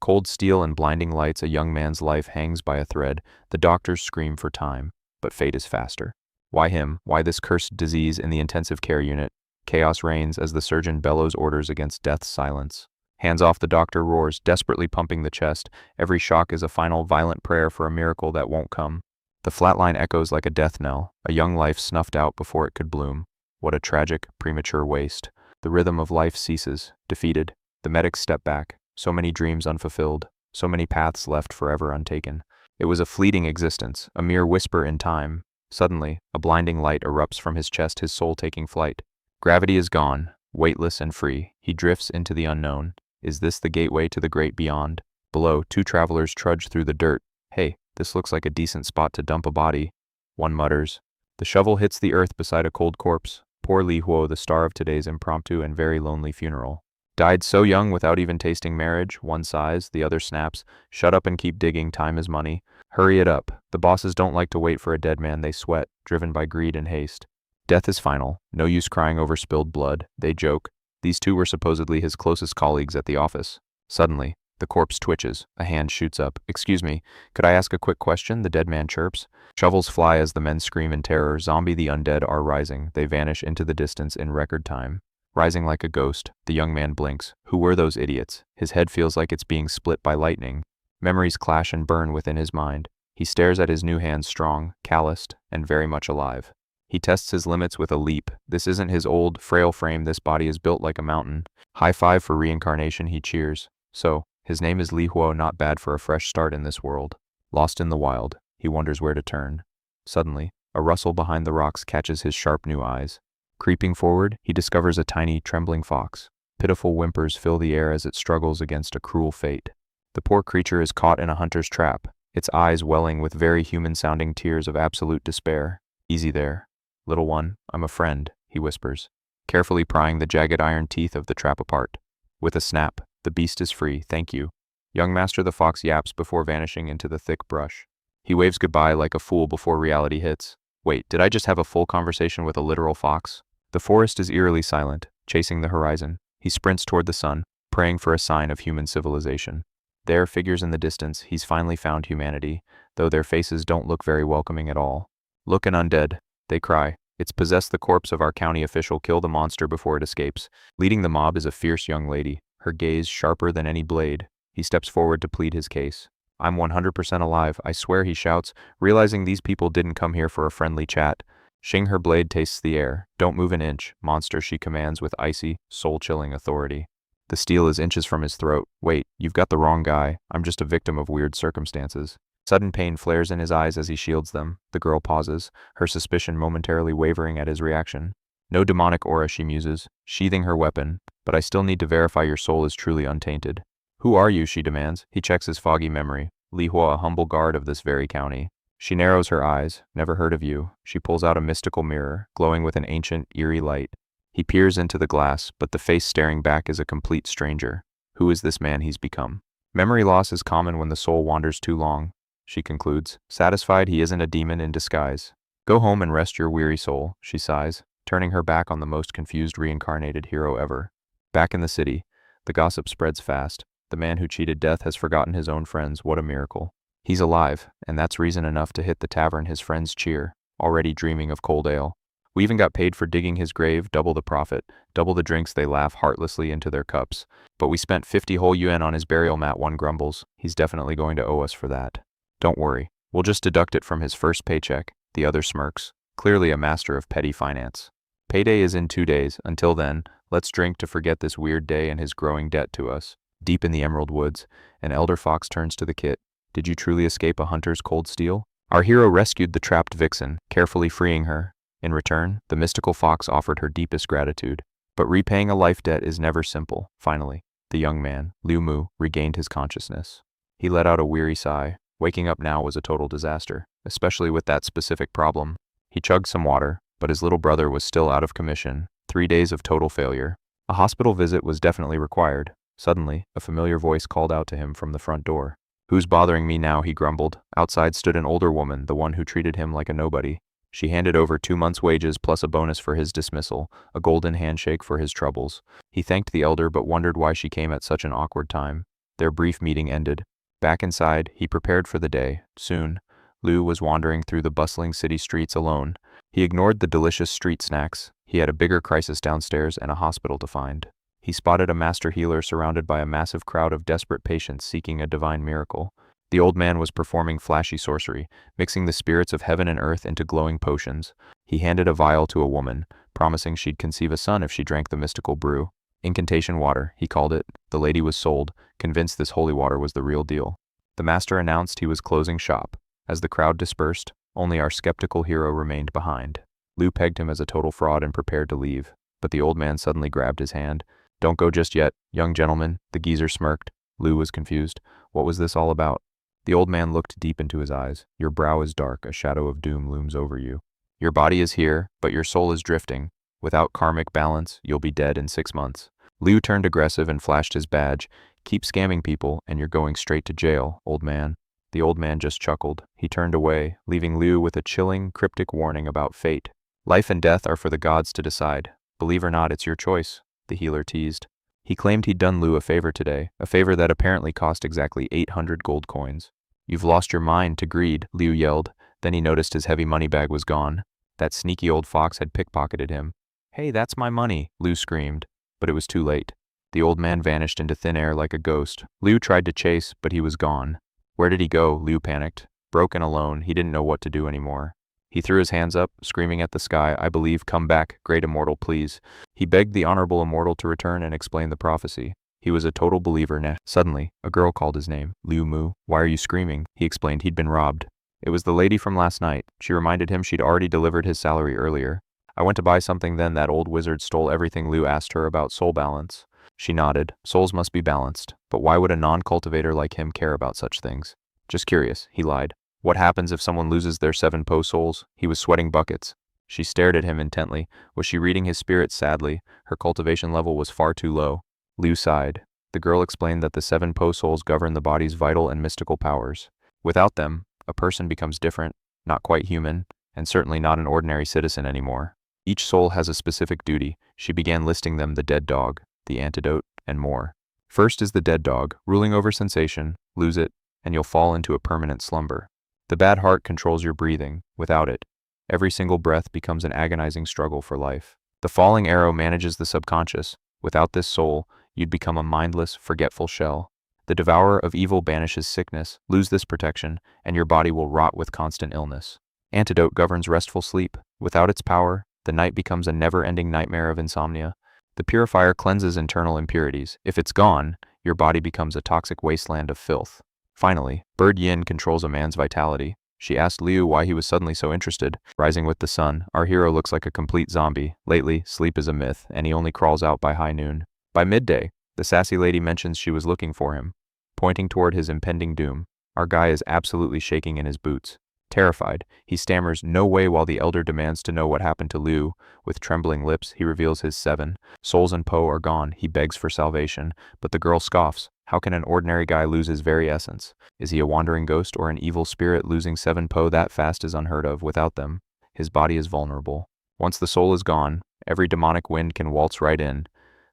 Cold steel and blinding lights, a young man's life hangs by a thread. The doctors scream for time, but fate is faster. Why him? Why this cursed disease in the intensive care unit? Chaos reigns as the surgeon bellows orders against death's silence. Hands off, the doctor roars, desperately pumping the chest. Every shock is a final violent prayer for a miracle that won't come. The flatline echoes like a death knell, a young life snuffed out before it could bloom. What a tragic, premature waste. The rhythm of life ceases, defeated. The medics step back. So many dreams unfulfilled, so many paths left forever untaken. It was a fleeting existence, a mere whisper in time. Suddenly, a blinding light erupts from his chest, his soul taking flight. Gravity is gone, weightless and free. He drifts into the unknown. Is this the gateway to the great beyond? Below, two travelers trudge through the dirt. Hey, this looks like a decent spot to dump a body. One mutters. The shovel hits the earth beside a cold corpse. Poor Li Huo, the star of today's impromptu and very lonely funeral. Died so young without even tasting marriage. One sighs, the other snaps. Shut up and keep digging, time is money. Hurry it up. The bosses don't like to wait for a dead man, they sweat, driven by greed and haste. Death is final. No use crying over spilled blood, they joke. These two were supposedly his closest colleagues at the office. Suddenly, the corpse twitches. A hand shoots up. Excuse me, could I ask a quick question? The dead man chirps. Shovels fly as the men scream in terror. Zombie, the undead are rising. They vanish into the distance in record time. Rising like a ghost, the young man blinks. Who were those idiots? His head feels like it's being split by lightning. Memories clash and burn within his mind. He stares at his new hands, strong, calloused, and very much alive. He tests his limits with a leap. This isn't his old, frail frame. This body is built like a mountain. High five for reincarnation, he cheers. So, his name is Li Huo, not bad for a fresh start in this world. Lost in the wild, he wonders where to turn. Suddenly, a rustle behind the rocks catches his sharp new eyes. Creeping forward, he discovers a tiny, trembling fox. Pitiful whimpers fill the air as it struggles against a cruel fate. The poor creature is caught in a hunter's trap, its eyes welling with very human-sounding tears of absolute despair. Easy there. Little one, I'm a friend, he whispers, carefully prying the jagged iron teeth of the trap apart. With a snap, the beast is free, thank you. Young master, the fox yaps before vanishing into the thick brush. He waves goodbye like a fool before reality hits. Wait, did I just have a full conversation with a literal fox? The forest is eerily silent, chasing the horizon. He sprints toward the sun, praying for a sign of human civilization. There, figures in the distance, he's finally found humanity, though their faces don't look very welcoming at all. Look, an undead, they cry. It's possessed the corpse of our county official. Kill the monster before it escapes. Leading the mob is a fierce young lady, her gaze sharper than any blade. He steps forward to plead his case. I'm 100% alive, I swear, he shouts, realizing these people didn't come here for a friendly chat. Shing, her blade tastes the air. Don't move an inch, monster, she commands with icy, soul-chilling authority. The steel is inches from his throat. Wait, you've got the wrong guy. I'm just a victim of weird circumstances. Sudden pain flares in his eyes as he shields them. The girl pauses, her suspicion momentarily wavering at his reaction. No demonic aura, she muses, sheathing her weapon, but I still need to verify your soul is truly untainted. Who are you, she demands. He checks his foggy memory. Li Huo, a humble guard of this very county. She narrows her eyes. Never heard of you. She pulls out a mystical mirror, glowing with an ancient, eerie light. He peers into the glass, but the face staring back is a complete stranger. Who is this man he's become? Memory loss is common when the soul wanders too long, she concludes, satisfied he isn't a demon in disguise. Go home and rest your weary soul, she sighs, turning her back on the most confused reincarnated hero ever. Back in the city, the gossip spreads fast. The man who cheated death has forgotten his own friends. What a miracle. He's alive, and that's reason enough to hit the tavern. His friends cheer, already dreaming of cold ale. We even got paid for digging his grave, double the profit, double the drinks. They laugh heartlessly into their cups. But we spent 50 whole yuan on his burial mat, one grumbles. He's definitely going to owe us for that. Don't worry, we'll just deduct it from his first paycheck, the other smirks, clearly a master of petty finance. Payday is in 2 days. Until then, let's drink to forget this weird day and his growing debt to us. Deep in the emerald woods, an elder fox turns to the kit. Did you truly escape a hunter's cold steel? Our hero rescued the trapped vixen, carefully freeing her. In return, the mystical fox offered her deepest gratitude. But repaying a life debt is never simple. Finally, the young man, Liu Mu, regained his consciousness. He let out a weary sigh. Waking up now was a total disaster, especially with that specific problem. He chugged some water, but his little brother was still out of commission. 3 days of total failure. A hospital visit was definitely required. Suddenly, a familiar voice called out to him from the front door. Who's bothering me now, he grumbled. Outside stood an older woman, the one who treated him like a nobody. She handed over 2 months' wages plus a bonus for his dismissal, a golden handshake for his troubles. He thanked the elder but wondered why she came at such an awkward time. Their brief meeting ended. Back inside, he prepared for the day. Soon, Liu was wandering through the bustling city streets alone. He ignored the delicious street snacks. He had a bigger crisis downstairs and a hospital to find. He spotted a master healer surrounded by a massive crowd of desperate patients seeking a divine miracle. The old man was performing flashy sorcery, mixing the spirits of heaven and earth into glowing potions. He handed a vial to a woman, promising she'd conceive a son if she drank the mystical brew. Incantation water, he called it. The lady was sold, convinced this holy water was the real deal. The master announced he was closing shop. As the crowd dispersed, only our skeptical hero remained behind. Liu pegged him as a total fraud and prepared to leave, but the old man suddenly grabbed his hand. "Don't go just yet, young gentleman," the geezer smirked. Liu was confused. What was this all about? The old man looked deep into his eyes. "Your brow is dark, a shadow of doom looms over you. Your body is here, but your soul is drifting. Without karmic balance, you'll be dead in 6 months." Liu turned aggressive and flashed his badge. "Keep scamming people, and you're going straight to jail, old man." The old man just chuckled. He turned away, leaving Liu with a chilling, cryptic warning about fate. "Life and death are for the gods to decide. Believe or not, it's your choice," the healer teased. He claimed he'd done Liu a favor today, a favor that apparently cost exactly 800 gold coins. "You've lost your mind to greed," Liu yelled. Then he noticed his heavy money bag was gone. That sneaky old fox had pickpocketed him. "Hey, that's my money," Liu screamed. But it was too late. The old man vanished into thin air like a ghost. Liu tried to chase, but he was gone. Where did he go? Liu panicked. Broken alone, he didn't know what to do anymore. He threw his hands up, screaming at the sky, "I believe, come back, great immortal, please." He begged the honorable immortal to return and explain the prophecy. He was a total believer now. Suddenly, a girl called his name. "Liu Mu, why are you screaming?" He explained he'd been robbed. It was the lady from last night. She reminded him she'd already delivered his salary earlier. "I went to buy something, then that old wizard stole everything." Liu asked her about soul balance. She nodded. Souls must be balanced, but why would a non-cultivator like him care about such things? "Just curious," he lied. "What happens if someone loses their 7 souls?" He was sweating buckets. She stared at him intently. Was she reading his spirit sadly? Her cultivation level was far too low. Liu sighed. The girl explained that the 7 souls govern the body's vital and mystical powers. Without them, a person becomes different, not quite human, and certainly not an ordinary citizen anymore. Each soul has a specific duty. She began listing them: the dead dog, the antidote, and more. First is the dead dog, ruling over sensation. Lose it, and you'll fall into a permanent slumber. The bad heart controls your breathing. Without it, every single breath becomes an agonizing struggle for life. The falling arrow manages the subconscious. Without this soul, you'd become a mindless, forgetful shell. The devourer of evil banishes sickness. Lose this protection, and your body will rot with constant illness. Antidote governs restful sleep. Without its power, the night becomes a never-ending nightmare of insomnia. The purifier cleanses internal impurities. If it's gone, your body becomes a toxic wasteland of filth. Finally, Bird Yin controls a man's vitality. She asked Liu why he was suddenly so interested. "Rising with the sun, our hero looks like a complete zombie. Lately, sleep is a myth, and he only crawls out by high noon. By midday, the sassy lady mentions she was looking for him, pointing toward his impending doom. Our guy is absolutely shaking in his boots. Terrified, he stammers, 'No way,' while the elder demands to know what happened to Liu. With trembling lips, he reveals his 7 souls and are gone. He begs for salvation, but the girl scoffs. How can an ordinary guy lose his very essence? Is he a wandering ghost or an evil spirit? Losing 7 that fast is unheard of. Without them, his body is vulnerable. Once the soul is gone, every demonic wind can waltz right in."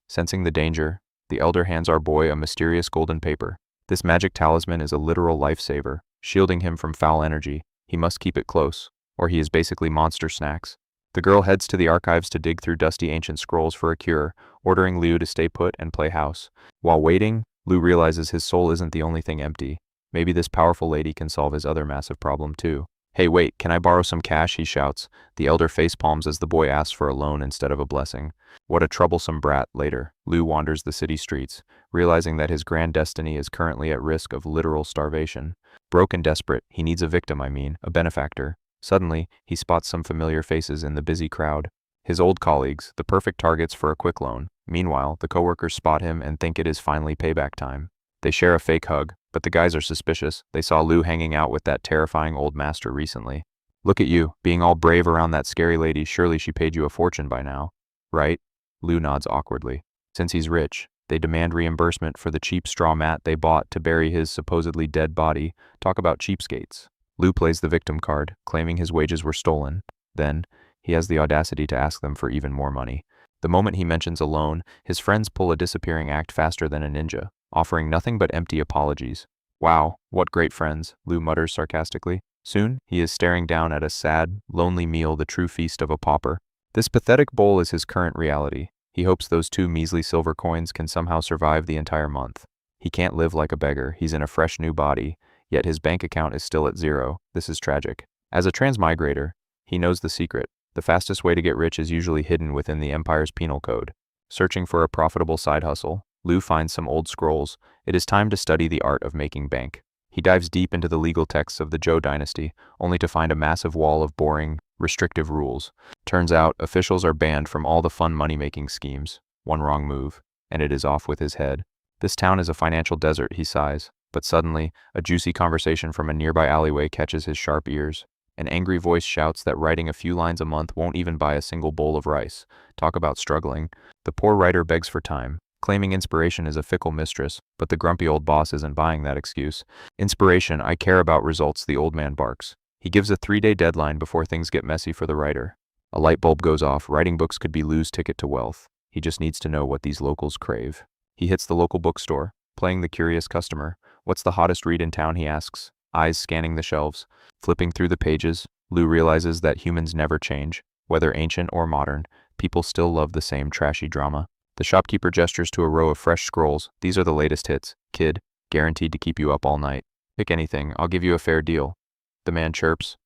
Sensing the danger, the elder hands our boy a mysterious golden paper. This magic talisman is a literal lifesaver, shielding him from foul energy. He must keep it close, or he is basically monster snacks. The girl heads to the archives to dig through dusty ancient scrolls for a cure, ordering Liu to stay put and play house. While waiting, Liu realizes his soul isn't the only thing empty. Maybe this powerful lady can solve his other massive problem too. "Hey, wait, can I borrow some cash?" he shouts. The elder facepalms as the boy asks for a loan instead of a blessing. What a troublesome brat. Later, Liu wanders the city streets, realizing that his grand destiny is currently at risk of literal starvation. Broken, desperate, he needs a victim, a benefactor. Suddenly, he spots some familiar faces in the busy crowd. His old colleagues, the perfect targets for a quick loan. Meanwhile, the coworkers spot him and think it is finally payback time. They share a fake hug, but the guys are suspicious. They saw Liu hanging out with that terrifying old master recently. "Look at you, being all brave around that scary lady. Surely she paid you a fortune by now, right?" Liu nods awkwardly. Since he's rich, they demand reimbursement for the cheap straw mat they bought to bury his supposedly dead body. Talk about cheapskates. Liu plays the victim card, claiming his wages were stolen. Then, he has the audacity to ask them for even more money. The moment he mentions a loan, his friends pull a disappearing act faster than a ninja. offering nothing but empty apologies. Wow, what great friends, Lu mutters sarcastically. Soon, he is staring down at a sad, lonely meal, the true feast of a pauper. This pathetic bowl is his current reality. He hopes those 2 measly silver coins can somehow survive the entire month. He can't live like a beggar, he's in a fresh new body, yet his bank account is still at 0. This is tragic. As a transmigrator, he knows the secret. The fastest way to get rich is usually hidden within the Empire's penal code. Searching for a profitable side hustle, Lu finds some old scrolls. It is time to study the art of making bank. He dives deep into the legal texts of the Zhou dynasty, only to find a massive wall of boring, restrictive rules. Turns out, officials are banned from all the fun money-making schemes. One wrong move, and it is off with his head. This town is a financial desert, he sighs. But suddenly, a juicy conversation from a nearby alleyway catches his sharp ears. An angry voice shouts that writing a few lines a month won't even buy a single bowl of rice. Talk about struggling. The poor writer begs for time, claiming inspiration is a fickle mistress, but the grumpy old boss isn't buying that excuse. Inspiration, I care about results, the old man barks. He gives a 3-day deadline before things get messy for the writer. A light bulb goes off. Writing books could be Lu's ticket to wealth. He just needs to know what these locals crave. He hits the local bookstore, playing the curious customer. What's the hottest read in town, he asks, eyes scanning the shelves. Flipping through the pages, Lu realizes that humans never change. Whether ancient or modern, people still love the same trashy drama. The shopkeeper gestures to a row of fresh scrolls. These are the latest hits, kid, guaranteed to keep you up all night. Pick anything, I'll give you a fair deal. The man chirps.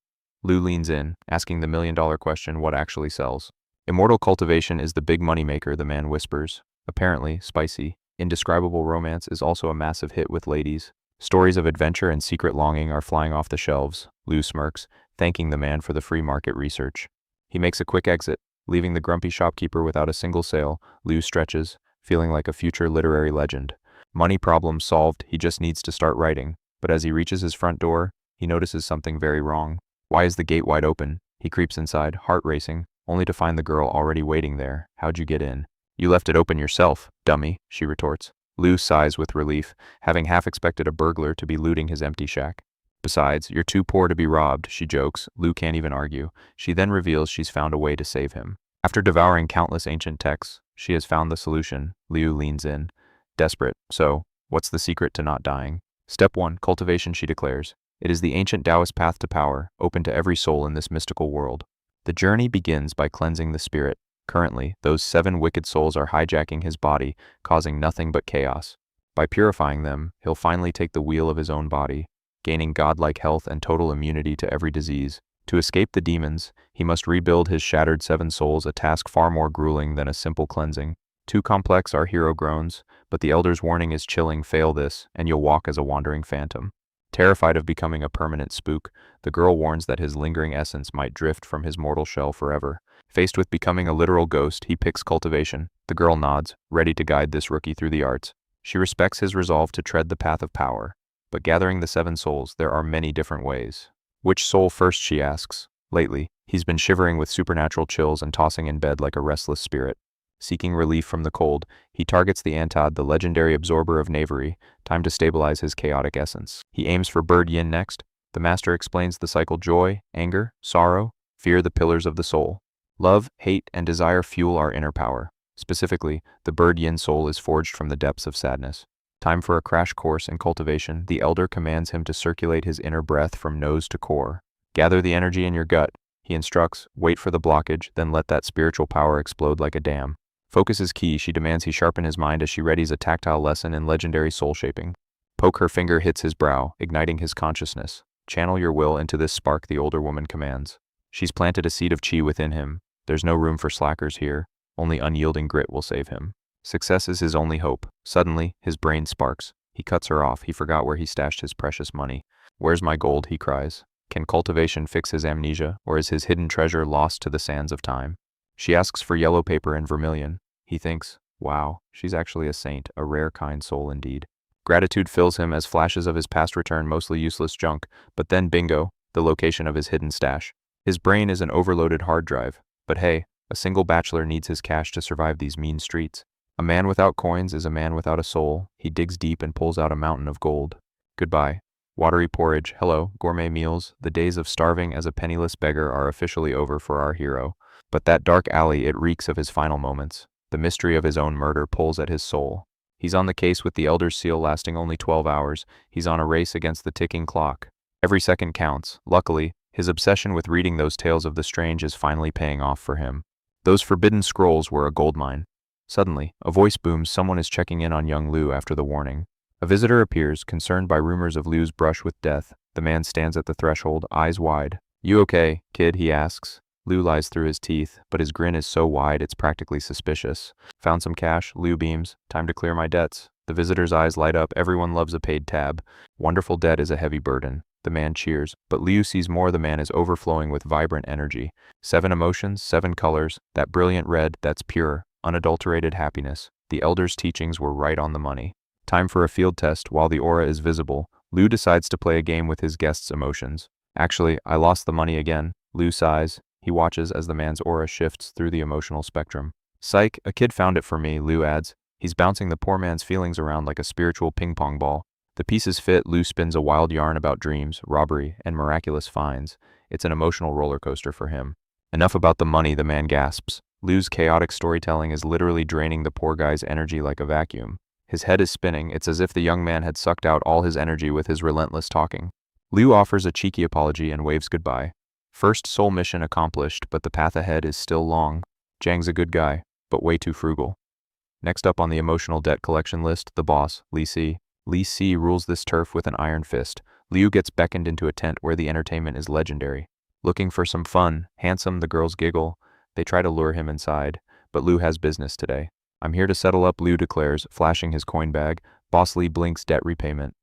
Lu leans in, asking the million-dollar question, what actually sells? Immortal Cultivation is the big moneymaker, the man whispers. Apparently, spicy, indescribable romance is also a massive hit with ladies. Stories of adventure and secret longing are flying off the shelves. Lu smirks, thanking the man for the free market research. He makes a quick exit, leaving the grumpy shopkeeper without a single sale. Lu stretches, feeling like a future literary legend. Money problem solved, he just needs to start writing. But as he reaches his front door, he notices something very wrong. Why is the gate wide open? He creeps inside, heart racing, only to find the girl already waiting there. How'd you get in? You left it open yourself, dummy, she retorts. Lu sighs with relief, having half expected a burglar to be looting his empty shack. Besides, you're too poor to be robbed, she jokes. Lu can't even argue. She then reveals she's found a way to save him. After devouring countless ancient texts, she has found the solution. Liu leans in, desperate. So, what's the secret to not dying? Step 1, cultivation, she declares. It is the ancient Taoist path to power, open to every soul in this mystical world. The journey begins by cleansing the spirit. Currently, those 7 wicked souls are hijacking his body, causing nothing but chaos. By purifying them, he'll finally take the wheel of his own body, gaining godlike health and total immunity to every disease. To escape the demons, he must rebuild his shattered 7 souls, a task far more grueling than a simple cleansing. Too complex, our hero groans, but the elder's warning is chilling. Fail this, and you'll walk as a wandering phantom. Terrified of becoming a permanent spook, the girl warns that his lingering essence might drift from his mortal shell forever. Faced with becoming a literal ghost, he picks cultivation. The girl nods, ready to guide this rookie through the arts. She respects his resolve to tread the path of power. But gathering the 7 souls, there are many different ways. Which soul first, she asks. Lately, he's been shivering with supernatural chills and tossing in bed like a restless spirit. Seeking relief from the cold, he targets the Antad, the legendary absorber of knavery. Time to stabilize his chaotic essence. He aims for bird yin next. The master explains the cycle: joy, anger, sorrow, fear, the pillars of the soul. Love, hate, and desire fuel our inner power. Specifically, the bird yin soul is forged from the depths of sadness. Time for a crash course in cultivation. The elder commands him to circulate his inner breath from nose to core. Gather the energy in your gut, he instructs. Wait for the blockage, then let that spiritual power explode like a dam. Focus is key, she demands he sharpen his mind as she readies a tactile lesson in legendary soul shaping. Poke, her finger hits his brow, igniting his consciousness. Channel your will into this spark, the older woman commands. She's planted a seed of chi within him. There's no room for slackers here. Only unyielding grit will save him. Success is his only hope. Suddenly, his brain sparks. He cuts her off. He forgot where he stashed his precious money. Where's my gold, he cries. Can cultivation fix his amnesia, or is his hidden treasure lost to the sands of time? She asks for yellow paper and vermilion. He thinks, wow, she's actually a saint, a rare kind soul indeed. Gratitude fills him as flashes of his past return mostly useless junk, but then bingo, the location of his hidden stash. His brain is an overloaded hard drive. But hey, a single bachelor needs his cash to survive these mean streets. A man without coins is a man without a soul. He digs deep and pulls out a mountain of gold. Goodbye. Watery porridge, hello, gourmet meals. The days of starving as a penniless beggar are officially over for our hero. But that dark alley, it reeks of his final moments. The mystery of his own murder pulls at his soul. He's on the case with the Elder's seal lasting only 12 hours. He's on a race against the ticking clock. Every second counts. Luckily, his obsession with reading those tales of the strange is finally paying off for him. Those forbidden scrolls were a goldmine. Suddenly, a voice booms someone is checking in on young Liu after the warning. A visitor appears, concerned by rumors of Liu's brush with death. The man stands at the threshold, eyes wide. "You okay, kid?" he asks. Liu lies through his teeth, but his grin is so wide it's practically suspicious. "Found some cash?" Liu beams. "Time to clear my debts." The visitor's eyes light up. Everyone loves a paid tab. Wonderful debt is a heavy burden. The man cheers, but Liu sees more. The man is overflowing with vibrant energy. 7 emotions, 7 colors, that brilliant red, that's pure, unadulterated happiness. The Elder's teachings were right on the money. Time for a field test. While the aura is visible, Liu decides to play a game with his guest's emotions. "Actually, I lost the money again." Liu sighs. He watches as the man's aura shifts through the emotional spectrum. "Psych, a kid found it for me," Liu adds. He's bouncing the poor man's feelings around like a spiritual ping-pong ball. The pieces fit. Liu spins a wild yarn about dreams, robbery, and miraculous finds. It's an emotional roller coaster for him. "Enough about the money," the man gasps. Liu's chaotic storytelling is literally draining the poor guy's energy like a vacuum. His head is spinning. It's as if the young man had sucked out all his energy with his relentless talking. Liu offers a cheeky apology and waves goodbye. First soul mission accomplished, but the path ahead is still long. Zhang's a good guy, but way too frugal. Next up on the emotional debt collection list, the boss, Li Si. Li Si rules this turf with an iron fist. Liu gets beckoned into a tent where the entertainment is legendary. Looking for some fun, handsome, the girls giggle. They try to lure him inside, but Liu has business today. "I'm here to settle up," Liu declares, flashing his coin bag. Boss Li blinks debt repayment.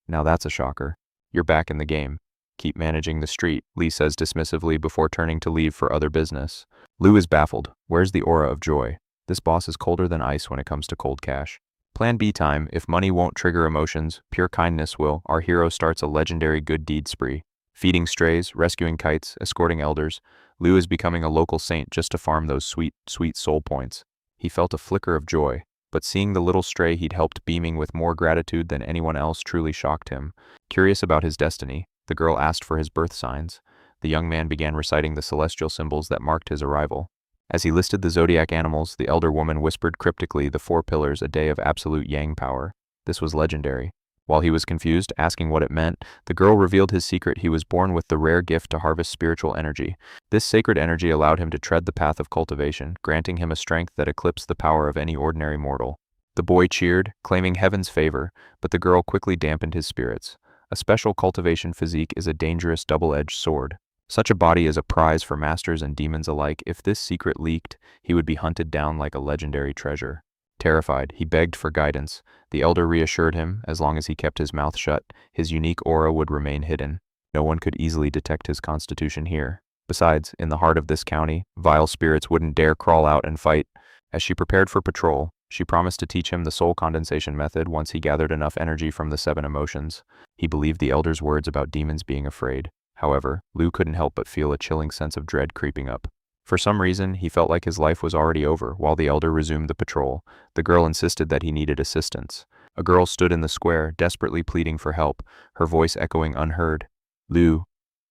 "Now that's a shocker. You're back in the game. Keep managing the street," Li says dismissively before turning to leave for other business. Liu is baffled. Where's the aura of joy? This boss is colder than ice when it comes to cold cash. Plan B time. If money won't trigger emotions, pure kindness will. Our hero starts a legendary good deed spree. Feeding strays, rescuing kites, escorting elders. Liu is becoming a local saint just to farm those sweet, sweet soul points. He felt a flicker of joy, but seeing the little stray he'd helped beaming with more gratitude than anyone else truly shocked him. Curious about his destiny, the girl asked for his birth signs. The young man began reciting the celestial symbols that marked his arrival. As he listed the zodiac animals, the elder woman whispered cryptically the 4 pillars, a day of absolute yang power. This was legendary. While he was confused, asking what it meant, the girl revealed his secret. He was born with the rare gift to harvest spiritual energy. This sacred energy allowed him to tread the path of cultivation, granting him a strength that eclipsed the power of any ordinary mortal. The boy cheered, claiming heaven's favor, but the girl quickly dampened his spirits. A special cultivation physique is a dangerous double-edged sword. Such a body is a prize for masters and demons alike. If this secret leaked, he would be hunted down like a legendary treasure. Terrified, he begged for guidance. The elder reassured him, as long as he kept his mouth shut, his unique aura would remain hidden. No one could easily detect his constitution here. Besides, in the heart of this county, vile spirits wouldn't dare crawl out and fight. As she prepared for patrol, she promised to teach him the soul condensation method once he gathered enough energy from the 7 emotions. He believed the elder's words about demons being afraid. However, Liu couldn't help but feel a chilling sense of dread creeping up. For some reason, he felt like his life was already over. While the elder resumed the patrol, the girl insisted that he needed assistance. A girl stood in the square, desperately pleading for help, her voice echoing unheard. Liu,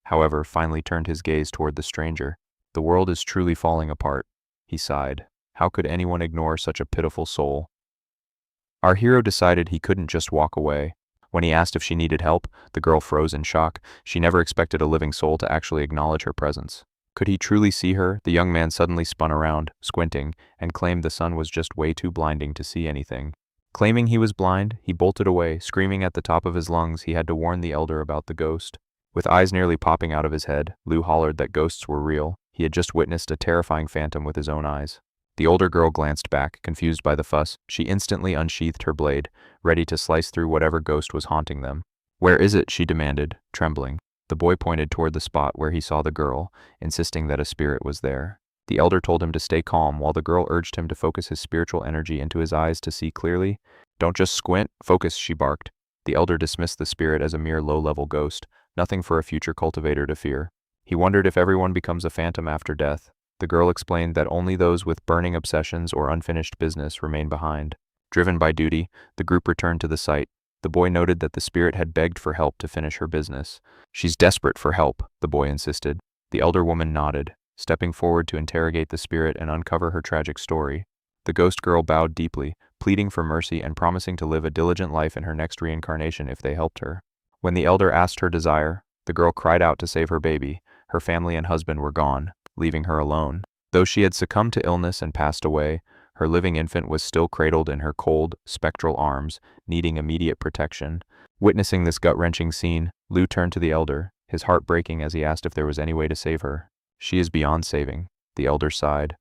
however, finally turned his gaze toward the stranger. "The world is truly falling apart," he sighed. "How could anyone ignore such a pitiful soul?" Our hero decided he couldn't just walk away. When he asked if she needed help, the girl froze in shock. She never expected a living soul to actually acknowledge her presence. Could he truly see her? The young man suddenly spun around, squinting, and claimed the sun was just way too blinding to see anything. Claiming he was blind, he bolted away, screaming at the top of his lungs he had to warn the elder about the ghost. With eyes nearly popping out of his head, Liu hollered that ghosts were real. He had just witnessed a terrifying phantom with his own eyes. The older girl glanced back, confused by the fuss. She instantly unsheathed her blade, ready to slice through whatever ghost was haunting them. "Where is it?" she demanded, trembling. The boy pointed toward the spot where he saw the girl, insisting that a spirit was there. The elder told him to stay calm while the girl urged him to focus his spiritual energy into his eyes to see clearly. "Don't just squint, focus," she barked. The elder dismissed the spirit as a mere low-level ghost, nothing for a future cultivator to fear. He wondered if everyone becomes a phantom after death. The girl explained that only those with burning obsessions or unfinished business remain behind. Driven by duty, the group returned to the site. The boy noted that the spirit had begged for help to finish her business. "She's desperate for help," the boy insisted. The elder woman nodded, stepping forward to interrogate the spirit and uncover her tragic story. The ghost girl bowed deeply, pleading for mercy and promising to live a diligent life in her next reincarnation if they helped her. When the elder asked her desire, the girl cried out to save her baby. Her family and husband were gone, leaving her alone. Though she had succumbed to illness and passed away, her living infant was still cradled in her cold, spectral arms, needing immediate protection. Witnessing this gut-wrenching scene, Liu turned to the elder, his heart breaking as he asked if there was any way to save her. She is beyond saving, the elder sighed.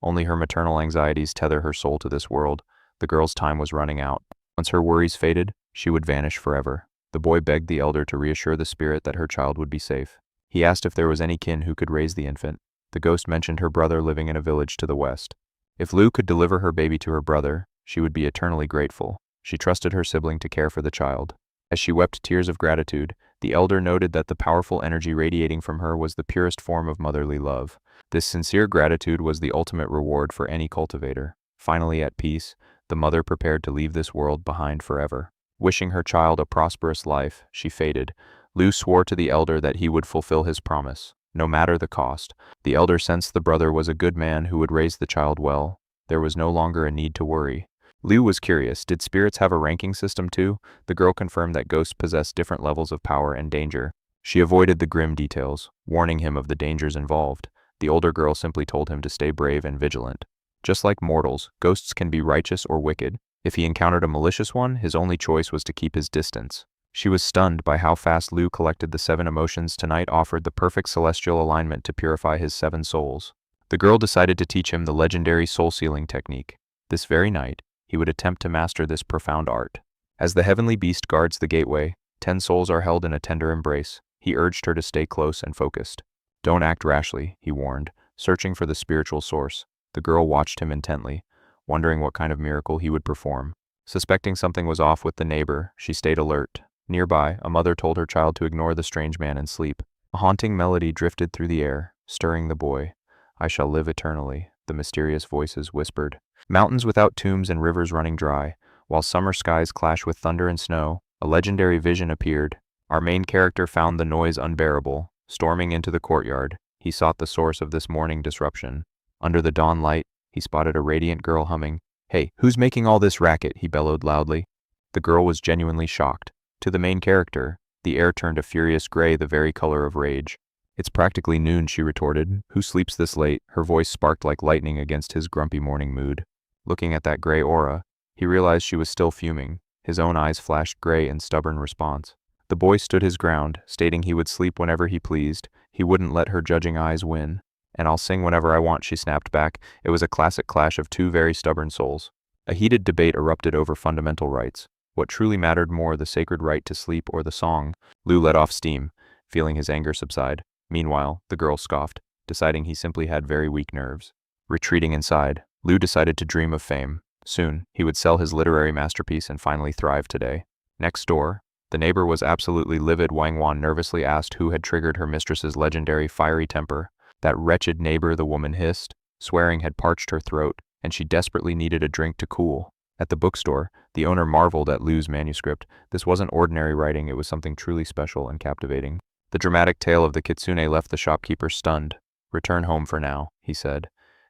Only her maternal anxieties tether her soul to this world. The girl's time was running out. Once her worries faded, she would vanish forever. The boy begged the elder to reassure the spirit that her child would be safe. He asked if there was any kin who could raise the infant. The ghost mentioned her brother living in a village to the west. If Liu could deliver her baby to her brother, she would be eternally grateful. She trusted her sibling to care for the child. As she wept tears of gratitude, the elder noted that the powerful energy radiating from her was the purest form of motherly love. This sincere gratitude was the ultimate reward for any cultivator. Finally at peace, the mother prepared to leave this world behind forever. Wishing her child a prosperous life, she faded. Liu swore to the elder that he would fulfill his promise, no matter the cost. The elder sensed the brother was a good man who would raise the child well. There was no longer a need to worry. Liu was curious, did spirits have a ranking system too? The girl confirmed that ghosts possessed different levels of power and danger. She avoided the grim details, warning him of the dangers involved. The older girl simply told him to stay brave and vigilant. Just like mortals, ghosts can be righteous or wicked. If he encountered a malicious one, his only choice was to keep his distance. She was stunned by how fast Liu collected the 7 emotions. Tonight offered the perfect celestial alignment to purify his 7 souls. The girl decided to teach him the legendary soul-sealing technique. This very night, he would attempt to master this profound art. As the heavenly beast guards the gateway, 10 souls are held in a tender embrace. He urged her to stay close and focused. Don't act rashly, he warned, searching for the spiritual source. The girl watched him intently, wondering what kind of miracle he would perform. Suspecting something was off with the neighbor, she stayed alert. Nearby, a mother told her child to ignore the strange man and sleep. A haunting melody drifted through the air, stirring the boy. I shall live eternally, the mysterious voices whispered. Mountains without tombs and rivers running dry, while summer skies clash with thunder and snow, a legendary vision appeared. Our main character found the noise unbearable. Storming into the courtyard, he sought the source of this morning disruption. Under the dawn light, he spotted a radiant girl humming. Hey, who's making all this racket? He bellowed loudly. The girl was genuinely shocked. To the main character, the air turned a furious gray, the very color of rage. It's practically noon, she retorted. Who sleeps this late? Her voice sparked like lightning against his grumpy morning mood. Looking at that gray aura, he realized she was still fuming. His own eyes flashed gray in stubborn response. The boy stood his ground, stating he would sleep whenever he pleased. He wouldn't let her judging eyes win. And I'll sing whenever I want, she snapped back. It was a classic clash of 2 very stubborn souls. A heated debate erupted over fundamental rights. What truly mattered more, the sacred right to sleep or the song? Liu let off steam, feeling his anger subside. Meanwhile, the girl scoffed, deciding he simply had very weak nerves. Retreating inside, Liu decided to dream of fame. Soon, he would sell his literary masterpiece and finally thrive today. Next door, the neighbor was absolutely livid. Wang Wan nervously asked who had triggered her mistress's legendary fiery temper. That wretched neighbor, the woman hissed. Swearing had parched her throat, and she desperately needed a drink to cool. At the bookstore, the owner marveled at Liu's manuscript. This wasn't ordinary writing, it was something truly special and captivating. The dramatic tale of the kitsune left the shopkeeper stunned. Return home for now, he said.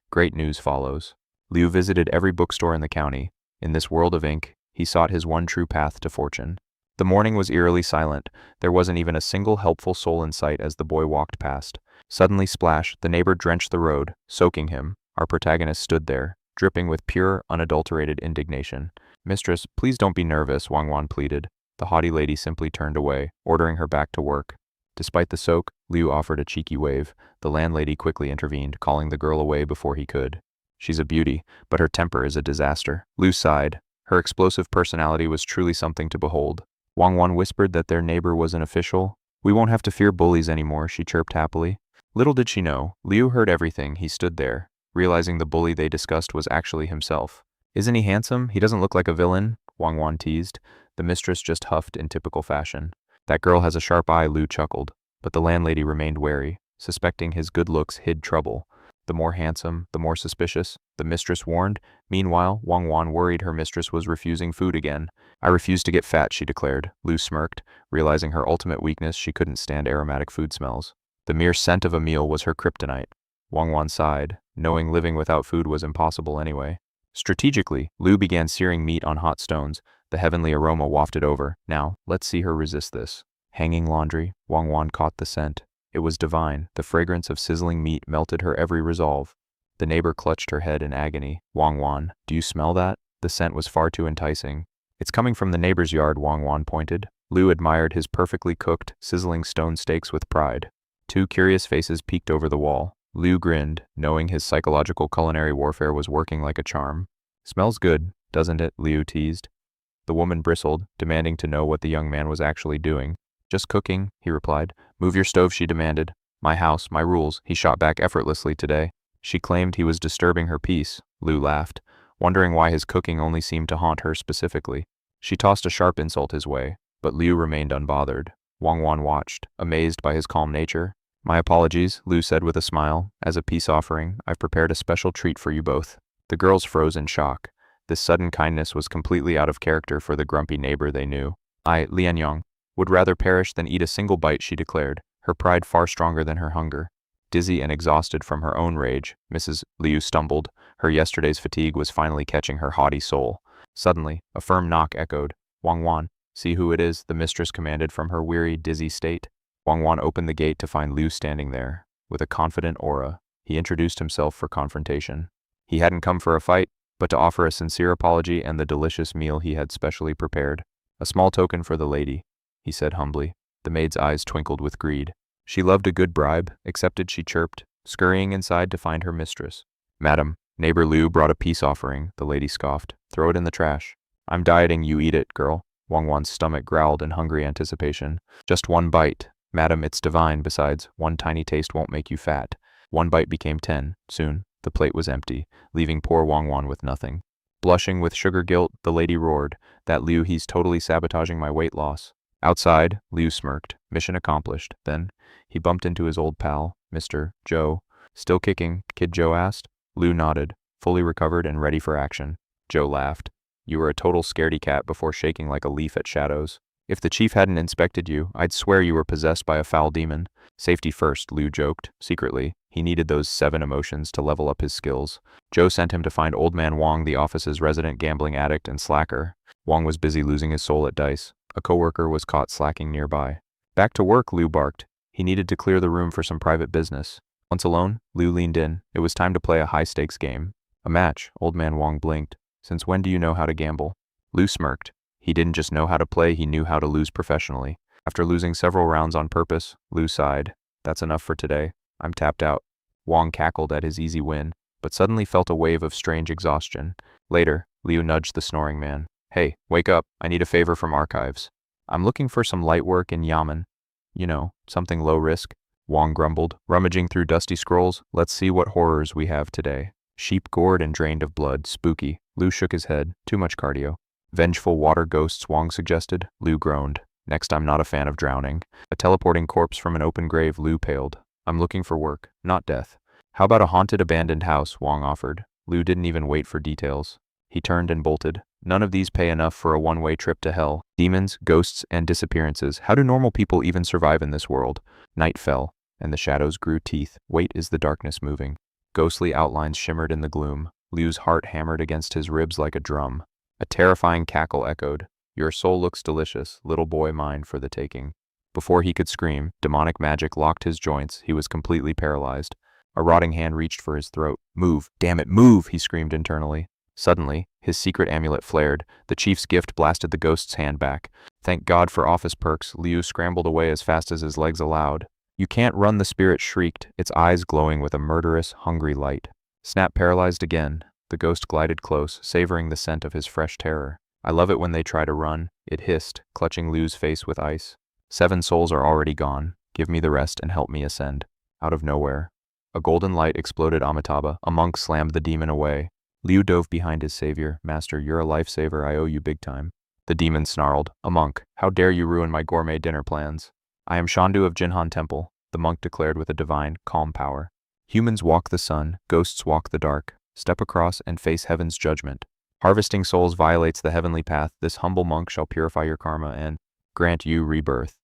Great news follows. Liu visited every bookstore in the county. In this world of ink, he sought his one true path to fortune. The morning was eerily silent. There wasn't even a single helpful soul in sight as the boy walked past. Suddenly, splash, the neighbor drenched the road, soaking him. Our protagonist stood there, dripping with pure, unadulterated indignation. Mistress, please don't be nervous, Wang Wan pleaded. The haughty lady simply turned away, ordering her back to work. Despite the soak, Liu offered a cheeky wave. The landlady quickly intervened, calling the girl away before he could. She's a beauty, but her temper is a disaster. Liu sighed. Her explosive personality was truly something to behold. Wang Wan whispered that their neighbor was an official. We won't have to fear bullies anymore, she chirped happily. Little did she know, Liu heard everything. He stood there, realizing the bully they discussed was actually himself. Isn't he handsome? He doesn't look like a villain, Wang Wan teased. The mistress just huffed in typical fashion. That girl has a sharp eye, Liu chuckled. But the landlady remained wary, suspecting his good looks hid trouble. The more handsome, the more suspicious, the mistress warned. Meanwhile, Wang Wan worried her mistress was refusing food again. I refuse to get fat, she declared. Liu smirked, realizing her ultimate weakness, she couldn't stand aromatic food smells. The mere scent of a meal was her kryptonite. Wang Wan sighed, knowing living without food was impossible anyway. Strategically, Liu began searing meat on hot stones. The heavenly aroma wafted over. Now, let's see her resist this. Hanging laundry, Wang Wan caught the scent. It was divine. The fragrance of sizzling meat melted her every resolve. The neighbor clutched her head in agony. Wang Wan, do you smell that? The scent was far too enticing. It's coming from the neighbor's yard, Wang Wan pointed. Liu admired his perfectly cooked, sizzling stone steaks with pride. Two curious faces peeked over the wall. Liu grinned, knowing his psychological culinary warfare was working like a charm. Smells good, doesn't it? Liu teased. The woman bristled, demanding to know what the young man was actually doing. Just cooking, he replied. Move your stove, she demanded. My house, my rules, he shot back effortlessly today. She claimed he was disturbing her peace. Liu laughed, wondering why his cooking only seemed to haunt her specifically. She tossed a sharp insult his way, but Liu remained unbothered. Wang Wan watched, amazed by his calm nature. My apologies, Liu said with a smile. As a peace offering, I've prepared a special treat for you both. The girls froze in shock. This sudden kindness was completely out of character for the grumpy neighbor they knew. I, Lianyang, would rather perish than eat a single bite, she declared, her pride far stronger than her hunger. Dizzy and exhausted from her own rage, Mrs. Liu stumbled. Her yesterday's fatigue was finally catching her haughty soul. Suddenly, a firm knock echoed. Wang Wan, see who it is, the mistress commanded from her weary, dizzy state. Wang Wan opened the gate to find Liu standing there. With a confident aura, he introduced himself for confrontation. He hadn't come for a fight, but to offer a sincere apology and the delicious meal he had specially prepared. A small token for the lady, he said humbly. The maid's eyes twinkled with greed. She loved a good bribe, accepted, she chirped, scurrying inside to find her mistress. Madam, neighbor Liu brought a peace offering, the lady scoffed. Throw it in the trash. I'm dieting, you eat it, girl. Wang Wan's stomach growled in hungry anticipation. Just one bite. Madam, it's divine. Besides, one tiny taste won't make you fat. One bite became 10. Soon, the plate was empty, leaving poor Wang Wan with nothing. Blushing with sugar guilt, the lady roared, that Liu, he's totally sabotaging my weight loss. Outside, Liu smirked. Mission accomplished. Then, he bumped into his old pal, Mr. Joe. Still kicking? Kid Joe asked. Liu nodded, fully recovered and ready for action. Joe laughed. You were a total scaredy cat before shaking like a leaf at shadows. If the chief hadn't inspected you, I'd swear you were possessed by a foul demon. Safety first, Liu joked. Secretly, he needed those 7 emotions to level up his skills. Joe sent him to find Old Man Wang, the office's resident gambling addict and slacker. Wang was busy losing his soul at dice. A coworker was caught slacking nearby. Back to work, Liu barked. He needed to clear the room for some private business. Once alone, Liu leaned in. It was time to play a high-stakes game. A match, Old Man Wang blinked. Since when do you know how to gamble? Liu smirked. He didn't just know how to play, he knew how to lose professionally. After losing several rounds on purpose, Liu sighed. That's enough for today. I'm tapped out. Wang cackled at his easy win, but suddenly felt a wave of strange exhaustion. Later, Liu nudged the snoring man. Hey, wake up. I need a favor from archives. I'm looking for some light work in Yamen. You know, something low risk. Wang grumbled, rummaging through dusty scrolls. Let's see what horrors we have today. Sheep gored and drained of blood. Spooky. Liu shook his head. Too much cardio. Vengeful water ghosts, Wang suggested. Liu groaned. Next, I'm not a fan of drowning. A teleporting corpse from an open grave, Liu paled. I'm looking for work, not death. How about a haunted abandoned house, Wang offered. Liu didn't even wait for details. He turned and bolted. None of these pay enough for a one-way trip to hell. Demons, ghosts, and disappearances. How do normal people even survive in this world? Night fell, and the shadows grew teeth. Wait, is the darkness moving? Ghostly outlines shimmered in the gloom. Liu's heart hammered against his ribs like a drum. A terrifying cackle echoed. Your soul looks delicious, little boy mine for the taking. Before he could scream, demonic magic locked his joints. He was completely paralyzed. A rotting hand reached for his throat. Move, damn it, move, he screamed internally. Suddenly, his secret amulet flared. The chief's gift blasted the ghost's hand back. Thank God for office perks, Liu scrambled away as fast as his legs allowed. You can't run, the spirit shrieked, its eyes glowing with a murderous, hungry light. Snap paralyzed again. The ghost glided close, savoring the scent of his fresh terror. I love it when they try to run, it hissed, clutching Liu's face with ice. 7 souls are already gone. Give me the rest and help me ascend. Out of nowhere, a golden light exploded. Amitabha. A monk slammed the demon away. Liu dove behind his savior. Master, you're a lifesaver, I owe you big time. The demon snarled. A monk, how dare you ruin my gourmet dinner plans? I am Shandu of Jinhan Temple, the monk declared with a divine, calm power. Humans walk the sun, ghosts walk the dark. Step across and face heaven's judgment. Harvesting souls violates the heavenly path. This humble monk shall purify your karma and grant you rebirth.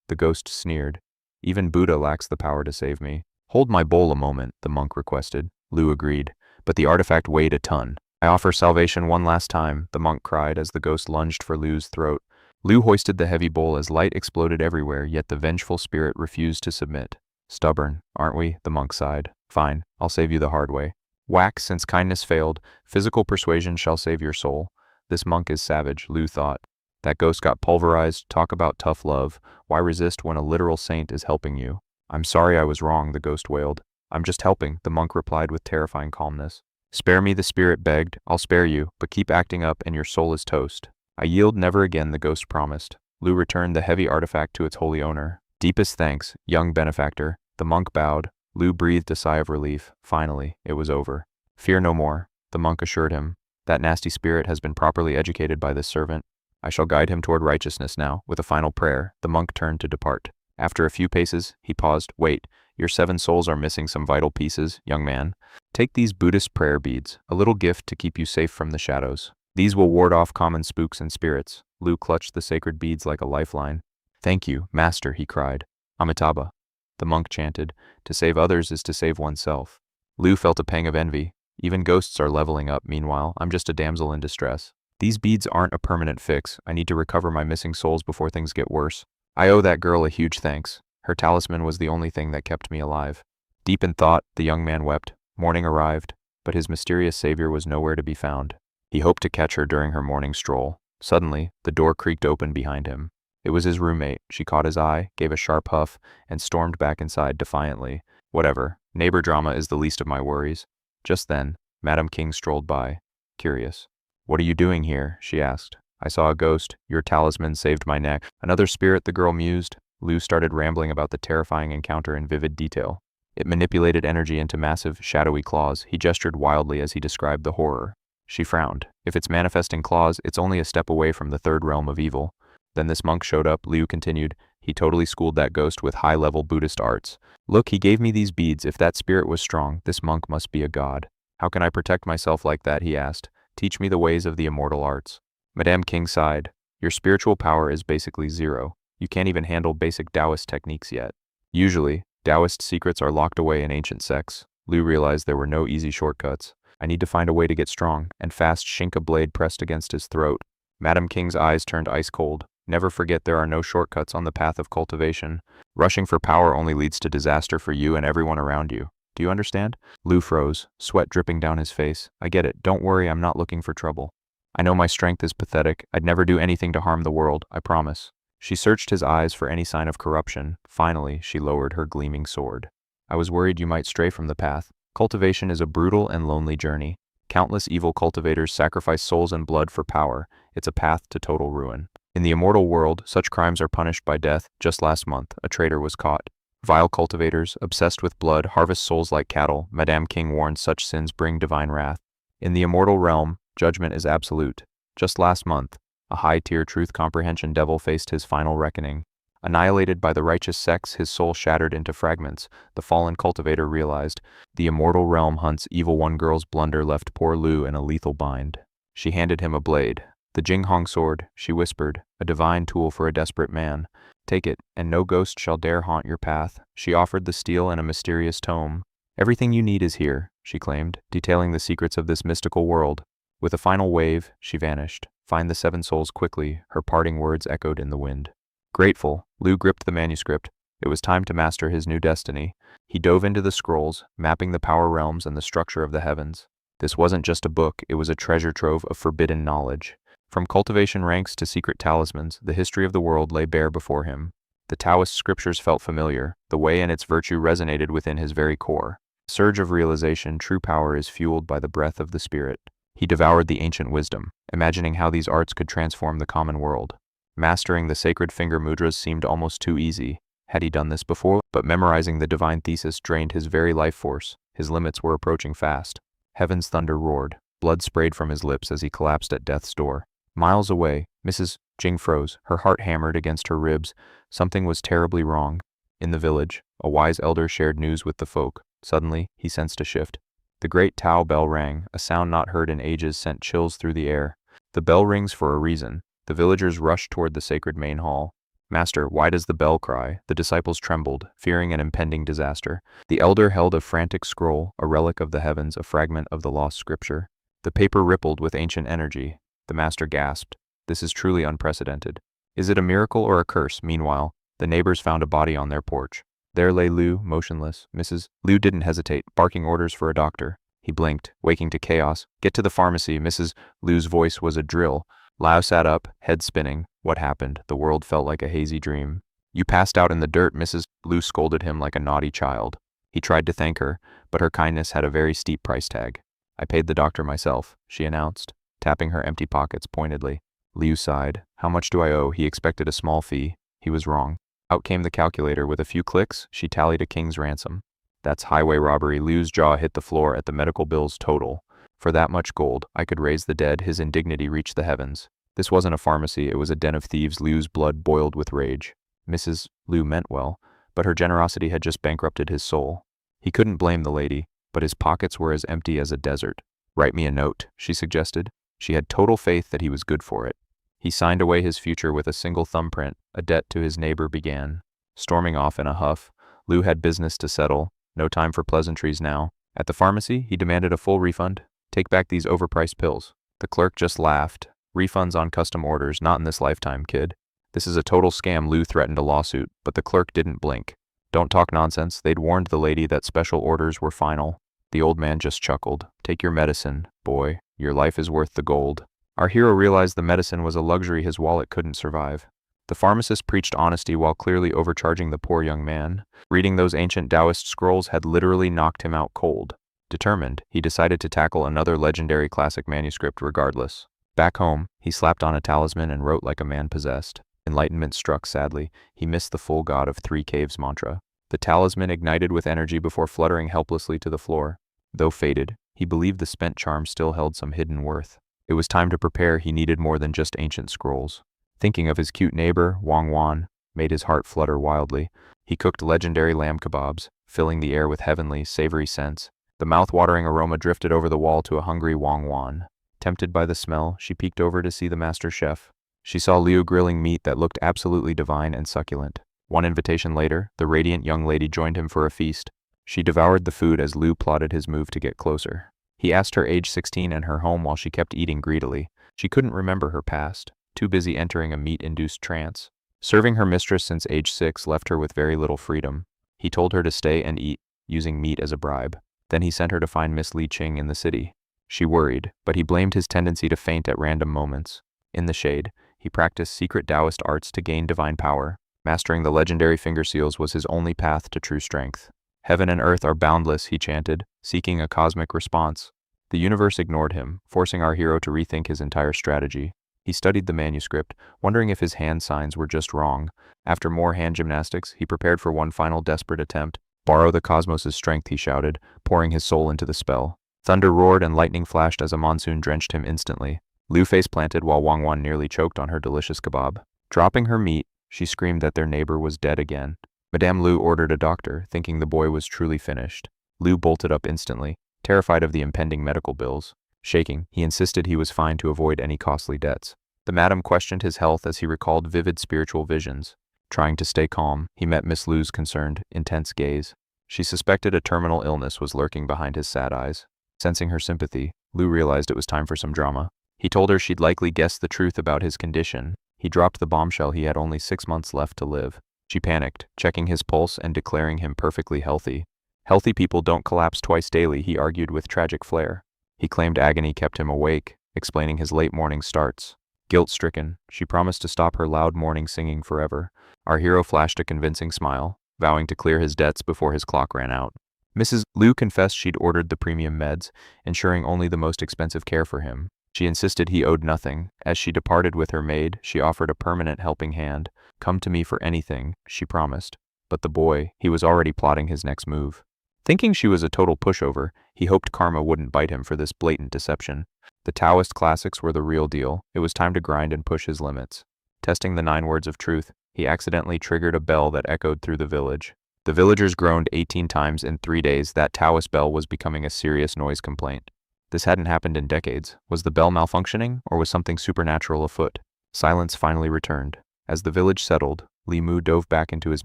The ghost sneered. Even Buddha lacks the power to save me. Hold my bowl a moment, the monk requested. Liu agreed, but the artifact weighed a ton. I offer salvation one last time, the monk cried as the ghost lunged for Lu's throat. Lu hoisted the heavy bowl as light exploded everywhere, yet the vengeful spirit refused to submit. Stubborn, aren't we? The monk sighed. Fine, I'll save you the hard way. Whack, since kindness failed, physical persuasion shall save your soul. This monk is savage, Lu thought. That ghost got pulverized, talk about tough love. Why resist when a literal saint is helping you? I'm sorry I was wrong, the ghost wailed. I'm just helping, the monk replied with terrifying calmness. Spare me, the spirit begged. I'll spare you, but keep acting up and your soul is toast. I yield never again, the ghost promised. Lu returned the heavy artifact to its holy owner. Deepest thanks, young benefactor. The monk bowed. Lu breathed a sigh of relief. Finally, it was over. Fear no more, the monk assured him. That nasty spirit has been properly educated by this servant. I shall guide him toward righteousness now. With a final prayer, the monk turned to depart. After a few paces, he paused. Wait, your 7 souls are missing some vital pieces, young man. Take these Buddhist prayer beads, a little gift to keep you safe from the shadows. These will ward off common spooks and spirits. Lu clutched the sacred beads like a lifeline. Thank you, master, he cried. Amitabha. The monk chanted. To save others is to save oneself. Lu felt a pang of envy. Even ghosts are leveling up, meanwhile. I'm just a damsel in distress. These beads aren't a permanent fix. I need to recover my missing souls before things get worse. I owe that girl a huge thanks. Her talisman was the only thing that kept me alive. Deep in thought, the young man wept. Morning arrived, but his mysterious savior was nowhere to be found. He hoped to catch her during her morning stroll. Suddenly, the door creaked open behind him. It was his roommate. She caught his eye, gave a sharp huff, and stormed back inside defiantly. Whatever. Neighbor drama is the least of my worries. Just then, Madame King strolled by. Curious. What are you doing here? She asked. I saw a ghost. Your talisman saved my neck. Another spirit, the girl mused. Lu started rambling about the terrifying encounter in vivid detail. It manipulated energy into massive, shadowy claws. He gestured wildly as he described the horror. She frowned. If it's manifesting claws, it's only a step away from the third realm of evil. Then this monk showed up, Liu continued. He totally schooled that ghost with high-level Buddhist arts. Look, he gave me these beads. If that spirit was strong, this monk must be a god. How can I protect myself like that, he asked. Teach me the ways of the immortal arts. Madame King sighed. Your spiritual power is basically zero. You can't even handle basic Taoist techniques yet. Usually, Taoist secrets are locked away in ancient sects. Liu realized there were no easy shortcuts. I need to find a way to get strong, and fast. Shinka blade pressed against his throat. Madame King's eyes turned ice cold. Never forget there are no shortcuts on the path of cultivation. Rushing for power only leads to disaster for you and everyone around you. Do you understand? Liu froze, sweat dripping down his face. I get it. Don't worry, I'm not looking for trouble. I know my strength is pathetic. I'd never do anything to harm the world, I promise. She searched his eyes for any sign of corruption. Finally, she lowered her gleaming sword. I was worried you might stray from the path. Cultivation is a brutal and lonely journey. Countless evil cultivators sacrifice souls and blood for power. It's a path to total ruin. In the immortal world, such crimes are punished by death. Just last month, a traitor was caught. Vile cultivators, obsessed with blood, harvest souls like cattle. Madame King warned such sins bring divine wrath. In the immortal realm, judgment is absolute. Just last month, a high-tier truth comprehension devil faced his final reckoning. Annihilated by the righteous sects, his soul shattered into fragments. The fallen cultivator realized the immortal realm hunts evil. One girl's blunder left poor Lu in a lethal bind. She handed him a blade. The Jinghong sword, she whispered, a divine tool for a desperate man. Take it, and no ghost shall dare haunt your path. She offered the steel and a mysterious tome. Everything you need is here, she claimed, detailing the secrets of this mystical world. With a final wave, she vanished. Find the 7 souls quickly, her parting words echoed in the wind. Grateful, Lu gripped the manuscript. It was time to master his new destiny. He dove into the scrolls, mapping the power realms and the structure of the heavens. This wasn't just a book, it was a treasure trove of forbidden knowledge. From cultivation ranks to secret talismans, the history of the world lay bare before him. The Taoist scriptures felt familiar, the way and its virtue resonated within his very core. Surge of realization, true power is fueled by the breath of the spirit. He devoured the ancient wisdom, imagining how these arts could transform the common world. Mastering the sacred finger mudras seemed almost too easy. Had he done this before? But memorizing the divine thesis drained his very life force. His limits were approaching fast. Heaven's thunder roared. Blood sprayed from his lips as he collapsed at death's door. Miles away, Mrs. Jing froze, her heart hammered against her ribs. Something was terribly wrong. In the village, a wise elder shared news with the folk. Suddenly, he sensed a shift. The great Tao bell rang, a sound not heard in ages sent chills through the air. The bell rings for a reason. The villagers rushed toward the sacred main hall. Master, why does the bell cry? The disciples trembled, fearing an impending disaster. The elder held a frantic scroll, a relic of the heavens, a fragment of the lost scripture. The paper rippled with ancient energy. The master gasped. This is truly unprecedented. Is it a miracle or a curse? Meanwhile, the neighbors found a body on their porch. There lay Liu, motionless. Mrs. Liu didn't hesitate, barking orders for a doctor. He blinked, waking to chaos. Get to the pharmacy. Mrs. Liu's voice was a drill. Liu sat up, head spinning. What happened? The world felt like a hazy dream. You passed out in the dirt, Mrs. Liu scolded him like a naughty child. He tried to thank her, but her kindness had a very steep price tag. I paid the doctor myself, she announced, tapping her empty pockets pointedly. Liu sighed. How much do I owe? He expected a small fee. He was wrong. Out came the calculator. With a few clicks, she tallied a king's ransom. That's highway robbery. Liu's jaw hit the floor at the medical bills total. For that much gold, I could raise the dead. His indignity reached the heavens. This wasn't a pharmacy, it was a den of thieves. Liu's blood boiled with rage. Mrs. Liu meant well, but her generosity had just bankrupted his soul. He couldn't blame the lady, but his pockets were as empty as a desert. Write me a note, she suggested. She had total faith that he was good for it. He signed away his future with a single thumbprint. A debt to his neighbor began. Storming off in a huff, Liu had business to settle. No time for pleasantries now. At the pharmacy, he demanded a full refund. Take back these overpriced pills. The clerk just laughed. Refunds on custom orders, not in this lifetime, kid. This is a total scam. Liu threatened a lawsuit, but the clerk didn't blink. Don't talk nonsense. They'd warned the lady that special orders were final. The old man just chuckled. Take your medicine, boy. Your life is worth the gold. Our hero realized the medicine was a luxury his wallet couldn't survive. The pharmacist preached honesty while clearly overcharging the poor young man. Reading those ancient Taoist scrolls had literally knocked him out cold. Determined, he decided to tackle another legendary classic manuscript regardless. Back home, he slapped on a talisman and wrote like a man possessed. Enlightenment struck sadly. He missed the full God of Three Caves mantra. The talisman ignited with energy before fluttering helplessly to the floor. Though faded, he believed the spent charm still held some hidden worth. It was time to prepare. He needed more than just ancient scrolls. Thinking of his cute neighbor, Wang Wan, made his heart flutter wildly. He cooked legendary lamb kebabs, filling the air with heavenly, savory scents. The mouth-watering aroma drifted over the wall to a hungry Wang Wan. Tempted by the smell, she peeked over to see the master chef. She saw Liu grilling meat that looked absolutely divine and succulent. One invitation later, the radiant young lady joined him for a feast. She devoured the food as Liu plotted his move to get closer. He asked her age 16 and her home while she kept eating greedily. She couldn't remember her past, too busy entering a meat-induced trance. Serving her mistress since age 6 left her with very little freedom. He told her to stay and eat, using meat as a bribe. Then he sent her to find Miss Li Qing in the city. She worried, but he blamed his tendency to faint at random moments. In the shade, he practiced secret Taoist arts to gain divine power. Mastering the legendary finger seals was his only path to true strength. Heaven and earth are boundless, he chanted, seeking a cosmic response. The universe ignored him, forcing our hero to rethink his entire strategy. He studied the manuscript, wondering if his hand signs were just wrong. After more hand gymnastics, he prepared for one final desperate attempt. Borrow the cosmos' strength, he shouted, pouring his soul into the spell. Thunder roared and lightning flashed as a monsoon drenched him instantly. Liu face planted while Wang Wan nearly choked on her delicious kebab. Dropping her meat, she screamed that their neighbor was dead again. Madame Liu ordered a doctor, thinking the boy was truly finished. Liu bolted up instantly, terrified of the impending medical bills. Shaking, he insisted he was fine to avoid any costly debts. The madam questioned his health as he recalled vivid spiritual visions. Trying to stay calm, he met Miss Liu's concerned, intense gaze. She suspected a terminal illness was lurking behind his sad eyes. Sensing her sympathy, Liu realized it was time for some drama. He told her she'd likely guessed the truth about his condition. He dropped the bombshell he had only 6 months left to live. She panicked, checking his pulse and declaring him perfectly healthy. Healthy people don't collapse twice daily, he argued with tragic flair. He claimed agony kept him awake, explaining his late morning starts. Guilt-stricken, she promised to stop her loud morning singing forever. Our hero flashed a convincing smile, vowing to clear his debts before his clock ran out. Mrs. Liu confessed she'd ordered the premium meds, ensuring only the most expensive care for him. She insisted he owed nothing. As she departed with her maid, she offered a permanent helping hand. Come to me for anything, she promised. But the boy, he was already plotting his next move. Thinking she was a total pushover, he hoped karma wouldn't bite him for this blatant deception. The Taoist classics were the real deal. It was time to grind and push his limits. Testing the 9 words of truth, he accidentally triggered a bell that echoed through the village. The villagers groaned 18 times in 3 days. That Taoist bell was becoming a serious noise complaint. This hadn't happened in decades. Was the bell malfunctioning, or was something supernatural afoot? Silence finally returned. As the village settled, Li Mu dove back into his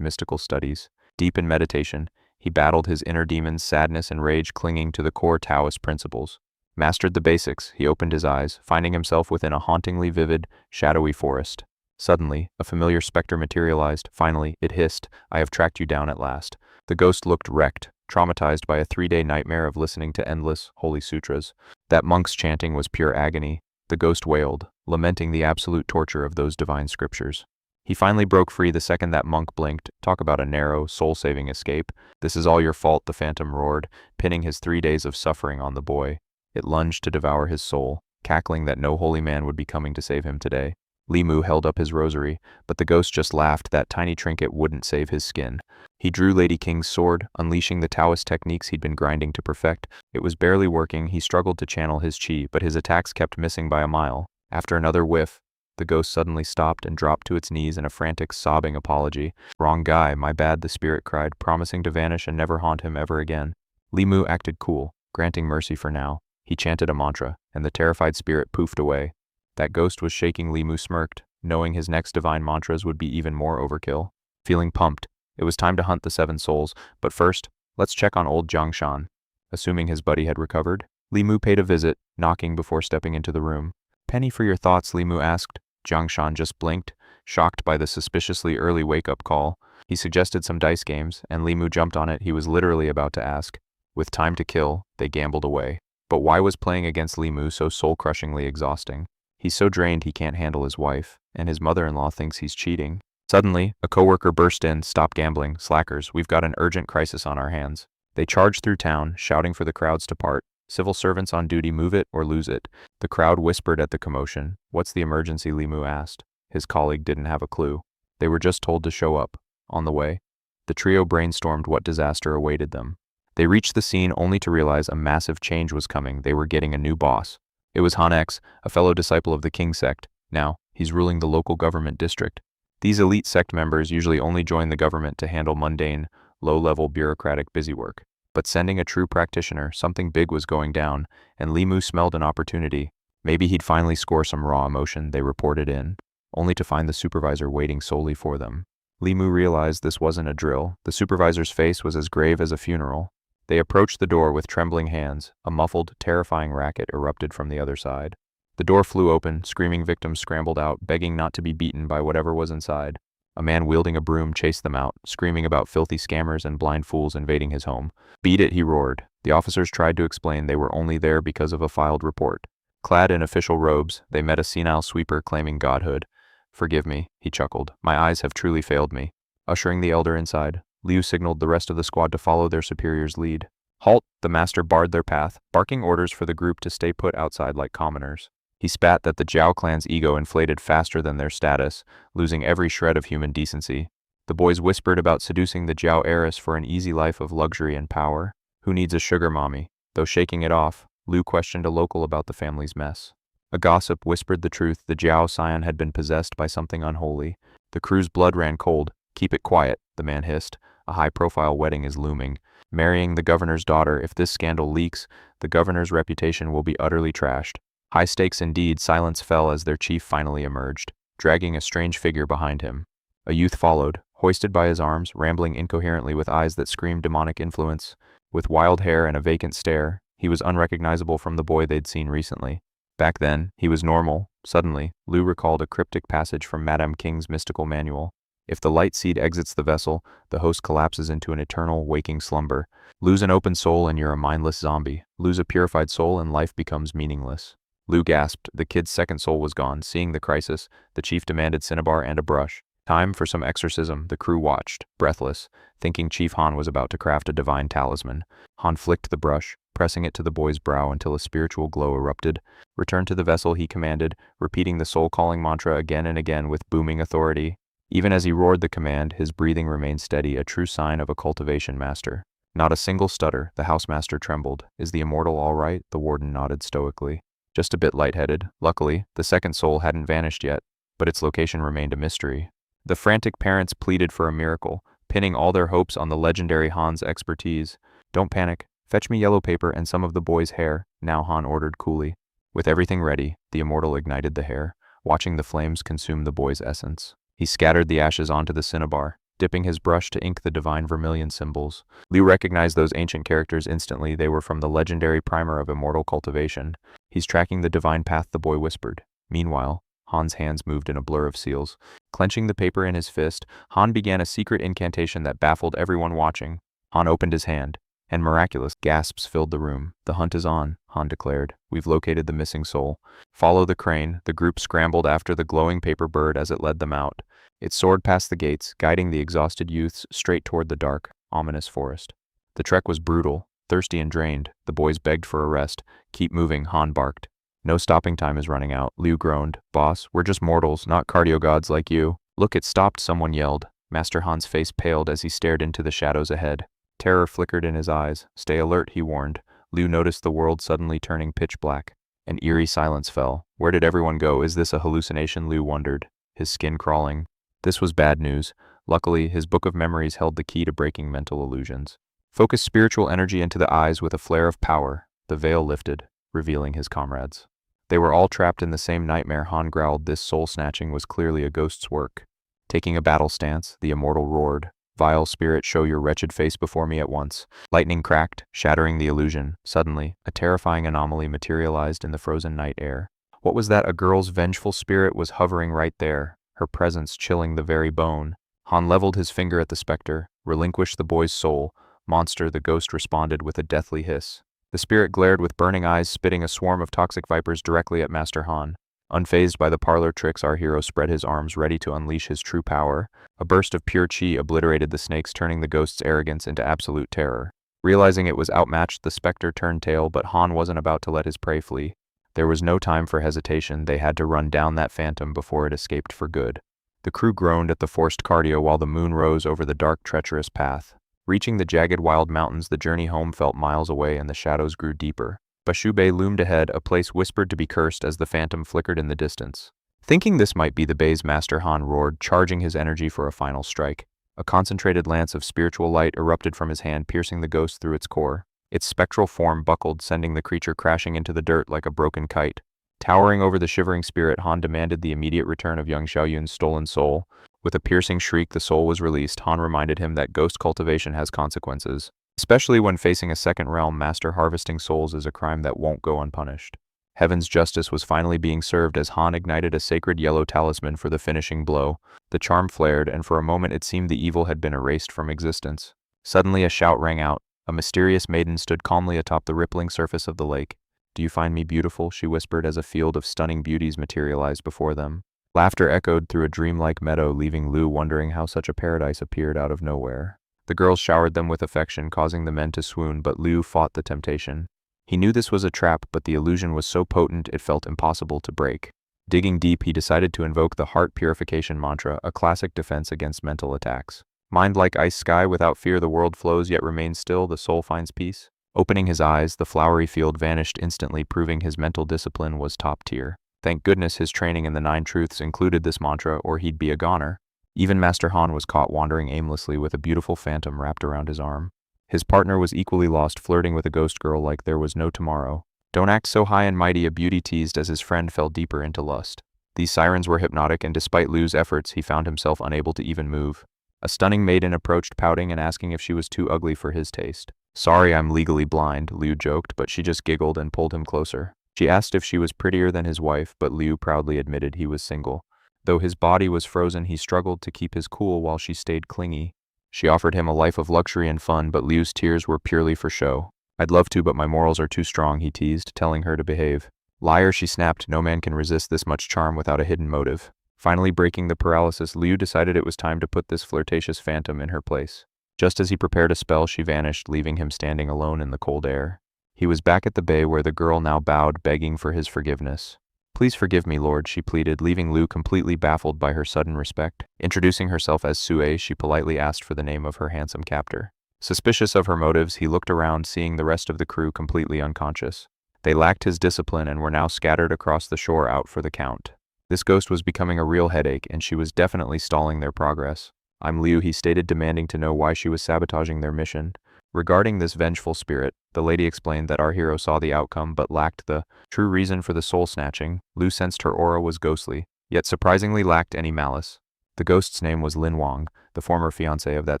mystical studies. Deep in meditation, he battled his inner demons, sadness and rage clinging to the core Taoist principles. Mastered the basics, he opened his eyes, finding himself within a hauntingly vivid, shadowy forest. Suddenly, a familiar specter materialized. Finally, it hissed, "I have tracked you down at last." The ghost looked wrecked, traumatized by a 3-day nightmare of listening to endless, holy sutras. That monk's chanting was pure agony. The ghost wailed, lamenting the absolute torture of those divine scriptures. He finally broke free the second that monk blinked. Talk about a narrow, soul-saving escape. "This is all your fault," the phantom roared, pinning his 3 days of suffering on the boy. It lunged to devour his soul, cackling that no holy man would be coming to save him today. Li Huo held up his rosary, but the ghost just laughed. That tiny trinket wouldn't save his skin. He drew Lady King's sword, unleashing the Taoist techniques he'd been grinding to perfect. It was barely working. He struggled to channel his chi, but his attacks kept missing by a mile. After another whiff, the ghost suddenly stopped and dropped to its knees in a frantic, sobbing apology. "Wrong guy, my bad," the spirit cried, promising to vanish and never haunt him ever again. Li Huo acted cool, granting mercy for now. He chanted a mantra, and the terrified spirit poofed away. That ghost was shaking. Li Huo smirked, knowing his next divine mantras would be even more overkill. Feeling pumped, it was time to hunt the 7 souls, but first, let's check on old Jiang Shan. Assuming his buddy had recovered, Li Huo paid a visit, knocking before stepping into the room. "Penny for your thoughts?" Li Huo asked. Jiang Shan just blinked, shocked by the suspiciously early wake-up call. He suggested some dice games, and Li Huo jumped on it. He was literally about to ask. With time to kill, they gambled away. But why was playing against Li Huo so soul-crushingly exhausting? He's so drained he can't handle his wife, and his mother-in-law thinks he's cheating. Suddenly, a coworker burst in. "Stop gambling, slackers, we've got an urgent crisis on our hands." They charged through town, shouting for the crowds to part. Civil servants on duty, move it or lose it. The crowd whispered at the commotion. "What's the emergency?" Li Huo asked. His colleague didn't have a clue. They were just told to show up. On the way, the trio brainstormed what disaster awaited them. They reached the scene only to realize a massive change was coming. They were getting a new boss. It was Han X, a fellow disciple of the King sect. Now, he's ruling the local government district. These elite sect members usually only join the government to handle mundane, low-level bureaucratic busywork. But sending a true practitioner, something big was going down, and Li Huo smelled an opportunity. Maybe he'd finally score some raw emotion. They reported in, only to find the supervisor waiting solely for them. Li Huo realized this wasn't a drill. The supervisor's face was as grave as a funeral. They approached the door with trembling hands. A muffled, terrifying racket erupted from the other side. The door flew open, screaming victims scrambled out, begging not to be beaten by whatever was inside. A man wielding a broom chased them out, screaming about filthy scammers and blind fools invading his home. "Beat it," he roared. The officers tried to explain they were only there because of a filed report. Clad in official robes, they met a senile sweeper claiming godhood. "Forgive me," he chuckled. "My eyes have truly failed me." Ushering the elder inside, Liu signaled the rest of the squad to follow their superior's lead. "Halt!" The master barred their path, barking orders for the group to stay put outside like commoners. He spat that the Zhao clan's ego inflated faster than their status, losing every shred of human decency. The boys whispered about seducing the Zhao heiress for an easy life of luxury and power. Who needs a sugar mommy? Though shaking it off, Liu questioned a local about the family's mess. A gossip whispered the truth. The Zhao scion had been possessed by something unholy. The crew's blood ran cold. "Keep it quiet," the man hissed. "A high-profile wedding is looming. Marrying the governor's daughter. If this scandal leaks, the governor's reputation will be utterly trashed." High stakes indeed. Silence fell as their chief finally emerged, dragging a strange figure behind him. A youth followed, hoisted by his arms, rambling incoherently with eyes that screamed demonic influence. With wild hair and a vacant stare, he was unrecognizable from the boy they'd seen recently. Back then, he was normal. Suddenly, Liu recalled a cryptic passage from Madame King's mystical manual. If the light seed exits the vessel, the host collapses into an eternal, waking slumber. Lose an open soul and you're a mindless zombie. Lose a purified soul and life becomes meaningless. Liu gasped. The kid's second soul was gone. Seeing the crisis, the chief demanded cinnabar and a brush. Time for some exorcism. The crew watched, breathless, thinking Chief Han was about to craft a divine talisman. Han flicked the brush, pressing it to the boy's brow until a spiritual glow erupted. "Return to the vessel," he commanded, repeating the soul-calling mantra again and again with booming authority. Even as he roared the command, his breathing remained steady, a true sign of a cultivation master. Not a single stutter. The housemaster trembled. "Is the immortal all right?" The warden nodded stoically. "Just a bit lightheaded." Luckily, the second soul hadn't vanished yet, but its location remained a mystery. The frantic parents pleaded for a miracle, pinning all their hopes on the legendary Han's expertise. "Don't panic. Fetch me yellow paper and some of the boy's hair," now Han ordered coolly. With everything ready, the immortal ignited the hair, watching the flames consume the boy's essence. He scattered the ashes onto the cinnabar, dipping his brush to ink the divine vermilion symbols. Liu recognized those ancient characters instantly. They were from the legendary primer of immortal cultivation. He's tracking the divine path, the boy whispered. Meanwhile, Han's hands moved in a blur of seals. Clenching the paper in his fist, Han began a secret incantation that baffled everyone watching. Han opened his hand, and miraculous gasps filled the room. The hunt is on, Han declared. We've located the missing soul. Follow the crane. The group scrambled after the glowing paper bird as it led them out. It soared past the gates, guiding the exhausted youths straight toward the dark, ominous forest. The trek was brutal. Thirsty and drained, the boys begged for a rest. Keep moving, Han barked. No stopping time is running out, Liu groaned. Boss, we're just mortals, not cardio gods like you. Look, it stopped, someone yelled. Master Han's face paled as he stared into the shadows ahead. Terror flickered in his eyes. Stay alert, he warned. Liu noticed the world suddenly turning pitch black. An eerie silence fell. Where did everyone go? Is this a hallucination? Liu wondered, his skin crawling. This was bad news. Luckily, his book of memories held the key to breaking mental illusions. Focus spiritual energy into the eyes with a flare of power. The veil lifted, revealing his comrades. They were all trapped in the same nightmare. Han growled. This soul-snatching was clearly a ghost's work. Taking a battle stance, the immortal roared. Vile spirit, show your wretched face before me at once. Lightning cracked, shattering the illusion. Suddenly, a terrifying anomaly materialized in the frozen night air. What was that? A girl's vengeful spirit was hovering right there, her presence chilling the very bone. Han leveled his finger at the specter, relinquished the boy's soul. Monster, the ghost responded with a deathly hiss. The spirit glared with burning eyes, spitting a swarm of toxic vipers directly at Master Han. Unfazed by the parlor tricks, our hero spread his arms ready to unleash his true power. A burst of pure chi obliterated the snakes, turning the ghost's arrogance into absolute terror. Realizing it was outmatched, the specter turned tail, but Han wasn't about to let his prey flee. There was no time for hesitation. They had to run down that phantom before it escaped for good. The crew groaned at the forced cardio while the moon rose over the dark, treacherous path. Reaching the jagged wild mountains, the journey home felt miles away and the shadows grew deeper. Bashu Bay loomed ahead, a place whispered to be cursed as the phantom flickered in the distance. Thinking this might be the bay's master, Han roared, charging his energy for a final strike. A concentrated lance of spiritual light erupted from his hand, piercing the ghost through its core. Its spectral form buckled, sending the creature crashing into the dirt like a broken kite. Towering over the shivering spirit, Han demanded the immediate return of young Xiaoyun's stolen soul. With a piercing shriek, the soul was released. Han reminded him that ghost cultivation has consequences. Especially when facing a second realm master, harvesting souls is a crime that won't go unpunished. Heaven's justice was finally being served as Han ignited a sacred yellow talisman for the finishing blow. The charm flared, and for a moment it seemed the evil had been erased from existence. Suddenly a shout rang out. A mysterious maiden stood calmly atop the rippling surface of the lake. Do you find me beautiful? She whispered as a field of stunning beauties materialized before them. Laughter echoed through a dreamlike meadow, leaving Liu wondering how such a paradise appeared out of nowhere. The girls showered them with affection, causing the men to swoon, but Liu fought the temptation. He knew this was a trap, but the illusion was so potent it felt impossible to break. Digging deep, he decided to invoke the heart purification mantra, a classic defense against mental attacks. Mind like ice sky, without fear the world flows yet remains still, the soul finds peace. Opening his eyes, the flowery field vanished instantly, proving his mental discipline was top tier. Thank goodness his training in the 9 truths included this mantra, or he'd be a goner. Even Master Han was caught wandering aimlessly with a beautiful phantom wrapped around his arm. His partner was equally lost, flirting with a ghost girl like there was no tomorrow. Don't act so high and mighty, a beauty teased as his friend fell deeper into lust. These sirens were hypnotic, and despite Liu's efforts, he found himself unable to even move. A stunning maiden approached, pouting and asking if she was too ugly for his taste. Sorry, I'm legally blind, Liu joked, but she just giggled and pulled him closer. She asked if she was prettier than his wife, but Liu proudly admitted he was single. Though his body was frozen, he struggled to keep his cool while she stayed clingy. She offered him a life of luxury and fun, but Liu's tears were purely for show. I'd love to, but my morals are too strong, he teased, telling her to behave. Liar, she snapped, no man can resist this much charm without a hidden motive. Finally breaking the paralysis, Liu decided it was time to put this flirtatious phantom in her place. Just as he prepared a spell, she vanished, leaving him standing alone in the cold air. He was back at the bay where the girl now bowed, begging for his forgiveness. Please forgive me, Lord, she pleaded, leaving Liu completely baffled by her sudden respect. Introducing herself as Sue, she politely asked for the name of her handsome captor. Suspicious of her motives, he looked around, seeing the rest of the crew completely unconscious. They lacked his discipline and were now scattered across the shore out for the count. This ghost was becoming a real headache, and she was definitely stalling their progress. I'm Liu, he stated, demanding to know why she was sabotaging their mission. Regarding this vengeful spirit, the lady explained that our hero saw the outcome but lacked the true reason for the soul snatching. Liu sensed her aura was ghostly, yet surprisingly lacked any malice. The ghost's name was Lin Wang, the former fiancé of that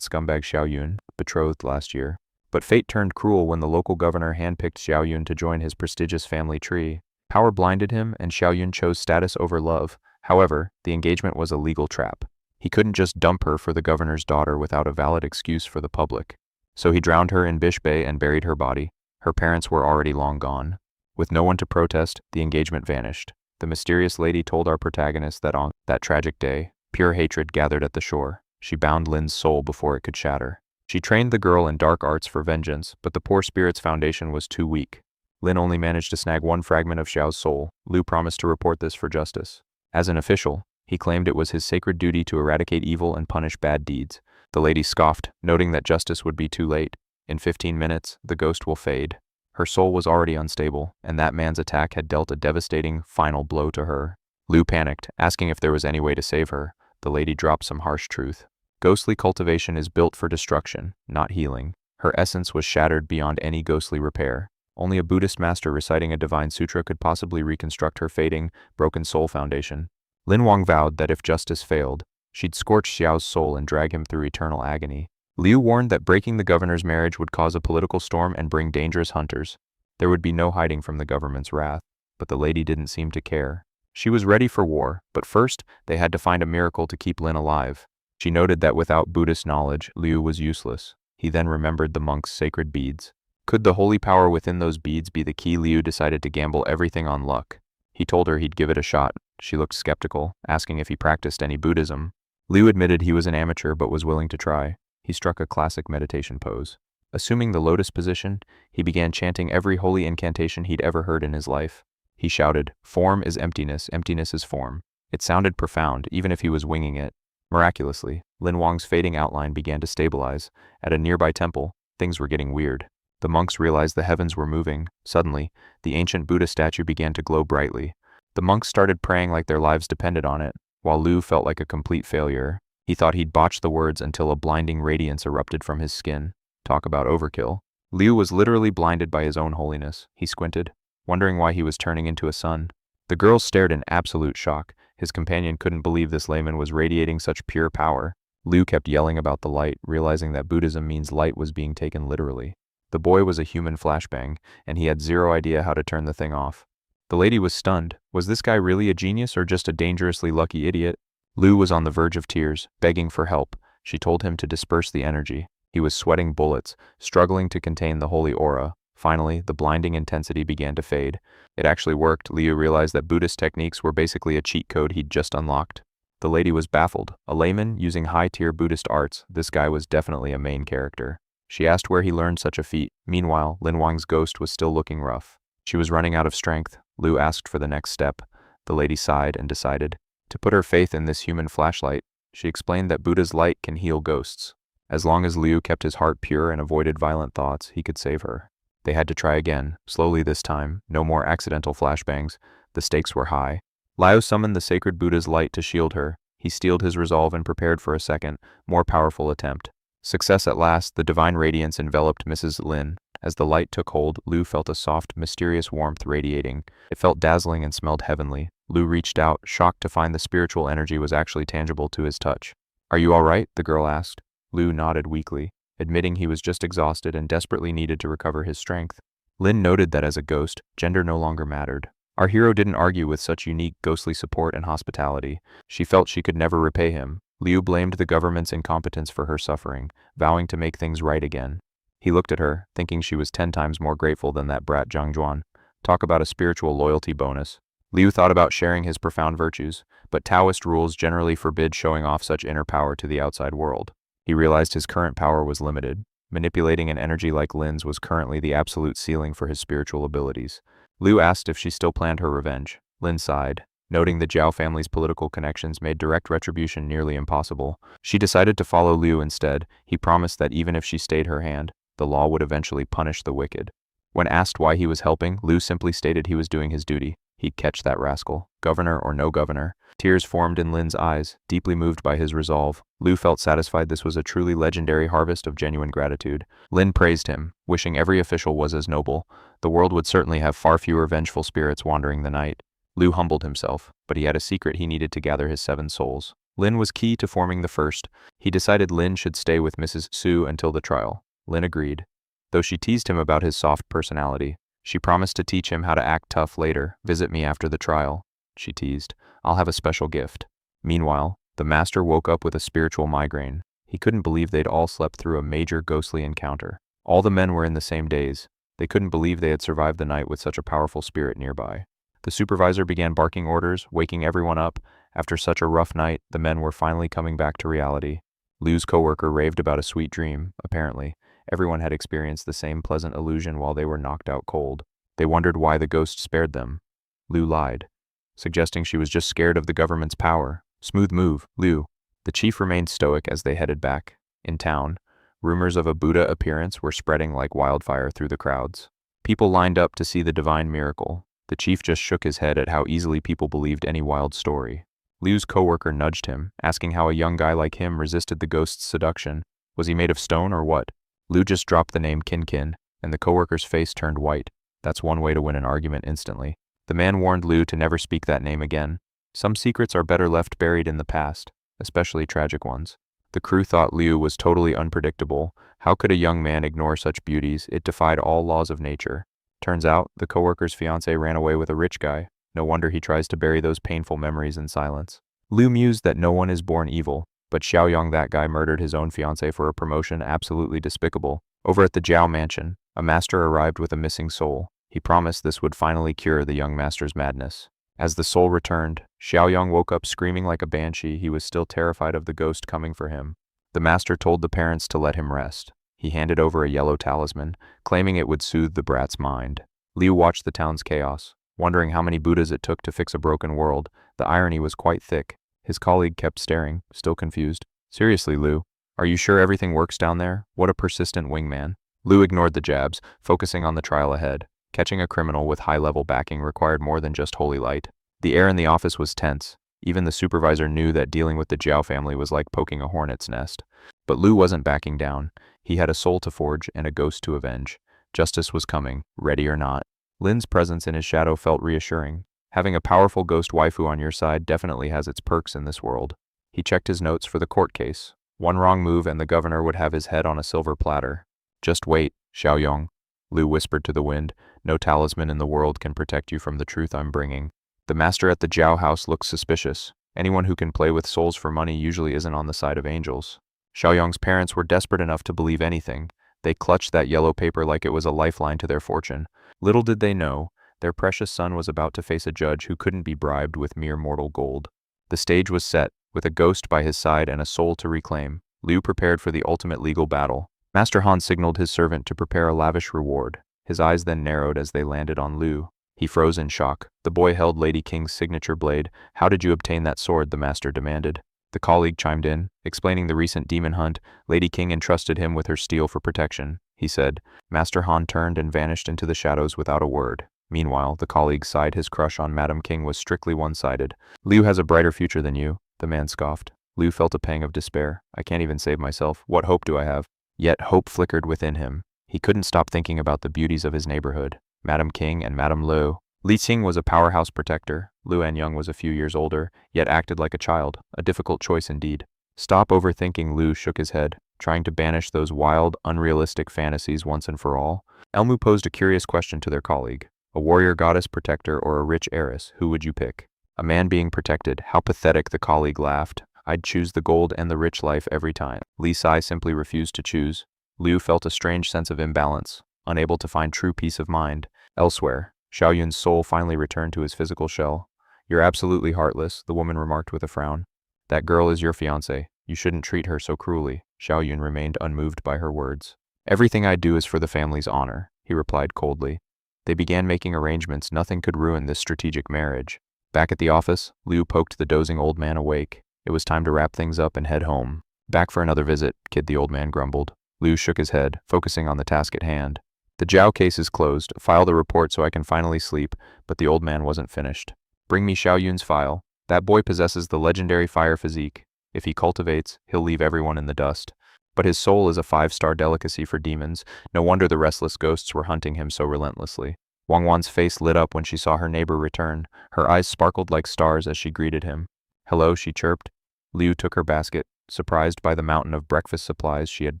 scumbag Xiao Yun, betrothed last year. But fate turned cruel when the local governor handpicked Xiao Yun to join his prestigious family tree. Power blinded him, and Xiao Yun chose status over love. However, the engagement was a legal trap. He couldn't just dump her for the governor's daughter without a valid excuse for the public. So he drowned her in Bish Bay and buried her body. Her parents were already long gone. With no one to protest, the engagement vanished. The mysterious lady told our protagonist that on that tragic day, pure hatred gathered at the shore. She bound Lin's soul before it could shatter. She trained the girl in dark arts for vengeance, but the poor spirit's foundation was too weak. Lin only managed to snag one fragment of Xiao's soul. Liu promised to report this for justice. As an official, he claimed it was his sacred duty to eradicate evil and punish bad deeds. The lady scoffed, noting that justice would be too late. In 15 minutes, the ghost will fade. Her soul was already unstable, and that man's attack had dealt a devastating, final blow to her. Liu panicked, asking if there was any way to save her. The lady dropped some harsh truth. Ghostly cultivation is built for destruction, not healing. Her essence was shattered beyond any ghostly repair. Only a Buddhist master reciting a divine sutra could possibly reconstruct her fading, broken soul foundation. Lin Wang vowed that if justice failed, she'd scorch Xiao's soul and drag him through eternal agony. Liu warned that breaking the governor's marriage would cause a political storm and bring dangerous hunters. There would be no hiding from the government's wrath, but the lady didn't seem to care. She was ready for war, but first, they had to find a miracle to keep Lin alive. She noted that without Buddhist knowledge, Liu was useless. He then remembered the monk's sacred beads. Could the holy power within those beads be the key? Liu decided to gamble everything on luck. He told her he'd give it a shot. She looked skeptical, asking if he practiced any Buddhism. Liu admitted he was an amateur but was willing to try. He struck a classic meditation pose. Assuming the lotus position, he began chanting every holy incantation he'd ever heard in his life. He shouted, "Form is emptiness, emptiness is form." It sounded profound, even if he was winging it. Miraculously, Lin Wang's fading outline began to stabilize. At a nearby temple, things were getting weird. The monks realized the heavens were moving. Suddenly, the ancient Buddha statue began to glow brightly. The monks started praying like their lives depended on it, while Liu felt like a complete failure. He thought he'd botched the words until a blinding radiance erupted from his skin. Talk about overkill. Liu was literally blinded by his own holiness. He squinted, wondering why he was turning into a sun. The girls stared in absolute shock. His companion couldn't believe this layman was radiating such pure power. Liu kept yelling about the light, realizing that Buddhism means light was being taken literally. The boy was a human flashbang, and he had zero idea how to turn the thing off. The lady was stunned. Was this guy really a genius or just a dangerously lucky idiot? Liu was on the verge of tears, begging for help. She told him to disperse the energy. He was sweating bullets, struggling to contain the holy aura. Finally, the blinding intensity began to fade. It actually worked. Liu realized that Buddhist techniques were basically a cheat code he'd just unlocked. The lady was baffled. A layman using high-tier Buddhist arts, this guy was definitely a main character. She asked where he learned such a feat. Meanwhile, Lin Wang's ghost was still looking rough. She was running out of strength. Liu asked for the next step. The lady sighed and decided to put her faith in this human flashlight. She explained that Buddha's light can heal ghosts. As long as Liu kept his heart pure and avoided violent thoughts, he could save her. They had to try again, slowly this time. No more accidental flashbangs. The stakes were high. Liu summoned the sacred Buddha's light to shield her. He steeled his resolve and prepared for a second, more powerful attempt. Success at last. The divine radiance enveloped Mrs. Lin. As the light took hold, Liu felt a soft, mysterious warmth radiating. It felt dazzling and smelled heavenly. Liu reached out, shocked to find the spiritual energy was actually tangible to his touch. "Are you all right?" the girl asked. Liu nodded weakly, admitting he was just exhausted and desperately needed to recover his strength. Lin noted that as a ghost, gender no longer mattered. Our hero didn't argue with such unique ghostly support and hospitality. She felt she could never repay him. Liu blamed the government's incompetence for her suffering, vowing to make things right again. He looked at her, thinking she was 10 times more grateful than that brat Zhang Zhuan. Talk about a spiritual loyalty bonus. Liu thought about sharing his profound virtues, but Taoist rules generally forbid showing off such inner power to the outside world. He realized his current power was limited. Manipulating an energy like Lin's was currently the absolute ceiling for his spiritual abilities. Liu asked if she still planned her revenge. Lin sighed. Noting the Zhao family's political connections made direct retribution nearly impossible, she decided to follow Liu instead. He promised that even if she stayed her hand, the law would eventually punish the wicked. When asked why he was helping, Liu simply stated he was doing his duty. He'd catch that rascal, governor or no governor. Tears formed in Lin's eyes, deeply moved by his resolve. Liu felt satisfied this was a truly legendary harvest of genuine gratitude. Lin praised him, wishing every official was as noble. The world would certainly have far fewer vengeful spirits wandering the night. Liu humbled himself, but he had a secret he needed to gather his 7 souls. Lin was key to forming the first. He decided Lin should stay with Mrs. Su until the trial. Lin agreed. Though she teased him about his soft personality, she promised to teach him how to act tough later. Visit me after the trial, she teased. I'll have a special gift. Meanwhile, the master woke up with a spiritual migraine. He couldn't believe they'd all slept through a major ghostly encounter. All the men were in the same daze. They couldn't believe they had survived the night with such a powerful spirit nearby. The supervisor began barking orders, waking everyone up. After such a rough night, the men were finally coming back to reality. Liu's coworker raved about a sweet dream. Apparently, everyone had experienced the same pleasant illusion while they were knocked out cold. They wondered why the ghost spared them. Liu lied, suggesting she was just scared of the government's power. Smooth move, Liu. The chief remained stoic as they headed back. In town, rumors of a Buddha appearance were spreading like wildfire through the crowds. People lined up to see the divine miracle. The chief just shook his head at how easily people believed any wild story. Liu's coworker nudged him, asking how a young guy like him resisted the ghost's seduction. Was he made of stone or what? Liu just dropped the name Kin, and the coworker's face turned white. That's one way to win an argument instantly. The man warned Liu to never speak that name again. Some secrets are better left buried in the past, especially tragic ones. The crew thought Liu was totally unpredictable. How could a young man ignore such beauties? It defied all laws of nature. Turns out, the coworker's fiancé ran away with a rich guy. No wonder he tries to bury those painful memories in silence. Liu mused that no one is born evil, but Xiaoyong, that guy, murdered his own fiancé for a promotion. Absolutely despicable. Over at the Zhao mansion, a master arrived with a missing soul. He promised this would finally cure the young master's madness. As the soul returned, Xiaoyong woke up screaming like a banshee. He was still terrified of the ghost coming for him. The master told the parents to let him rest. He handed over a yellow talisman, claiming it would soothe the brat's mind. Liu watched the town's chaos, wondering how many Buddhas it took to fix a broken world. The irony was quite thick. His colleague kept staring, still confused. Seriously, Liu, are you sure everything works down there? What a persistent wingman. Liu ignored the jabs, focusing on the trial ahead. Catching a criminal with high-level backing required more than just holy light. The air in the office was tense. Even the supervisor knew that dealing with the Zhao family was like poking a hornet's nest. But Liu wasn't backing down. He had a soul to forge and a ghost to avenge. Justice was coming, ready or not. Lin's presence in his shadow felt reassuring. Having a powerful ghost waifu on your side definitely has its perks in this world. He checked his notes for the court case. One wrong move and the governor would have his head on a silver platter. Just wait, Xiaoyong, Liu whispered to the wind. No talisman in the world can protect you from the truth I'm bringing. The master at the Zhao house looked suspicious. Anyone who can play with souls for money usually isn't on the side of angels. Xiaoyong's parents were desperate enough to believe anything. They clutched that yellow paper like it was a lifeline to their fortune. Little did they know, their precious son was about to face a judge who couldn't be bribed with mere mortal gold. The stage was set, with a ghost by his side and a soul to reclaim. Liu prepared for the ultimate legal battle. Master Han signaled his servant to prepare a lavish reward. His eyes then narrowed as they landed on Liu. He froze in shock. The boy held Lady King's signature blade. How did you obtain that sword? The master demanded. The colleague chimed in, explaining the recent demon hunt. Lady King entrusted him with her steel for protection, he said. Master Han turned and vanished into the shadows without a word. Meanwhile, the colleague sighed. His crush on Madame King was strictly one-sided. Liu has a brighter future than you, the man scoffed. Liu felt a pang of despair. I can't even save myself. What hope do I have? Yet hope flickered within him. He couldn't stop thinking about the beauties of his neighborhood. Madame King and Madame Liu. Li Qing was a powerhouse protector. Liu Anyang was a few years older, yet acted like a child. A difficult choice indeed. Stop overthinking. Liu shook his head, trying to banish those wild, unrealistic fantasies once and for all. Elmu posed a curious question to their colleague. A warrior goddess protector or a rich heiress, who would you pick? A man being protected. How pathetic, the colleague laughed. I'd choose the gold and the rich life every time. Li Sai simply refused to choose. Liu felt a strange sense of imbalance, unable to find true peace of mind. Elsewhere, Xiaoyun's soul finally returned to his physical shell. You're absolutely heartless, the woman remarked with a frown. That girl is your fiancé. You shouldn't treat her so cruelly. Xiaoyun remained unmoved by her words. Everything I do is for the family's honor, he replied coldly. They began making arrangements. Nothing could ruin this strategic marriage. Back at the office, Liu poked the dozing old man awake. It was time to wrap things up and head home. Back for another visit, kid, the old man grumbled. Liu shook his head, focusing on the task at hand. The Zhao case is closed. File the report so I can finally sleep, but the old man wasn't finished. Bring me Xiaoyun's file. That boy possesses the legendary fire physique. If he cultivates, he'll leave everyone in the dust. But his soul is a 5-star delicacy for demons. No wonder the restless ghosts were hunting him so relentlessly. Wang Wan's face lit up when she saw her neighbor return. Her eyes sparkled like stars as she greeted him. Hello, she chirped. Liu took her basket, surprised by the mountain of breakfast supplies she had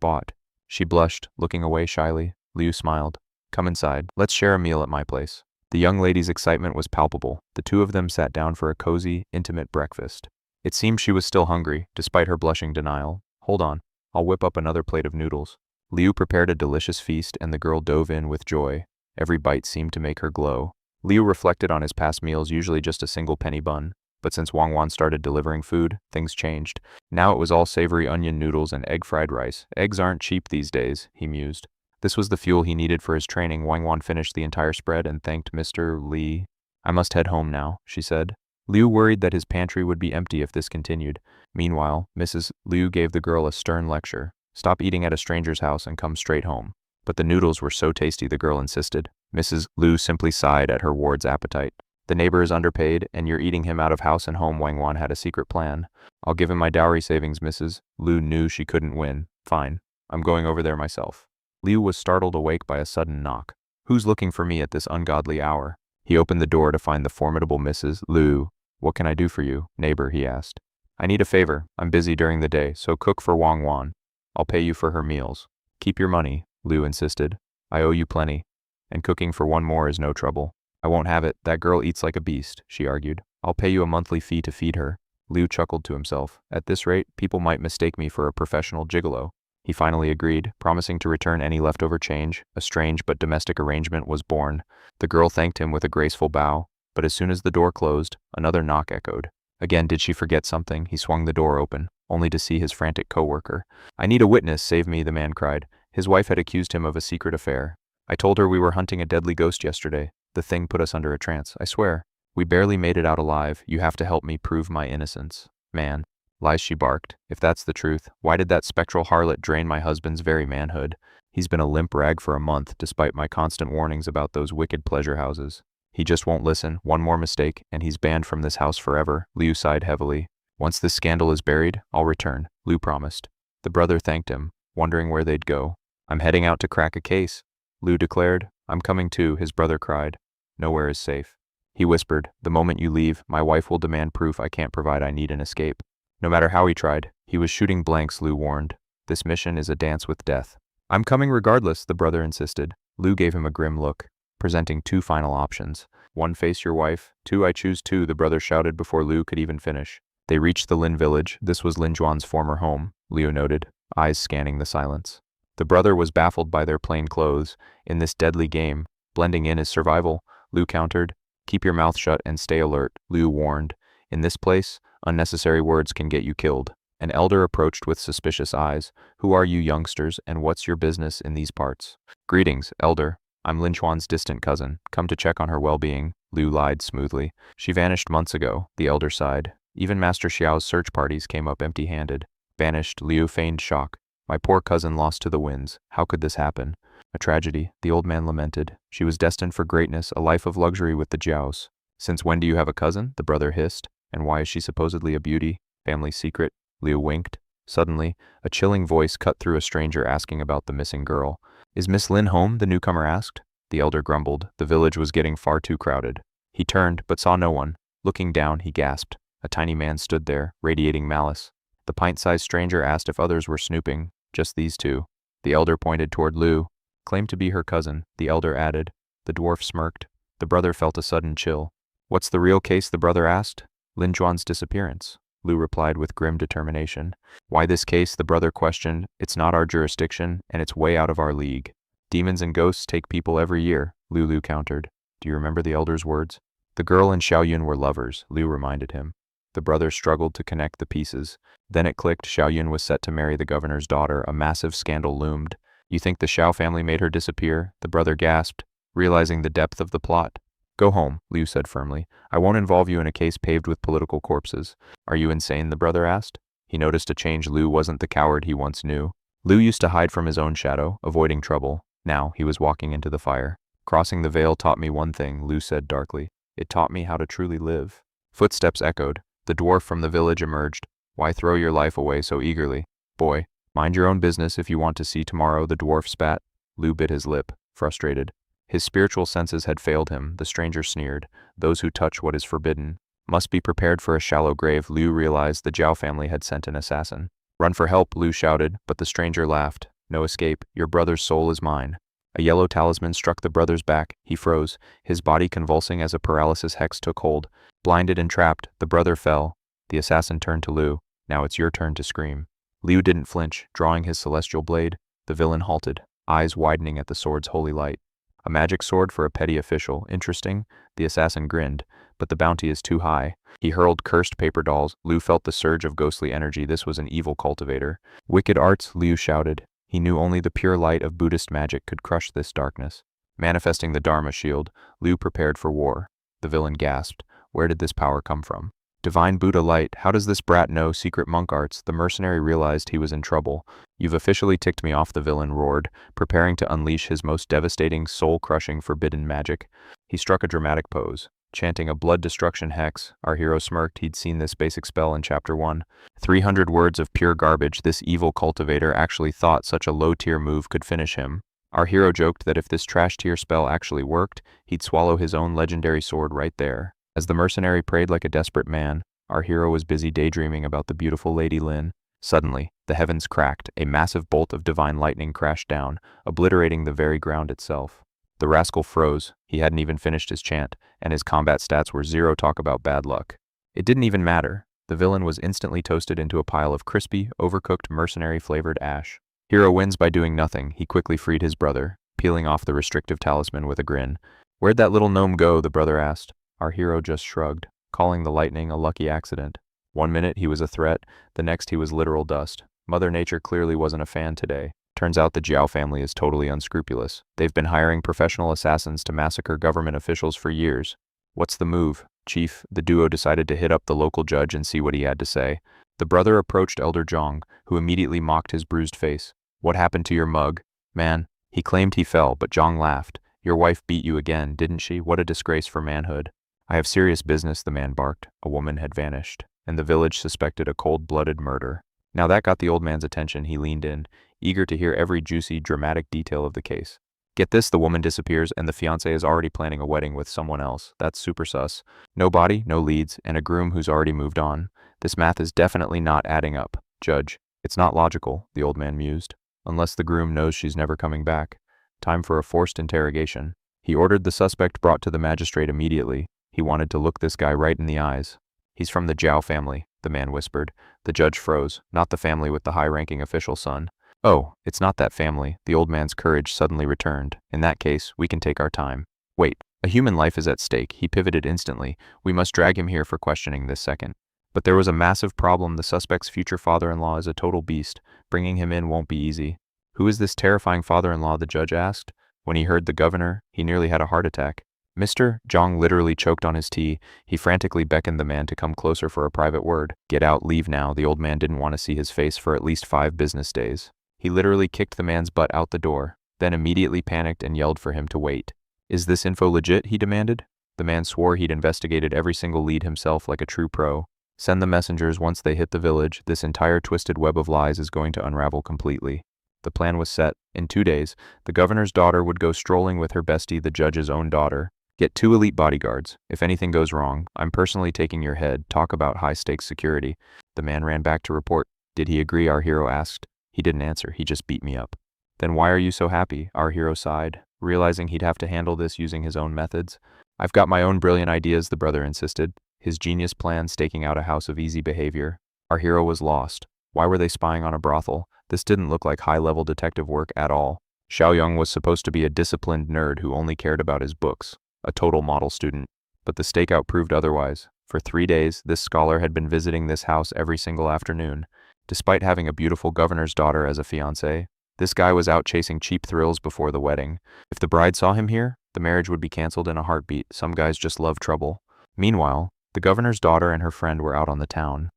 bought. She blushed, looking away shyly. Liu smiled. Come inside. Let's share a meal at my place. The young lady's excitement was palpable. The two of them sat down for a cozy, intimate breakfast. It seemed she was still hungry, despite her blushing denial. Hold on. I'll whip up another plate of noodles. Liu prepared a delicious feast and the girl dove in with joy. Every bite seemed to make her glow. Liu reflected on his past meals, usually just a single penny bun. But since Wang Wan started delivering food, things changed. Now it was all savory onion noodles and egg fried rice. Eggs aren't cheap these days, he mused. This was the fuel he needed for his training. Wang Wan finished the entire spread and thanked Mr. Li. I must head home now, she said. Liu worried that his pantry would be empty if this continued. Meanwhile, Mrs. Liu gave the girl a stern lecture. Stop eating at a stranger's house and come straight home. But the noodles were so tasty, the girl insisted. Mrs. Liu simply sighed at her ward's appetite. The neighbor is underpaid, and you're eating him out of house and home. Wang Wan had a secret plan. I'll give him my dowry savings. Mrs. Liu knew she couldn't win. Fine. I'm going over there myself. Liu was startled awake by a sudden knock. Who's looking for me at this ungodly hour? He opened the door to find the formidable Mrs. Liu. What can I do for you, neighbor? He asked. I need a favor. I'm busy during the day, so cook for Wang Wan. I'll pay you for her meals. Keep your money, Liu insisted. I owe you plenty. And cooking for one more is no trouble. I won't have it. That girl eats like a beast, she argued. I'll pay you a monthly fee to feed her. Liu chuckled to himself. At this rate, people might mistake me for a professional gigolo. He finally agreed, promising to return any leftover change. A strange but domestic arrangement was born. The girl thanked him with a graceful bow, but as soon as the door closed, another knock echoed. Again, did she forget something? He swung the door open, only to see his frantic co-worker. I need a witness, save me, the man cried. His wife had accused him of a secret affair. I told her we were hunting a deadly ghost yesterday. The thing put us under a trance, I swear. We barely made it out alive. You have to help me prove my innocence. Man. Lies, she barked. If that's the truth, why did that spectral harlot drain my husband's very manhood? He's been a limp rag for a month, despite my constant warnings about those wicked pleasure houses. He just won't listen. One more mistake, and he's banned from this house forever. Liu sighed heavily. Once this scandal is buried, I'll return, Liu promised. The brother thanked him, wondering where they'd go. I'm heading out to crack a case, Liu declared. I'm coming too, his brother cried. Nowhere is safe. He whispered, the moment you leave, my wife will demand proof I can't provide. I need an escape. No matter how he tried, he was shooting blanks, Liu warned. This mission is a dance with death. I'm coming regardless, the brother insisted. Liu gave him a grim look, presenting two final options. 1, face your wife. 2, I choose 2, the brother shouted before Liu could even finish. They reached the Lin village. This was Lin Juan's former home, Liu noted, eyes scanning the silence. The brother was baffled by their plain clothes. In this deadly game, blending in is survival, Liu countered. Keep your mouth shut and stay alert, Liu warned. In this place, unnecessary words can get you killed. An elder approached with suspicious eyes. Who are you youngsters, and what's your business in these parts? Greetings, elder. I'm Lin Chuan's distant cousin. Come to check on her well-being, Liu lied smoothly. She vanished months ago, the elder sighed. Even Master Xiao's search parties came up empty-handed. Banished, Liu feigned shock. My poor cousin lost to the winds. How could this happen? A tragedy, the old man lamented. She was destined for greatness, a life of luxury with the Jiaos. Since when do you have a cousin? The brother hissed. And why is she supposedly a beauty? Family secret? Liu winked. Suddenly, a chilling voice cut through a stranger asking about the missing girl. Is Miss Lin home? The newcomer asked. The elder grumbled. The village was getting far too crowded. He turned, but saw no one. Looking down, he gasped. A tiny man stood there, radiating malice. The pint-sized stranger asked if others were snooping. Just these two. The elder pointed toward Liu. Claimed to be her cousin, the elder added. The dwarf smirked. The brother felt a sudden chill. What's the real case? The brother asked. Lin Juan's disappearance, Liu replied with grim determination. Why this case? The brother questioned. It's not our jurisdiction, and it's way out of our league. Demons and ghosts take people every year, Liu countered. Do you remember the elder's words? The girl and Xiaoyun were lovers, Liu reminded him. The brother struggled to connect the pieces. Then it clicked. Xiaoyun was set to marry the governor's daughter. A massive scandal loomed. You think the Xiao family made her disappear? The brother gasped, realizing the depth of the plot. Go home, Liu said firmly. I won't involve you in a case paved with political corpses. Are you insane? The brother asked. He noticed a change. Liu wasn't the coward he once knew. Liu used to hide from his own shadow, avoiding trouble. Now he was walking into the fire. Crossing the veil taught me one thing, Liu said darkly. It taught me how to truly live. Footsteps echoed. The dwarf from the village emerged. Why throw your life away so eagerly? Boy, mind your own business if you want to see tomorrow, the dwarf spat. Liu bit his lip, frustrated. His spiritual senses had failed him, the stranger sneered. Those who touch what is forbidden Must be prepared for a shallow grave. Liu realized the Zhao family had sent an assassin. Run for help, Liu shouted, but the stranger laughed. No escape. Your brother's soul is mine. A yellow talisman struck the brother's back. He froze, his body convulsing as a paralysis hex took hold. Blinded and trapped, the brother fell. The assassin turned to Liu. Now it's your turn to scream. Liu didn't flinch, drawing his celestial blade. The villain halted, eyes widening at the sword's holy light. A magic sword for a petty official. Interesting. The assassin grinned, but the bounty is too high. He hurled cursed paper dolls. Liu felt the surge of ghostly energy. This was an evil cultivator. Wicked arts, Liu shouted. He knew only the pure light of Buddhist magic could crush this darkness. Manifesting the Dharma shield, Liu prepared for war. The villain gasped. Where did this power come from? Divine Buddha light, how does this brat know secret monk arts? The mercenary realized he was in trouble. You've officially ticked me off, the villain roared, preparing to unleash his most devastating, soul-crushing, forbidden magic. He struck a dramatic pose, chanting a blood destruction hex. Our hero smirked. He'd seen this basic spell in Chapter 1. 300 words of pure garbage. This evil cultivator actually thought such a low-tier move could finish him. Our hero joked that if this trash-tier spell actually worked, he'd swallow his own legendary sword right there. As the mercenary prayed like a desperate man, our hero was busy daydreaming about the beautiful Lady Lin. Suddenly, the heavens cracked. A massive bolt of divine lightning crashed down, obliterating the very ground itself. The rascal froze. He hadn't even finished his chant, and his combat stats were 0. Talk about bad luck. It didn't even matter. The villain was instantly toasted into a pile of crispy, overcooked, mercenary-flavored ash. Hero wins by doing nothing. He quickly freed his brother, peeling off the restrictive talisman with a grin. Where'd that little gnome go? The brother asked. Our hero just shrugged, calling the lightning a lucky accident. 1 minute he was a threat, the next he was literal dust. Mother Nature clearly wasn't a fan today. Turns out the Zhao family is totally unscrupulous. They've been hiring professional assassins to massacre government officials for years. What's the move, Chief? The duo decided to hit up the local judge and see what he had to say. The brother approached Elder Zhang, who immediately mocked his bruised face. What happened to your mug? Man. He claimed he fell, but Zhang laughed. Your wife beat you again, didn't she? What a disgrace for manhood. I have serious business, the man barked. A woman had vanished, and the village suspected a cold-blooded murder. Now that got the old man's attention. He leaned in, eager to hear every juicy, dramatic detail of the case. Get this, the woman disappears, and the fiancé is already planning a wedding with someone else. That's super sus. No body, no leads, and a groom who's already moved on. This math is definitely not adding up. Judge, it's not logical, the old man mused. Unless the groom knows she's never coming back. Time for a forced interrogation. He ordered the suspect brought to the magistrate immediately. He wanted to look this guy right in the eyes. He's from the Zhao family, the man whispered. The judge froze. Not the family with the high-ranking official son. Oh, it's not that family. The old man's courage suddenly returned. In that case, we can take our time. Wait, a human life is at stake. He pivoted instantly. We must drag him here for questioning this second. But there was a massive problem. The suspect's future father-in-law is a total beast. Bringing him in won't be easy. Who is this terrifying father-in-law? The judge asked. When he heard the governor, he nearly had a heart attack. Mr. Zhang literally choked on his tea. He frantically beckoned the man to come closer for a private word. Get out, leave now. The old man didn't want to see his face for at least 5 business days. He literally kicked the man's butt out the door, then immediately panicked and yelled for him to wait. Is this info legit? He demanded. The man swore he'd investigated every single lead himself like a true pro. Send the messengers once they hit the village. This entire twisted web of lies is going to unravel completely. The plan was set. In 2 days, the governor's daughter would go strolling with her bestie, the judge's own daughter. Get 2 elite bodyguards. If anything goes wrong, I'm personally taking your head. Talk about high-stakes security. The man ran back to report. Did he agree? Our hero asked. He didn't answer. He just beat me up. Then why are you so happy? Our hero sighed, realizing he'd have to handle this using his own methods. I've got my own brilliant ideas, the brother insisted, his genius plan staking out a house of easy behavior. Our hero was lost. Why were they spying on a brothel? This didn't look like high-level detective work at all. Xiaoyong was supposed to be a disciplined nerd who only cared about his books. A total model student. But the stakeout proved otherwise. For 3 days, this scholar had been visiting this house every single afternoon. Despite having a beautiful governor's daughter as a fiancée, this guy was out chasing cheap thrills before the wedding. If the bride saw him here, the marriage would be canceled in a heartbeat. Some guys just love trouble. Meanwhile, the governor's daughter and her friend were out on the town,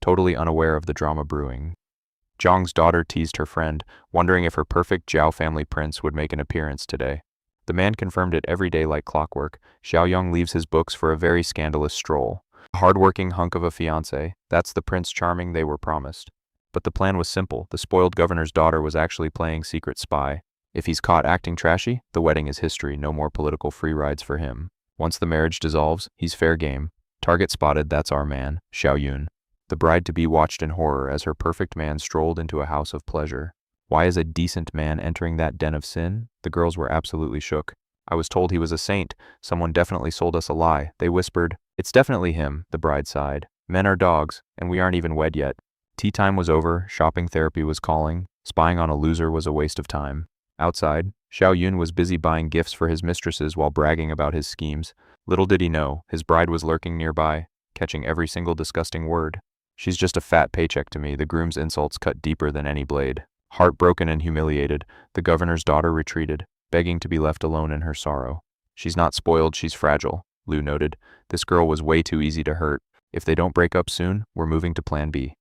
totally unaware of the drama brewing. Zhang's daughter teased her friend, wondering if her perfect Zhao family prince would make an appearance today. The man confirmed it every day like clockwork. Xiaoyong leaves his books for a very scandalous stroll. A hard-working hunk of a fiancé. That's the Prince Charming they were promised. But the plan was simple. The spoiled governor's daughter was actually playing secret spy. If he's caught acting trashy, the wedding is history. No more political free rides for him. Once the marriage dissolves, he's fair game. Target spotted, that's our man, Xiao Yun. The bride-to-be watched in horror as her perfect man strolled into a house of pleasure. Why is a decent man entering that den of sin? The girls were absolutely shook. I was told he was a saint. Someone definitely sold us a lie. They whispered. It's definitely him, the bride sighed. Men are dogs, and we aren't even wed yet. Tea time was over, shopping therapy was calling. Spying on a loser was a waste of time. Outside, Xiao Yun was busy buying gifts for his mistresses while bragging about his schemes. Little did he know, his bride was lurking nearby, catching every single disgusting word. She's just a fat paycheck to me, the groom's insults cut deeper than any blade. Heartbroken and humiliated, the governor's daughter retreated, begging to be left alone in her sorrow. She's not spoiled, she's fragile, Liu noted. This girl was way too easy to hurt. If they don't break up soon, we're moving to Plan B.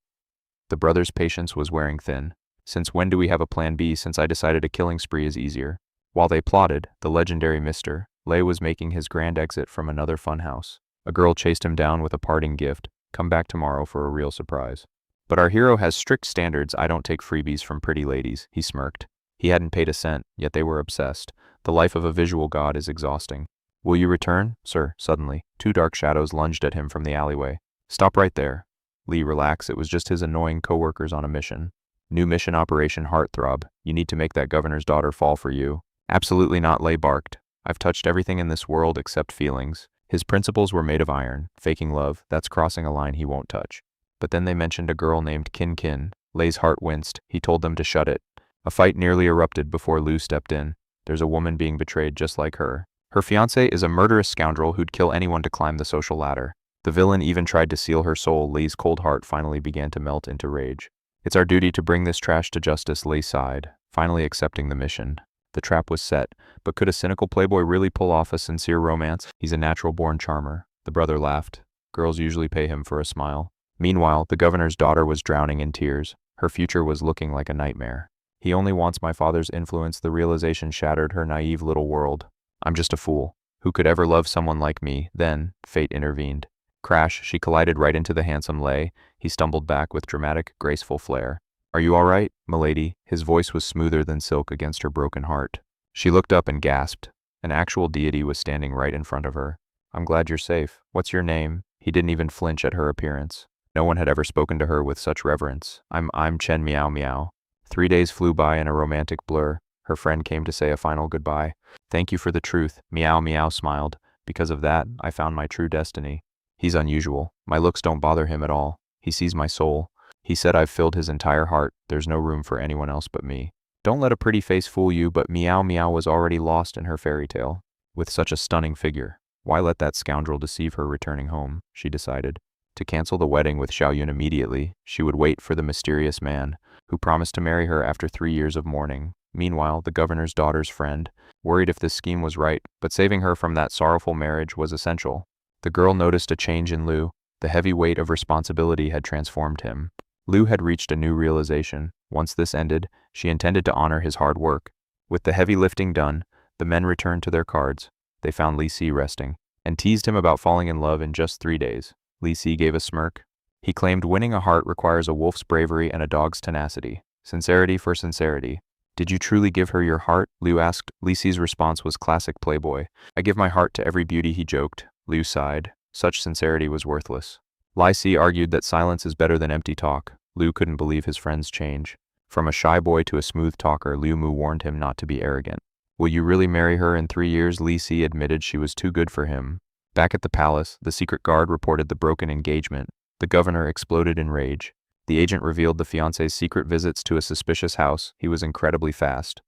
The brothers' patience was wearing thin. Since when do we have a Plan B? Since I decided a killing spree is easier. While they plotted, the legendary Mr. Lei was making his grand exit from another funhouse. A girl chased him down with a parting gift. Come back tomorrow for a real surprise. But our hero has strict standards. I don't take freebies from pretty ladies, he smirked. He hadn't paid a cent, yet they were obsessed. The life of a visual god is exhausting. Will you return, sir? Suddenly, two dark shadows lunged at him from the alleyway. Stop right there. Lee, relax. It was just his annoying coworkers on a mission. New mission, Operation Heartthrob. You need to make that governor's daughter fall for you. Absolutely not, Lei barked. I've touched everything in this world except feelings. His principles were made of iron. Faking love, that's crossing a line he won't touch. But then they mentioned a girl named Kin Kin. Lei's heart winced. He told them to shut it. A fight nearly erupted before Liu stepped in. There's a woman being betrayed just like her. Her fiancé is a murderous scoundrel who'd kill anyone to climb the social ladder. The villain even tried to seal her soul. Lei's cold heart finally began to melt into rage. It's our duty to bring this trash to justice, Lei sighed, finally accepting the mission. The trap was set, but could a cynical playboy really pull off a sincere romance? He's a natural-born charmer. The brother laughed. Girls usually pay him for a smile. Meanwhile, the governor's daughter was drowning in tears. Her future was looking like a nightmare. He only wants my father's influence. The realization shattered her naive little world. I'm just a fool. Who could ever love someone like me? Then, fate intervened. Crash, she collided right into the handsome Lei. He stumbled back with dramatic, graceful flair. Are you all right, milady? His voice was smoother than silk against her broken heart. She looked up and gasped. An actual deity was standing right in front of her. I'm glad you're safe. What's your name? He didn't even flinch at her appearance. No one had ever spoken to her with such reverence. I'm Chen Miao Miao. 3 days flew by in a romantic blur. Her friend came to say a final goodbye. Thank you for the truth, Miao Miao smiled. Because of that, I found my true destiny. He's unusual. My looks don't bother him at all. He sees my soul. He said I've filled his entire heart. There's no room for anyone else but me. Don't let a pretty face fool you, but Miao Miao was already lost in her fairy tale. With such a stunning figure, why let that scoundrel deceive her returning home, she decided. To cancel the wedding with Xiao Yun immediately, she would wait for the mysterious man, who promised to marry her after 3 years of mourning. Meanwhile, the governor's daughter's friend, worried if this scheme was right, but saving her from that sorrowful marriage was essential. The girl noticed a change in Liu. The heavy weight of responsibility had transformed him. Liu had reached a new realization. Once this ended, she intended to honor his hard work. With the heavy lifting done, the men returned to their cards. They found Li Si resting, and teased him about falling in love in just 3 days. Li Si gave a smirk. He claimed winning a heart requires a wolf's bravery and a dog's tenacity. Sincerity for sincerity. Did you truly give her your heart? Liu asked. Li Si's response was classic playboy. I give my heart to every beauty, he joked. Liu sighed. Such sincerity was worthless. Li Si argued that silence is better than empty talk. Liu couldn't believe his friend's change. From a shy boy to a smooth talker, Liu Mu warned him not to be arrogant. Will you really marry her in 3 years? Li Si admitted she was too good for him. Back at the palace, the secret guard reported the broken engagement. The governor exploded in rage. The agent revealed the fiancé's secret visits to a suspicious house. He was incredibly fast.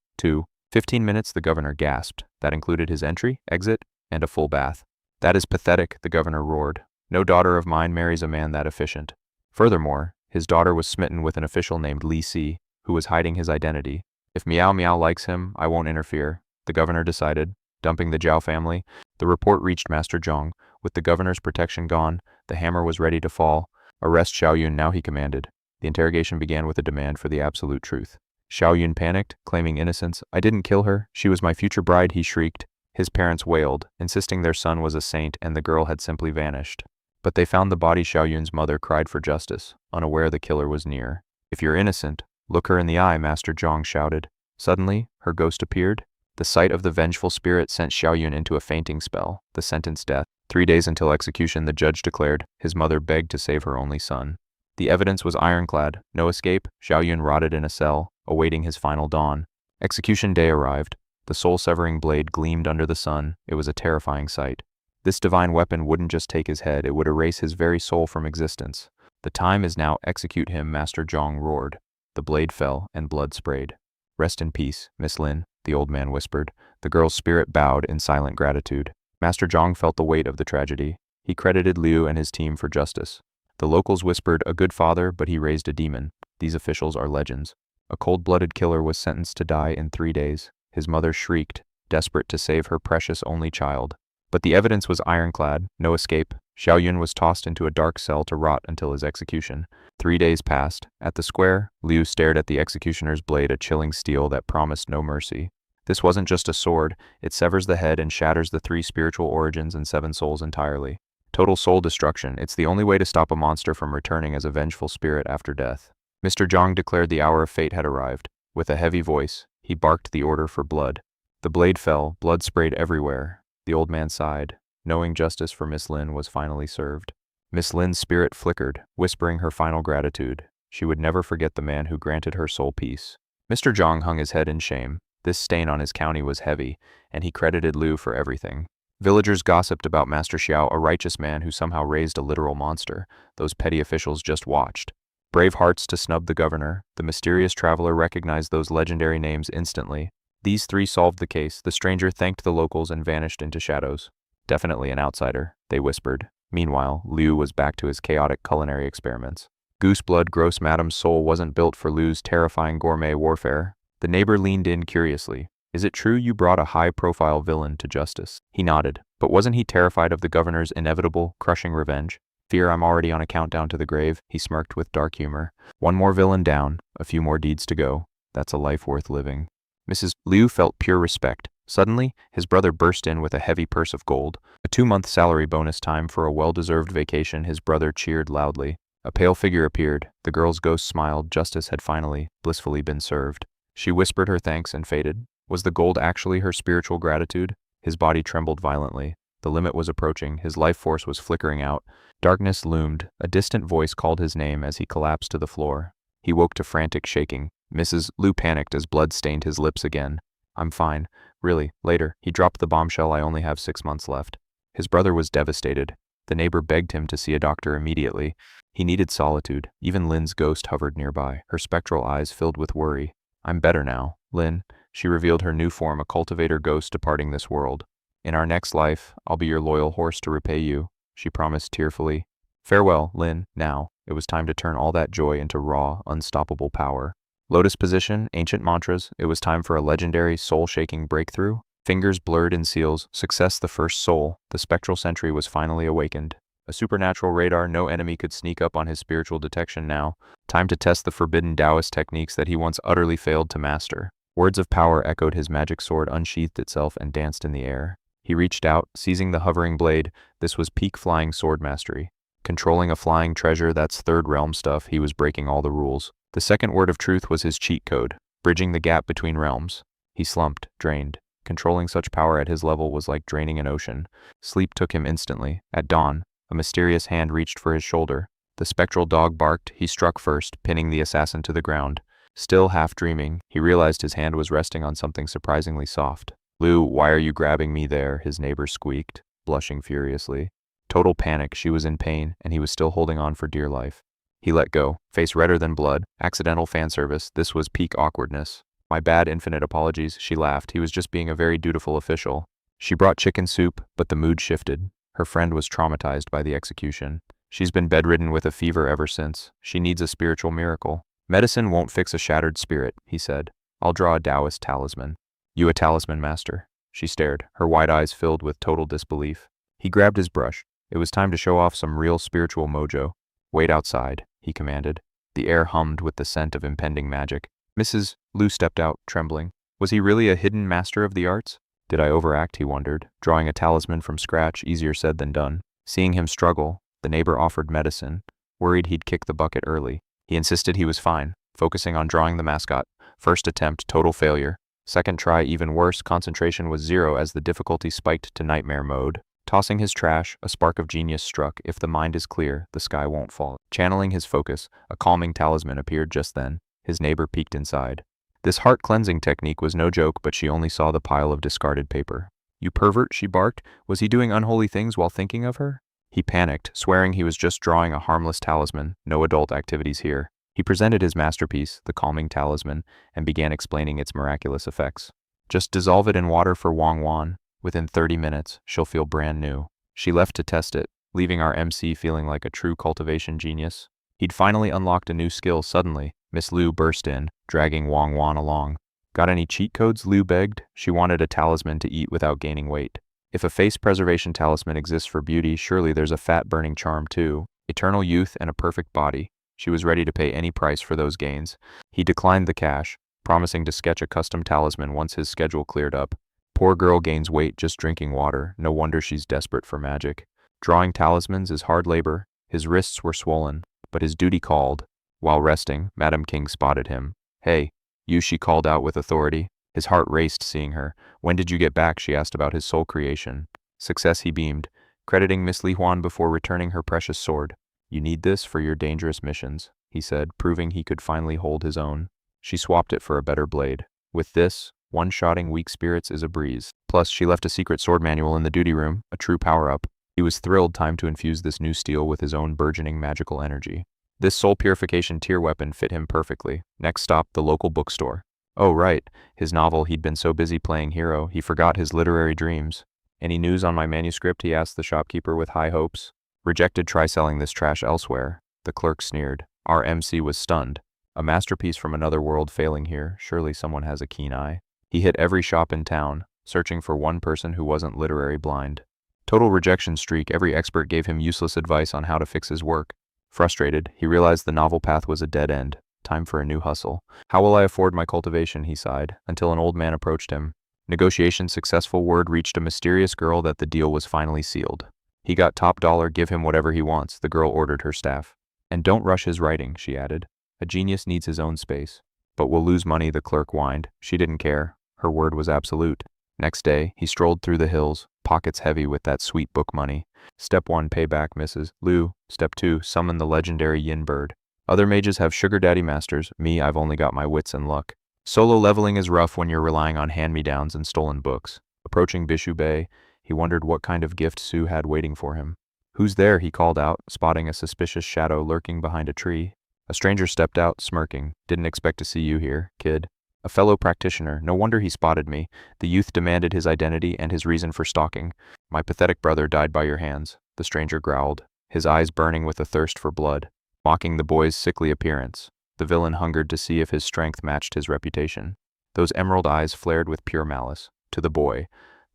15 minutes, the governor gasped. That included his entry, exit, and a full bath. That is pathetic, the governor roared. No daughter of mine marries a man that efficient. Furthermore, his daughter was smitten with an official named Li Si, who was hiding his identity. If Miao Miao likes him, I won't interfere, the governor decided, dumping the Zhao family. The report reached Master Zhong. With the governor's protection gone, the hammer was ready to fall. Arrest Xiao Yun now, he commanded. The interrogation began with a demand for the absolute truth. Xiao Yun panicked, claiming innocence. I didn't kill her. She was my future bride, he shrieked. His parents wailed, insisting their son was a saint and the girl had simply vanished. But they found the body. Xiao Yun's mother cried for justice, unaware the killer was near. If you're innocent, look her in the eye, Master Zhong shouted. Suddenly, her ghost appeared. The sight of the vengeful spirit sent Xiaoyun into a fainting spell, the sentence death. 3 days until execution, the judge declared. His mother begged to save her only son. The evidence was ironclad. No escape. Xiaoyun rotted in a cell, awaiting his final dawn. Execution day arrived. The soul-severing blade gleamed under the sun. It was a terrifying sight. This divine weapon wouldn't just take his head, it would erase his very soul from existence. The time is now, execute him, Master Zhang roared. The blade fell, and blood sprayed. Rest in peace, Miss Lin, the old man whispered. The girl's spirit bowed in silent gratitude. Master Zhang felt the weight of the tragedy. He credited Liu and his team for justice. The locals whispered, a good father, but he raised a demon. These officials are legends. A cold-blooded killer was sentenced to die in 3 days. His mother shrieked, desperate to save her precious only child. But the evidence was ironclad, no escape. Xiaoyun was tossed into a dark cell to rot until his execution. 3 days passed. At the square, Liu stared at the executioner's blade, a chilling steel that promised no mercy. This wasn't just a sword, it severs the head and shatters the 3 spiritual origins and 7 souls entirely. Total soul destruction, it's the only way to stop a monster from returning as a vengeful spirit after death. Mr. Zhang declared the hour of fate had arrived. With a heavy voice, he barked the order for blood. The blade fell, blood sprayed everywhere. The old man sighed, knowing justice for Miss Lin was finally served. Miss Lin's spirit flickered, whispering her final gratitude. She would never forget the man who granted her soul peace. Mr. Zhang hung his head in shame. This stain on his county was heavy, and he credited Liu for everything. Villagers gossiped about Master Xiao, a righteous man who somehow raised a literal monster. Those petty officials just watched. Brave hearts to snub the governor. The mysterious traveler recognized those legendary names instantly. These 3 solved the case. The stranger thanked the locals and vanished into shadows. Definitely an outsider, they whispered. Meanwhile, Liu was back to his chaotic culinary experiments. Gooseblood, gross madam's soul wasn't built for Liu's terrifying gourmet warfare. The neighbor leaned in curiously. Is it true you brought a high-profile villain to justice? He nodded. But wasn't he terrified of the governor's inevitable, crushing revenge? Fear I'm already on a countdown to the grave, he smirked with dark humor. 1 more villain down, a few more deeds to go. That's a life worth living. Mrs. Liu felt pure respect. Suddenly, his brother burst in with a heavy purse of gold. A 2-month salary bonus, time for a well-deserved vacation. His brother cheered loudly. A pale figure appeared. The girl's ghost smiled. Justice had finally, blissfully been served. She whispered her thanks and faded. Was the gold actually her spiritual gratitude? His body trembled violently. The limit was approaching. His life force was flickering out. Darkness loomed. A distant voice called his name as he collapsed to the floor. He woke to frantic shaking. Mrs. Liu panicked as blood stained his lips again. I'm fine. Really, later. He dropped the bombshell. I only have 6 months left. His brother was devastated. The neighbor begged him to see a doctor immediately. He needed solitude. Even Lin's ghost hovered nearby, her spectral eyes filled with worry. I'm better now, Lin. She revealed her new form, a cultivator ghost departing this world. In our next life, I'll be your loyal horse to repay you, she promised tearfully. Farewell, Lin. Now, it was time to turn all that joy into raw, unstoppable power. Lotus position, ancient mantras, it was time for a legendary, soul-shaking breakthrough. Fingers blurred in seals, success the first soul, the spectral sentry was finally awakened. A supernatural radar, no enemy could sneak up on his spiritual detection now. Time to test the forbidden Taoist techniques that he once utterly failed to master. Words of power echoed. His magic sword unsheathed itself and danced in the air. He reached out, seizing the hovering blade. This was peak flying sword mastery. Controlling a flying treasure, that's third realm stuff. He was breaking all the rules. The second word of truth was his cheat code, bridging the gap between realms. He slumped, drained. Controlling such power at his level was like draining an ocean. Sleep took him instantly. At dawn, a mysterious hand reached for his shoulder. The spectral dog barked. He struck first, pinning the assassin to the ground. Still half dreaming, he realized his hand was resting on something surprisingly soft. Liu, why are you grabbing me there? His neighbor squeaked, blushing furiously. Total panic, she was in pain, and he was still holding on for dear life. He let go, face redder than blood. Accidental fan service, this was peak awkwardness. My bad, infinite apologies, she laughed. He was just being a very dutiful official. She brought chicken soup, but the mood shifted. Her friend was traumatized by the execution. She's been bedridden with a fever ever since. She needs a spiritual miracle. Medicine won't fix a shattered spirit, he said. I'll draw a Taoist talisman. You a talisman master? She stared, her wide eyes filled with total disbelief. He grabbed his brush. It was time to show off some real spiritual mojo. Wait outside, he commanded. The air hummed with the scent of impending magic. Mrs. Liu stepped out, trembling. Was he really a hidden master of the arts? Did I overact, he wondered. Drawing a talisman from scratch, easier said than done. Seeing him struggle, the neighbor offered medicine, worried he'd kick the bucket early. He insisted he was fine, focusing on drawing the mascot. First attempt, total failure. Second try even worse, concentration was 0 as the difficulty spiked to nightmare mode. Tossing his trash, a spark of genius struck. If the mind is clear, the sky won't fall. Channeling his focus, a calming talisman appeared just then. His neighbor peeked inside. This heart-cleansing technique was no joke, but she only saw the pile of discarded paper. "You pervert," she barked. Was he doing unholy things while thinking of her? He panicked, swearing he was just drawing a harmless talisman. No adult activities here. He presented his masterpiece, the calming talisman, and began explaining its miraculous effects. "Just dissolve it in water for Wang Wan. Within 30 minutes, she'll feel brand new." She left to test it, leaving our MC feeling like a true cultivation genius. He'd finally unlocked a new skill. Suddenly, Miss Liu burst in, dragging Wang Wan along. "Got any cheat codes?" Liu begged. She wanted a talisman to eat without gaining weight. If a face preservation talisman exists for beauty, surely there's a fat-burning charm too. Eternal youth and a perfect body. She was ready to pay any price for those gains. He declined the cash, promising to sketch a custom talisman once his schedule cleared up. Poor girl gains weight just drinking water. No wonder she's desperate for magic. Drawing talismans is hard labor. His wrists were swollen, but his duty called. While resting, Madame King spotted him. "Hey, you," she called out with authority. His heart raced seeing her. "When did you get back?" she asked about his soul creation. "Success," he beamed, crediting Miss Li Huo before returning her precious sword. "You need this for your dangerous missions," he said, proving he could finally hold his own. She swapped it for a better blade. "With this, one-shotting weak spirits is a breeze." Plus, she left a secret sword manual in the duty room, a true power-up. He was thrilled. Time to infuse this new steel with his own burgeoning magical energy. This soul purification tier weapon fit him perfectly. Next stop, the local bookstore. Oh right, his novel. He'd been so busy playing hero, he forgot his literary dreams. "Any news on my manuscript?" he asked the shopkeeper with high hopes. "Rejected. Try selling this trash elsewhere." The clerk sneered. Our MC was stunned. A masterpiece from another world failing here. Surely someone has a keen eye. He hit every shop in town, searching for one person who wasn't literary blind. Total rejection streak. Every expert gave him useless advice on how to fix his work. Frustrated, he realized the novel path was a dead end. Time for a new hustle. "How will I afford my cultivation?" he sighed, until an old man approached him. Negotiation successful. Word reached a mysterious girl that the deal was finally sealed. "He got top dollar. Give him whatever he wants," the girl ordered her staff. "And don't rush his writing," she added. "A genius needs his own space." "But we'll lose money," the clerk whined. She didn't care. Her word was absolute. Next day, he strolled through the hills, pockets heavy with that sweet book money. Step 1, pay back Mrs. Liu. Step 2, summon the legendary yin bird. Other mages have sugar daddy masters. Me, I've only got my wits and luck. Solo leveling is rough when you're relying on hand-me-downs and stolen books. Approaching Bishu Bay, he wondered what kind of gift Sue had waiting for him. "Who's there?" he called out, spotting a suspicious shadow lurking behind a tree. A stranger stepped out, smirking. "Didn't expect to see you here, kid." A fellow practitioner. No wonder he spotted me. The youth demanded his identity and his reason for stalking. "My pathetic brother died by your hands," the stranger growled, his eyes burning with a thirst for blood. Mocking the boy's sickly appearance, the villain hungered to see if his strength matched his reputation. Those emerald eyes flared with pure malice. To the boy,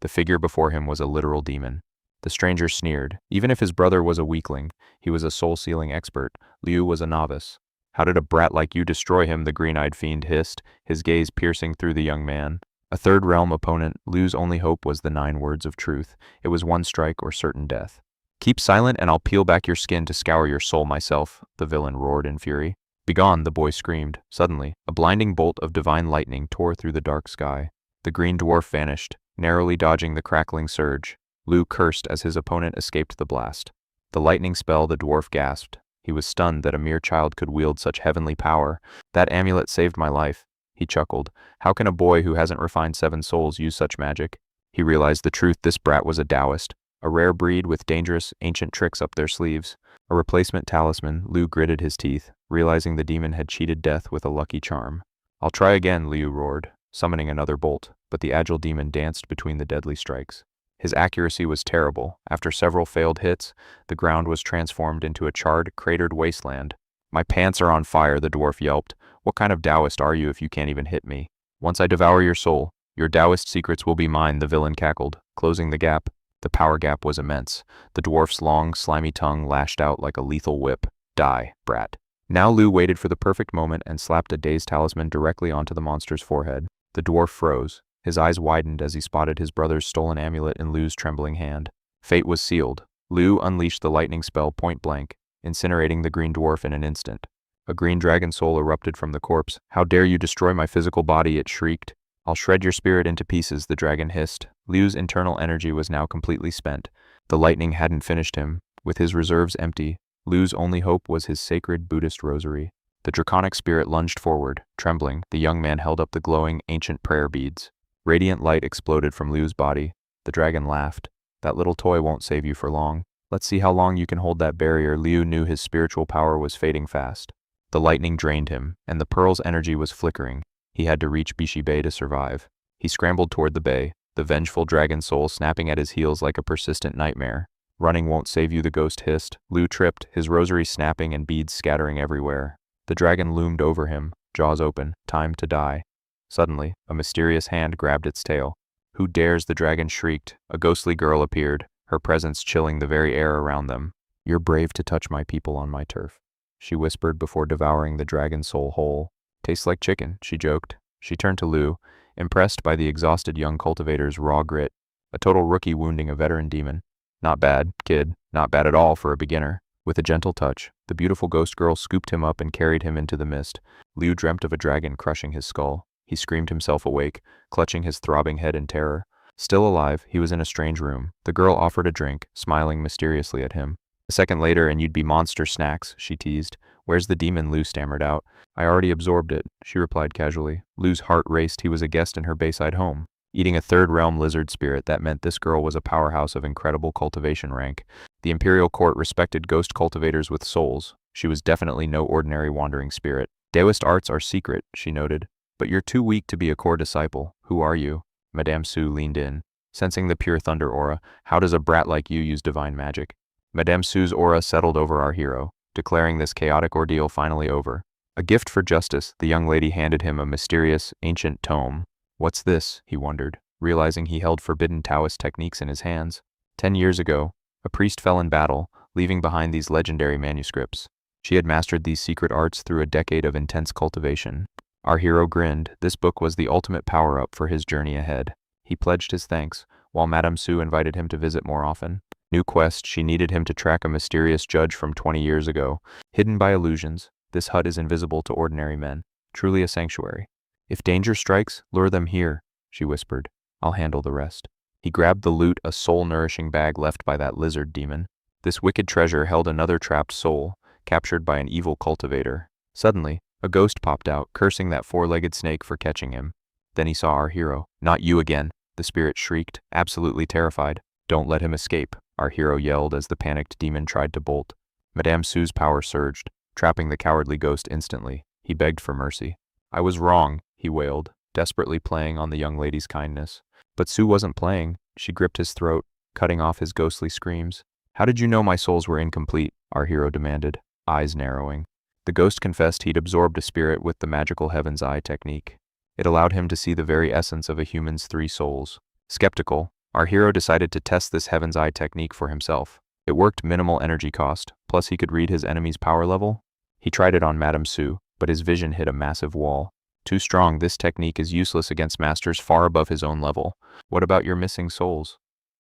the figure before him was a literal demon. The stranger sneered. Even if his brother was a weakling, he was a soul-sealing expert. Liu was a novice. "How did a brat like you destroy him?" the green-eyed fiend hissed, his gaze piercing through the young man. A third realm opponent, Liu's only hope was the 9 words of truth. It was one strike or certain death. "Keep silent and I'll peel back your skin to scour your soul myself," the villain roared in fury. "Begone," the boy screamed. Suddenly, a blinding bolt of divine lightning tore through the dark sky. The green dwarf vanished, narrowly dodging the crackling surge. Liu cursed as his opponent escaped the blast. The lightning spell, the dwarf gasped. He was stunned that a mere child could wield such heavenly power. "That amulet saved my life," he chuckled. "How can a boy who hasn't refined 7 souls use such magic?" He realized the truth. This brat was a Taoist. A rare breed with dangerous, ancient tricks up their sleeves. A replacement talisman. Liu gritted his teeth, realizing the demon had cheated death with a lucky charm. "I'll try again," Liu roared, summoning another bolt, but the agile demon danced between the deadly strikes. His accuracy was terrible. After several failed hits, the ground was transformed into a charred, cratered wasteland. "My pants are on fire," the dwarf yelped. "What kind of Taoist are you if you can't even hit me? Once I devour your soul, your Taoist secrets will be mine," the villain cackled, closing the gap. The power gap was immense. The dwarf's long, slimy tongue lashed out like a lethal whip. "Die, brat." Now Liu waited for the perfect moment and slapped a dazed talisman directly onto the monster's forehead. The dwarf froze. His eyes widened as he spotted his brother's stolen amulet in Liu's trembling hand. Fate was sealed. Liu unleashed the lightning spell point blank, incinerating the green dwarf in an instant. A green dragon soul erupted from the corpse. "How dare you destroy my physical body?" it shrieked. I'll shred your spirit into pieces, the dragon hissed. Liu's internal energy was now completely spent. The lightning hadn't finished him. With his reserves empty, Liu's only hope was his sacred Buddhist rosary. The draconic spirit lunged forward. Trembling, the young man held up the glowing, ancient prayer beads. Radiant light exploded from Liu's body. The dragon laughed. That little toy won't save you for long. Let's see how long you can hold that barrier. Liu knew his spiritual power was fading fast. The lightning drained him, and the pearl's energy was flickering. He had to reach Bishi Bay to survive. He scrambled toward the bay, the vengeful dragon soul snapping at his heels like a persistent nightmare. Running won't save you, the ghost hissed. Liu tripped, his rosary snapping and beads scattering everywhere. The dragon loomed over him, jaws open, time to die. Suddenly, a mysterious hand grabbed its tail. Who dares? The dragon shrieked. A ghostly girl appeared, her presence chilling the very air around them. You're brave to touch my people on my turf, she whispered before devouring the dragon's soul whole. Tastes like chicken, she joked. She turned to Liu, impressed by the exhausted young cultivator's raw grit. A total rookie wounding a veteran demon. Not bad, kid, not bad at all for a beginner. With a gentle touch, the beautiful ghost girl scooped him up and carried him into the mist. Liu dreamt of a dragon crushing his skull. He screamed himself awake, clutching his throbbing head in terror. Still alive, he was in a strange room. The girl offered a drink, smiling mysteriously at him. A second later and you'd be monster snacks, she teased. Where's the demon? Liu stammered out. I already absorbed it, she replied casually. Liu's heart raced. He was a guest in her bayside home. Eating a third-realm lizard spirit, that meant this girl was a powerhouse of incredible cultivation rank. The imperial court respected ghost cultivators with souls. She was definitely no ordinary wandering spirit. Daoist arts are secret, she noted. But you're too weak to be a core disciple. Who are you? Madame Su leaned in. Sensing the pure thunder aura, how does a brat like you use divine magic? Madame Su's aura settled over our hero, declaring this chaotic ordeal finally over. A gift for justice, the young lady handed him a mysterious, ancient tome. What's this? He wondered, realizing he held forbidden Taoist techniques in his hands. 10 years ago, a priest fell in battle, leaving behind these legendary manuscripts. She had mastered these secret arts through a decade of intense cultivation. Our hero grinned. This book was the ultimate power-up for his journey ahead. He pledged his thanks, while Madame Su invited him to visit more often. New quest, she needed him to track a mysterious judge from 20 years ago. Hidden by illusions, this hut is invisible to ordinary men. Truly a sanctuary. If danger strikes, lure them here, she whispered. I'll handle the rest. He grabbed the loot, a soul-nourishing bag left by that lizard demon. This wicked treasure held another trapped soul, captured by an evil cultivator. Suddenly, a ghost popped out, cursing that four-legged snake for catching him. Then he saw our hero. Not you again, the spirit shrieked, absolutely terrified. Don't let him escape, our hero yelled as the panicked demon tried to bolt. Madame Su's power surged, trapping the cowardly ghost instantly. He begged for mercy. I was wrong, he wailed, desperately playing on the young lady's kindness. But Su wasn't playing. She gripped his throat, cutting off his ghostly screams. How did you know my souls were incomplete? Our hero demanded, eyes narrowing. The ghost confessed he'd absorbed a spirit with the magical Heaven's Eye technique. It allowed him to see the very essence of a human's 3 souls. Skeptical, our hero decided to test this Heaven's Eye technique for himself. It worked minimal energy cost, plus he could read his enemy's power level. He tried it on Madame Su, but his vision hit a massive wall. Too strong, this technique is useless against masters far above his own level. What about your missing souls?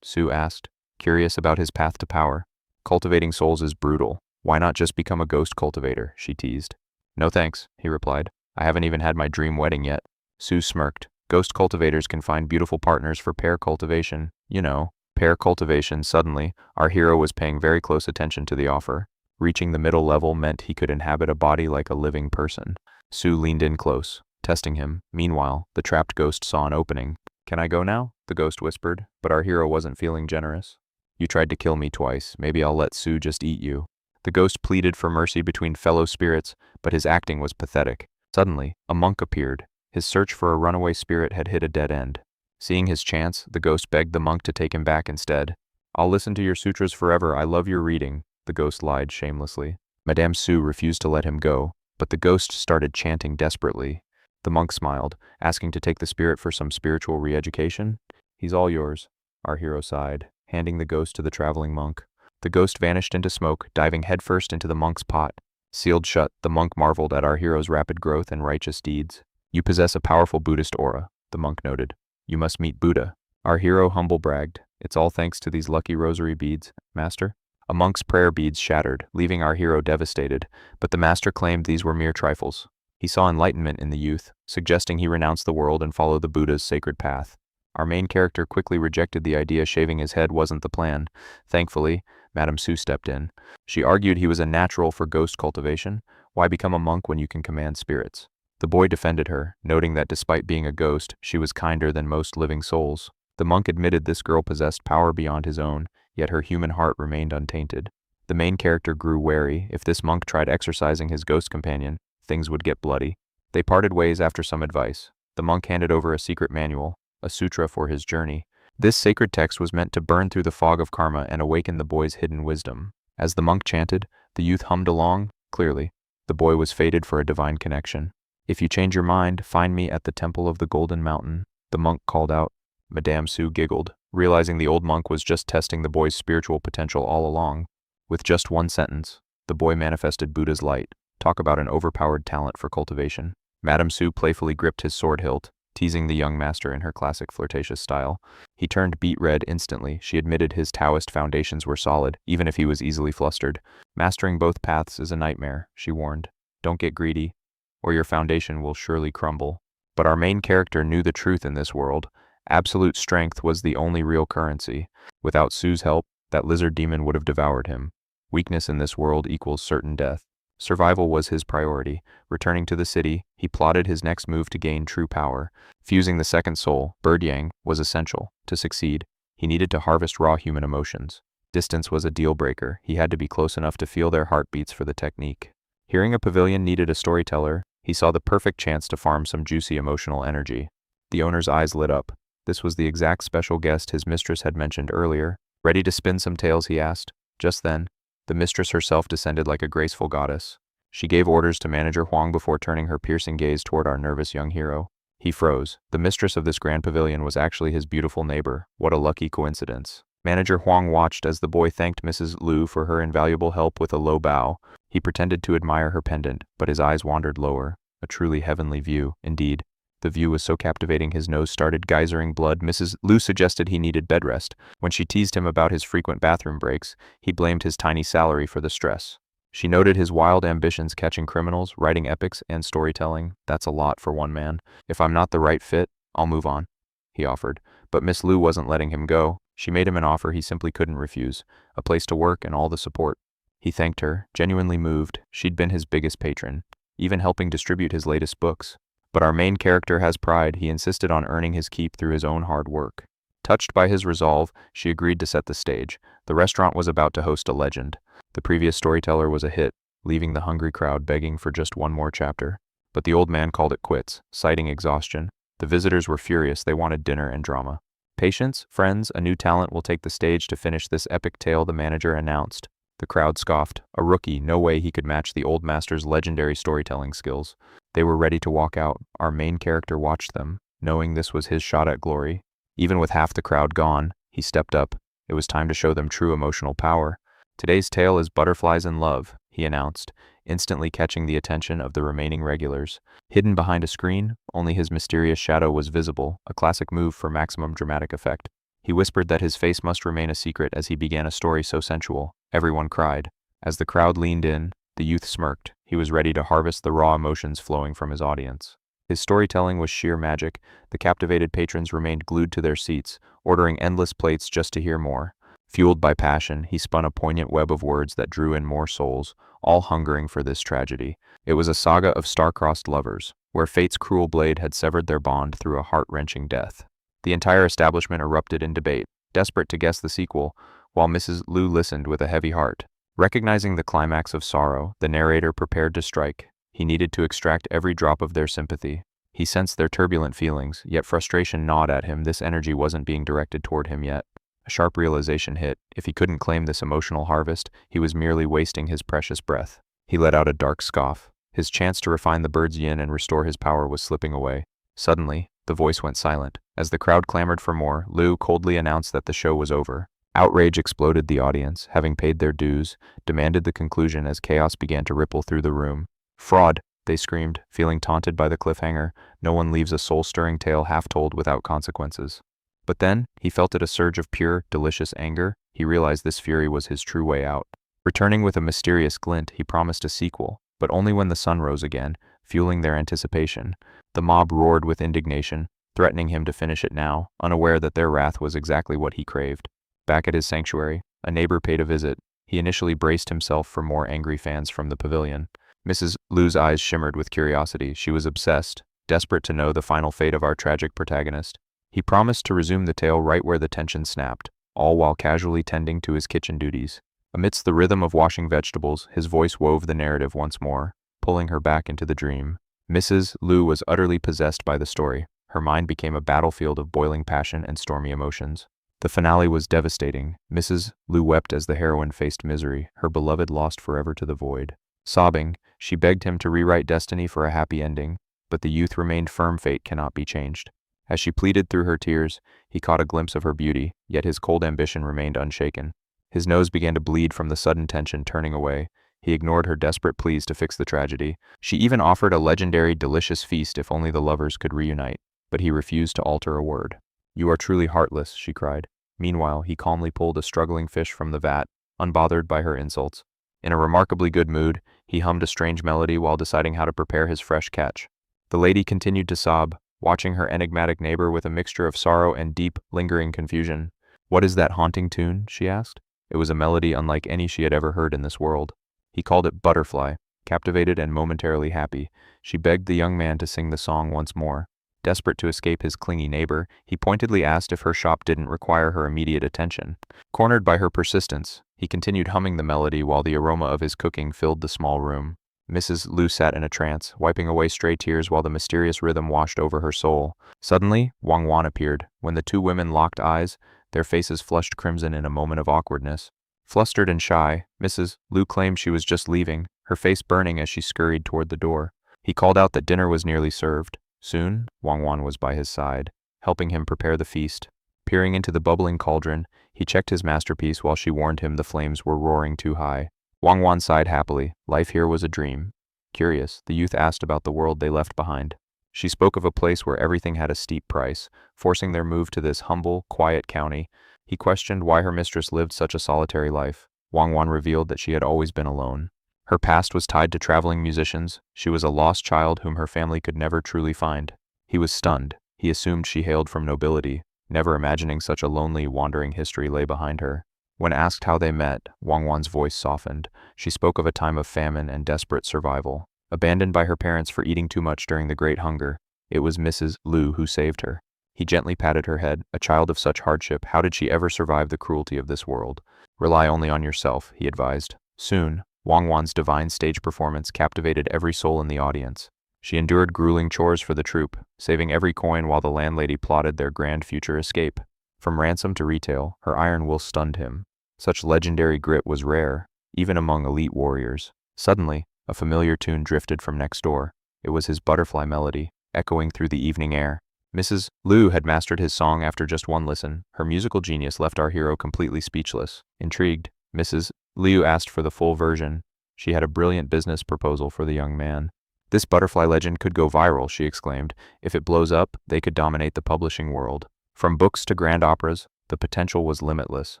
Su asked, curious about his path to power. Cultivating souls is brutal. Why not just become a ghost cultivator? She teased. No thanks, he replied. I haven't even had my dream wedding yet. Su smirked. Ghost cultivators can find beautiful partners for pair cultivation. You know, pair cultivation. Suddenly, our hero was paying very close attention to the offer. Reaching the middle level meant he could inhabit a body like a living person. Su leaned in close, testing him. Meanwhile, the trapped ghost saw an opening. Can I go now? The ghost whispered, but our hero wasn't feeling generous. You tried to kill me twice. Maybe I'll let Su just eat you. The ghost pleaded for mercy between fellow spirits, but his acting was pathetic. Suddenly, a monk appeared. His search for a runaway spirit had hit a dead end. Seeing his chance, the ghost begged the monk to take him back instead. I'll listen to your sutras forever. I love your reading, the ghost lied shamelessly. Madame Su refused to let him go, but the ghost started chanting desperately. The monk smiled, asking to take the spirit for some spiritual re-education. He's all yours, our hero sighed, handing the ghost to the traveling monk. The ghost vanished into smoke, diving headfirst into the monk's pot. Sealed shut, the monk marveled at our hero's rapid growth and righteous deeds. You possess a powerful Buddhist aura, the monk noted. You must meet Buddha. Our hero humble bragged. It's all thanks to these lucky rosary beads, master. A monk's prayer beads shattered, leaving our hero devastated, but the master claimed these were mere trifles. He saw enlightenment in the youth, suggesting he renounce the world and follow the Buddha's sacred path. Our main character quickly rejected the idea shaving his head wasn't the plan. Thankfully, Madame Sue stepped in. She argued he was a natural for ghost cultivation. Why become a monk when you can command spirits? The boy defended her, noting that despite being a ghost, she was kinder than most living souls. The monk admitted this girl possessed power beyond his own, yet her human heart remained untainted. The main character grew wary. If this monk tried exorcising his ghost companion, things would get bloody. They parted ways after some advice. The monk handed over a secret manual, a sutra for his journey. This sacred text was meant to burn through the fog of karma and awaken the boy's hidden wisdom. As the monk chanted, the youth hummed along. Clearly, the boy was fated for a divine connection. "If you change your mind, find me at the Temple of the Golden Mountain," the monk called out. Madame Sue giggled, realizing the old monk was just testing the boy's spiritual potential all along. With just one sentence, the boy manifested Buddha's light. Talk about an overpowered talent for cultivation. Madame Sue playfully gripped his sword hilt, teasing the young master in her classic flirtatious style. He turned beet red instantly. She admitted his Taoist foundations were solid, even if he was easily flustered. "Mastering both paths is a nightmare," she warned. "Don't get greedy, or your foundation will surely crumble." But our main character knew the truth in this world. Absolute strength was the only real currency. Without Sue's help, that lizard demon would have devoured him. Weakness in this world equals certain death. Survival was his priority. Returning to the city, he plotted his next move to gain true power. Fusing the second soul, Bird Yang, was essential. To succeed, he needed to harvest raw human emotions. Distance was a deal breaker. He had to be close enough to feel their heartbeats for the technique. Hearing a pavilion needed a storyteller, he saw the perfect chance to farm some juicy emotional energy. The owner's eyes lit up. This was the exact special guest his mistress had mentioned earlier. "Ready to spin some tales?" he asked. Just then, the mistress herself descended like a graceful goddess. She gave orders to Manager Huang before turning her piercing gaze toward our nervous young hero. He froze. The mistress of this grand pavilion was actually his beautiful neighbor. What a lucky coincidence. Manager Huang watched as the boy thanked Mrs. Liu for her invaluable help with a low bow. He pretended to admire her pendant, but his eyes wandered lower. A truly heavenly view, indeed. The view was so captivating his nose started geysering blood. Mrs. Liu suggested he needed bed rest. When she teased him about his frequent bathroom breaks, he blamed his tiny salary for the stress. She noted his wild ambitions catching criminals, writing epics, and storytelling. "That's a lot for one man. If I'm not the right fit, I'll move on," he offered. But Miss Liu wasn't letting him go. She made him an offer he simply couldn't refuse, a place to work and all the support. He thanked her, genuinely moved. She'd been his biggest patron, even helping distribute his latest books. But our main character has pride. He insisted on earning his keep through his own hard work. Touched by his resolve, she agreed to set the stage. The restaurant was about to host a legend. The previous storyteller was a hit, leaving the hungry crowd begging for just one more chapter. But the old man called it quits, citing exhaustion. The visitors were furious. They wanted dinner and drama. "Patience, friends, a new talent will take the stage to finish this epic tale," the manager announced. The crowd scoffed. A rookie, no way he could match the old master's legendary storytelling skills. They were ready to walk out. Our main character watched them, knowing this was his shot at glory. Even with half the crowd gone, he stepped up. It was time to show them true emotional power. "Today's tale is Butterflies in Love," he announced, instantly catching the attention of the remaining regulars. Hidden behind a screen, only his mysterious shadow was visible, a classic move for maximum dramatic effect. He whispered that his face must remain a secret as he began a story so sensual. Everyone cried. As the crowd leaned in, the youth smirked. He was ready to harvest the raw emotions flowing from his audience. His storytelling was sheer magic. The captivated patrons remained glued to their seats, ordering endless plates just to hear more. Fueled by passion, he spun a poignant web of words that drew in more souls, all hungering for this tragedy. It was a saga of star-crossed lovers, where fate's cruel blade had severed their bond through a heart-wrenching death. The entire establishment erupted in debate, desperate to guess the sequel, while Mrs. Liu listened with a heavy heart. Recognizing the climax of sorrow, the narrator prepared to strike. He needed to extract every drop of their sympathy. He sensed their turbulent feelings, yet frustration gnawed at him. This energy wasn't being directed toward him yet. A sharp realization hit. If he couldn't claim this emotional harvest, he was merely wasting his precious breath. He let out a dark scoff. His chance to refine the bird's yin and restore his power was slipping away. Suddenly, the voice went silent. As the crowd clamored for more, Liu coldly announced that the show was over. Outrage exploded. The audience, having paid their dues, demanded the conclusion as chaos began to ripple through the room. "Fraud!" they screamed, feeling taunted by the cliffhanger. No one leaves a soul-stirring tale half-told without consequences. But then, he felt a surge of pure, delicious anger. He realized this fury was his true way out. Returning with a mysterious glint, he promised a sequel, but only when the sun rose again. fueling their anticipation. The mob roared with indignation, threatening him to finish it now, unaware that their wrath was exactly what he craved. Back at his sanctuary, a neighbor paid a visit. He initially braced himself for more angry fans from the pavilion. Mrs. Lu's eyes shimmered with curiosity. She was obsessed, desperate to know the final fate of our tragic protagonist. He promised to resume the tale right where the tension snapped, all while casually tending to his kitchen duties. Amidst the rhythm of washing vegetables, his voice wove the narrative once more, pulling her back into the dream. Mrs. Lu was utterly possessed by the story. Her mind became a battlefield of boiling passion and stormy emotions. The finale was devastating. Mrs. Lu wept as the heroine faced misery, her beloved lost forever to the void. Sobbing, she begged him to rewrite destiny for a happy ending, but the youth remained firm. Fate cannot be changed. As she pleaded through her tears, he caught a glimpse of her beauty, yet his cold ambition remained unshaken. His nose began to bleed from the sudden tension. Turning away, he ignored her desperate pleas to fix the tragedy. She even offered a legendary, delicious feast if only the lovers could reunite, but he refused to alter a word. "You are truly heartless," she cried. Meanwhile, he calmly pulled a struggling fish from the vat, unbothered by her insults. In a remarkably good mood, he hummed a strange melody while deciding how to prepare his fresh catch. The lady continued to sob, watching her enigmatic neighbor with a mixture of sorrow and deep, lingering confusion. "What is that haunting tune?" she asked. It was a melody unlike any she had ever heard in this world. He called it Butterfly. Captivated and momentarily happy, she begged the young man to sing the song once more. Desperate to escape his clingy neighbor, he pointedly asked if her shop didn't require her immediate attention. Cornered by her persistence, he continued humming the melody while the aroma of his cooking filled the small room. Mrs. Lu sat in a trance, wiping away stray tears while the mysterious rhythm washed over her soul. Suddenly, Wang Wan appeared. When the two women locked eyes, their faces flushed crimson in a moment of awkwardness. Flustered and shy, Mrs. Lu claimed she was just leaving, her face burning as she scurried toward the door. He called out that dinner was nearly served. Soon, Wang Wan was by his side, helping him prepare the feast. Peering into the bubbling cauldron, he checked his masterpiece while she warned him the flames were roaring too high. Wang Wan sighed happily. Life here was a dream. Curious, the youth asked about the world they left behind. She spoke of a place where everything had a steep price, forcing their move to this humble, quiet county. He questioned why her mistress lived such a solitary life. Wang Wan revealed that she had always been alone. Her past was tied to traveling musicians. She was a lost child whom her family could never truly find. He was stunned. He assumed she hailed from nobility, never imagining such a lonely, wandering history lay behind her. When asked how they met, Wang Wan's voice softened. She spoke of a time of famine and desperate survival. Abandoned by her parents for eating too much during the Great Hunger, it was Mrs. Lu who saved her. He gently patted her head. A child of such hardship, how did she ever survive the cruelty of this world? Rely only on yourself, he advised. Soon, Wang Wan's divine stage performance captivated every soul in the audience. She endured grueling chores for the troupe, saving every coin while the landlady plotted their grand future escape. From ransom to retail, her iron will stunned him. Such legendary grit was rare, even among elite warriors. Suddenly, a familiar tune drifted from next door. It was his butterfly melody, echoing through the evening air. Mrs. Lu had mastered his song after just one listen. Her musical genius left our hero completely speechless. Intrigued, Mrs. Liu asked for the full version. She had a brilliant business proposal for the young man. "This butterfly legend could go viral," she exclaimed. "If it blows up, they could dominate the publishing world." From books to grand operas, the potential was limitless.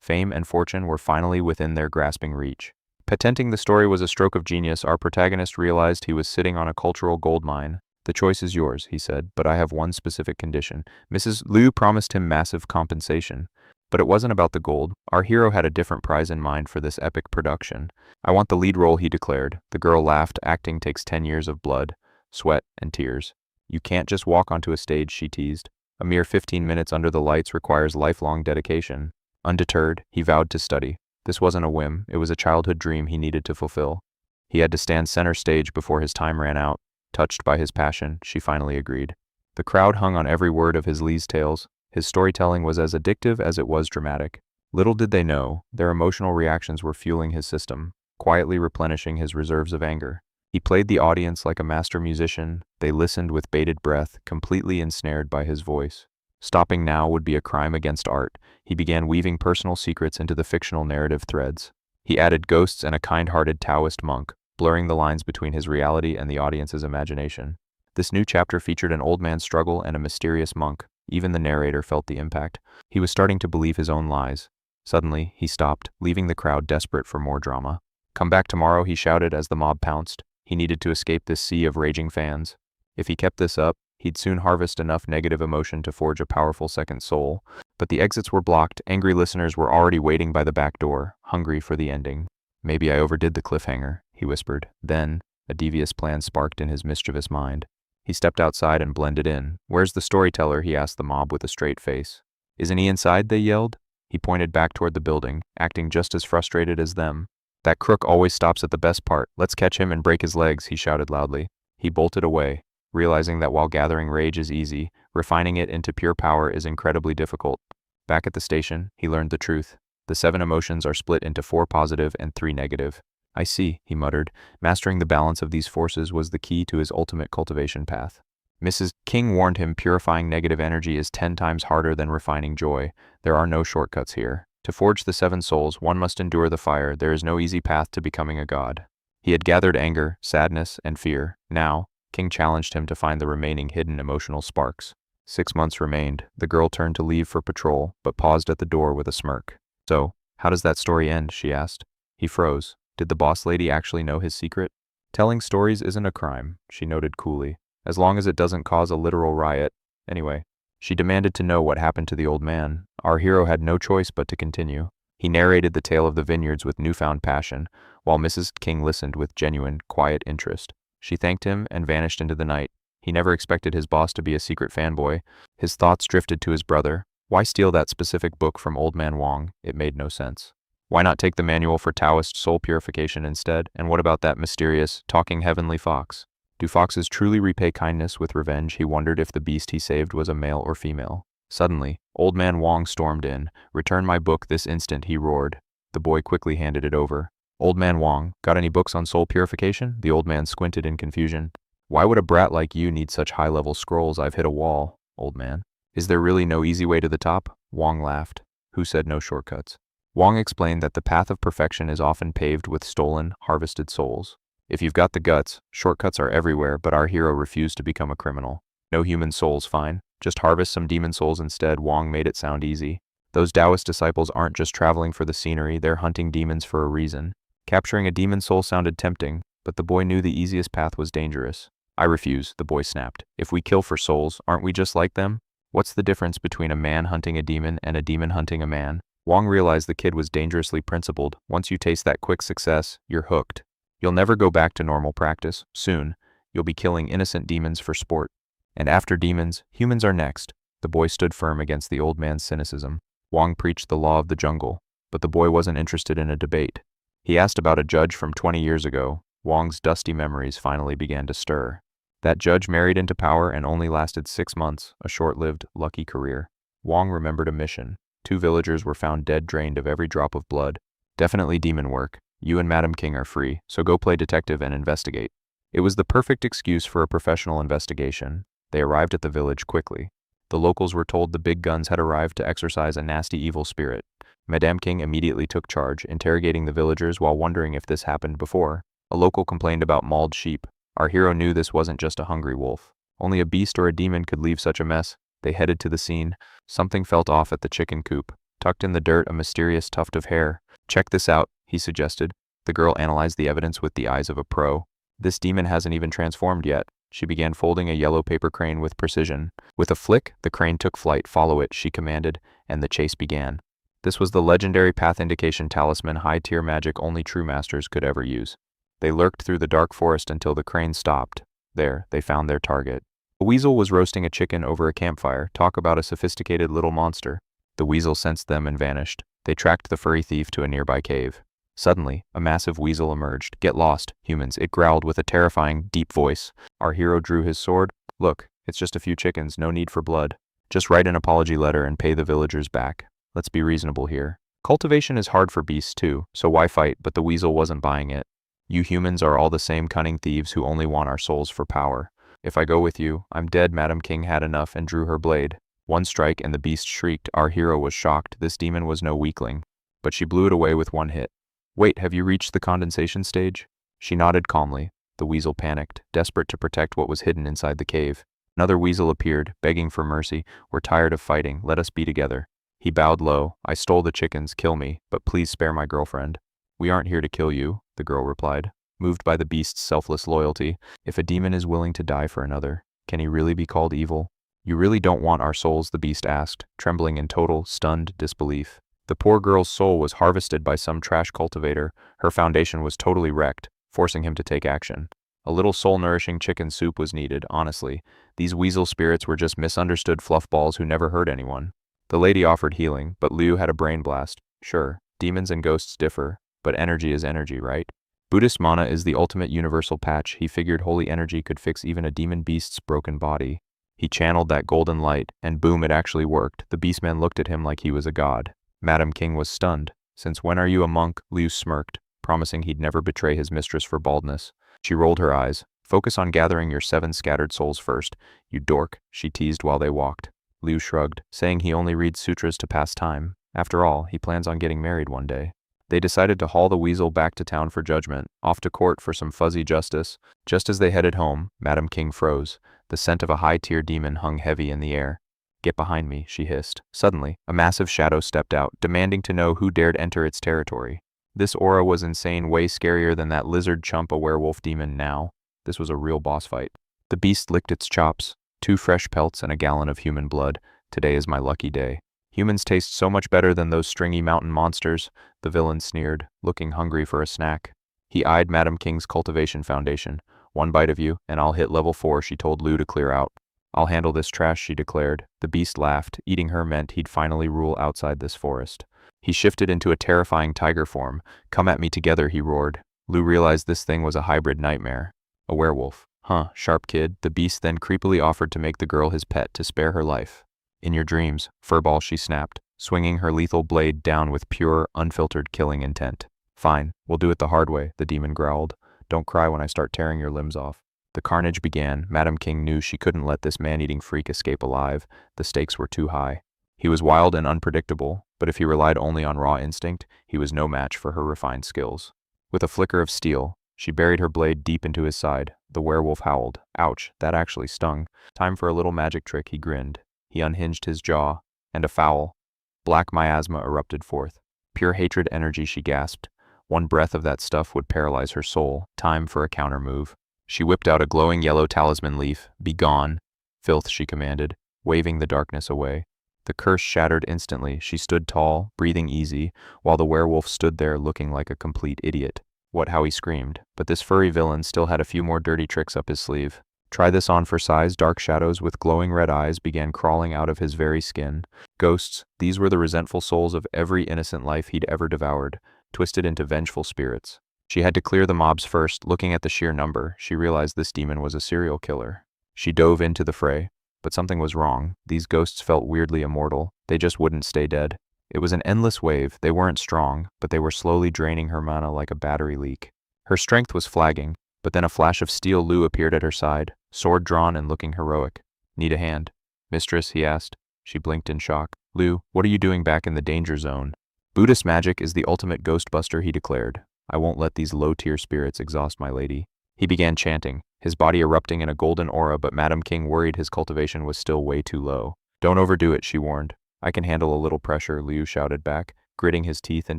Fame and fortune were finally within their grasping reach. Patenting the story was a stroke of genius. Our protagonist realized he was sitting on a cultural goldmine. "The choice is yours," he said, "but I have one specific condition." Mrs. Liu promised him massive compensation. But it wasn't about the gold. Our hero had a different prize in mind for this epic production. "I want the lead role," he declared. The girl laughed. "Acting takes 10 years of blood, sweat, and tears." "You can't just walk onto a stage," she teased. "A mere 15 minutes under the lights requires lifelong dedication." Undeterred, he vowed to study. This wasn't a whim, it was a childhood dream he needed to fulfill. He had to stand center stage before his time ran out. Touched by his passion, she finally agreed. The crowd hung on every word of his Li's tales. His storytelling was as addictive as it was dramatic. Little did they know, their emotional reactions were fueling his system, quietly replenishing his reserves of anger. He played the audience like a master musician. They listened with bated breath, completely ensnared by his voice. Stopping now would be a crime against art. He began weaving personal secrets into the fictional narrative threads. He added ghosts and a kind-hearted Taoist monk, blurring the lines between his reality and the audience's imagination. This new chapter featured an old man's struggle and a mysterious monk. Even the narrator felt the impact. He was starting to believe his own lies. Suddenly, he stopped, leaving the crowd desperate for more drama. "Come back tomorrow," he shouted as the mob pounced. He needed to escape this sea of raging fans. If he kept this up, he'd soon harvest enough negative emotion to forge a powerful second soul. But the exits were blocked, angry listeners were already waiting by the back door, hungry for the ending. Maybe I overdid the cliffhanger, he whispered. Then, a devious plan sparked in his mischievous mind. He stepped outside and blended in. Where's the storyteller? He asked the mob with a straight face. Isn't he inside? They yelled. He pointed back toward the building, acting just as frustrated as them. That crook always stops at the best part. Let's catch him and break his legs, he shouted loudly. He bolted away, realizing that while gathering rage is easy, refining it into pure power is incredibly difficult. Back at the station, he learned the truth. The 7 emotions are split into 4 positive and 3 negative. I see, he muttered. Mastering the balance of these forces was the key to his ultimate cultivation path. Mrs. King warned him purifying negative energy is 10 times harder than refining joy. There are no shortcuts here. To forge the 7 souls, one must endure the fire. There is no easy path to becoming a god. He had gathered anger, sadness, and fear. Now, King challenged him to find the remaining hidden emotional sparks. 6 months remained. The girl turned to leave for patrol, but paused at the door with a smirk. So, how does that story end? She asked. He froze. Did the boss lady actually know his secret? Telling stories isn't a crime, she noted coolly, as long as it doesn't cause a literal riot. Anyway, she demanded to know what happened to the old man. Our hero had no choice but to continue. He narrated the tale of the vineyards with newfound passion, while Mrs. King listened with genuine, quiet interest. She thanked him and vanished into the night. He never expected his boss to be a secret fanboy. His thoughts drifted to his brother. Why steal that specific book from Old Man Wong? It made no sense. Why not take the manual for Taoist soul purification instead? And what about that mysterious, talking heavenly fox? Do foxes truly repay kindness with revenge? He wondered if the beast he saved was a male or female. Suddenly, Old Man Wong stormed in. Return my book this instant, he roared. The boy quickly handed it over. Old Man Wong, got any books on soul purification? The old man squinted in confusion. Why would a brat like you need such high-level scrolls? I've hit a wall, old man. Is there really no easy way to the top? Wong laughed. Who said no shortcuts? Wong explained that the path of perfection is often paved with stolen, harvested souls. If you've got the guts, shortcuts are everywhere, but our hero refused to become a criminal. No human souls, fine. Just harvest some demon souls instead. Wong made it sound easy. Those Taoist disciples aren't just traveling for the scenery, they're hunting demons for a reason. Capturing a demon soul sounded tempting, but the boy knew the easiest path was dangerous. I refuse, the boy snapped. If we kill for souls, aren't we just like them? What's the difference between a man hunting a demon and a demon hunting a man? Wong realized the kid was dangerously principled. Once you taste that quick success, you're hooked. You'll never go back to normal practice. Soon, you'll be killing innocent demons for sport. And after demons, humans are next. The boy stood firm against the old man's cynicism. Wong preached the law of the jungle, but the boy wasn't interested in a debate. He asked about a judge from 20 years ago. Wong's dusty memories finally began to stir. That judge married into power and only lasted 6 months, a short-lived, lucky career. Wong remembered a mission. 2 villagers were found dead, drained of every drop of blood. Definitely demon work. You and Madam King are free, so go play detective and investigate. It was the perfect excuse for a professional investigation. They arrived at the village quickly. The locals were told the big guns had arrived to exorcise a nasty evil spirit. Madame King immediately took charge, interrogating the villagers while wondering if this happened before. A local complained about mauled sheep. Our hero knew this wasn't just a hungry wolf. Only a beast or a demon could leave such a mess. They headed to the scene. Something felt off at the chicken coop. Tucked in the dirt, a mysterious tuft of hair. Check this out, he suggested. The girl analyzed the evidence with the eyes of a pro. This demon hasn't even transformed yet. She began folding a yellow paper crane with precision. With a flick, the crane took flight. Follow it, she commanded, and the chase began. This was the legendary path indication talisman, high-tier magic only true masters could ever use. They lurked through the dark forest until the crane stopped. There, they found their target. A weasel was roasting a chicken over a campfire. Talk about a sophisticated little monster. The weasel sensed them and vanished. They tracked the furry thief to a nearby cave. Suddenly, a massive weasel emerged. Get lost, humans, it growled with a terrifying, deep voice. Our hero drew his sword. Look, it's just a few chickens, no need for blood. Just write an apology letter and pay the villagers back. Let's be reasonable here. Cultivation is hard for beasts too, so why fight? But the weasel wasn't buying it. You humans are all the same cunning thieves who only want our souls for power. If I go with you, I'm dead. Madam King had enough and drew her blade. One strike and the beast shrieked. Our hero was shocked. This demon was no weakling. But she blew it away with one hit. Wait, have you reached the condensation stage? She nodded calmly. The weasel panicked, desperate to protect what was hidden inside the cave. Another weasel appeared, begging for mercy. We're tired of fighting. Let us be together. He bowed low. I stole the chickens. Kill me, but please spare my girlfriend. We aren't here to kill you, the girl replied. moved by the beast's selfless loyalty. If a demon is willing to die for another, can he really be called evil? You really don't want our souls, the beast asked, trembling in total, stunned disbelief. The poor girl's soul was harvested by some trash cultivator. Her foundation was totally wrecked, forcing him to take action. A little soul-nourishing chicken soup was needed, honestly. These weasel spirits were just misunderstood fluffballs who never hurt anyone. The lady offered healing, but Liu had a brain blast. Sure, demons and ghosts differ, but energy is energy, right? Buddhist mana is the ultimate universal patch. He figured holy energy could fix even a demon beast's broken body. He channeled that golden light, and boom, it actually worked. The beastman looked at him like he was a god. Madam King was stunned. Since when are you a monk? Liu smirked, promising he'd never betray his mistress for baldness. She rolled her eyes. Focus on gathering your 7 scattered souls first, you dork, she teased while they walked. Liu shrugged, saying he only reads sutras to pass time. After all, he plans on getting married one day. They decided to haul the weasel back to town for judgment, off to court for some fuzzy justice. Just as they headed home, Madam King froze. The scent of a high-tier demon hung heavy in the air. Get behind me, she hissed. Suddenly, a massive shadow stepped out, demanding to know who dared enter its territory. This aura was insane, way scarier than that lizard chump, a werewolf demon now. This was a real boss fight. The beast licked its chops. 2 fresh pelts and a gallon of human blood. Today is my lucky day. Humans taste so much better than those stringy mountain monsters, the villain sneered, looking hungry for a snack. He eyed Madam King's cultivation foundation. 1 bite of you, and I'll hit level 4, she told Liu to clear out. I'll handle this trash, she declared. The beast laughed. Eating her meant he'd finally rule outside this forest. He shifted into a terrifying tiger form. Come at me together, he roared. Liu realized this thing was a hybrid nightmare. A werewolf. Huh, sharp kid. The beast then creepily offered to make the girl his pet to spare her life. In your dreams, furball, she snapped, swinging her lethal blade down with pure, unfiltered killing intent. Fine, we'll do it the hard way, the demon growled. Don't cry when I start tearing your limbs off. The carnage began. Madam King knew she couldn't let this man-eating freak escape alive. The stakes were too high. He was wild and unpredictable, but if he relied only on raw instinct, he was no match for her refined skills. With a flicker of steel, she buried her blade deep into his side. The werewolf howled. Ouch, that actually stung. Time for a little magic trick, he grinned. He unhinged his jaw, and a foul, black miasma erupted forth. Pure hatred energy, she gasped. 1 breath of that stuff would paralyze her soul. Time for a counter move. She whipped out a glowing yellow talisman leaf. Be gone, filth, she commanded, waving the darkness away. The curse shattered instantly. She stood tall, breathing easy, while the werewolf stood there looking like a complete idiot. What how he screamed, but this furry villain still had a few more dirty tricks up his sleeve. Try this on for size. Dark shadows with glowing red eyes began crawling out of his very skin. Ghosts, these were the resentful souls of every innocent life he'd ever devoured, twisted into vengeful spirits. She had to clear the mobs first. Looking at the sheer number, she realized this demon was a serial killer. She dove into the fray, but something was wrong. These ghosts felt weirdly immortal. They just wouldn't stay dead. It was an endless wave. They weren't strong, but they were slowly draining her mana like a battery leak. Her strength was flagging, but then a flash of steel. Liu appeared at her side, sword drawn and looking heroic. Need a hand? Mistress, he asked. She blinked in shock. Liu, what are you doing back in the danger zone? Buddhist magic is the ultimate ghostbuster, he declared. I won't let these low-tier spirits exhaust my lady. He began chanting, his body erupting in a golden aura, but Madam King worried his cultivation was still way too low. Don't overdo it, she warned. I can handle a little pressure, Liu shouted back, gritting his teeth in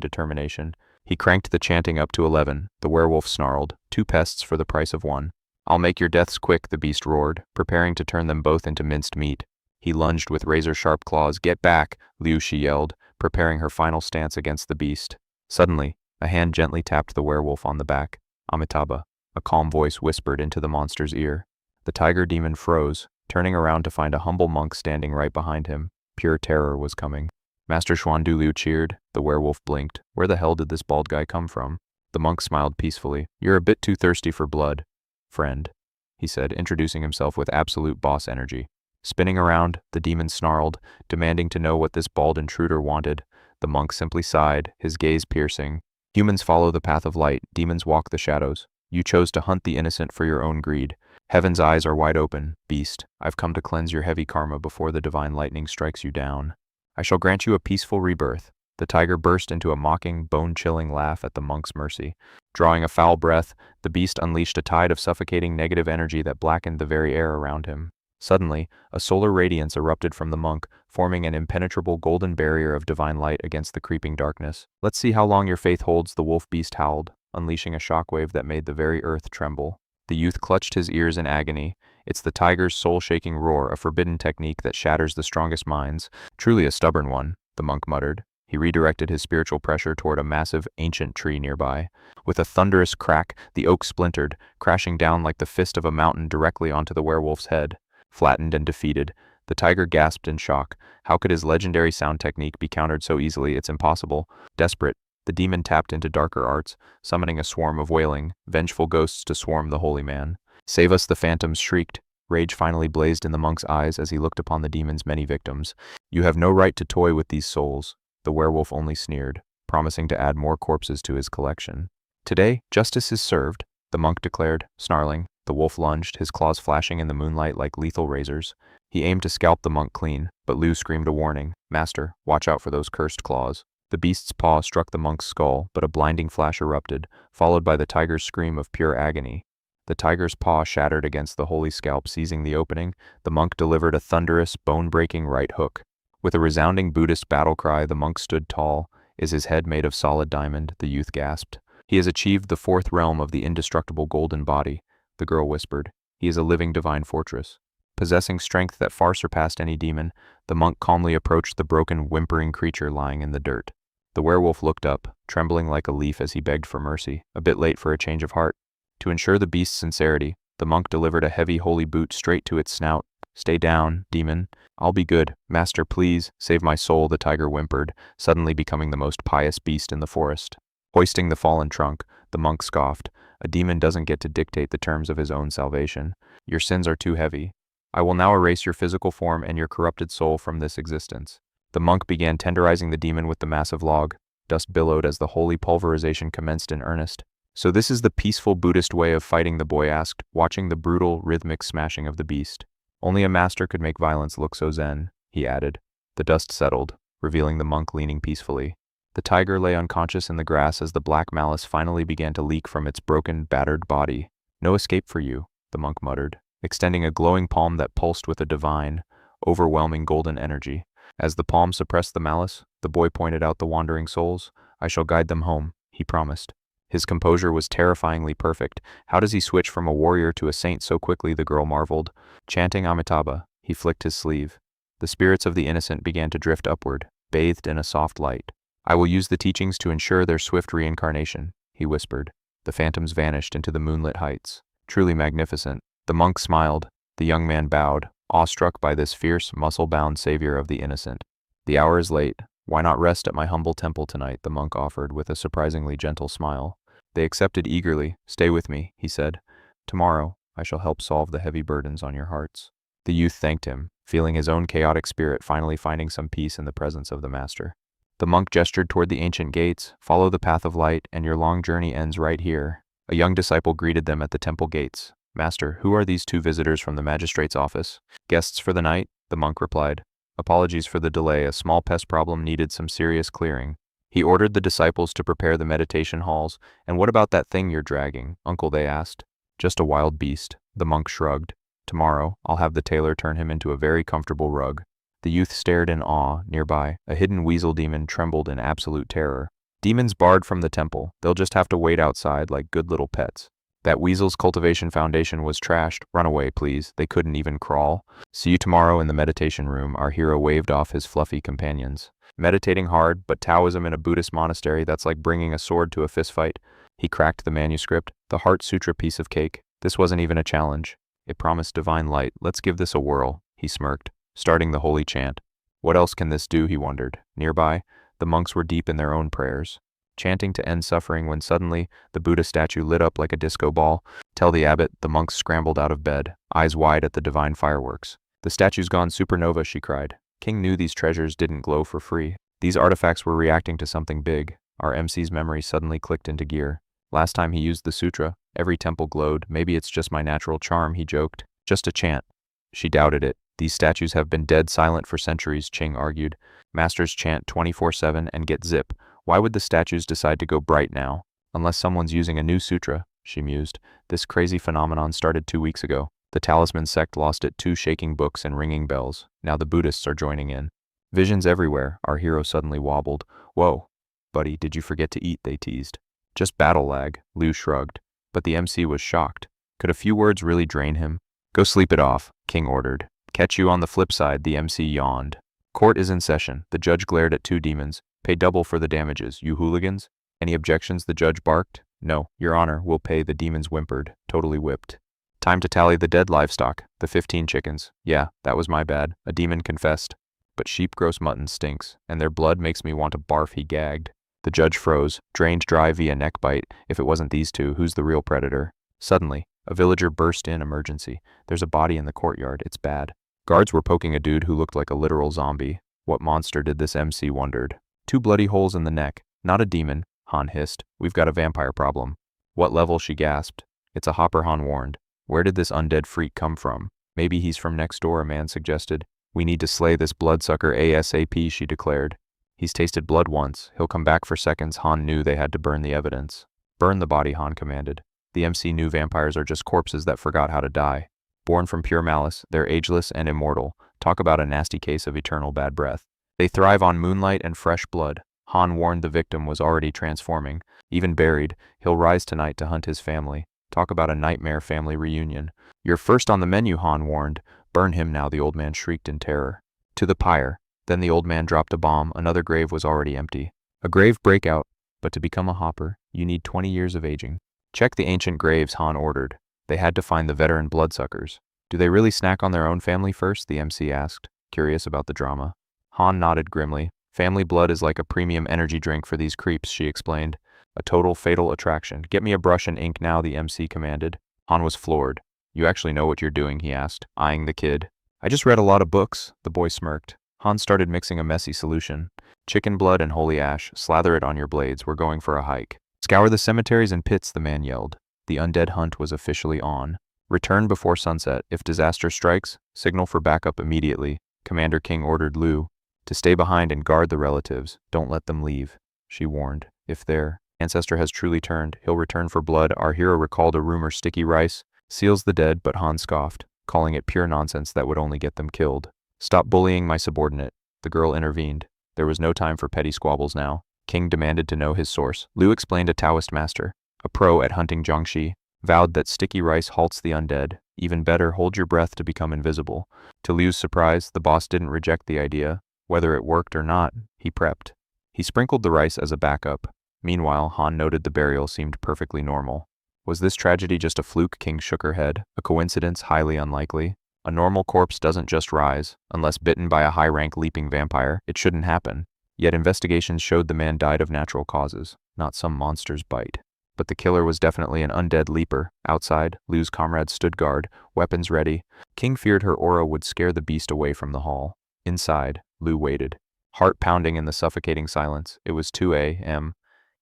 determination. He cranked the chanting up to 11. The werewolf snarled. 2 pests for the price of 1. I'll make your deaths quick, the beast roared, preparing to turn them both into minced meat. He lunged with razor-sharp claws. Get back, Liu, she yelled, preparing her final stance against the beast. Suddenly, a hand gently tapped the werewolf on the back. Amitabha, a calm voice whispered into the monster's ear. The tiger demon froze, turning around to find a humble monk standing right behind him. Pure terror was coming. Master Xuandu, Liu cheered. The werewolf blinked. Where the hell did this bald guy come from? The monk smiled peacefully. You're a bit too thirsty for blood, friend, he said, introducing himself with absolute boss energy. Spinning around, the demon snarled, demanding to know what this bald intruder wanted. The monk simply sighed, his gaze piercing. Humans follow the path of light, demons walk the shadows. You chose to hunt the innocent for your own greed. Heaven's eyes are wide open, beast. I've come to cleanse your heavy karma before the divine lightning strikes you down. I shall grant you a peaceful rebirth. The tiger burst into a mocking, bone-chilling laugh at the monk's mercy. Drawing a foul breath, the beast unleashed a tide of suffocating negative energy that blackened the very air around him. Suddenly, a solar radiance erupted from the monk, forming an impenetrable golden barrier of divine light against the creeping darkness. Let's see how long your faith holds, the wolf beast howled. unleashing a shockwave that made the very earth tremble. The youth clutched his ears in agony. It's the tiger's soul-shaking roar, a forbidden technique that shatters the strongest minds. Truly a stubborn one, the monk muttered. He redirected his spiritual pressure toward a massive, ancient tree nearby. With a thunderous crack, the oak splintered, crashing down like the fist of a mountain directly onto the werewolf's head. Flattened and defeated, the tiger gasped in shock. How could his legendary sound technique be countered so easily? It's impossible. Desperate, the demon tapped into darker arts, summoning a swarm of wailing, vengeful ghosts to swarm the holy man. "Save us," the phantoms shrieked. Rage finally blazed in the monk's eyes as he looked upon the demon's many victims. "You have no right to toy with these souls." The werewolf only sneered, promising to add more corpses to his collection. "Today, justice is served," the monk declared, snarling. The wolf lunged, his claws flashing in the moonlight like lethal razors. He aimed to scalp the monk clean, but Liu screamed a warning. "Master, watch out for those cursed claws." The beast's paw struck the monk's skull, but a blinding flash erupted, followed by the tiger's scream of pure agony. The tiger's paw shattered against the holy scalp, seizing the opening. The monk delivered a thunderous, bone-breaking right hook. With a resounding Buddhist battle cry, the monk stood tall. "Is his head made of solid diamond?" the youth gasped. "He has achieved the fourth realm of the indestructible golden body," the girl whispered. "He is a living divine fortress." Possessing strength that far surpassed any demon, the monk calmly approached the broken, whimpering creature lying in the dirt. The werewolf looked up, trembling like a leaf as he begged for mercy, a bit late for a change of heart. To ensure the beast's sincerity, the monk delivered a heavy holy boot straight to its snout. "Stay down, demon. I'll be good. Master, please, save my soul," the tiger whimpered, suddenly becoming the most pious beast in the forest. Hoisting the fallen trunk, the monk scoffed. "A demon doesn't get to dictate the terms of his own salvation. Your sins are too heavy. I will now erase your physical form and your corrupted soul from this existence." The monk began tenderizing the demon with the massive log. Dust billowed as the holy pulverization commenced in earnest. "So this is the peaceful Buddhist way of fighting?" the boy asked, watching the brutal, rhythmic smashing of the beast. "Only a master could make violence look so zen," he added. The dust settled, revealing the monk leaning peacefully. The tiger lay unconscious in the grass as the black malice finally began to leak from its broken, battered body. "No escape for you," the monk muttered, extending a glowing palm that pulsed with a divine, overwhelming golden energy. As the palm suppressed the malice, the boy pointed out the wandering souls. "I shall guide them home," he promised. His composure was terrifyingly perfect. How does he switch from a warrior to a saint so quickly, the girl marveled. Chanting Amitabha, he flicked his sleeve. The spirits of the innocent began to drift upward, bathed in a soft light. "I will use the teachings to ensure their swift reincarnation," he whispered. The phantoms vanished into the moonlit heights. Truly magnificent. The monk smiled. The young man bowed, awestruck by this fierce, muscle-bound savior of the innocent. "The hour is late. Why not rest at my humble temple tonight?" the monk offered with a surprisingly gentle smile. They accepted eagerly. "Stay with me," he said. "Tomorrow, I shall help solve the heavy burdens on your hearts." The youth thanked him, feeling his own chaotic spirit finally finding some peace in the presence of the master. The monk gestured toward the ancient gates. "Follow the path of light, and your long journey ends right here." A young disciple greeted them at the temple gates. "Master, who are these two visitors from the magistrate's office?" "Guests for the night," the monk replied. "Apologies for the delay, a small pest problem needed some serious clearing." He ordered the disciples to prepare the meditation halls. "And what about that thing you're dragging, uncle?" they asked. "Just a wild beast," the monk shrugged. "Tomorrow, I'll have the tailor turn him into a very comfortable rug." The youth stared in awe. Nearby, a hidden weasel demon trembled in absolute terror. "Demons barred from the temple. They'll just have to wait outside like good little pets." "That weasel's cultivation foundation was trashed. Run away, please. They couldn't even crawl." "See you tomorrow in the meditation room," our hero waved off his fluffy companions. "Meditating hard, but Taoism in a Buddhist monastery, that's like bringing a sword to a fistfight." He cracked the manuscript, the Heart Sutra piece of cake. This wasn't even a challenge. It promised divine light. "Let's give this a whirl," he smirked, starting the holy chant. What else can this do, he wondered. Nearby, the monks were deep in their own prayers, chanting to end suffering when suddenly the Buddha statue lit up like a disco ball. "Tell the abbot," the monks scrambled out of bed, eyes wide at the divine fireworks. "The statue's gone supernova," she cried. King knew these treasures didn't glow for free. These artifacts were reacting to something big. Our MC's memory suddenly clicked into gear. Last time he used the sutra, every temple glowed. "Maybe it's just my natural charm," he joked. "Just a chant." She doubted it. "These statues have been dead silent for centuries," Ching argued. "Masters chant 24/7 and get zip. Why would the statues decide to go bright now? Unless someone's using a new sutra," she mused. "This crazy phenomenon started 2 weeks ago. The talisman sect lost it 2 shaking books and ringing bells. Now the Buddhists are joining in." Visions everywhere, our hero suddenly wobbled. "Whoa, buddy, did you forget to eat?" they teased. Just battle lag, Liu shrugged. But the MC was shocked. Could a few words really drain him? Go sleep it off, King ordered. Catch you on the flip side, the MC yawned. Court is in session. The judge glared at two demons. Pay double for the damages, you hooligans. Any objections? The judge barked. No, Your Honor, we'll pay, the demons whimpered, totally whipped. Time to tally the dead livestock, the 15 chickens. Yeah, that was my bad, a demon confessed. But sheep gross mutton stinks, and their blood makes me want to barf, he gagged. The judge froze, drained dry via neck bite. If it wasn't these two, who's the real predator? Suddenly, a villager burst in, emergency. There's a body in the courtyard, it's bad. Guards were poking a dude who looked like a literal zombie. What monster did this MC wondered? 2 bloody holes in the neck. Not a demon, Han hissed. We've got a vampire problem. What level? She gasped. It's a hopper, Han warned. Where did this undead freak come from? Maybe he's from next door, a man suggested. We need to slay this bloodsucker ASAP, she declared. He's tasted blood once. He'll come back for seconds. Han knew they had to burn the evidence. Burn the body, Han commanded. The MC knew vampires are just corpses that forgot how to die. Born from pure malice, they're ageless and immortal. Talk about a nasty case of eternal bad breath. They thrive on moonlight and fresh blood. Han warned the victim was already transforming. Even buried, he'll rise tonight to hunt his family. Talk about a nightmare family reunion. You're first on the menu, Han warned. Burn him now, the old man shrieked in terror. To the pyre. Then the old man dropped a bomb. Another grave was already empty. A grave breakout, but to become a hopper, you need 20 years of aging. Check the ancient graves, Han ordered. They had to find the veteran bloodsuckers. Do they really snack on their own family first? The MC asked, curious about the drama. Han nodded grimly. Family blood is like a premium energy drink for these creeps, she explained. A total fatal attraction. Get me a brush and ink now, the MC commanded. Han was floored. You actually know what you're doing, he asked, eyeing the kid. I just read a lot of books, the boy smirked. Han started mixing a messy solution. Chicken blood and holy ash, slather it on your blades, we're going for a hike. Scour the cemeteries and pits, the man yelled. The undead hunt was officially on. Return before sunset. If disaster strikes, signal for backup immediately. Commander King ordered Liu to stay behind and guard the relatives. Don't let them leave, she warned. If their ancestor has truly turned, he'll return for blood. Our hero recalled a rumor sticky rice seals the dead, but Han scoffed, calling it pure nonsense that would only get them killed. Stop bullying my subordinate, the girl intervened. There was no time for petty squabbles now. King demanded to know his source. Liu explained a Taoist master, a pro at hunting Jiangxi, vowed that sticky rice halts the undead. Even better, hold your breath to become invisible. To Liu's surprise, the boss didn't reject the idea. Whether it worked or not, he prepped. He sprinkled the rice as a backup. Meanwhile, Han noted the burial seemed perfectly normal. Was this tragedy just a fluke? King shook her head. A coincidence highly unlikely. A normal corpse doesn't just rise. Unless bitten by a high-rank leaping vampire, it shouldn't happen. Yet investigations showed the man died of natural causes, not some monster's bite. But the killer was definitely an undead leaper. Outside, Liu's comrades stood guard, weapons ready. King feared her aura would scare the beast away from the hall. Inside, Liu waited, heart pounding in the suffocating silence. It was 2 a.m.,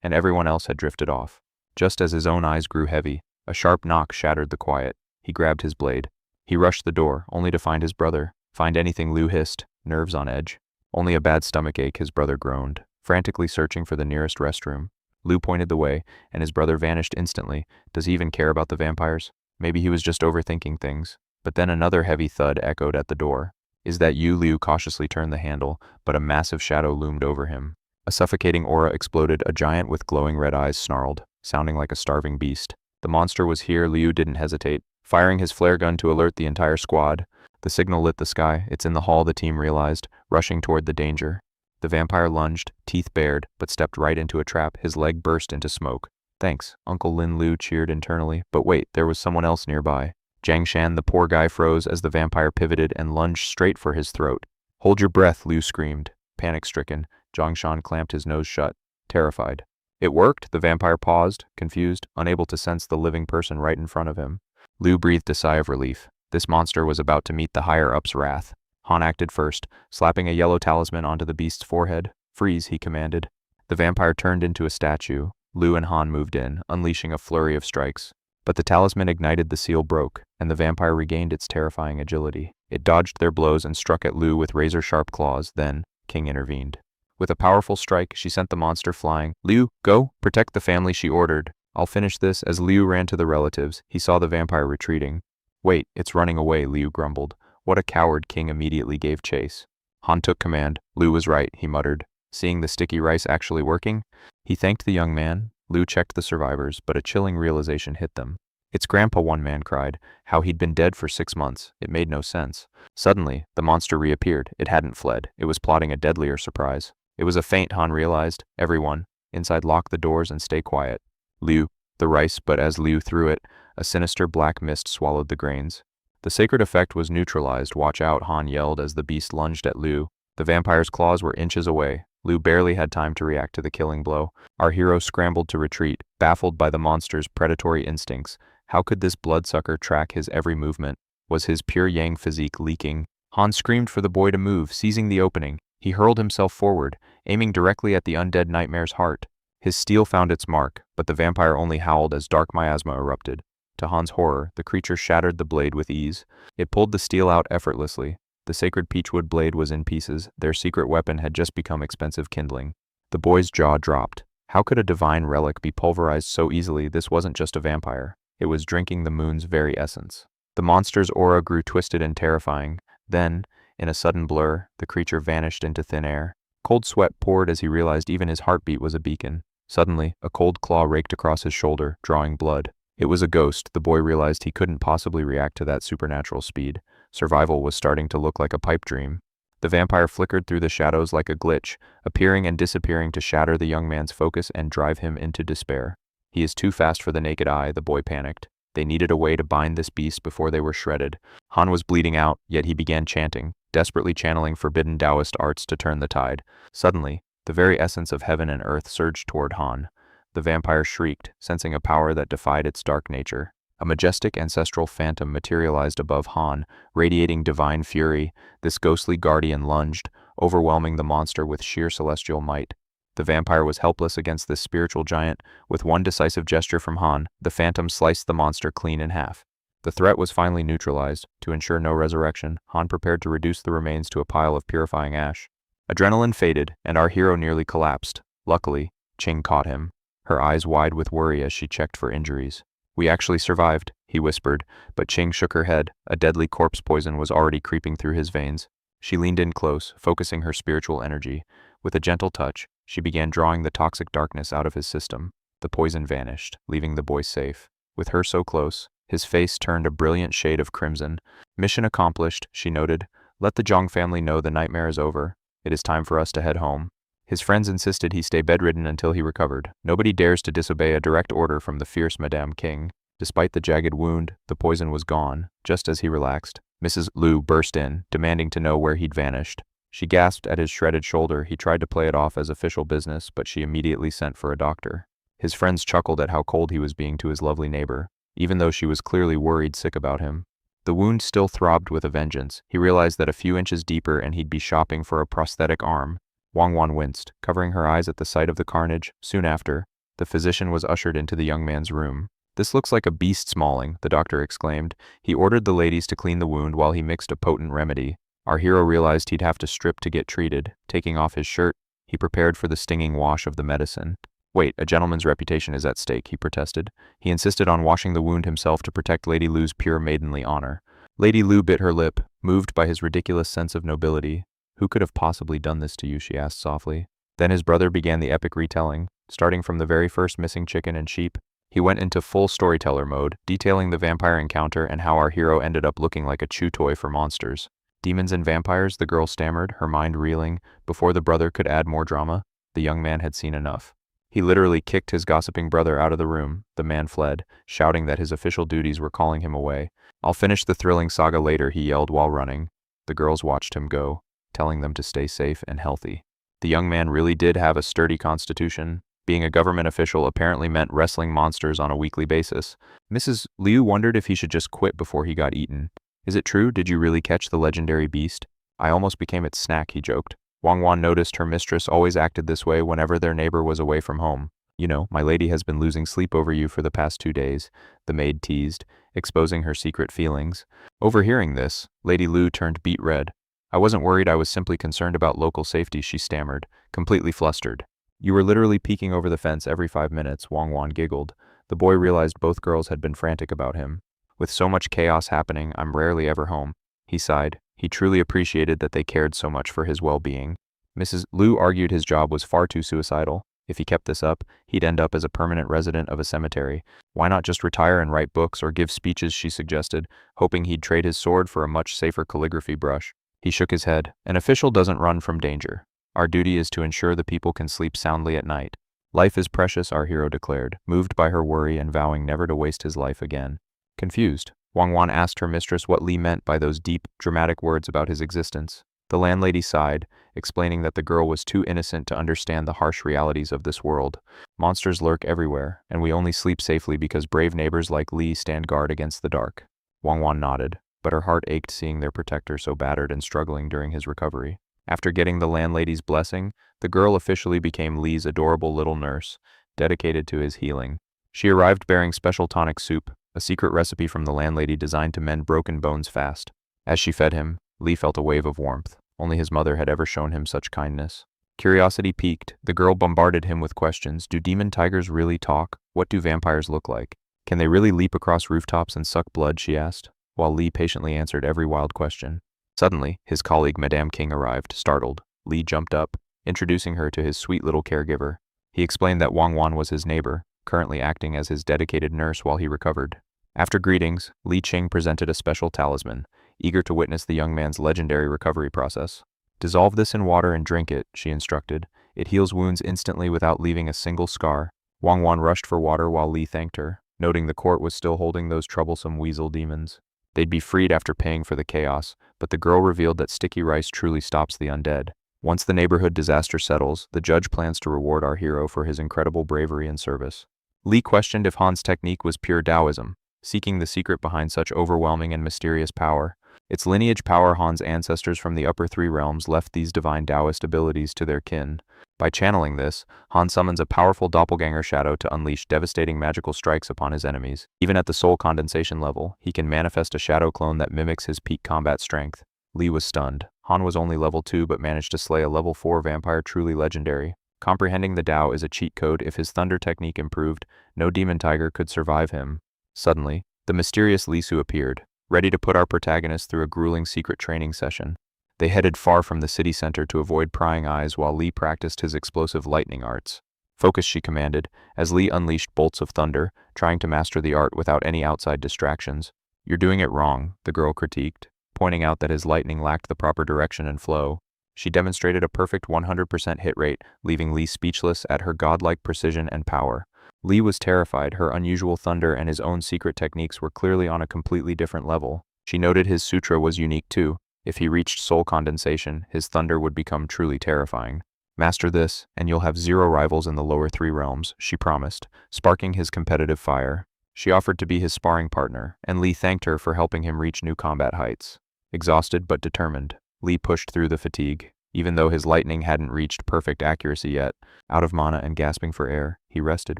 and everyone else had drifted off. Just as his own eyes grew heavy, a sharp knock shattered the quiet. He grabbed his blade. He rushed the door, only to find his brother. Find anything, Liu hissed, nerves on edge. Only a bad stomachache, his brother groaned, frantically searching for the nearest restroom. Liu pointed the way, and his brother vanished instantly. Does he even care about the vampires? Maybe he was just overthinking things. But then another heavy thud echoed at the door. Is that you? Liu cautiously turned the handle, but a massive shadow loomed over him. A suffocating aura exploded. A giant with glowing red eyes snarled, sounding like a starving beast. The monster was here. Liu didn't hesitate, firing his flare gun to alert the entire squad. The signal lit the sky. It's in the hall, the team realized, rushing toward the danger. The vampire lunged, teeth bared, but stepped right into a trap. His leg burst into smoke. Thanks, Uncle Lin, Liu cheered internally. But wait, there was someone else nearby. Jiang Shan, the poor guy, froze as the vampire pivoted and lunged straight for his throat. Hold your breath, Liu screamed. Panic-stricken, Jiang Shan clamped his nose shut, terrified. It worked. The vampire paused, confused, unable to sense the living person right in front of him. Liu breathed a sigh of relief. This monster was about to meet the higher-up's wrath. Han acted first, slapping a yellow talisman onto the beast's forehead. Freeze, he commanded. The vampire turned into a statue. Liu and Han moved in, unleashing a flurry of strikes. But the talisman ignited, the seal broke, and the vampire regained its terrifying agility. It dodged their blows and struck at Liu with razor-sharp claws. Then, King intervened. With a powerful strike, she sent the monster flying. Liu, go! Protect the family, she ordered. I'll finish this. As Liu ran to the relatives, he saw the vampire retreating. Wait, it's running away, Liu grumbled. What a coward. King immediately gave chase. Han took command. Liu was right, he muttered. Seeing the sticky rice actually working, he thanked the young man. Liu checked the survivors, but a chilling realization hit them. "It's Grandpa," one man cried. "How he'd been dead for 6 months. It made no sense." Suddenly, the monster reappeared. It hadn't fled. It was plotting a deadlier surprise. It was a feint, Han realized. "Everyone, inside, lock the doors and stay quiet." Liu, the rice, but as Liu threw it, a sinister black mist swallowed the grains. The sacred effect was neutralized. "Watch out," Han yelled as the beast lunged at Liu. The vampire's claws were inches away. Liu barely had time to react to the killing blow. Our hero scrambled to retreat, baffled by the monster's predatory instincts. How could this bloodsucker track his every movement? Was his pure yang physique leaking? Han screamed for the boy to move, seizing the opening. He hurled himself forward, aiming directly at the undead nightmare's heart. His steel found its mark, but the vampire only howled as dark miasma erupted. To Han's horror, the creature shattered the blade with ease. It pulled the steel out effortlessly. The sacred peachwood blade was in pieces. Their secret weapon had just become expensive kindling. The boy's jaw dropped. How could a divine relic be pulverized so easily? This wasn't just a vampire. It was drinking the moon's very essence. The monster's aura grew twisted and terrifying. Then, in a sudden blur, the creature vanished into thin air. Cold sweat poured as he realized even his heartbeat was a beacon. Suddenly, a cold claw raked across his shoulder, drawing blood. It was a ghost. The boy realized he couldn't possibly react to that supernatural speed. Survival was starting to look like a pipe dream. The vampire flickered through the shadows like a glitch, appearing and disappearing to shatter the young man's focus and drive him into despair. "He is too fast for the naked eye," the boy panicked. They needed a way to bind this beast before they were shredded. Han was bleeding out, yet he began chanting, desperately channeling forbidden Taoist arts to turn the tide. Suddenly, the very essence of heaven and earth surged toward Han. The vampire shrieked, sensing a power that defied its dark nature. A majestic ancestral phantom materialized above Han, radiating divine fury. This ghostly guardian lunged, overwhelming the monster with sheer celestial might. The vampire was helpless against this spiritual giant. With one decisive gesture from Han, the phantom sliced the monster clean in half. The threat was finally neutralized. To ensure no resurrection, Han prepared to reduce the remains to a pile of purifying ash. Adrenaline faded, and our hero nearly collapsed. Luckily, Qing caught him, her eyes wide with worry as she checked for injuries. "We actually survived," he whispered, but Qing shook her head. A deadly corpse poison was already creeping through his veins. She leaned in close, focusing her spiritual energy. With a gentle touch, she began drawing the toxic darkness out of his system. The poison vanished, leaving the boy safe. With her so close, his face turned a brilliant shade of crimson. "Mission accomplished," she noted. "Let the Zhang family know the nightmare is over. It is time for us to head home." His friends insisted he stay bedridden until he recovered. Nobody dares to disobey a direct order from the fierce Madame King. Despite the jagged wound, the poison was gone. Just as he relaxed, Mrs. Liu burst in, demanding to know where he'd vanished. She gasped at his shredded shoulder. He tried to play it off as official business, but she immediately sent for a doctor. His friends chuckled at how cold he was being to his lovely neighbor, even though she was clearly worried sick about him. The wound still throbbed with a vengeance. He realized that a few inches deeper and he'd be shopping for a prosthetic arm. Wang Wan winced, covering her eyes at the sight of the carnage. Soon after, the physician was ushered into the young man's room. "This looks like a beast's mauling," the doctor exclaimed. He ordered the ladies to clean the wound while he mixed a potent remedy. Our hero realized he'd have to strip to get treated. Taking off his shirt, he prepared for the stinging wash of the medicine. "Wait, a gentleman's reputation is at stake," he protested. He insisted on washing the wound himself to protect Lady Lu's pure maidenly honor. Lady Lu bit her lip, moved by his ridiculous sense of nobility. "Who could have possibly done this to you?" she asked softly. Then his brother began the epic retelling, starting from the very first missing chicken and sheep. He went into full storyteller mode, detailing the vampire encounter and how our hero ended up looking like a chew toy for monsters. "Demons and vampires," the girl stammered, her mind reeling. Before the brother could add more drama, the young man had seen enough. He literally kicked his gossiping brother out of the room. The man fled, shouting that his official duties were calling him away. "I'll finish the thrilling saga later," he yelled while running. The girls watched him go, telling them to stay safe and healthy. The young man really did have a sturdy constitution. Being a government official apparently meant wrestling monsters on a weekly basis. Mrs. Liu wondered if he should just quit before he got eaten. "Is it true? Did you really catch the legendary beast?" "I almost became its snack," he joked. Wang Wan noticed her mistress always acted this way whenever their neighbor was away from home. "You know, my lady has been losing sleep over you for the past 2 days, the maid teased, exposing her secret feelings. Overhearing this, Lady Lu turned beet red. "I wasn't worried, I was simply concerned about local safety," she stammered, completely flustered. "You were literally peeking over the fence every 5 minutes, Wang Wan giggled. The boy realized both girls had been frantic about him. "With so much chaos happening, I'm rarely ever home," he sighed. He truly appreciated that they cared so much for his well-being. Mrs. Liu argued his job was far too suicidal. If he kept this up, he'd end up as a permanent resident of a cemetery. Why not just retire and write books or give speeches, she suggested, hoping he'd trade his sword for a much safer calligraphy brush. He shook his head. An official doesn't run from danger. Our duty is to ensure the people can sleep soundly at night. Life is precious, our hero declared, moved by her worry and vowing never to waste his life again. Confused, Wang Wan asked her mistress what Li meant by those deep, dramatic words about his existence. The landlady sighed, explaining that the girl was too innocent to understand the harsh realities of this world. Monsters lurk everywhere, and we only sleep safely because brave neighbors like Li stand guard against the dark. Wang Wan nodded, but her heart ached seeing their protector so battered and struggling during his recovery. After getting the landlady's blessing, the girl officially became Li's adorable little nurse, dedicated to his healing. She arrived bearing special tonic soup, a secret recipe from the landlady designed to mend broken bones fast. As she fed him, Li felt a wave of warmth. Only his mother had ever shown him such kindness. Curiosity piqued, the girl bombarded him with questions. Do demon tigers really talk? What do vampires look like? Can they really leap across rooftops and suck blood, she asked, while Li patiently answered every wild question. Suddenly, his colleague Madame King arrived, startled. Li jumped up, introducing her to his sweet little caregiver. He explained that Wang Wan was his neighbor, currently acting as his dedicated nurse while he recovered. After greetings, Li Qing presented a special talisman, eager to witness the young man's legendary recovery process. Dissolve this in water and drink it, she instructed. It heals wounds instantly without leaving a single scar. Wang Wan rushed for water while Li thanked her, noting the court was still holding those troublesome weasel demons. They'd be freed after paying for the chaos, but the girl revealed that sticky rice truly stops the undead. Once the neighborhood disaster settles, the judge plans to reward our hero for his incredible bravery and service. Li questioned if Han's technique was pure Taoism, seeking the secret behind such overwhelming and mysterious power. Its lineage power. Han's ancestors from the upper three realms left these divine Taoist abilities to their kin. By channeling this, Han summons a powerful doppelganger shadow to unleash devastating magical strikes upon his enemies. Even at the soul condensation level, he can manifest a shadow clone that mimics his peak combat strength. Li was stunned. Han was only level 2 but managed to slay a level 4 vampire truly legendary. Comprehending the Tao is a cheat code. If his thunder technique improved, no demon tiger could survive him. Suddenly, the mysterious Li Huo appeared, ready to put our protagonist through a grueling secret training session. They headed far from the city center to avoid prying eyes while Li practiced his explosive lightning arts. Focus, she commanded, as Li unleashed bolts of thunder, trying to master the art without any outside distractions. You're doing it wrong, the girl critiqued, pointing out that his lightning lacked the proper direction and flow. She demonstrated a perfect 100% hit rate, leaving Li speechless at her godlike precision and power. Li was terrified. Her unusual thunder and his own secret techniques were clearly on a completely different level. She noted his sutra was unique too. If he reached soul condensation, his thunder would become truly terrifying. Master this, and you'll have 0 rivals in the lower 3 realms, she promised, sparking his competitive fire. She offered to be his sparring partner, and Li thanked her for helping him reach new combat heights. Exhausted but determined, Li pushed through the fatigue. Even though his lightning hadn't reached perfect accuracy yet, out of mana and gasping for air, he rested,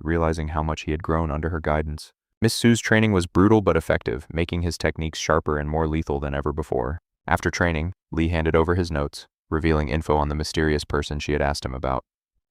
realizing how much he had grown under her guidance. Miss Su's training was brutal but effective, making his techniques sharper and more lethal than ever before. After training, Li handed over his notes, revealing info on the mysterious person she had asked him about.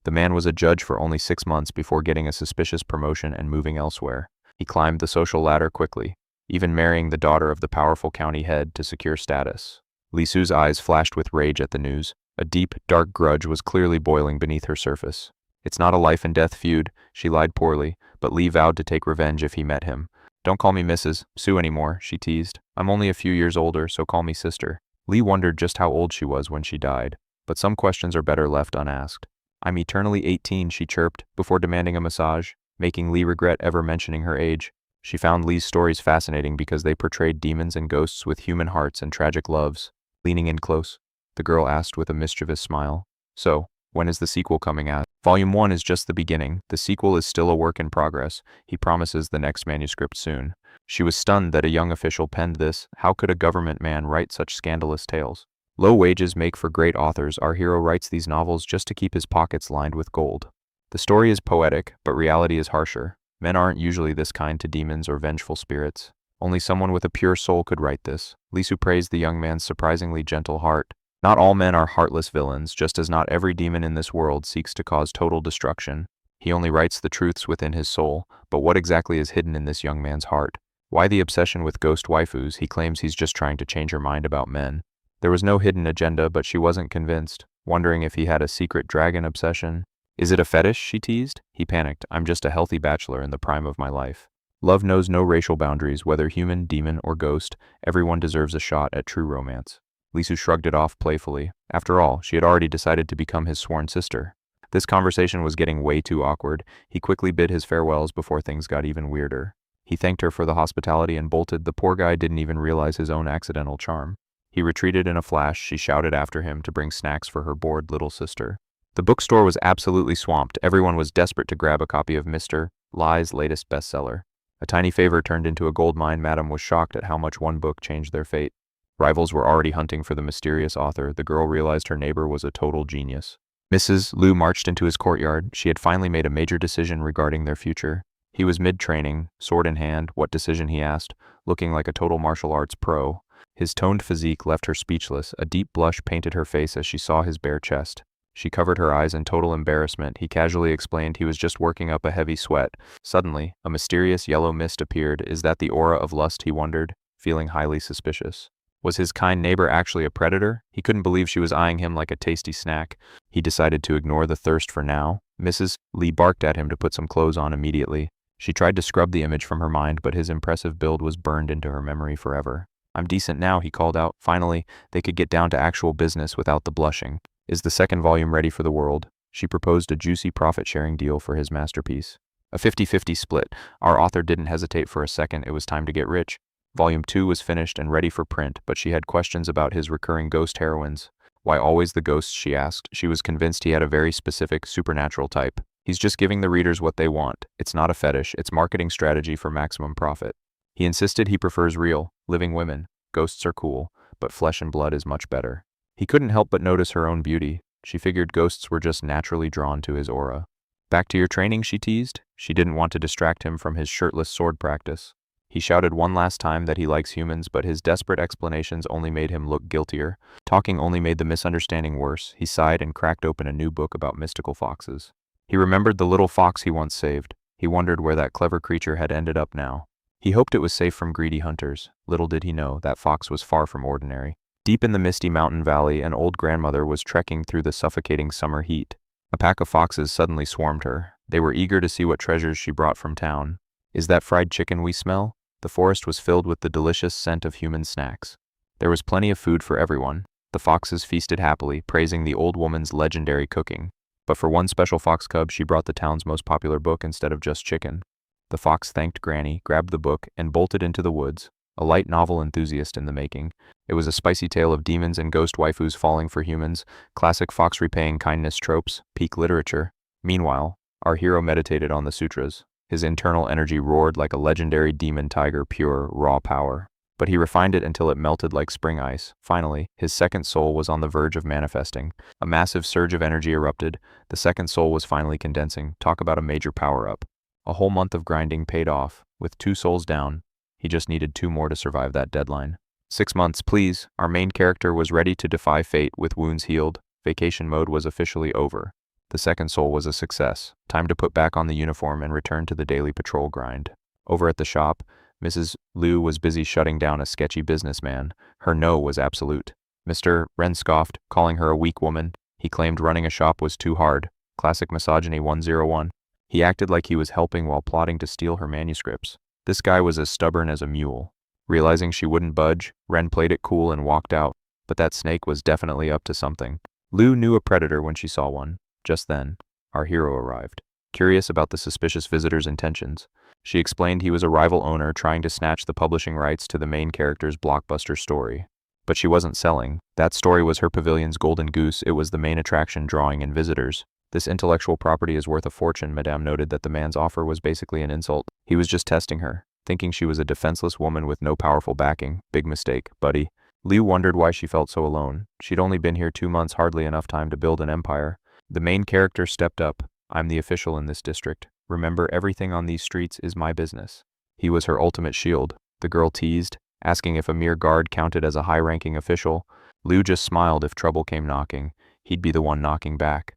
The man was a judge for only 6 months before getting a suspicious promotion and moving elsewhere. He climbed the social ladder quickly, even marrying the daughter of the powerful county head to secure status. Li Su's eyes flashed with rage at the news. A deep, dark grudge was clearly boiling beneath her surface. It's not a life-and-death feud, she lied poorly, but Li vowed to take revenge if he met him. Don't call me Mrs. Sue anymore, she teased. I'm only a few years older, so call me sister. Li wondered just how old she was when she died, but some questions are better left unasked. I'm eternally 18, she chirped, before demanding a massage, making Li regret ever mentioning her age. She found Li's stories fascinating because they portrayed demons and ghosts with human hearts and tragic loves. Leaning in close, the girl asked with a mischievous smile. So, when is the sequel coming out? Volume 1 is just the beginning. The sequel is still a work in progress. He promises the next manuscript soon. She was stunned that a young official penned this. How could a government man write such scandalous tales? Low wages make for great authors. Our hero writes these novels just to keep his pockets lined with gold. The story is poetic, but reality is harsher. Men aren't usually this kind to demons or vengeful spirits. Only someone with a pure soul could write this. Li Su praised the young man's surprisingly gentle heart. Not all men are heartless villains, just as not every demon in this world seeks to cause total destruction. He only writes the truths within his soul, but what exactly is hidden in this young man's heart? Why the obsession with ghost waifus? He claims he's just trying to change her mind about men. There was no hidden agenda, but she wasn't convinced, wondering if he had a secret dragon obsession. Is it a fetish, she teased? He panicked. I'm just a healthy bachelor in the prime of my life. Love knows no racial boundaries, whether human, demon, or ghost. Everyone deserves a shot at true romance. Lisu shrugged it off playfully. After all, she had already decided to become his sworn sister. This conversation was getting way too awkward. He quickly bid his farewells before things got even weirder. He thanked her for the hospitality and bolted. The poor guy didn't even realize his own accidental charm. He retreated in a flash. She shouted after him to bring snacks for her bored little sister. The bookstore was absolutely swamped. Everyone was desperate to grab a copy of Mr. Li's latest bestseller. A tiny favor turned into a gold mine. Madame was shocked at how much one book changed their fate. Rivals were already hunting for the mysterious author. The girl realized her neighbor was a total genius. Mrs. Liu marched into his courtyard. She had finally made a major decision regarding their future. He was mid-training, sword in hand. What decision, he asked, looking like a total martial arts pro. His toned physique left her speechless. A deep blush painted her face as she saw his bare chest. She covered her eyes in total embarrassment. He casually explained he was just working up a heavy sweat. Suddenly, a mysterious yellow mist appeared. Is that the aura of lust, he wondered, feeling highly suspicious. Was his kind neighbor actually a predator? He couldn't believe she was eyeing him like a tasty snack. He decided to ignore the thirst for now. Mrs. Li barked at him to put some clothes on immediately. She tried to scrub the image from her mind, but his impressive build was burned into her memory forever. I'm decent now, he called out. Finally, they could get down to actual business without the blushing. Is the second volume ready for the world? She proposed a juicy profit-sharing deal for his masterpiece. A 50-50 split. Our author didn't hesitate for a second. It was time to get rich. Volume 2 was finished and ready for print, but she had questions about his recurring ghost heroines. Why always the ghosts, she asked. She was convinced he had a very specific, supernatural type. He's just giving the readers what they want. It's not a fetish, it's marketing strategy for maximum profit. He insisted he prefers real, living women. Ghosts are cool, but flesh and blood is much better. He couldn't help but notice her own beauty. She figured ghosts were just naturally drawn to his aura. Back to your training, she teased. She didn't want to distract him from his shirtless sword practice. He shouted one last time that he likes humans, but his desperate explanations only made him look guiltier. Talking only made the misunderstanding worse. He sighed and cracked open a new book about mystical foxes. He remembered the little fox he once saved. He wondered where that clever creature had ended up now. He hoped it was safe from greedy hunters. Little did he know, that fox was far from ordinary. Deep in the misty mountain valley, an old grandmother was trekking through the suffocating summer heat. A pack of foxes suddenly swarmed her. They were eager to see what treasures she brought from town. Is that fried chicken we smell? The forest was filled with the delicious scent of human snacks. There was plenty of food for everyone. The foxes feasted happily, praising the old woman's legendary cooking. But for one special fox cub, she brought the town's most popular book instead of just chicken. The fox thanked Granny, grabbed the book, and bolted into the woods. A light novel enthusiast in the making. It was a spicy tale of demons and ghost waifus falling for humans, classic fox repaying kindness tropes, peak literature. Meanwhile, our hero meditated on the sutras. His internal energy roared like a legendary demon tiger, pure, raw power. But he refined it until it melted like spring ice. Finally, his second soul was on the verge of manifesting. A massive surge of energy erupted. The second soul was finally condensing. Talk about a major power-up. A whole month of grinding paid off. With 2 souls down, he just needed 2 more to survive that deadline. 6 months, please. Our main character was ready to defy fate with wounds healed. Vacation mode was officially over. The second soul was a success. Time to put back on the uniform and return to the daily patrol grind. Over at the shop, Mrs. Liu was busy shutting down a sketchy businessman. Her no was absolute. Mr. Ren scoffed, calling her a weak woman. He claimed running a shop was too hard. Classic misogyny 101. He acted like he was helping while plotting to steal her manuscripts. This guy was as stubborn as a mule. Realizing she wouldn't budge, Ren played it cool and walked out. But that snake was definitely up to something. Liu knew a predator when she saw one. Just then, our hero arrived. Curious about the suspicious visitor's intentions, she explained he was a rival owner trying to snatch the publishing rights to the main character's blockbuster story. But she wasn't selling. That story was her pavilion's golden goose. It was the main attraction, drawing in visitors. This intellectual property is worth a fortune. Madame noted that the man's offer was basically an insult. He was just testing her, thinking she was a defenseless woman with no powerful backing. Big mistake, buddy. Liu wondered why she felt so alone. She'd only been here 2 months, hardly enough time to build an empire. The main character stepped up. I'm the official in this district. Remember, everything on these streets is my business. He was her ultimate shield. The girl teased, asking if a mere guard counted as a high-ranking official. Liu just smiled. If trouble came knocking, he'd be the one knocking back.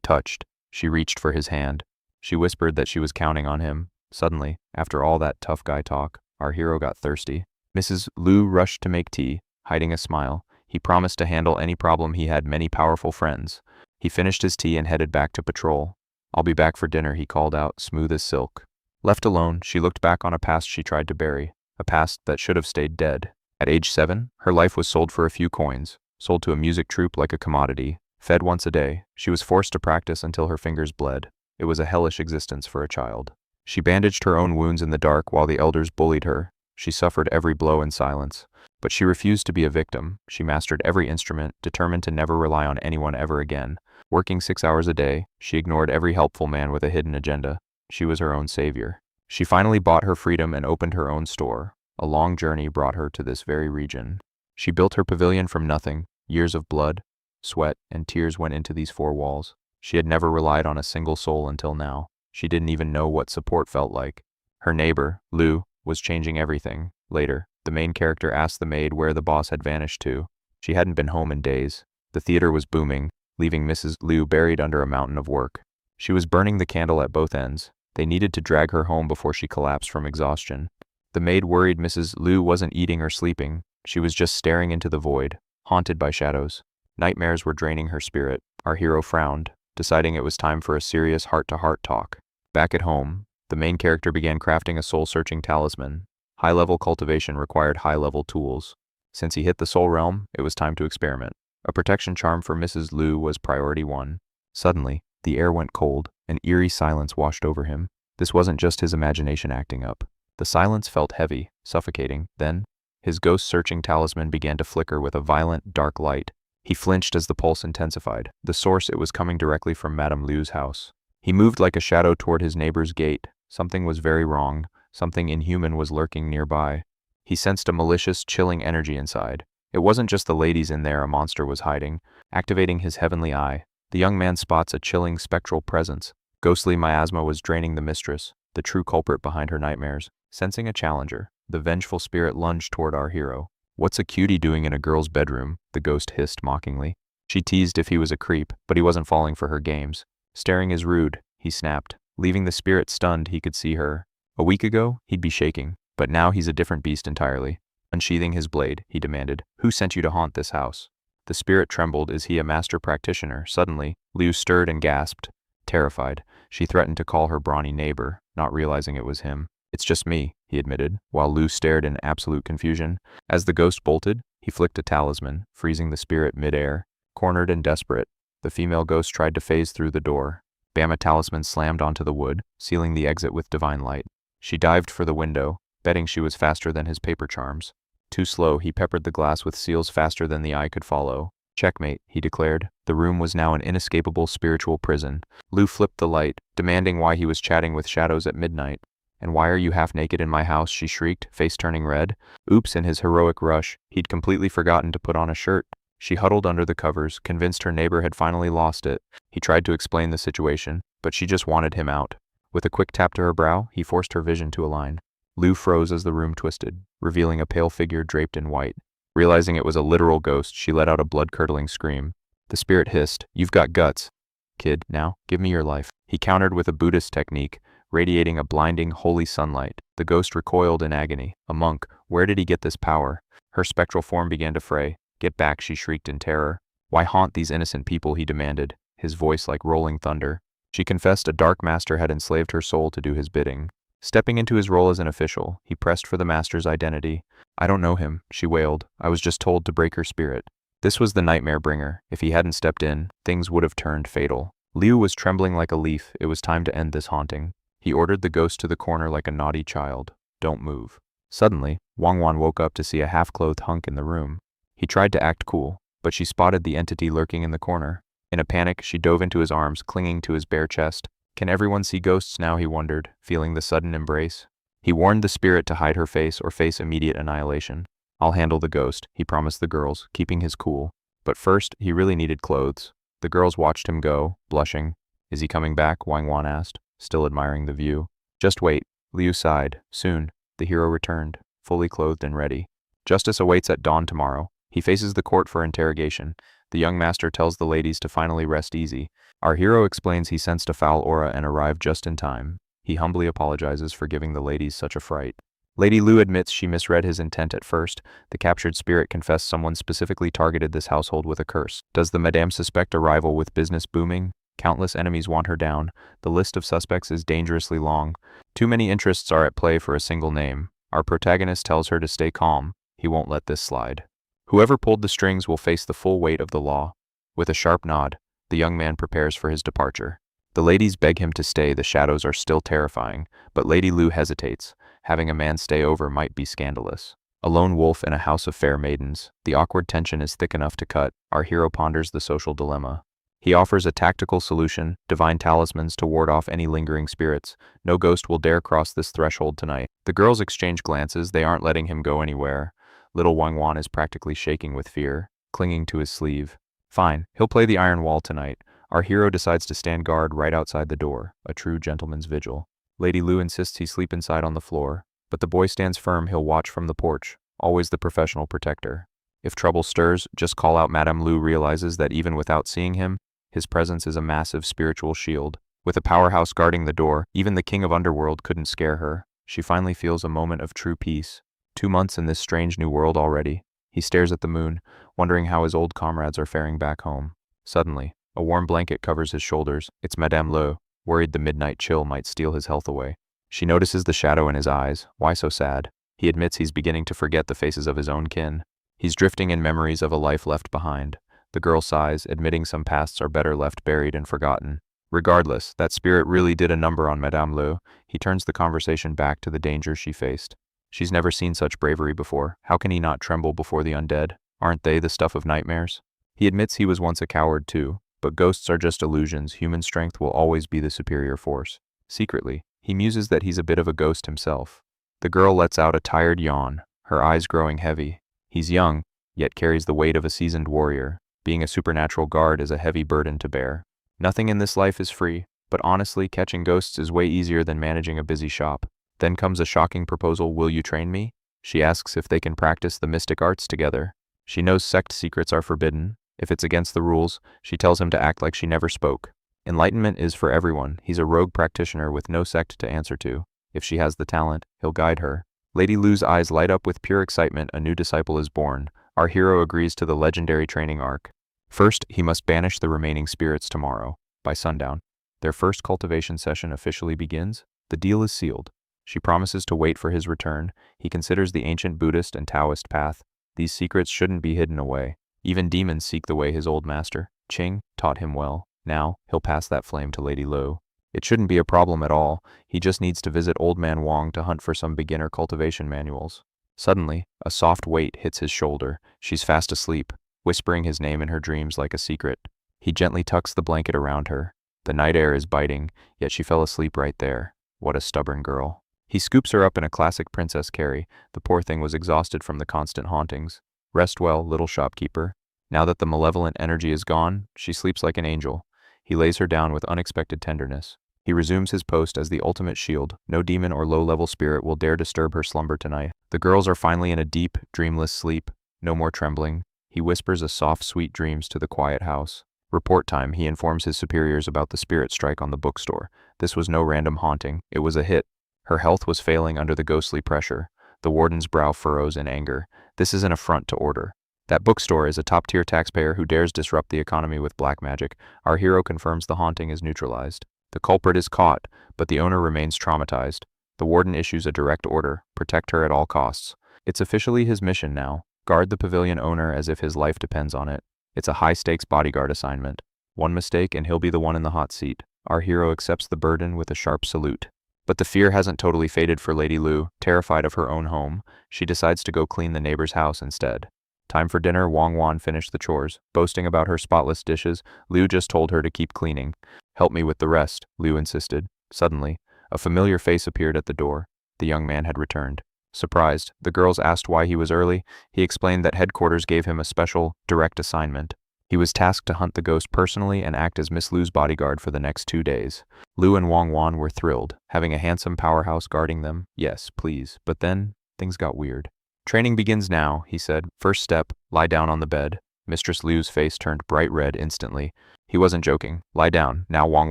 Touched, she reached for his hand. She whispered that she was counting on him. Suddenly, after all that tough guy talk, our hero got thirsty. Mrs. Liu rushed to make tea, hiding a smile. He promised to handle any problem. He had many powerful friends. He finished his tea and headed back to patrol. I'll be back for dinner, he called out, smooth as silk. Left alone, she looked back on a past she tried to bury, a past that should have stayed dead. At age 7, her life was sold for a few coins, sold to a music troupe like a commodity, fed once a day. She was forced to practice until her fingers bled. It was a hellish existence for a child. She bandaged her own wounds in the dark while the elders bullied her. She suffered every blow in silence. But she refused to be a victim. She mastered every instrument, determined to never rely on anyone ever again. Working 6 hours a day, she ignored every helpful man with a hidden agenda. She was her own savior. She finally bought her freedom and opened her own store. A long journey brought her to this very region. She built her pavilion from nothing. Years of blood, sweat, and tears went into these 4 walls. She had never relied on a single soul until now. She didn't even know what support felt like. Her neighbor, Liu, was changing everything. Later, the main character asked the maid where the boss had vanished to. She hadn't been home in days. The theater was booming, leaving Mrs. Liu buried under a mountain of work. She was burning the candle at both ends. They needed to drag her home before she collapsed from exhaustion. The maid worried Mrs. Liu wasn't eating or sleeping. She was just staring into the void, haunted by shadows. Nightmares were draining her spirit. Our hero frowned, deciding it was time for a serious heart-to-heart talk. Back at home, the main character began crafting a soul-searching talisman. High-level cultivation required high-level tools. Since he hit the soul realm, it was time to experiment. A protection charm for Mrs. Liu was priority 1. Suddenly, the air went cold. An eerie silence washed over him. This wasn't just his imagination acting up. The silence felt heavy, suffocating. Then, his ghost-searching talisman began to flicker with a violent, dark light. He flinched as the pulse intensified. The source, it was coming directly from Madame Liu's house. He moved like a shadow toward his neighbor's gate. Something was very wrong. Something inhuman was lurking nearby. He sensed a malicious, chilling energy inside. It wasn't just the ladies in there a monster was hiding. Activating his heavenly eye, the young man spots a chilling, spectral presence. Ghostly miasma was draining the mistress, the true culprit behind her nightmares. Sensing a challenger, the vengeful spirit lunged toward our hero. "What's a cutie doing in a girl's bedroom?" the ghost hissed mockingly. She teased if he was a creep, but he wasn't falling for her games. "Staring is rude," he snapped. Leaving the spirit stunned, he could see her. A week ago, he'd be shaking, but now he's a different beast entirely. Unsheathing his blade, he demanded, "Who sent you to haunt this house?" The spirit trembled. Is he a master practitioner? Suddenly, Liu stirred and gasped. Terrified, she threatened to call her brawny neighbor, not realizing it was him. "It's just me," he admitted, while Liu stared in absolute confusion. As the ghost bolted, he flicked a talisman, freezing the spirit mid-air. Cornered and desperate, the female ghost tried to phase through the door. Bam! A talisman slammed onto the wood, sealing the exit with divine light. She dived for the window, betting she was faster than his paper charms. Too slow, he peppered the glass with seals faster than the eye could follow. "Checkmate," he declared. The room was now an inescapable spiritual prison. Liu flipped the light, demanding why he was chatting with shadows at midnight. "And why are you half naked in my house?" she shrieked, face turning red. Oops, in his heroic rush, he'd completely forgotten to put on a shirt. She huddled under the covers, convinced her neighbor had finally lost it. He tried to explain the situation, but she just wanted him out. With a quick tap to her brow, he forced her vision to align. Liu froze as the room twisted, revealing a pale figure draped in white. Realizing it was a literal ghost, she let out a blood-curdling scream. The spirit hissed, "You've got guts, kid. Now, give me your life." He countered with a Buddhist technique, radiating a blinding, holy sunlight. The ghost recoiled in agony. A monk, where did he get this power? Her spectral form began to fray. "Get back," she shrieked in terror. "Why haunt these innocent people?" he demanded, his voice like rolling thunder. She confessed a dark master had enslaved her soul to do his bidding. Stepping into his role as an official, he pressed for the master's identity. "I don't know him," she wailed. "I was just told to break her spirit." This was the nightmare bringer. If he hadn't stepped in, things would have turned fatal. Liu was trembling like a leaf. It was time to end this haunting. He ordered the ghost to the corner like a naughty child. "Don't move." Suddenly, Wang Wan woke up to see a half-clothed hunk in the room. He tried to act cool, but she spotted the entity lurking in the corner. In a panic, she dove into his arms, clinging to his bare chest. Can everyone see ghosts now, he wondered, feeling the sudden embrace. He warned the spirit to hide her face or face immediate annihilation. "I'll handle the ghost," he promised the girls, keeping his cool. But first, he really needed clothes. The girls watched him go, blushing. "Is he coming back?" Wang Wan asked, still admiring the view. "Just wait," Liu sighed. Soon, the hero returned, fully clothed and ready. Justice awaits at dawn tomorrow. He faces the court for interrogation. The young master tells the ladies to finally rest easy. Our hero explains he sensed a foul aura and arrived just in time. He humbly apologizes for giving the ladies such a fright. Lady Liu admits she misread his intent at first. The captured spirit confessed someone specifically targeted this household with a curse. Does the madame suspect a rival with business booming? Countless enemies want her down. The list of suspects is dangerously long. Too many interests are at play for a single name. Our protagonist tells her to stay calm. He won't let this slide. Whoever pulled the strings will face the full weight of the law. With a sharp nod, the young man prepares for his departure. The ladies beg him to stay. The shadows are still terrifying, but Lady Lu hesitates. Having a man stay over might be scandalous. A lone wolf in a house of fair maidens. The awkward tension is thick enough to cut. Our hero ponders the social dilemma. He offers a tactical solution, divine talismans to ward off any lingering spirits. No ghost will dare cross this threshold tonight. The girls exchange glances. They aren't letting him go anywhere. Little Wang Wan is practically shaking with fear, clinging to his sleeve. Fine, he'll play the iron wall tonight. Our hero decides to stand guard right outside the door, a true gentleman's vigil. Lady Lu insists he sleep inside on the floor, but the boy stands firm. He'll watch from the porch, always the professional protector. If trouble stirs, just call out. Madame Lu realizes that even without seeing him, his presence is a massive spiritual shield. With a powerhouse guarding the door, even the king of underworld couldn't scare her. She finally feels a moment of true peace. 2 months in this strange new world already. He stares at the moon, wondering how his old comrades are faring back home. Suddenly, a warm blanket covers his shoulders. It's Madame Lu, worried the midnight chill might steal his health away. She notices the shadow in his eyes. Why so sad? He admits he's beginning to forget the faces of his own kin. He's drifting in memories of a life left behind. The girl sighs, admitting some pasts are better left buried and forgotten. Regardless, that spirit really did a number on Madame Lu. He turns the conversation back to the dangers she faced. She's never seen such bravery before. How can he not tremble before the undead? Aren't they the stuff of nightmares? He admits he was once a coward too, but ghosts are just illusions. Human strength will always be the superior force. Secretly, he muses that he's a bit of a ghost himself. The girl lets out a tired yawn, her eyes growing heavy. He's young, yet carries the weight of a seasoned warrior. Being a supernatural guard is a heavy burden to bear. Nothing in this life is free, but honestly, catching ghosts is way easier than managing a busy shop. Then comes a shocking proposal. Will you train me? She asks if they can practice the mystic arts together. She knows sect secrets are forbidden. If it's against the rules, she tells him to act like she never spoke. Enlightenment is for everyone. He's a rogue practitioner with no sect to answer to. If she has the talent, he'll guide her. Lady Lu's eyes light up with pure excitement. A new disciple is born. Our hero agrees to the legendary training arc. First, he must banish the remaining spirits tomorrow. By sundown, their first cultivation session officially begins. The deal is sealed. She promises to wait for his return. He considers the ancient Buddhist and Taoist path. These secrets shouldn't be hidden away. Even demons seek the way his old master, Qing, taught him well. Now, he'll pass that flame to Lady Lu. It shouldn't be a problem at all. He just needs to visit Old Man Wang to hunt for some beginner cultivation manuals. Suddenly, a soft weight hits his shoulder. She's fast asleep, whispering his name in her dreams like a secret. He gently tucks the blanket around her. The night air is biting, yet she fell asleep right there. What a stubborn girl. He scoops her up in a classic princess carry. The poor thing was exhausted from the constant hauntings. Rest well, little shopkeeper. Now that the malevolent energy is gone, she sleeps like an angel. He lays her down with unexpected tenderness. He resumes his post as the ultimate shield. No demon or low-level spirit will dare disturb her slumber tonight. The girls are finally in a deep, dreamless sleep. No more trembling. He whispers a soft, sweet dreams to the quiet house. Report time. He informs his superiors about the spirit strike on the bookstore. This was no random haunting. It was a hit. Her health was failing under the ghostly pressure. The warden's brow furrows in anger. This is an affront to order. That bookstore is a top-tier taxpayer who dares disrupt the economy with black magic. Our hero confirms the haunting is neutralized. The culprit is caught, but the owner remains traumatized. The warden issues a direct order: protect her at all costs. It's officially his mission now. Guard the pavilion owner as if his life depends on it. It's a high-stakes bodyguard assignment. One mistake and he'll be the one in the hot seat. Our hero accepts the burden with a sharp salute. But the fear hasn't totally faded for Lady Lu. Terrified of her own home, she decides to go clean the neighbor's house instead. Time for dinner. Wang Wan finished the chores. Boasting about her spotless dishes, Liu just told her to keep cleaning. Help me with the rest, Liu insisted. Suddenly, a familiar face appeared at the door. The young man had returned. Surprised, the girls asked why he was early. He explained that headquarters gave him a special, direct assignment. He was tasked to hunt the ghost personally and act as Miss Lu's bodyguard for the next 2 days. Liu and Wang Wan were thrilled, having a handsome powerhouse guarding them. Yes, please. But then, things got weird. Training begins now, he said. First step, lie down on the bed. Mistress Liu's face turned bright red instantly. He wasn't joking. Lie down. Now Wang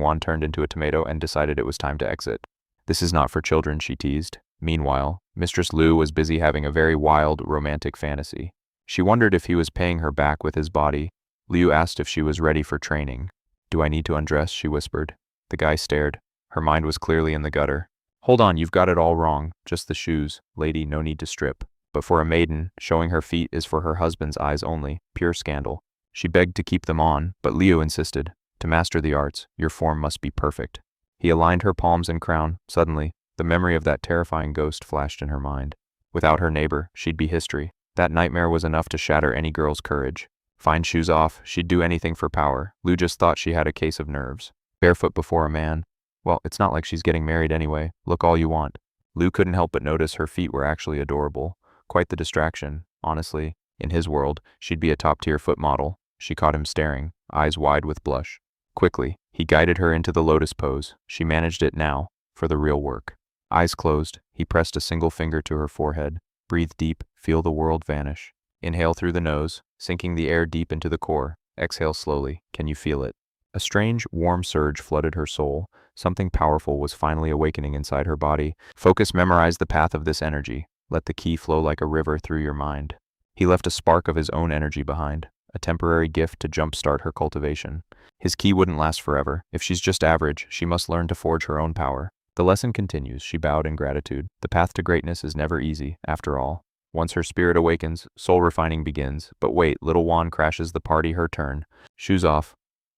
Wan turned into a tomato and decided it was time to exit. This is not for children, she teased. Meanwhile, Mistress Liu was busy having a very wild, romantic fantasy. She wondered if he was paying her back with his body. Liu asked if she was ready for training. Do I need to undress? She whispered. The guy stared. Her mind was clearly in the gutter. Hold on, you've got it all wrong. Just the shoes. Lady, no need to strip. But for a maiden, showing her feet is for her husband's eyes only. Pure scandal. She begged to keep them on, but Leo insisted. To master the arts, your form must be perfect. He aligned her palms and crown. Suddenly, the memory of that terrifying ghost flashed in her mind. Without her neighbor, she'd be history. That nightmare was enough to shatter any girl's courage. Fine shoes off, she'd do anything for power. Lou just thought she had a case of nerves. Barefoot before a man. Well, it's not like she's getting married anyway. Look all you want. Lou couldn't help but notice her feet were actually adorable. Quite the distraction, honestly. In his world, she'd be a top-tier foot model. She caught him staring, eyes wide with blush. Quickly, he guided her into the lotus pose. She managed it now, for the real work. Eyes closed, he pressed a single finger to her forehead. Breathe deep, feel the world vanish. Inhale through the nose, sinking the air deep into the core. Exhale slowly. Can you feel it? A strange, warm surge flooded her soul. Something powerful was finally awakening inside her body. Focus, memorize the path of this energy. Let the ki flow like a river through your mind. He left a spark of his own energy behind, a temporary gift to jumpstart her cultivation. His ki wouldn't last forever. If she's just average, she must learn to forge her own power. The lesson continues. She bowed in gratitude. The path to greatness is never easy, after all. Once her spirit awakens, soul refining begins. But wait, little Juan crashes the party, her turn. Shoes off.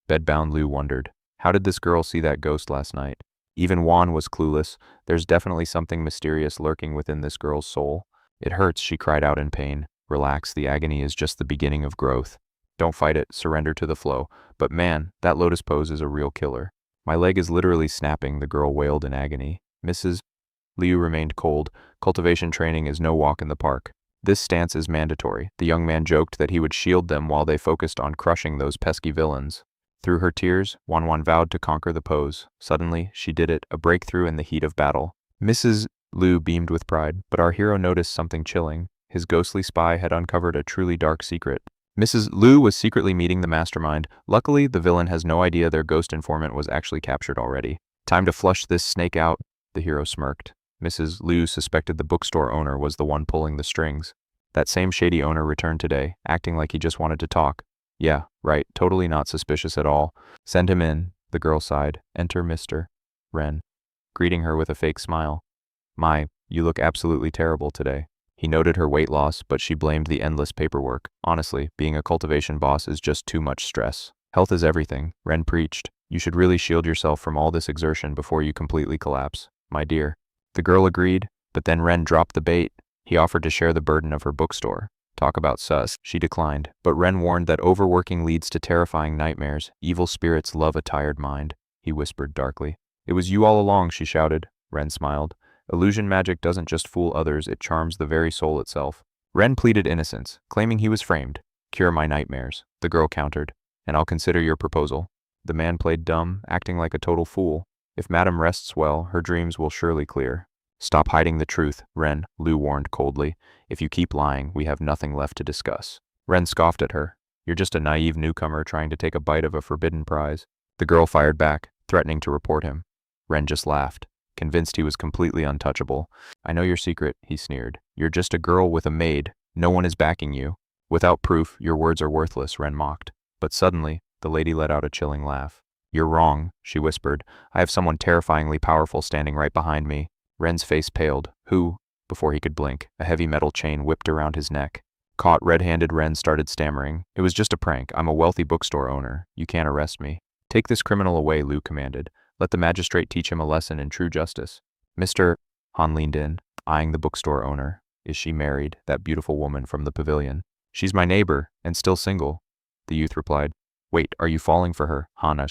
Bedbound Lou wondered. How did this girl see that ghost last night? Even Juan was clueless. There's definitely something mysterious lurking within this girl's soul. It hurts, she cried out in pain. Relax, the agony is just the beginning of growth. Don't fight it, surrender to the flow. But man, that lotus pose is a real killer. My leg is literally snapping, the girl wailed in agony. Mrs. Liu remained cold. Cultivation training is no walk in the park. This stance is mandatory. The young man joked that he would shield them while they focused on crushing those pesky villains. Through her tears, Wanwan vowed to conquer the pose. Suddenly, she did it, a breakthrough in the heat of battle. Mrs. Liu beamed with pride, but our hero noticed something chilling. His ghostly spy had uncovered a truly dark secret. Mrs. Liu was secretly meeting the mastermind. Luckily, the villain has no idea their ghost informant was actually captured already. Time to flush this snake out, the hero smirked. Mrs. Liu suspected the bookstore owner was the one pulling the strings. That same shady owner returned today, acting like he just wanted to talk. Yeah, right, totally not suspicious at all. Send him in, the girl sighed. Enter Mr. Ren, greeting her with a fake smile. My, you look absolutely terrible today. He noted her weight loss, but she blamed the endless paperwork. Honestly, being a cultivation boss is just too much stress. Health is everything, Ren preached. You should really shield yourself from all this exertion before you completely collapse, my dear. The girl agreed, but then Ren dropped the bait. He offered to share the burden of her bookstore. Talk about sus. She declined, but Ren warned that overworking leads to terrifying nightmares. Evil spirits love a tired mind, he whispered darkly. It was you all along, she shouted. Ren smiled. Illusion magic doesn't just fool others, it charms the very soul itself. Ren pleaded innocence, claiming he was framed. Cure my nightmares, the girl countered, and I'll consider your proposal. The man played dumb, acting like a total fool. If Madame rests well, her dreams will surely clear. Stop hiding the truth, Ren, Liu warned coldly. If you keep lying, we have nothing left to discuss. Ren scoffed at her. You're just a naive newcomer trying to take a bite of a forbidden prize. The girl fired back, threatening to report him. Ren just laughed, convinced he was completely untouchable. I know your secret, he sneered. You're just a girl with a maid. No one is backing you. Without proof, your words are worthless, Ren mocked. But suddenly, the lady let out a chilling laugh. You're wrong, she whispered. I have someone terrifyingly powerful standing right behind me. Ren's face paled. Who? Before he could blink, a heavy metal chain whipped around his neck. Caught red-handed, Ren started stammering. It was just a prank. I'm a wealthy bookstore owner. You can't arrest me. Take this criminal away, Liu commanded. Let the magistrate teach him a lesson in true justice. Mr. Han leaned in, eyeing the bookstore owner. Is she married, that beautiful woman from the pavilion? She's my neighbor, and still single, the youth replied. Wait, are you falling for her, Han?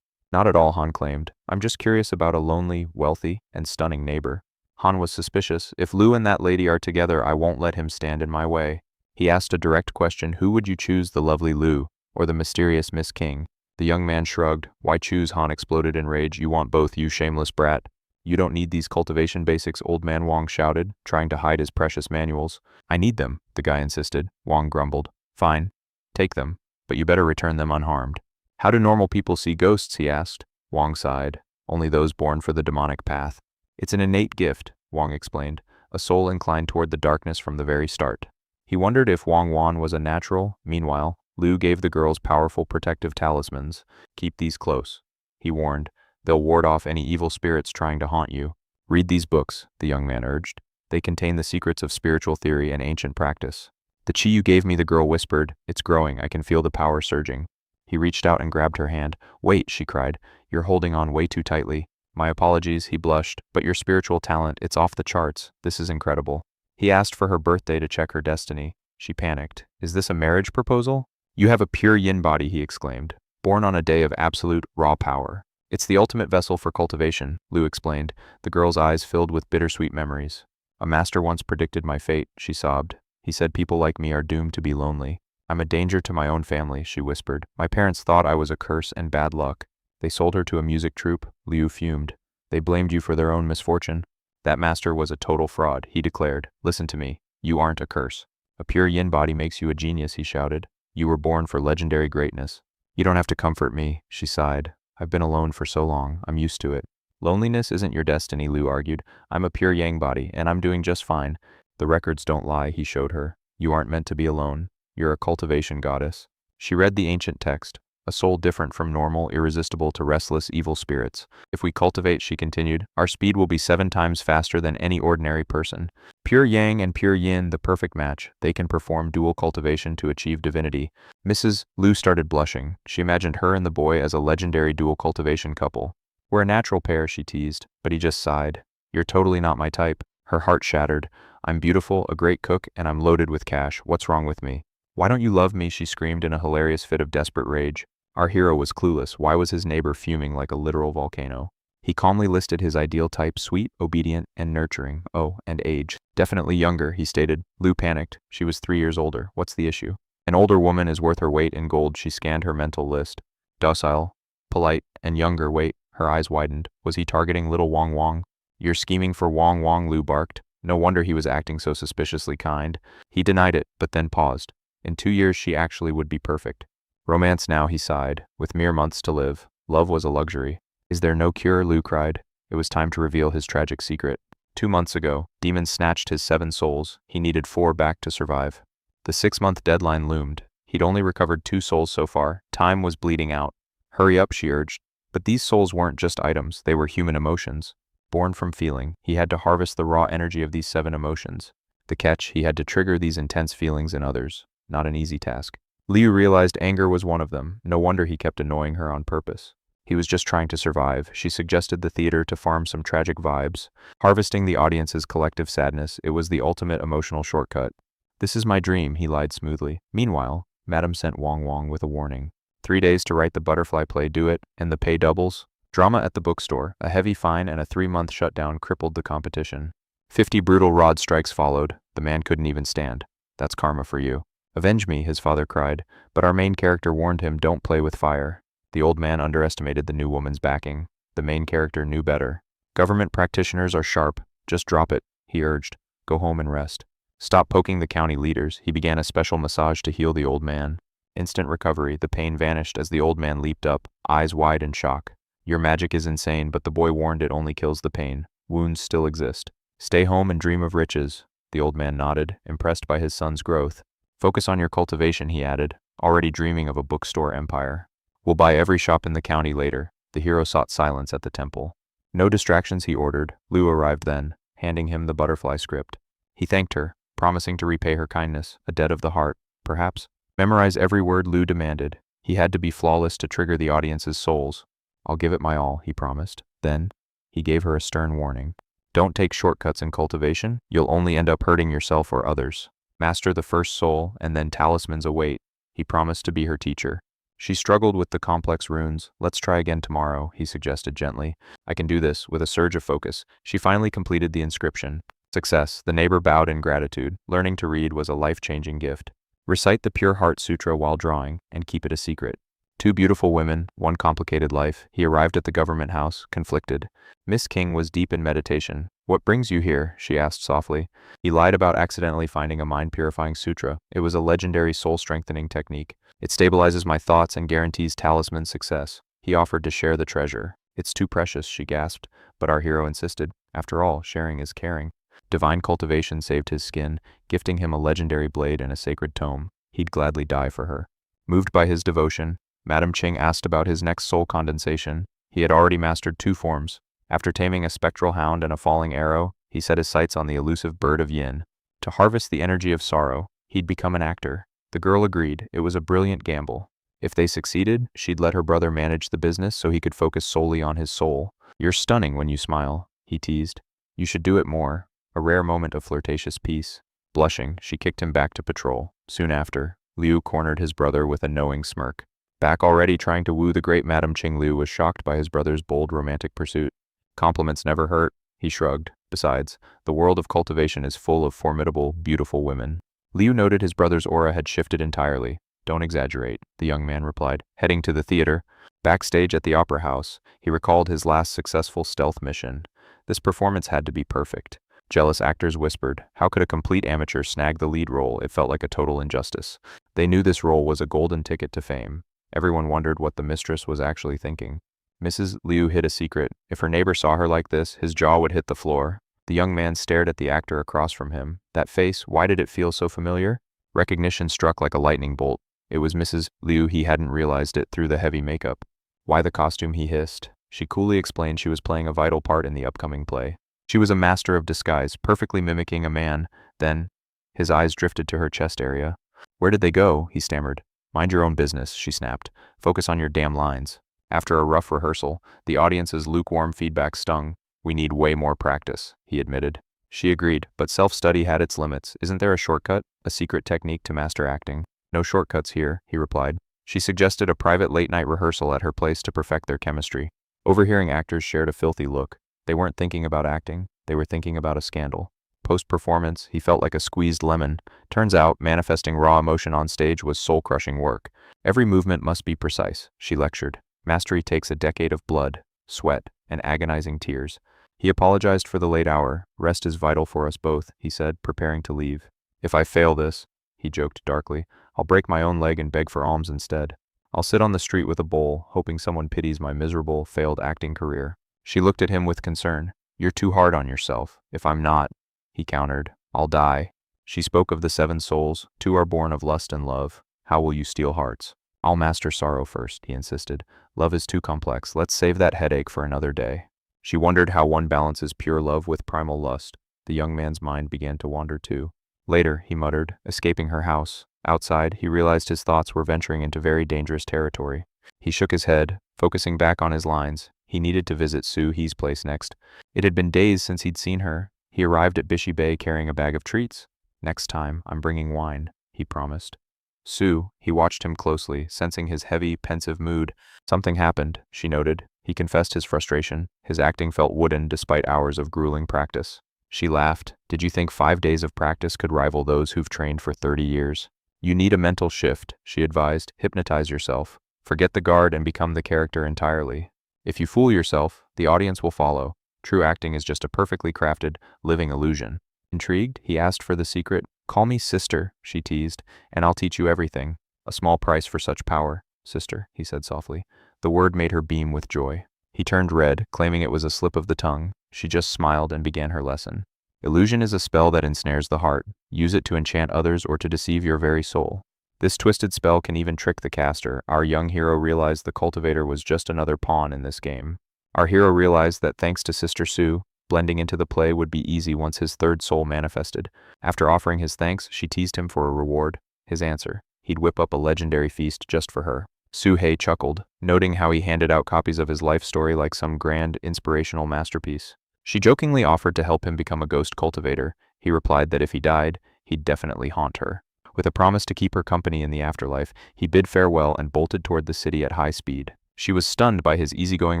Not at all, Han claimed. I'm just curious about a lonely, wealthy, and stunning neighbor. Han was suspicious. If Liu and that lady are together, I won't let him stand in my way. He asked a direct question. Who would you choose, the lovely Liu, or the mysterious Miss King? The young man shrugged. Why choose? Han exploded in rage. You want both, you shameless brat. You don't need these cultivation basics, old man Wang shouted, trying to hide his precious manuals. I need them, the guy insisted. Wang grumbled. Fine. Take them, but you better return them unharmed. How do normal people see ghosts, he asked. Wang sighed. Only those born for the demonic path. It's an innate gift, Wang explained, a soul inclined toward the darkness from the very start. He wondered if Wang Wan was a natural. Meanwhile, Lu gave the girls powerful protective talismans. Keep these close, he warned. They'll ward off any evil spirits trying to haunt you. Read these books, the young man urged. They contain the secrets of spiritual theory and ancient practice. The chi you gave me, the girl whispered. It's growing, I can feel the power surging. He reached out and grabbed her hand. Wait, she cried. You're holding on way too tightly. My apologies, he blushed, but your spiritual talent, it's off the charts. This is incredible. He asked for her birthday to check her destiny. She panicked. Is this a marriage proposal? You have a pure yin body, he exclaimed, born on a day of absolute, raw power. It's the ultimate vessel for cultivation, Lu explained, the girl's eyes filled with bittersweet memories. A master once predicted my fate, she sobbed. He said people like me are doomed to be lonely. I'm a danger to my own family, she whispered. My parents thought I was a curse and bad luck. They sold her to a music troupe, Liu fumed. They blamed you for their own misfortune. That master was a total fraud, he declared. Listen to me. You aren't a curse. A pure yin body makes you a genius, he shouted. You were born for legendary greatness. You don't have to comfort me, she sighed. I've been alone for so long, I'm used to it. Loneliness isn't your destiny, Liu argued. I'm a pure yang body, and I'm doing just fine. The records don't lie, he showed her. You aren't meant to be alone. You're a cultivation goddess. She read the ancient text. A soul different from normal, irresistible to restless, evil spirits. If we cultivate, she continued, our speed will be 7 times faster than any ordinary person. Pure yang and pure yin, the perfect match. They can perform dual cultivation to achieve divinity. Mrs. Lu started blushing. She imagined her and the boy as a legendary dual cultivation couple. We're a natural pair, she teased, but he just sighed. You're totally not my type. Her heart shattered. I'm beautiful, a great cook, and I'm loaded with cash. What's wrong with me? Why don't you love me? She screamed in a hilarious fit of desperate rage. Our hero was clueless. Why was his neighbor fuming like a literal volcano? He calmly listed his ideal type: sweet, obedient, and nurturing. Oh, and age. Definitely younger, he stated. Lu panicked. She was 3 years older. What's the issue? An older woman is worth her weight in gold. She scanned her mental list. Docile, polite, and younger. Wait, her eyes widened. Was he targeting little Wong Wong? You're scheming for Wong Wong, Lu barked. No wonder he was acting so suspiciously kind. He denied it, but then paused. In 2 years she actually would be perfect. Romance now, he sighed, with mere months to live. Love was a luxury. Is there no cure? Lu cried. It was time to reveal his tragic secret. 2 months ago, demons snatched his 7 souls. He needed 4 back to survive. The 6-month deadline loomed. He'd only recovered 2 souls so far. Time was bleeding out. Hurry up, she urged. But these souls weren't just items, they were human emotions. Born from feeling, he had to harvest the raw energy of these 7 emotions. The catch, he had to trigger these intense feelings in others. Not an easy task. Liu realized anger was one of them. No wonder he kept annoying her on purpose. He was just trying to survive. She suggested the theater to farm some tragic vibes. Harvesting the audience's collective sadness, it was the ultimate emotional shortcut. This is my dream, he lied smoothly. Meanwhile, Madam sent Wong Wong with a warning. 3 days to write the butterfly play, do it, and the pay doubles. Drama at the bookstore, a heavy fine and a 3-month shutdown crippled the competition. 50 brutal rod strikes followed. The man couldn't even stand. That's karma for you. Avenge me, his father cried, but our main character warned him, don't play with fire. The old man underestimated the new woman's backing. The main character knew better. Government practitioners are sharp. Just drop it, he urged. Go home and rest. Stop poking the county leaders. He began a special massage to heal the old man. Instant recovery, the pain vanished as the old man leaped up, eyes wide in shock. Your magic is insane, but the boy warned it only kills the pain. Wounds still exist. Stay home and dream of riches. The old man nodded, impressed by his son's growth. Focus on your cultivation, he added, already dreaming of a bookstore empire. We'll buy every shop in the county later. The hero sought silence at the temple. No distractions, he ordered. Liu arrived then, handing him the butterfly script. He thanked her, promising to repay her kindness, a debt of the heart, perhaps. Memorize every word, Liu demanded. He had to be flawless to trigger the audience's souls. I'll give it my all, he promised. Then, he gave her a stern warning. Don't take shortcuts in cultivation. You'll only end up hurting yourself or others. Master the first soul, and then talismans await. He promised to be her teacher. She struggled with the complex runes. Let's try again tomorrow, he suggested gently. I can do this. With a surge of focus, she finally completed the inscription. Success. The neighbor bowed in gratitude. Learning to read was a life-changing gift. Recite the Pure Heart Sutra while drawing, and keep it a secret. 2 beautiful women, 1 complicated life. He arrived at the government house, conflicted. Miss King was deep in meditation. What brings you here? She asked softly. He lied about accidentally finding a mind-purifying sutra. It was a legendary soul-strengthening technique. It stabilizes my thoughts and guarantees talisman success. He offered to share the treasure. It's too precious, she gasped, but our hero insisted. After all, sharing is caring. Divine cultivation saved his skin, gifting him a legendary blade and a sacred tome. He'd gladly die for her. Moved by his devotion, Madame Ching asked about his next soul condensation. He had already mastered 2 forms. After taming a spectral hound and a falling arrow, he set his sights on the elusive bird of yin. To harvest the energy of sorrow, he'd become an actor. The girl agreed. It was a brilliant gamble. If they succeeded, she'd let her brother manage the business so he could focus solely on his soul. "You're stunning when you smile," he teased. "You should do it more." A rare moment of flirtatious peace. Blushing, she kicked him back to patrol. Soon after, Liu cornered his brother with a knowing smirk. Back already trying to woo the great Madame Ching, Liu was shocked by his brother's bold romantic pursuit. Compliments never hurt, he shrugged. Besides, the world of cultivation is full of formidable, beautiful women. Liu noted his brother's aura had shifted entirely. "Don't exaggerate," the young man replied. Heading to the theater, backstage at the opera house, he recalled his last successful stealth mission. This performance had to be perfect. Jealous actors whispered, how could a complete amateur snag the lead role? It felt like a total injustice. They knew this role was a golden ticket to fame. Everyone wondered what the mistress was actually thinking. Mrs. Liu hid a secret. If her neighbor saw her like this, his jaw would hit the floor. The young man stared at the actor across from him. That face, why did it feel so familiar? Recognition struck like a lightning bolt. It was Mrs. Liu. He hadn't realized it through the heavy makeup. Why the costume, he hissed. She coolly explained she was playing a vital part in the upcoming play. She was a master of disguise, perfectly mimicking a man. Then, his eyes drifted to her chest area. Where did they go? He stammered. Mind your own business, she snapped. Focus on your damn lines. After a rough rehearsal, the audience's lukewarm feedback stung. We need way more practice, he admitted. She agreed, but self-study had its limits. Isn't there a shortcut? A secret technique to master acting? No shortcuts here, he replied. She suggested a private late-night rehearsal at her place to perfect their chemistry. Overhearing actors shared a filthy look. They weren't thinking about acting, they were thinking about a scandal. Post-performance, he felt like a squeezed lemon. Turns out, manifesting raw emotion on stage was soul-crushing work. Every movement must be precise, she lectured. Mastery takes a decade of blood, sweat, and agonizing tears. He apologized for the late hour. Rest is vital for us both, he said, preparing to leave. If I fail this, he joked darkly, I'll break my own leg and beg for alms instead. I'll sit on the street with a bowl, hoping someone pities my miserable, failed acting career. She looked at him with concern. You're too hard on yourself. If I'm not, he countered, I'll die. She spoke of the 7 souls. 2 are born of lust and love. How will you steal hearts? I'll master sorrow first, he insisted. Love is too complex. Let's save that headache for another day. She wondered how one balances pure love with primal lust. The young man's mind began to wander too. Later, he muttered, escaping her house. Outside, he realized his thoughts were venturing into very dangerous territory. He shook his head, focusing back on his lines. He needed to visit Su He's place next. It had been days since he'd seen her. He arrived at Bishi Bay carrying a bag of treats. Next time, I'm bringing wine, he promised. Su, he watched him closely, sensing his heavy, pensive mood. Something happened, she noted. He confessed his frustration. His acting felt wooden despite hours of grueling practice. She laughed. Did you think 5 days of practice could rival those who've trained for 30 years? You need a mental shift, she advised. Hypnotize yourself. Forget the guard and become the character entirely. If you fool yourself, the audience will follow. True acting is just a perfectly crafted, living illusion. Intrigued, he asked for the secret. Call me sister, she teased, and I'll teach you everything. A small price for such power. Sister, he said softly. The word made her beam with joy. He turned red, claiming it was a slip of the tongue. She just smiled and began her lesson. Illusion is a spell that ensnares the heart. Use it to enchant others or to deceive your very soul. This twisted spell can even trick the caster. Our young hero realized the cultivator was just another pawn in this game. Our hero realized that thanks to Sister Su, blending into the play would be easy once his 3rd soul manifested. After offering his thanks, she teased him for a reward. His answer, he'd whip up a legendary feast just for her. Su Hei chuckled, noting how he handed out copies of his life story like some grand, inspirational masterpiece. She jokingly offered to help him become a ghost cultivator. He replied that if he died, he'd definitely haunt her. With a promise to keep her company in the afterlife, he bid farewell and bolted toward the city at high speed. She was stunned by his easygoing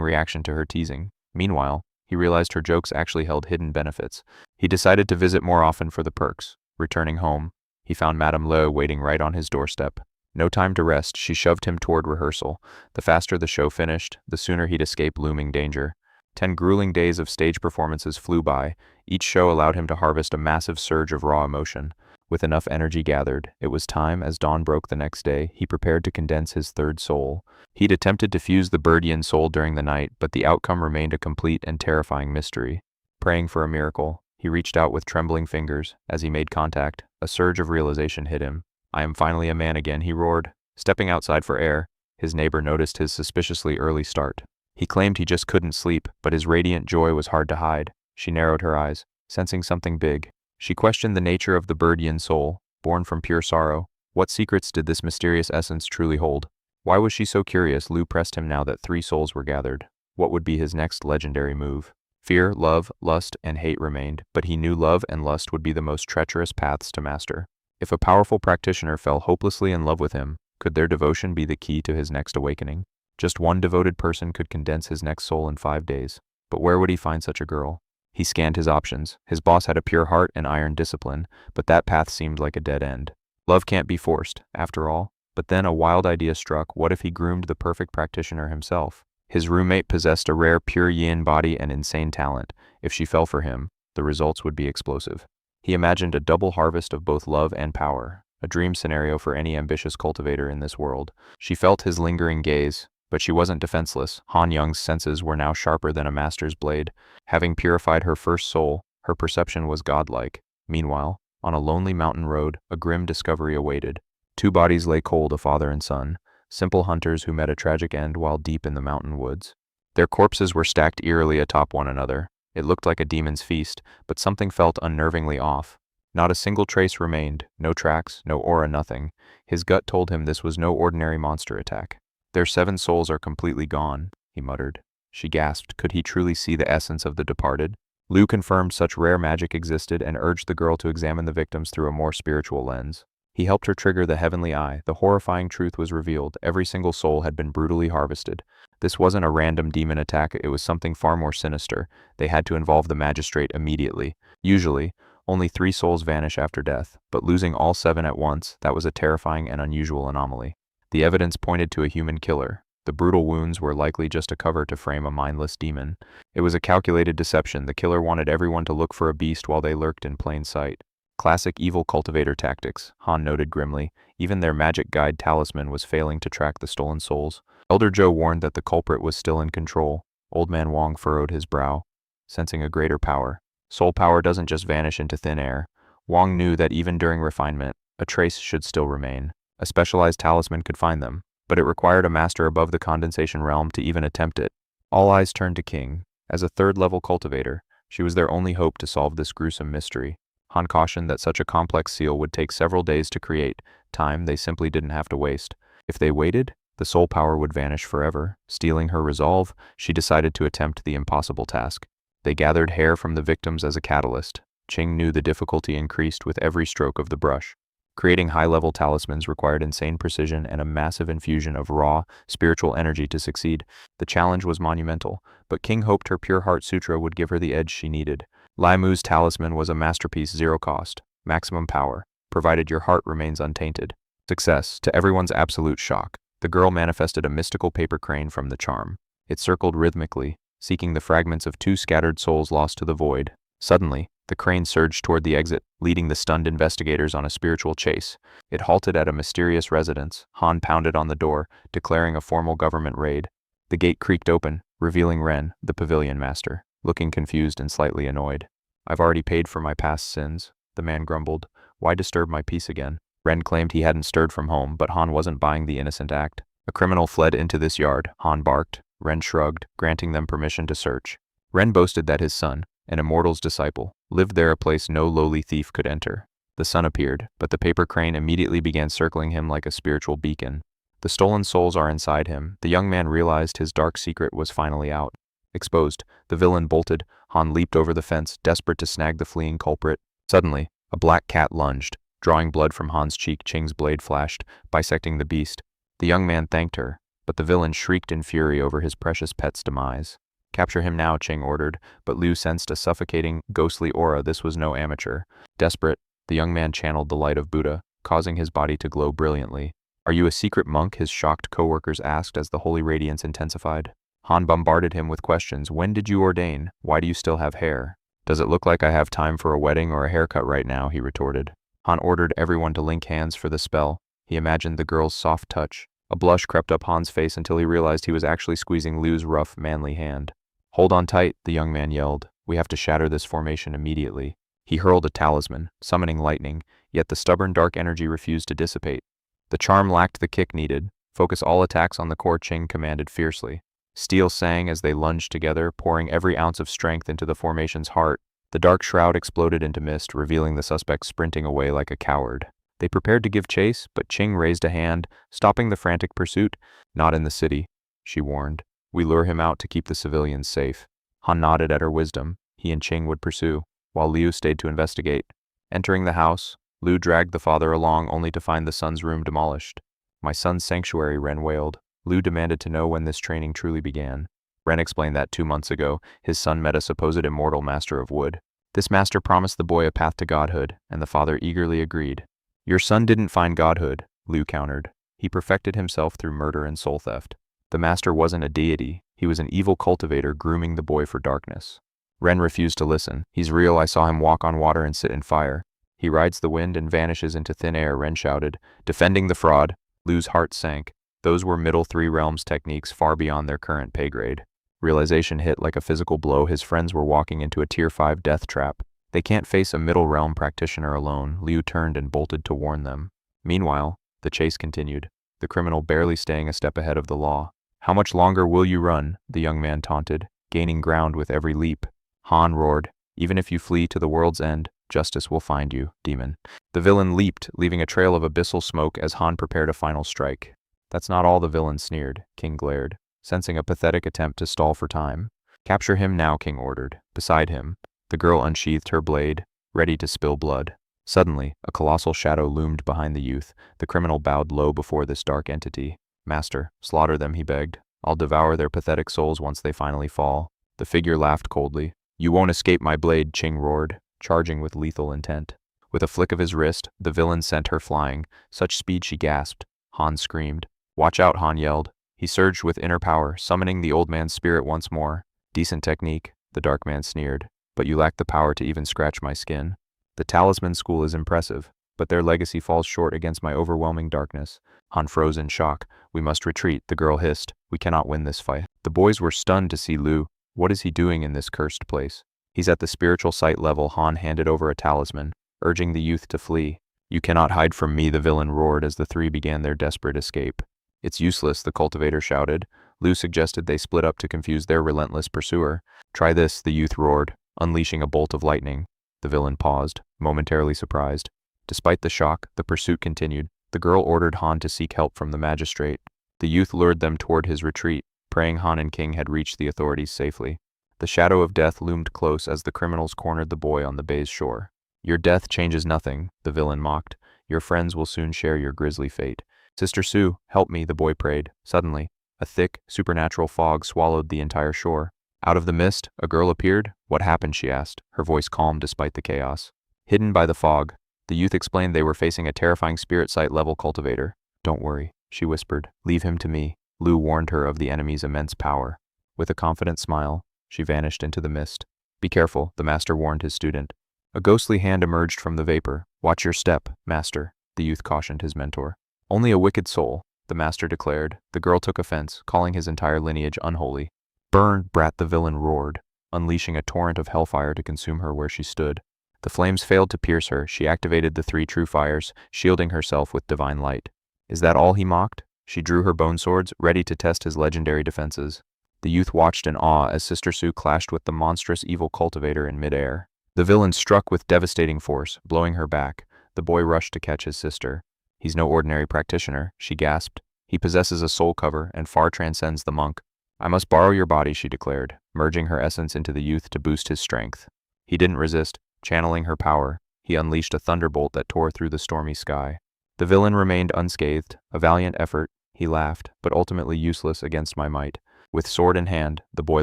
reaction to her teasing. Meanwhile, he realized her jokes actually held hidden benefits. He decided to visit more often for the perks. Returning home, he found Madame Le waiting right on his doorstep. No time to rest, she shoved him toward rehearsal. The faster the show finished, the sooner he'd escape looming danger. 10 grueling days of stage performances flew by. Each show allowed him to harvest a massive surge of raw emotion. With enough energy gathered, it was time. As dawn broke the next day, he prepared to condense his 3rd soul. He'd attempted to fuse the bird yin soul during the night, but the outcome remained a complete and terrifying mystery. Praying for a miracle, he reached out with trembling fingers. As he made contact, a surge of realization hit him. I am finally a man again, he roared. Stepping outside for air, his neighbor noticed his suspiciously early start. He claimed he just couldn't sleep, but his radiant joy was hard to hide. She narrowed her eyes, sensing something big. She questioned the nature of the bird yin soul, born from pure sorrow. What secrets did this mysterious essence truly hold? Why was she so curious? Lu pressed him now that 3 souls were gathered. What would be his next legendary move? Fear, love, lust, and hate remained, but he knew love and lust would be the most treacherous paths to master. If a powerful practitioner fell hopelessly in love with him, could their devotion be the key to his next awakening? Just one devoted person could condense his next soul in 5 days. But where would he find such a girl? He scanned his options. His boss had a pure heart and iron discipline, but that path seemed like a dead end. Love can't be forced, after all. But then a wild idea struck. What if he groomed the perfect practitioner himself? His roommate possessed a rare pure yin body and insane talent. If she fell for him, the results would be explosive. He imagined a double harvest of both love and power, a dream scenario for any ambitious cultivator in this world. She felt his lingering gaze, but she wasn't defenseless. Han Young's senses were now sharper than a master's blade. Having purified her first soul, her perception was godlike. Meanwhile, on a lonely mountain road, a grim discovery awaited. 2 bodies lay cold, a father and son, simple hunters who met a tragic end while deep in the mountain woods. Their corpses were stacked eerily atop one another. It looked like a demon's feast, but something felt unnervingly off. Not a single trace remained, no tracks, no aura, nothing. His gut told him this was no ordinary monster attack. Their 7 souls are completely gone, he muttered. She gasped. Could he truly see the essence of the departed? Lu confirmed such rare magic existed and urged the girl to examine the victims through a more spiritual lens. He helped her trigger the heavenly eye. The horrifying truth was revealed. Every single soul had been brutally harvested. This wasn't a random demon attack, it was something far more sinister. They had to involve the magistrate immediately. Usually, only 3 souls vanish after death, but losing all 7 at once, that was a terrifying and unusual anomaly. The evidence pointed to a human killer. The brutal wounds were likely just a cover to frame a mindless demon. It was a calculated deception. The killer wanted everyone to look for a beast while they lurked in plain sight. Classic evil cultivator tactics, Han noted grimly. Even their magic guide talisman was failing to track the stolen souls. Elder Zhou warned that the culprit was still in control. Old Man Wang furrowed his brow, sensing a greater power. Soul power doesn't just vanish into thin air. Wang knew that even during refinement, a trace should still remain. A specialized talisman could find them, but it required a master above the condensation realm to even attempt it. All eyes turned to King. As a 3rd-level cultivator, she was their only hope to solve this gruesome mystery. Han cautioned that such a complex seal would take several days to create, time they simply didn't have to waste. If they waited, the soul power would vanish forever. Stealing her resolve, she decided to attempt the impossible task. They gathered hair from the victims as a catalyst. Qing knew the difficulty increased with every stroke of the brush. Creating high-level talismans required insane precision and a massive infusion of raw, spiritual energy to succeed. The challenge was monumental, but King hoped her Pure Heart Sutra would give her the edge she needed. Li Mu's talisman was a masterpiece, 0 cost, maximum power, provided your heart remains untainted. Success, to everyone's absolute shock. The girl manifested a mystical paper crane from the charm. It circled rhythmically, seeking the fragments of 2 scattered souls lost to the void. Suddenly, the crane surged toward the exit, leading the stunned investigators on a spiritual chase. It halted at a mysterious residence. Han pounded on the door, declaring a formal government raid. The gate creaked open, revealing Ren, the pavilion master, looking confused and slightly annoyed. "I've already paid for my past sins," the man grumbled. "Why disturb my peace again?" Ren claimed he hadn't stirred from home, but Han wasn't buying the innocent act. "A criminal fled into this yard," Han barked. Ren shrugged, granting them permission to search. Ren boasted that his son, an immortal's disciple, lived there, a place no lowly thief could enter. The sun appeared, but the paper crane immediately began circling him like a spiritual beacon. The stolen souls are inside him. The young man realized his dark secret was finally out. Exposed, the villain bolted. Han leaped over the fence, desperate to snag the fleeing culprit. Suddenly, a black cat lunged, drawing blood from Han's cheek. Qing's blade flashed, bisecting the beast. The young man thanked her, but the villain shrieked in fury over his precious pet's demise. "Capture him now," Qing ordered, but Liu sensed a suffocating, ghostly aura. This was no amateur. Desperate, the young man channeled the light of Buddha, causing his body to glow brilliantly. "Are you a secret monk?" his shocked co-workers asked as the holy radiance intensified. Han bombarded him with questions. "When did you ordain? Why do you still have hair? Does it look like I have time for a wedding or a haircut right now?" he retorted. Han ordered everyone to link hands for the spell. He imagined the girl's soft touch. A blush crept up Han's face until he realized he was actually squeezing Liu's rough, manly hand. "Hold on tight," the young man yelled. "We have to shatter this formation immediately." He hurled a talisman, summoning lightning, yet the stubborn dark energy refused to dissipate. The charm lacked the kick needed. Focus all attacks on the core, Ching commanded fiercely. Steel sang as they lunged together, pouring every ounce of strength into the formation's heart. The dark shroud exploded into mist, revealing the suspect sprinting away like a coward. They prepared to give chase, but Ching raised a hand, stopping the frantic pursuit. Not in the city, she warned. We lure him out to keep the civilians safe. Han nodded at her wisdom. He and Ching would pursue, while Liu stayed to investigate. Entering the house, Liu dragged the father along only to find the son's room demolished. My son's sanctuary, Ren wailed. Liu demanded to know when this training truly began. Ren explained that 2 months ago, his son met a supposed immortal master of wood. This master promised the boy a path to godhood, and the father eagerly agreed. Your son didn't find godhood, Liu countered. He perfected himself through murder and soul theft. The master wasn't a deity, he was an evil cultivator grooming the boy for darkness. Ren refused to listen. He's real, I saw him walk on water and sit in fire. He rides the wind and vanishes into thin air, Ren shouted. Defending the fraud, Liu's heart sank. Those were Middle Three Realms techniques far beyond their current pay grade. Realization hit like a physical blow. His friends were walking into a Tier 5 death trap. They can't face a Middle Realm practitioner alone. Liu turned and bolted to warn them. Meanwhile, the chase continued, the criminal barely staying a step ahead of the law. How much longer will you run? The young man taunted, gaining ground with every leap. Han roared, even if you flee to the world's end, justice will find you, demon. The villain leaped, leaving a trail of abyssal smoke as Han prepared a final strike. That's not all, the villain sneered. King glared, sensing a pathetic attempt to stall for time. Capture him now, King ordered. Beside him, the girl unsheathed her blade, ready to spill blood. Suddenly, a colossal shadow loomed behind the youth. The criminal bowed low before this dark entity. Master, slaughter them, he begged. I'll devour their pathetic souls once they finally fall. The figure laughed coldly. You won't escape my blade, Ching roared, charging with lethal intent. With a flick of his wrist, the villain sent her flying. Such speed she gasped. Han screamed. Watch out, Han yelled. He surged with inner power, summoning the old man's spirit once more. Decent technique, the dark man sneered, but you lack the power to even scratch my skin. The talisman school is impressive, but their legacy falls short against my overwhelming darkness. Han froze in shock. We must retreat, the girl hissed. We cannot win this fight. The boys were stunned to see Liu. What is he doing in this cursed place? He's at the spiritual sight level. Han handed over a talisman, urging the youth to flee. You cannot hide from me, the villain roared as the three began their desperate escape. It's useless, the cultivator shouted. Liu suggested they split up to confuse their relentless pursuer. Try this, the youth roared, unleashing a bolt of lightning. The villain paused, momentarily surprised. Despite the shock, the pursuit continued. The girl ordered Han to seek help from the magistrate. The youth lured them toward his retreat, praying Han and King had reached the authorities safely. The shadow of death loomed close as the criminals cornered the boy on the bay's shore. Your death changes nothing, the villain mocked. Your friends will soon share your grisly fate. Sister Sue, help me, the boy prayed. Suddenly, a thick, supernatural fog swallowed the entire shore. Out of the mist, a girl appeared. What happened, she asked, her voice calm despite the chaos. Hidden by the fog, the youth explained they were facing a terrifying spirit sight level cultivator. Don't worry, she whispered. Leave him to me. Liu warned her of the enemy's immense power. With a confident smile, she vanished into the mist. Be careful, the master warned his student. A ghostly hand emerged from the vapor. Watch your step, master, the youth cautioned his mentor. Only a wicked soul, the master declared. The girl took offense, calling his entire lineage unholy. Burn, brat, the villain roared, unleashing a torrent of hellfire to consume her where she stood. The flames failed to pierce her. She activated the 3 true fires, shielding herself with divine light. Is that all, he mocked? She drew her bone swords, ready to test his legendary defenses. The youth watched in awe as Sister Sue clashed with the monstrous evil cultivator in midair. The villain struck with devastating force, blowing her back. The boy rushed to catch his sister. He's no ordinary practitioner, she gasped. He possesses a soul cover and far transcends the monk. I must borrow your body, she declared, merging her essence into the youth to boost his strength. He didn't resist. Channeling her power, he unleashed a thunderbolt that tore through the stormy sky. The villain remained unscathed, a valiant effort, he laughed, but ultimately useless against my might. With sword in hand, the boy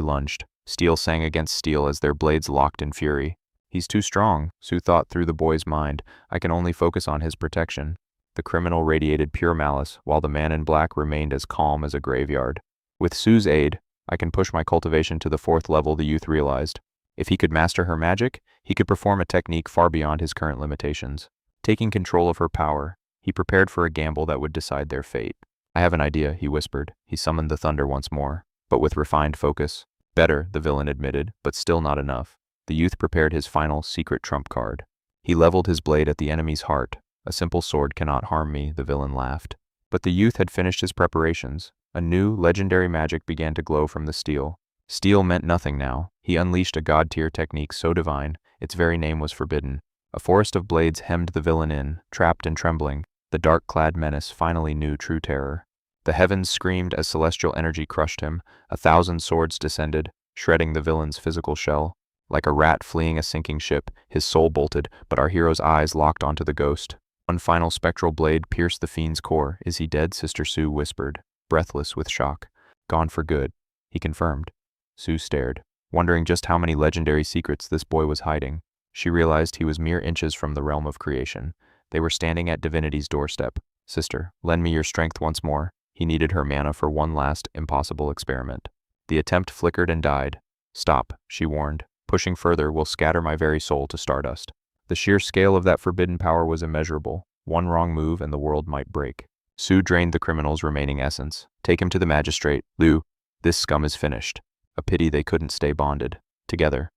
lunged. Steel sang against steel as their blades locked in fury. He's too strong, Sue thought through the boy's mind. I can only focus on his protection. The criminal radiated pure malice, while the man in black remained as calm as a graveyard. With Sue's aid, I can push my cultivation to the 4th level, the youth realized. If he could master her magic, he could perform a technique far beyond his current limitations. Taking control of her power, he prepared for a gamble that would decide their fate. I have an idea, he whispered. He summoned the thunder once more, but with refined focus. Better, the villain admitted, but still not enough. The youth prepared his final secret trump card. He leveled his blade at the enemy's heart, A simple sword cannot harm me, the villain laughed. But the youth had finished his preparations. A new, legendary magic began to glow from the steel. Steel meant nothing now. He unleashed a god-tier technique so divine, its very name was forbidden. A forest of blades hemmed the villain in, trapped and trembling. The dark-clad menace finally knew true terror. The heavens screamed as celestial energy crushed him. 1,000 swords descended, shredding the villain's physical shell. Like a rat fleeing a sinking ship, his soul bolted, but our hero's eyes locked onto the ghost. One final spectral blade pierced the fiend's core. Is he dead? Sister Sue whispered, breathless with shock. Gone for good, he confirmed. Sue stared, wondering just how many legendary secrets this boy was hiding. She realized he was mere inches from the realm of creation. They were standing at divinity's doorstep. Sister, lend me your strength once more. He needed her mana for one last, impossible experiment. The attempt flickered and died. Stop, she warned. Pushing further will scatter my very soul to stardust. The sheer scale of that forbidden power was immeasurable. One wrong move and the world might break. Sue drained the criminal's remaining essence. Take him to the magistrate. Liu, this scum is finished. A pity they couldn't stay bonded. Together.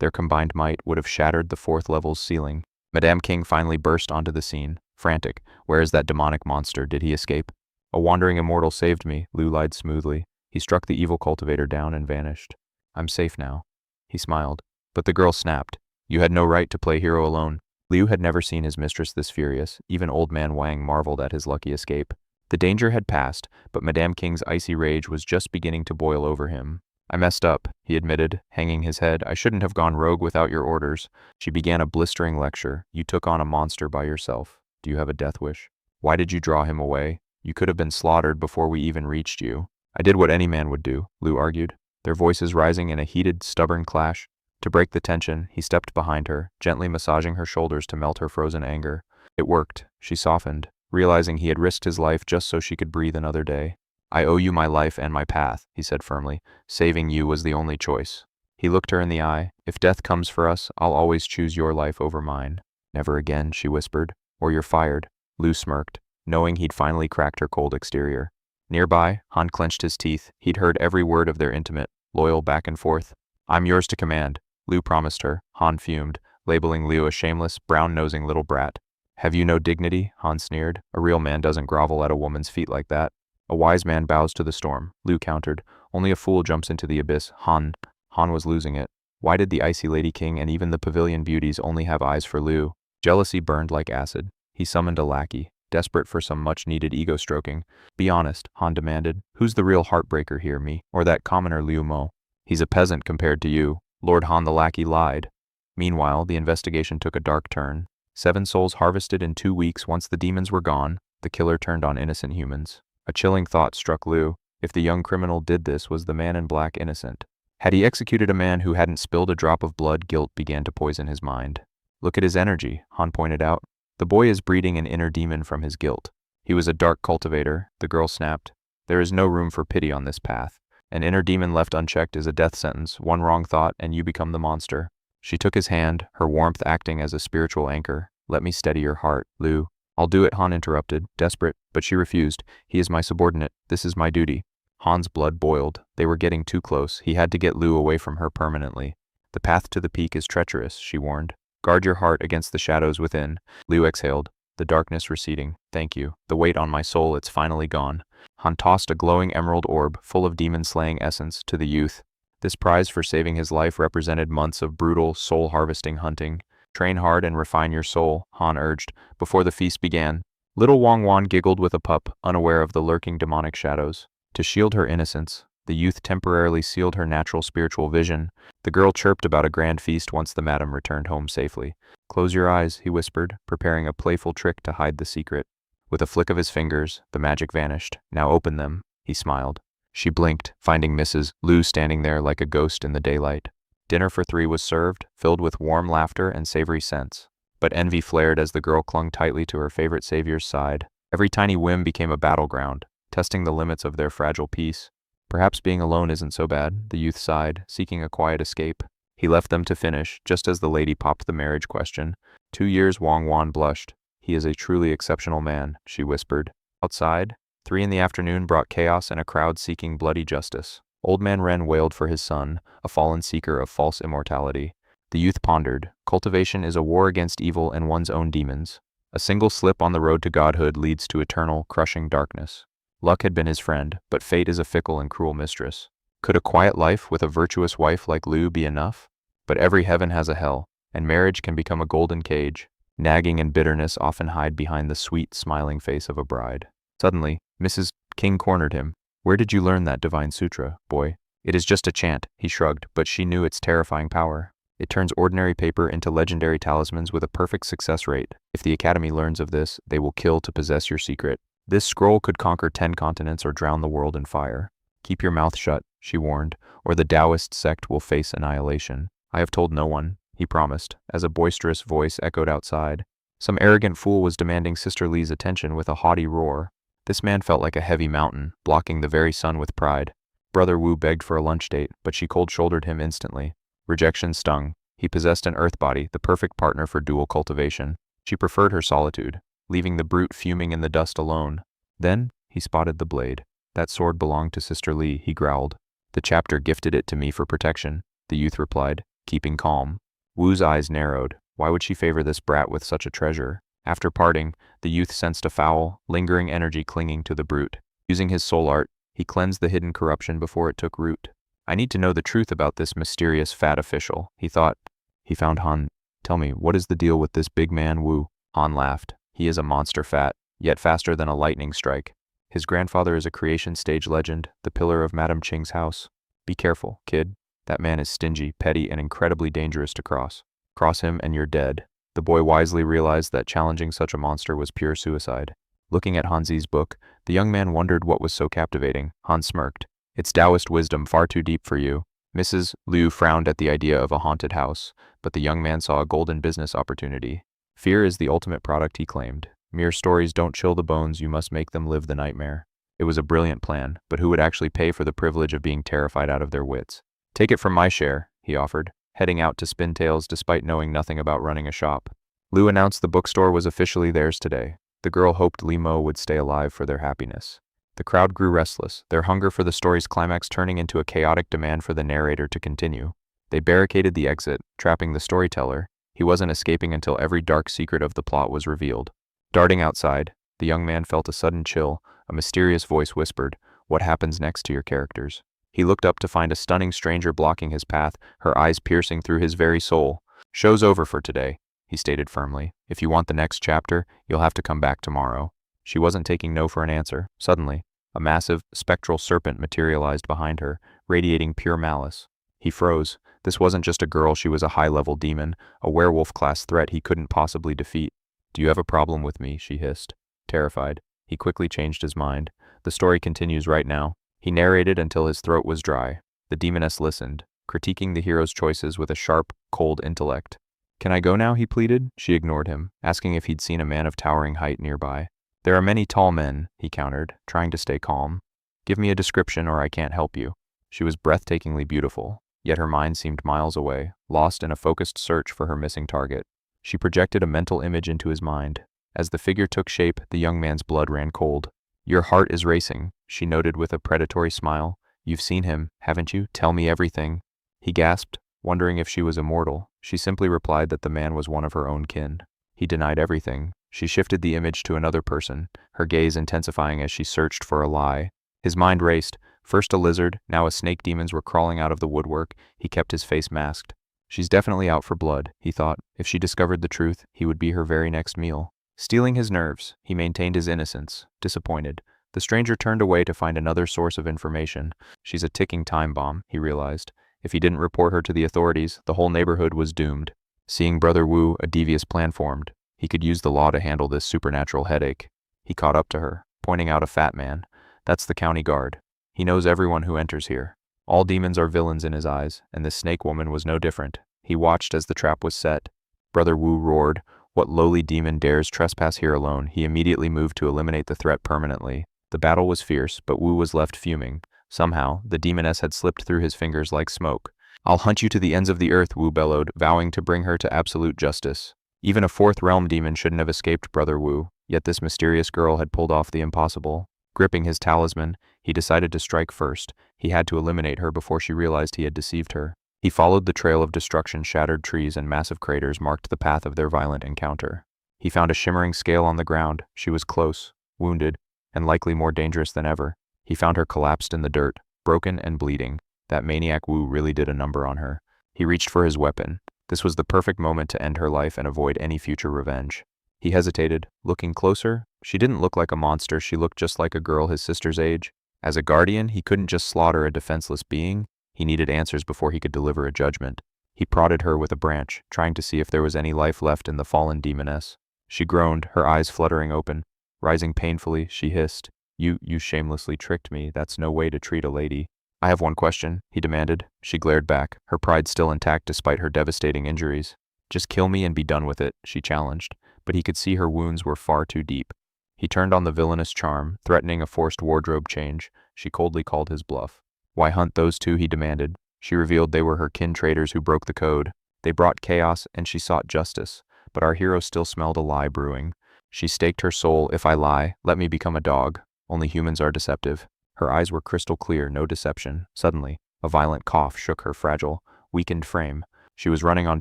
Their combined might would have shattered the 4th level's ceiling. Madame King finally burst onto the scene, frantic. Where is that demonic monster? Did he escape? A wandering immortal saved me, Liu lied smoothly. He struck the evil cultivator down and vanished. I'm safe now. He smiled. But the girl snapped. You had no right to play hero alone. Liu had never seen his mistress this furious. Even old man Wang marveled at his lucky escape. The danger had passed, but Madame King's icy rage was just beginning to boil over him. I messed up, he admitted, hanging his head. I shouldn't have gone rogue without your orders. She began a blistering lecture. You took on a monster by yourself. Do you have a death wish? Why did you draw him away? You could have been slaughtered before we even reached you. I did what any man would do, Liu argued, their voices rising in a heated, stubborn clash. To break the tension, he stepped behind her, gently massaging her shoulders to melt her frozen anger. It worked. She softened, realizing he had risked his life just so she could breathe another day. I owe you my life and my path, he said firmly. Saving you was the only choice. He looked her in the eye. If death comes for us, I'll always choose your life over mine. Never again, she whispered. Or you're fired. Liu smirked, knowing he'd finally cracked her cold exterior. Nearby, Han clenched his teeth. He'd heard every word of their intimate, loyal back and forth. I'm yours to command, Liu promised her. Han fumed, labeling Liu a shameless, brown-nosing little brat. Have you no dignity? Han sneered. A real man doesn't grovel at a woman's feet like that. A wise man bows to the storm, Liu countered. Only a fool jumps into the abyss. Han was losing it. Why did the icy Lady King and even the pavilion beauties only have eyes for Liu? Jealousy burned like acid. He summoned a lackey, desperate for some much-needed ego-stroking. Be honest, Han demanded. Who's the real heartbreaker here, me, or that commoner Liu Mo? He's a peasant compared to you. Lord Han the lackey lied. Meanwhile, the investigation took a dark turn. 7 souls harvested in 2 weeks. Once the demons were gone, the killer turned on innocent humans. A chilling thought struck Liu. If the young criminal did this, was the man in black innocent? Had he executed a man who hadn't spilled a drop of blood? Guilt began to poison his mind. Look at his energy, Han pointed out. The boy is breeding an inner demon from his guilt. He was a dark cultivator, the girl snapped. There is no room for pity on this path. An inner demon left unchecked is a death sentence. One wrong thought, and you become the monster. She took his hand, her warmth acting as a spiritual anchor. Let me steady your heart, Liu. I'll do it, Han interrupted, desperate, but she refused. He is my subordinate. This is my duty. Han's blood boiled. They were getting too close. He had to get Liu away from her permanently. The path to the peak is treacherous, she warned. Guard your heart against the shadows within. Liu exhaled, the darkness receding. Thank you. The weight on my soul, it's finally gone. Han tossed a glowing emerald orb, full of demon-slaying essence, to the youth. This prize for saving his life represented months of brutal, soul-harvesting hunting. Train hard and refine your soul, Han urged, before the feast began. Little Wang Wan giggled with a pup, unaware of the lurking demonic shadows. To shield her innocence, the youth temporarily sealed her natural spiritual vision. The girl chirped about a grand feast once the madam returned home safely. Close your eyes, he whispered, preparing a playful trick to hide the secret. With a flick of his fingers, the magic vanished. Now open them, he smiled. She blinked, finding Mrs. Liu standing there like a ghost in the daylight. Dinner for 3 was served, filled with warm laughter and savory scents. But envy flared as the girl clung tightly to her favorite savior's side. Every tiny whim became a battleground, testing the limits of their fragile peace. Perhaps being alone isn't so bad, the youth sighed, seeking a quiet escape. He left them to finish, just as the lady popped the marriage question. 2 years, Wang Wan blushed. He is a truly exceptional man, she whispered. Outside, 3 in the afternoon brought chaos and a crowd seeking bloody justice. Old Man Ren wailed for his son, a fallen seeker of false immortality. The youth pondered. Cultivation is a war against evil and one's own demons. A single slip on the road to godhood leads to eternal, crushing darkness. Luck had been his friend, but fate is a fickle and cruel mistress. Could a quiet life with a virtuous wife like Liu be enough? But every heaven has a hell, and marriage can become a golden cage. Nagging and bitterness often hide behind the sweet, smiling face of a bride. Suddenly, Mrs. King cornered him. "Where did you learn that divine sutra, boy?" "It is just a chant," he shrugged, but she knew its terrifying power. It turns ordinary paper into legendary talismans with a perfect success rate. If the Academy learns of this, they will kill to possess your secret. This scroll could conquer 10 continents or drown the world in fire. "Keep your mouth shut," she warned, "or the Taoist sect will face annihilation." "I have told no one," he promised, as a boisterous voice echoed outside. Some arrogant fool was demanding Sister Li's attention with a haughty roar. This man felt like a heavy mountain, blocking the very sun with pride. Brother Wu begged for a lunch date, but she cold-shouldered him instantly. Rejection stung. He possessed an earth body, the perfect partner for dual cultivation. She preferred her solitude, leaving the brute fuming in the dust alone. Then, he spotted the blade. "That sword belonged to Sister Li," he growled. "The chapter gifted it to me for protection," the youth replied, keeping calm. Wu's eyes narrowed. Why would she favor this brat with such a treasure? After parting, the youth sensed a foul, lingering energy clinging to the brute. Using his soul art, he cleansed the hidden corruption before it took root. "I need to know the truth about this mysterious fat official," he thought. He found Han. "Tell me, what is the deal with this big man Wu?" Han laughed. "He is a monster fat, yet faster than a lightning strike. His grandfather is a creation stage legend, the pillar of Madame Qing's house. Be careful, kid. That man is stingy, petty, and incredibly dangerous to cross. Cross him and you're dead." The boy wisely realized that challenging such a monster was pure suicide. Looking at Hanzi's book, the young man wondered what was so captivating. Han smirked. "It's Taoist wisdom far too deep for you." Mrs. Liu frowned at the idea of a haunted house, but the young man saw a golden business opportunity. Fear is the ultimate product, he claimed. Mere stories don't chill the bones, you must make them live the nightmare. It was a brilliant plan, but who would actually pay for the privilege of being terrified out of their wits? "Take it from my share," he offered, heading out to spin tales despite knowing nothing about running a shop. Liu announced the bookstore was officially theirs today. The girl hoped Li Huo would stay alive for their happiness. The crowd grew restless, their hunger for the story's climax turning into a chaotic demand for the narrator to continue. They barricaded the exit, trapping the storyteller. He wasn't escaping until every dark secret of the plot was revealed. Darting outside, the young man felt a sudden chill. A mysterious voice whispered, "What happens next to your characters?" He looked up to find a stunning stranger blocking his path, her eyes piercing through his very soul. "Show's over for today," he stated firmly. "If you want the next chapter, you'll have to come back tomorrow." She wasn't taking no for an answer. Suddenly, a massive, spectral serpent materialized behind her, radiating pure malice. He froze. This wasn't just a girl, she was a high-level demon, a werewolf-class threat he couldn't possibly defeat. "Do you have a problem with me?" she hissed. Terrified, he quickly changed his mind. The story continues right now. He narrated until his throat was dry. The demoness listened, critiquing the hero's choices with a sharp, cold intellect. "Can I go now?" he pleaded. She ignored him, asking if he'd seen a man of towering height nearby. "There are many tall men," he countered, trying to stay calm. "Give me a description or I can't help you." She was breathtakingly beautiful, yet her mind seemed miles away, lost in a focused search for her missing target. She projected a mental image into his mind. As the figure took shape, the young man's blood ran cold. "Your heart is racing," she noted with a predatory smile. "You've seen him, haven't you? Tell me everything." He gasped, wondering if she was immortal. She simply replied that the man was one of her own kin. He denied everything. She shifted the image to another person, her gaze intensifying as she searched for a lie. His mind raced. First a lizard, now a snake demons were crawling out of the woodwork. He kept his face masked. She's definitely out for blood, he thought. If she discovered the truth, he would be her very next meal. Steeling his nerves, he maintained his innocence. Disappointed, the stranger turned away to find another source of information. She's a ticking time bomb, he realized. If he didn't report her to the authorities, the whole neighborhood was doomed. Seeing Brother Wu, a devious plan formed. He could use the law to handle this supernatural headache. He caught up to her, pointing out a fat man. "That's the county guard. He knows everyone who enters here. All demons are villains in his eyes, and this snake woman was no different." He watched as the trap was set. Brother Wu roared, "What lowly demon dares trespass here alone?" He immediately moved to eliminate the threat permanently. The battle was fierce, but Wu was left fuming. Somehow, the demoness had slipped through his fingers like smoke. "I'll hunt you to the ends of the earth," Wu bellowed, vowing to bring her to absolute justice. Even a fourth realm demon shouldn't have escaped Brother Wu, yet this mysterious girl had pulled off the impossible. Gripping his talisman, he decided to strike first. He had to eliminate her before she realized he had deceived her. He followed the trail of destruction. Shattered trees and massive craters marked the path of their violent encounter. He found a shimmering scale on the ground. She was close, wounded, and likely more dangerous than ever. He found her collapsed in the dirt, broken and bleeding. That maniac Wu really did a number on her. He reached for his weapon. This was the perfect moment to end her life and avoid any future revenge. He hesitated, looking closer. She didn't look like a monster, she looked just like a girl his sister's age. As a guardian, he couldn't just slaughter a defenseless being. He needed answers before he could deliver a judgment. He prodded her with a branch, trying to see if there was any life left in the fallen demoness. She groaned, her eyes fluttering open. Rising painfully, she hissed, You shamelessly tricked me. That's no way to treat a lady." "I have one question," he demanded. She glared back, her pride still intact despite her devastating injuries. "Just kill me and be done with it," she challenged, but he could see her wounds were far too deep. He turned on the villainous charm, threatening a forced wardrobe change. She coldly called his bluff. "Why hunt those two?" he demanded. She revealed they were her kin traitors who broke the code. They brought chaos and she sought justice, but our hero still smelled a lie brewing. She staked her soul. "If I lie, let me become a dog. Only humans are deceptive." Her eyes were crystal clear, no deception. Suddenly, a violent cough shook her fragile, weakened frame. She was running on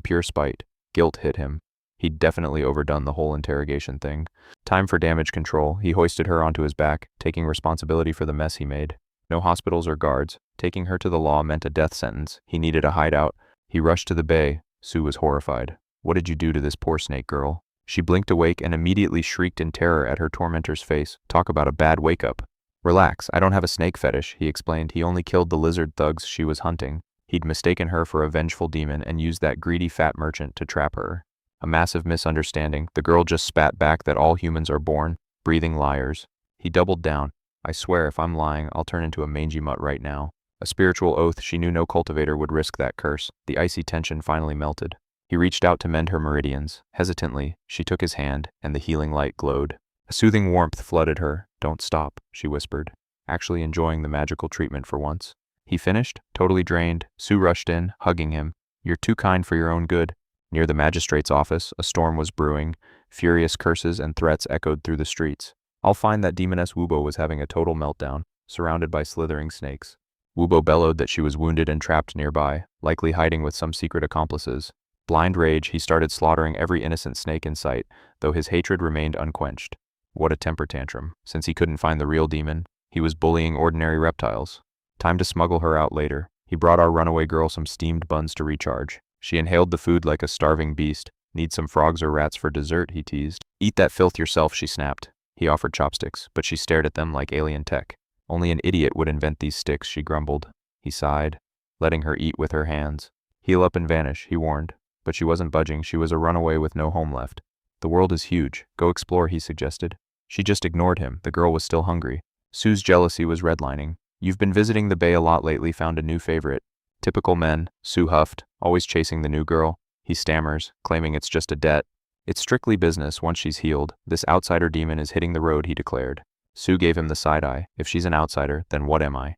pure spite. Guilt hit him. He'd definitely overdone the whole interrogation thing. Time for damage control. He hoisted her onto his back, taking responsibility for the mess he made. No hospitals or guards. Taking her to the law meant a death sentence. He needed a hideout. He rushed to the bay. Sue was horrified. "What did you do to this poor snake girl?" She blinked awake and immediately shrieked in terror at her tormentor's face. Talk about a bad wake-up. "Relax, I don't have a snake fetish," he explained. He only killed the lizard thugs she was hunting. He'd mistaken her for a vengeful demon and used that greedy fat merchant to trap her. A massive misunderstanding. The girl just spat back that all humans are born, breathing liars. He doubled down. "I swear if I'm lying, I'll turn into a mangy mutt right now." A spiritual oath. She knew no cultivator would risk that curse. The icy tension finally melted. He reached out to mend her meridians. Hesitantly, she took his hand, and the healing light glowed. A soothing warmth flooded her. "Don't stop," she whispered, actually enjoying the magical treatment for once. He finished, totally drained. Sue rushed in, hugging him. "You're too kind for your own good." Near the magistrate's office, a storm was brewing. Furious curses and threats echoed through the streets. "I'll find that demoness Wubo was having a total meltdown, surrounded by slithering snakes." Wubo bellowed that she was wounded and trapped nearby, likely hiding with some secret accomplices. Blind rage, he started slaughtering every innocent snake in sight, though his hatred remained unquenched. What a temper tantrum. Since he couldn't find the real demon, he was bullying ordinary reptiles. Time to smuggle her out later. He brought our runaway girl some steamed buns to recharge. She inhaled the food like a starving beast. "Need some frogs or rats for dessert," he teased. "Eat that filth yourself," she snapped. He offered chopsticks, but she stared at them like alien tech. "Only an idiot would invent these sticks," she grumbled. He sighed, letting her eat with her hands. "Heal up and vanish," he warned. But she wasn't budging. She was a runaway with no home left. "The world is huge. Go explore," he suggested. She just ignored him. The girl was still hungry. Sue's jealousy was redlining. "You've been visiting the bay a lot lately, found a new favorite." "Typical men," Sue huffed, always chasing the new girl. He stammers, claiming it's just a debt. "It's strictly business once she's healed. This outsider demon is hitting the road," he declared. Sue gave him the side-eye. "If she's an outsider, then what am I?"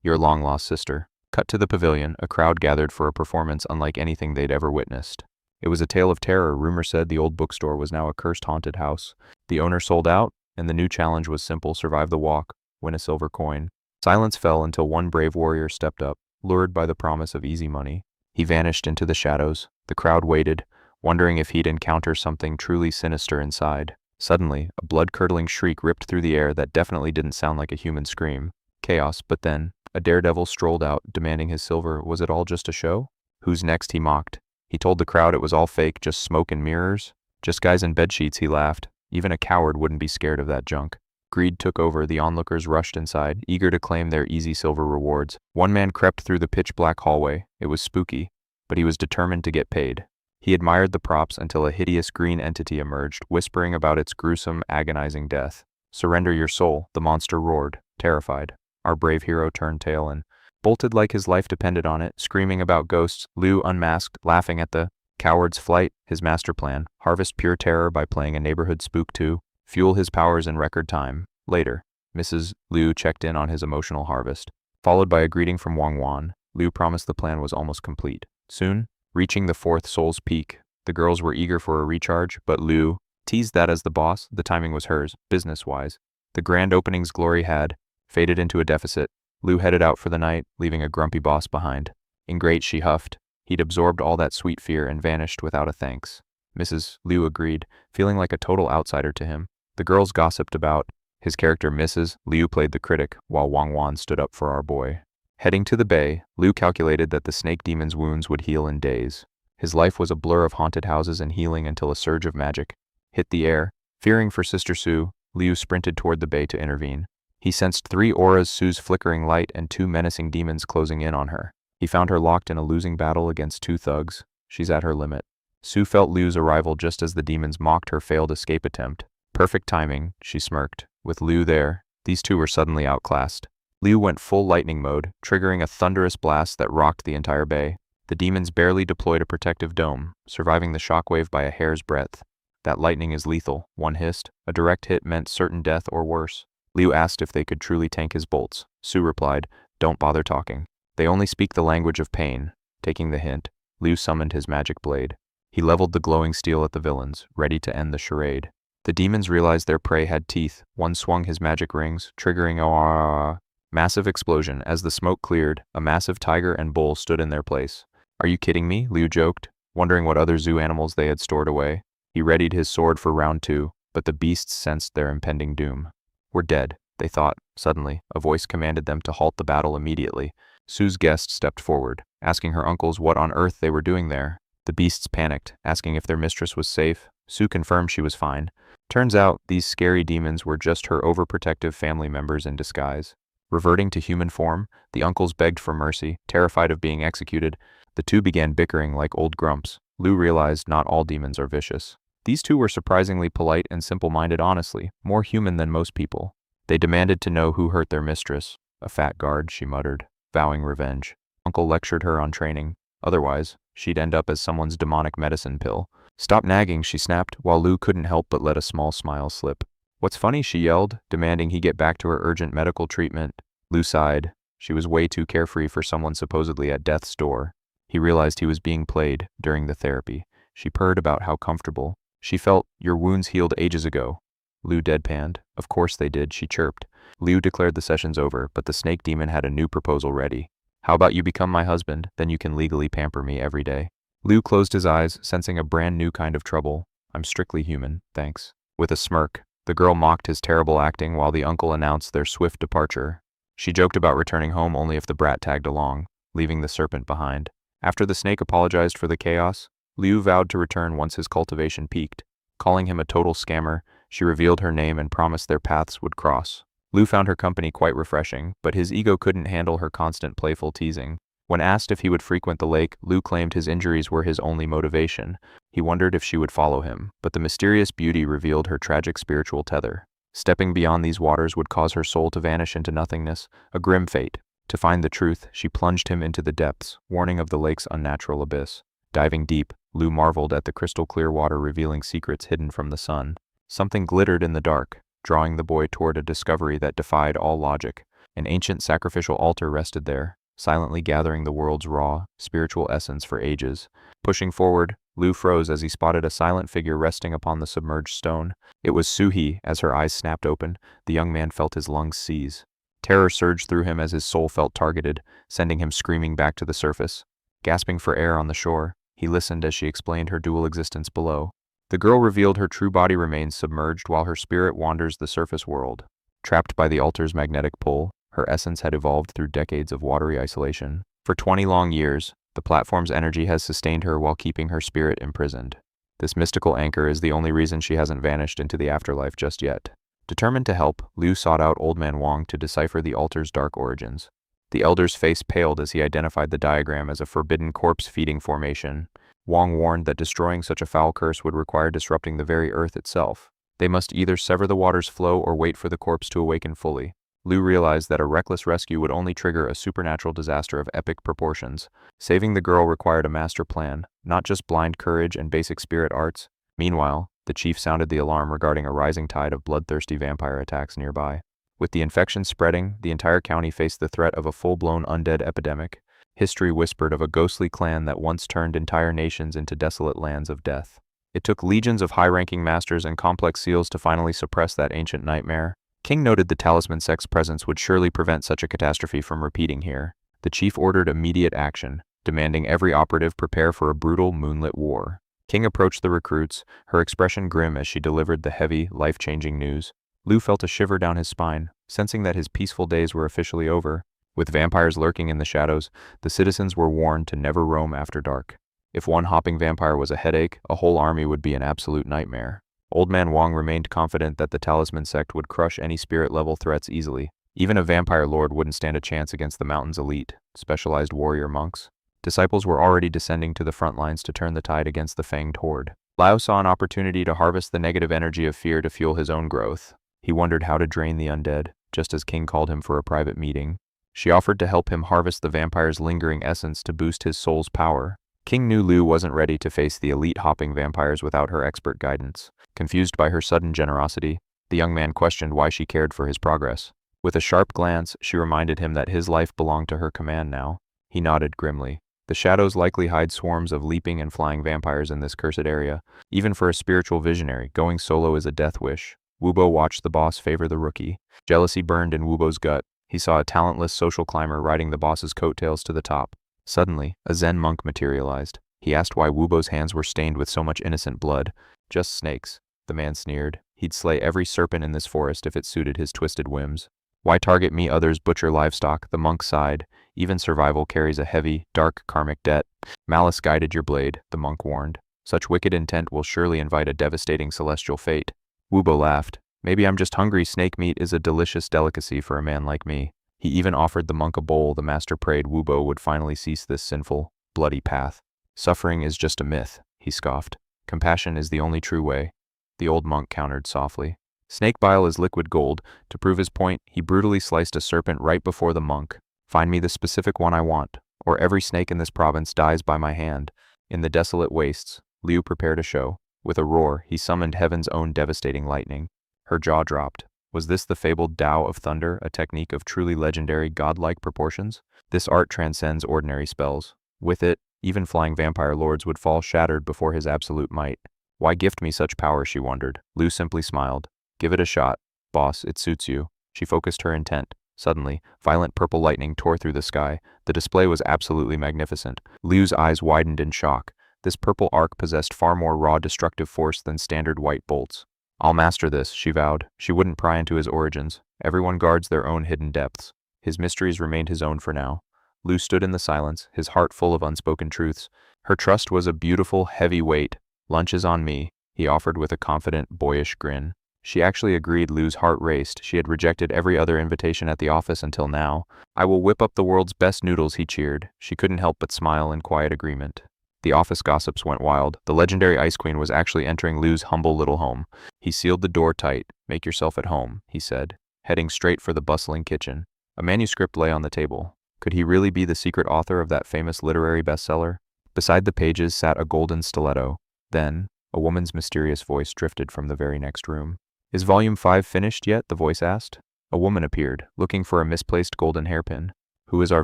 "Your long-lost sister." Cut to the pavilion, a crowd gathered for a performance unlike anything they'd ever witnessed. It was a tale of terror. Rumor said the old bookstore was now a cursed haunted house. The owner sold out, and the new challenge was simple: survive the walk, win a silver coin. Silence fell until one brave warrior stepped up, lured by the promise of easy money. He vanished into the shadows. The crowd waited, wondering if he'd encounter something truly sinister inside. Suddenly, a blood-curdling shriek ripped through the air that definitely didn't sound like a human scream. Chaos, but then, a daredevil strolled out, demanding his silver. Was it all just a show? "Who's next?" he mocked. He told the crowd it was all fake, just smoke and mirrors. "Just guys in bedsheets," he laughed. Even a coward wouldn't be scared of that junk. Greed took over. The onlookers rushed inside, eager to claim their easy silver rewards. One man crept through the pitch-black hallway. It was spooky, but he was determined to get paid. He admired the props until a hideous green entity emerged, whispering about its gruesome, agonizing death. "Surrender your soul," the monster roared, terrified. Our brave hero turned tail and bolted like his life depended on it, screaming about ghosts. Liu unmasked, laughing at the coward's flight. His master plan: harvest pure terror by playing a neighborhood spook to fuel his powers in record time. Later, Mrs. Liu checked in on his emotional harvest. Followed by a greeting from Wang Wan, Liu promised the plan was almost complete. Soon, reaching the fourth soul's peak, the girls were eager for a recharge, but Liu teased that as the boss, the timing was hers, business-wise. The grand opening's glory had faded into a deficit. Liu headed out for the night, leaving a grumpy boss behind. Ingrate, she huffed. He'd absorbed all that sweet fear and vanished without a thanks. Mrs. Liu agreed, feeling like a total outsider to him. The girls gossiped about his character. Mrs. Liu played the critic, while Wang Wan stood up for our boy. Heading to the bay, Liu calculated that the snake demon's wounds would heal in days. His life was a blur of haunted houses and healing until a surge of magic hit the air. Fearing for Sister Su, Liu sprinted toward the bay to intervene. He sensed 3 auras, Su's flickering light, and 2 menacing demons closing in on her. He found her locked in a losing battle against 2 thugs. She's at her limit. Su felt Liu's arrival just as the demons mocked her failed escape attempt. Perfect timing, she smirked. With Liu there, these 2 were suddenly outclassed. Liu went full lightning mode, triggering a thunderous blast that rocked the entire bay. The demons barely deployed a protective dome, surviving the shockwave by a hair's breadth. That lightning is lethal, one hissed. A direct hit meant certain death or worse. Liu asked if they could truly tank his bolts. Su replied, "Don't bother talking. They only speak the language of pain." Taking the hint, Liu summoned his magic blade. He leveled the glowing steel at the villains, ready to end the charade. The demons realized their prey had teeth. One swung his magic rings, triggering a massive explosion. As the smoke cleared, a massive tiger and bull stood in their place. "Are you kidding me?" Liu joked, wondering what other zoo animals they had stored away. He readied his sword for round 2, but the beasts sensed their impending doom. "We're dead," they thought. Suddenly, a voice commanded them to halt the battle immediately. Su's guest stepped forward, asking her uncles what on earth they were doing there. The beasts panicked, asking if their mistress was safe. Su confirmed she was fine. Turns out, these scary demons were just her overprotective family members in disguise. Reverting to human form, the uncles begged for mercy, terrified of being executed. The 2 began bickering like old grumps. Liu realized not all demons are vicious. These 2 were surprisingly polite and simple-minded, honestly, more human than most people. They demanded to know who hurt their mistress. "A fat guard," she muttered, vowing revenge. Uncle lectured her on training. Otherwise, she'd end up as someone's demonic medicine pill. "Stop nagging," she snapped, while Liu couldn't help but let a small smile slip. "What's funny?" she yelled, demanding he get back to her urgent medical treatment. Liu sighed. She was way too carefree for someone supposedly at death's door. He realized he was being played during the therapy. She purred about how comfortable she felt. "Your wounds healed ages ago." Liu deadpanned. "Of course they did," she chirped. Liu declared the sessions over, but the snake demon had a new proposal ready. "How about you become my husband, then you can legally pamper me every day." Liu closed his eyes, sensing a brand new kind of trouble. "I'm strictly human, thanks." With a smirk, the girl mocked his terrible acting while the uncle announced their swift departure. She joked about returning home only if the brat tagged along, leaving the serpent behind. After the snake apologized for the chaos, Liu vowed to return once his cultivation peaked. Calling him a total scammer, she revealed her name and promised their paths would cross. Liu found her company quite refreshing, but his ego couldn't handle her constant playful teasing. When asked if he would frequent the lake, Liu claimed his injuries were his only motivation. He wondered if she would follow him, but the mysterious beauty revealed her tragic spiritual tether. Stepping beyond these waters would cause her soul to vanish into nothingness, a grim fate. To find the truth, she plunged him into the depths, warning of the lake's unnatural abyss. Diving deep, Liu marveled at the crystal-clear water revealing secrets hidden from the sun. Something glittered in the dark, drawing the boy toward a discovery that defied all logic. An ancient sacrificial altar rested there, silently gathering the world's raw, spiritual essence for ages. Pushing forward, Liu froze as he spotted a silent figure resting upon the submerged stone. It was Suhi. As her eyes snapped open, the young man felt his lungs seize. Terror surged through him as his soul felt targeted, sending him screaming back to the surface. Gasping for air on the shore, he listened as she explained her dual existence below. The girl revealed her true body remains submerged while her spirit wanders the surface world. Trapped by the altar's magnetic pull, her essence had evolved through decades of watery isolation. For 20 long years, the platform's energy has sustained her while keeping her spirit imprisoned. This mystical anchor is the only reason she hasn't vanished into the afterlife just yet. Determined to help, Liu sought out Old Man Wang to decipher the altar's dark origins. The elder's face paled as he identified the diagram as a forbidden corpse-feeding formation. Wang warned that destroying such a foul curse would require disrupting the very earth itself. They must either sever the water's flow or wait for the corpse to awaken fully. Liu realized that a reckless rescue would only trigger a supernatural disaster of epic proportions. Saving the girl required a master plan, not just blind courage and basic spirit arts. Meanwhile, the chief sounded the alarm regarding a rising tide of bloodthirsty vampire attacks nearby. With the infection spreading, the entire county faced the threat of a full-blown undead epidemic. History whispered of a ghostly clan that once turned entire nations into desolate lands of death. It took legions of high-ranking masters and complex seals to finally suppress that ancient nightmare. King noted the talisman sect's presence would surely prevent such a catastrophe from repeating here. The chief ordered immediate action, demanding every operative prepare for a brutal moonlit war. King approached the recruits, her expression grim as she delivered the heavy, life-changing news. Liu felt a shiver down his spine, sensing that his peaceful days were officially over. With vampires lurking in the shadows, the citizens were warned to never roam after dark. If one hopping vampire was a headache, a whole army would be an absolute nightmare. Old Man Wang remained confident that the Talisman sect would crush any spirit-level threats easily. Even a vampire lord wouldn't stand a chance against the mountain's elite, specialized warrior monks. Disciples were already descending to the front lines to turn the tide against the fanged horde. Liu saw an opportunity to harvest the negative energy of fear to fuel his own growth. He wondered how to drain the undead, just as King called him for a private meeting. She offered to help him harvest the vampire's lingering essence to boost his soul's power. King knew Liu wasn't ready to face the elite hopping vampires without her expert guidance. Confused by her sudden generosity, the young man questioned why she cared for his progress. With a sharp glance, she reminded him that his life belonged to her command now. He nodded grimly. The shadows likely hide swarms of leaping and flying vampires in this cursed area. Even for a spiritual visionary, going solo is a death wish. Wubo watched the boss favor the rookie. Jealousy burned in Wubo's gut. He saw a talentless social climber riding the boss's coattails to the top. Suddenly, a Zen monk materialized. He asked why Wubo's hands were stained with so much innocent blood. Just snakes, the man sneered. He'd slay every serpent in this forest if it suited his twisted whims. Why target me? Others butcher livestock, the monk sighed. Even survival carries a heavy, dark karmic debt. Malice guided your blade, the monk warned. Such wicked intent will surely invite a devastating celestial fate. Wubo laughed. Maybe I'm just hungry. Snake meat is a delicious delicacy for a man like me. He even offered the monk a bowl. The master prayed Wubo would finally cease this sinful, bloody path. Suffering is just a myth, he scoffed. Compassion is the only true way. The old monk countered softly. Snake bile is liquid gold. To prove his point, he brutally sliced a serpent right before the monk. Find me the specific one I want, or every snake in this province dies by my hand. In the desolate wastes, Liu prepared a show. With a roar, he summoned heaven's own devastating lightning. Her jaw dropped. Was this the fabled Tao of Thunder, a technique of truly legendary godlike proportions? This art transcends ordinary spells. With it, even flying vampire lords would fall shattered before his absolute might. Why gift me such power, she wondered. Liu simply smiled. Give it a shot. Boss, it suits you. She focused her intent. Suddenly, violent purple lightning tore through the sky. The display was absolutely magnificent. Liu's eyes widened in shock. This purple arc possessed far more raw destructive force than standard white bolts. I'll master this, she vowed. She wouldn't pry into his origins. Everyone guards their own hidden depths. His mysteries remained his own for now. Liu stood in the silence, his heart full of unspoken truths. Her trust was a beautiful, heavy weight. Lunch is on me, he offered with a confident, boyish grin. She actually agreed. Liu's heart raced. She had rejected every other invitation at the office until now. I will whip up the world's best noodles, he cheered. She couldn't help but smile in quiet agreement. The office gossips went wild. The legendary Ice Queen was actually entering Liu's humble little home. He sealed the door tight. Make yourself at home, he said, heading straight for the bustling kitchen. A manuscript lay on the table. Could he really be the secret author of that famous literary bestseller? Beside the pages sat a golden stiletto. Then, a woman's mysterious voice drifted from the very next room. Is Volume 5 finished yet? The voice asked. A woman appeared, looking for a misplaced golden hairpin. Who is our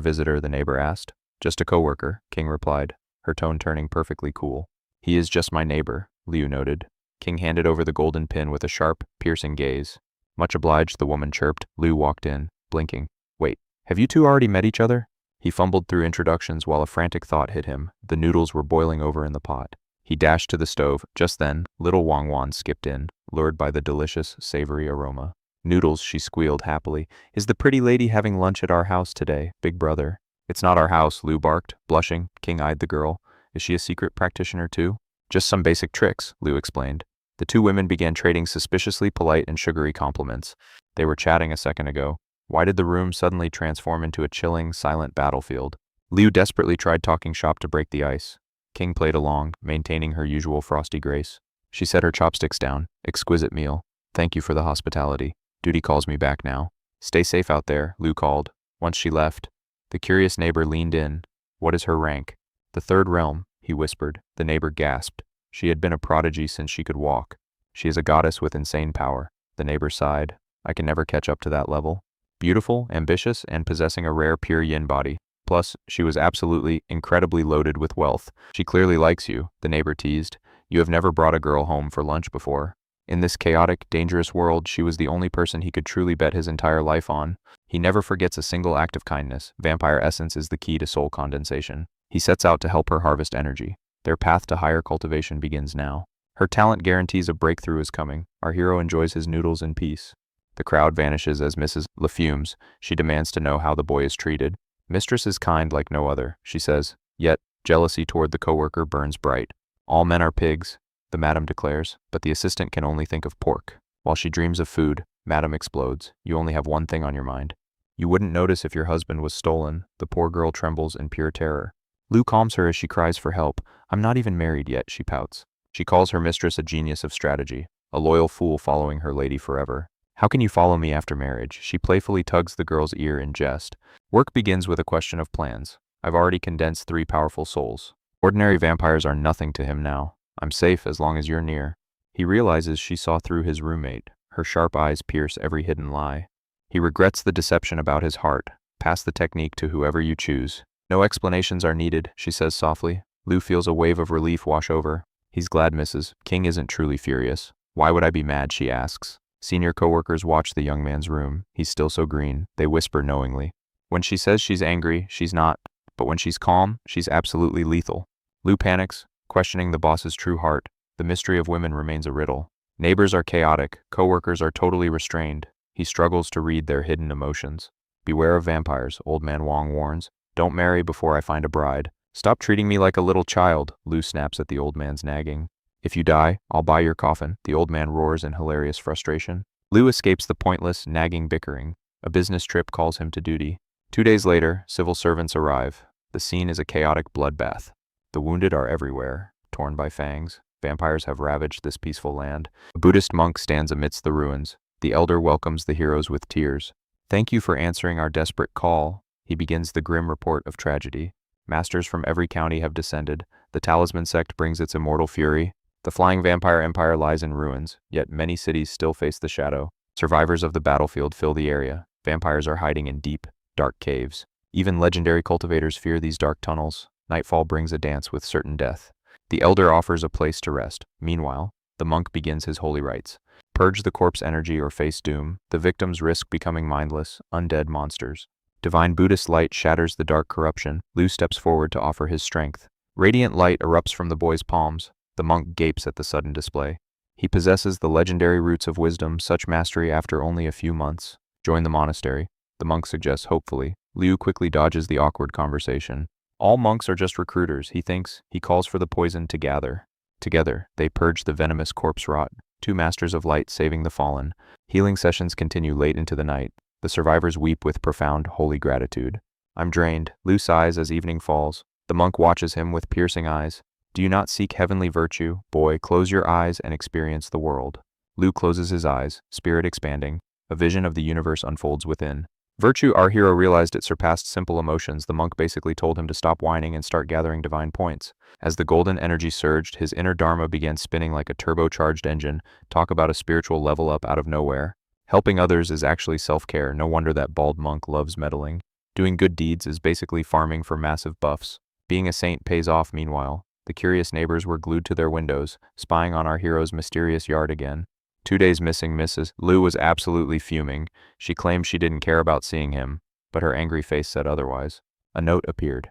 visitor? The neighbor asked. Just a coworker, King replied, her tone turning perfectly cool. He is just my neighbor, Liu noted. King handed over the golden pin with a sharp, piercing gaze. Much obliged, the woman chirped. Liu walked in, blinking. Wait, have you two already met each other? He fumbled through introductions while a frantic thought hit him. The noodles were boiling over in the pot. He dashed to the stove. Just then, little Wang Wan skipped in, lured by the delicious, savory aroma. Noodles, she squealed happily. Is the pretty lady having lunch at our house today, big brother? It's not our house, Liu barked, blushing. King eyed the girl. Is she a secret practitioner too? Just some basic tricks, Liu explained. The two women began trading suspiciously polite and sugary compliments. They were chatting a second ago. Why did the room suddenly transform into a chilling, silent battlefield? Liu desperately tried talking shop to break the ice. King played along, maintaining her usual frosty grace. She set her chopsticks down. Exquisite meal. Thank you for the hospitality. Duty calls me back now. Stay safe out there, Liu called. Once she left, the curious neighbor leaned in. What is her rank? The third realm, he whispered. The neighbor gasped. She had been a prodigy since she could walk. She is a goddess with insane power. The neighbor sighed. I can never catch up to that level. Beautiful, ambitious, and possessing a rare pure yin body. Plus, she was absolutely, incredibly loaded with wealth. She clearly likes you, the neighbor teased. You have never brought a girl home for lunch before. In this chaotic, dangerous world, she was the only person he could truly bet his entire life on. He never forgets a single act of kindness. Vampire essence is the key to soul condensation. He sets out to help her harvest energy. Their path to higher cultivation begins now. Her talent guarantees a breakthrough is coming. Our hero enjoys his noodles in peace. The crowd vanishes as Mrs. Le fumes. She demands to know how the boy is treated. Mistress is kind like no other, she says. Yet, jealousy toward the coworker burns bright. All men are pigs, the madam declares, but the assistant can only think of pork. While she dreams of food, madam explodes. You only have one thing on your mind. You wouldn't notice if your husband was stolen. The poor girl trembles in pure terror. Lou calms her as she cries for help. I'm not even married yet, she pouts. She calls her mistress a genius of strategy, a loyal fool following her lady forever. How can you follow me after marriage? She playfully tugs the girl's ear in jest. Work begins with a question of plans. I've already condensed 3 powerful souls. Ordinary vampires are nothing to him now. I'm safe as long as you're near. He realizes she saw through his roommate. Her sharp eyes pierce every hidden lie. He regrets the deception about his heart. Pass the technique to whoever you choose. No explanations are needed, she says softly. Lou feels a wave of relief wash over. He's glad Mrs. King isn't truly furious. Why would I be mad, she asks. Senior coworkers watch the young man's room. He's still so green. They whisper knowingly. When she says she's angry, she's not. But when she's calm, she's absolutely lethal. Lou panics, questioning the boss's true heart. The mystery of women remains a riddle. Neighbors are chaotic. Coworkers are totally restrained. He struggles to read their hidden emotions. Beware of vampires, Old Man Wong warns. Don't marry before I find a bride. Stop treating me like a little child, Lou snaps at the old man's nagging. If you die, I'll buy your coffin, the old man roars in hilarious frustration. Lou escapes the pointless, nagging bickering. A business trip calls him to duty. 2 days later, civil servants arrive. The scene is a chaotic bloodbath. The wounded are everywhere, torn by fangs. Vampires have ravaged this peaceful land. A Buddhist monk stands amidst the ruins. The elder welcomes the heroes with tears. Thank you for answering our desperate call. He begins the grim report of tragedy. Masters from every county have descended. The talisman sect brings its immortal fury. The flying vampire empire lies in ruins, yet many cities still face the shadow. Survivors of the battlefield fill the area. Vampires are hiding in deep, dark caves. Even legendary cultivators fear these dark tunnels. Nightfall brings a dance with certain death. The elder offers a place to rest. Meanwhile, the monk begins his holy rites. Purge the corpse energy or face doom. The victims risk becoming mindless, undead monsters. Divine Buddhist light shatters the dark corruption. Lou steps forward to offer his strength. Radiant light erupts from the boy's palms. The monk gapes at the sudden display. He possesses the legendary roots of wisdom, such mastery after only a few months. Join the monastery, the monk suggests hopefully. Liu quickly dodges the awkward conversation. All monks are just recruiters, he thinks. He calls for the poison to gather. Together, they purge the venomous corpse rot. 2 masters of light saving the fallen. Healing sessions continue late into the night. The survivors weep with profound, holy gratitude. I'm drained. Liu sighs as evening falls. The monk watches him with piercing eyes. Do you not seek heavenly virtue? Boy, close your eyes and experience the world. Liu closes his eyes, spirit expanding. A vision of the universe unfolds within. Virtue, our hero realized it surpassed simple emotions. The monk basically told him to stop whining and start gathering divine points. As the golden energy surged, his inner dharma began spinning like a turbocharged engine. Talk about a spiritual level up out of nowhere. Helping others is actually self-care. No wonder that bald monk loves meddling. Doing good deeds is basically farming for massive buffs. Being a saint pays off meanwhile. The curious neighbors were glued to their windows, spying on our hero's mysterious yard again. 2 days missing, Mrs. Liu was absolutely fuming. She claimed she didn't care about seeing him, but her angry face said otherwise. A note appeared.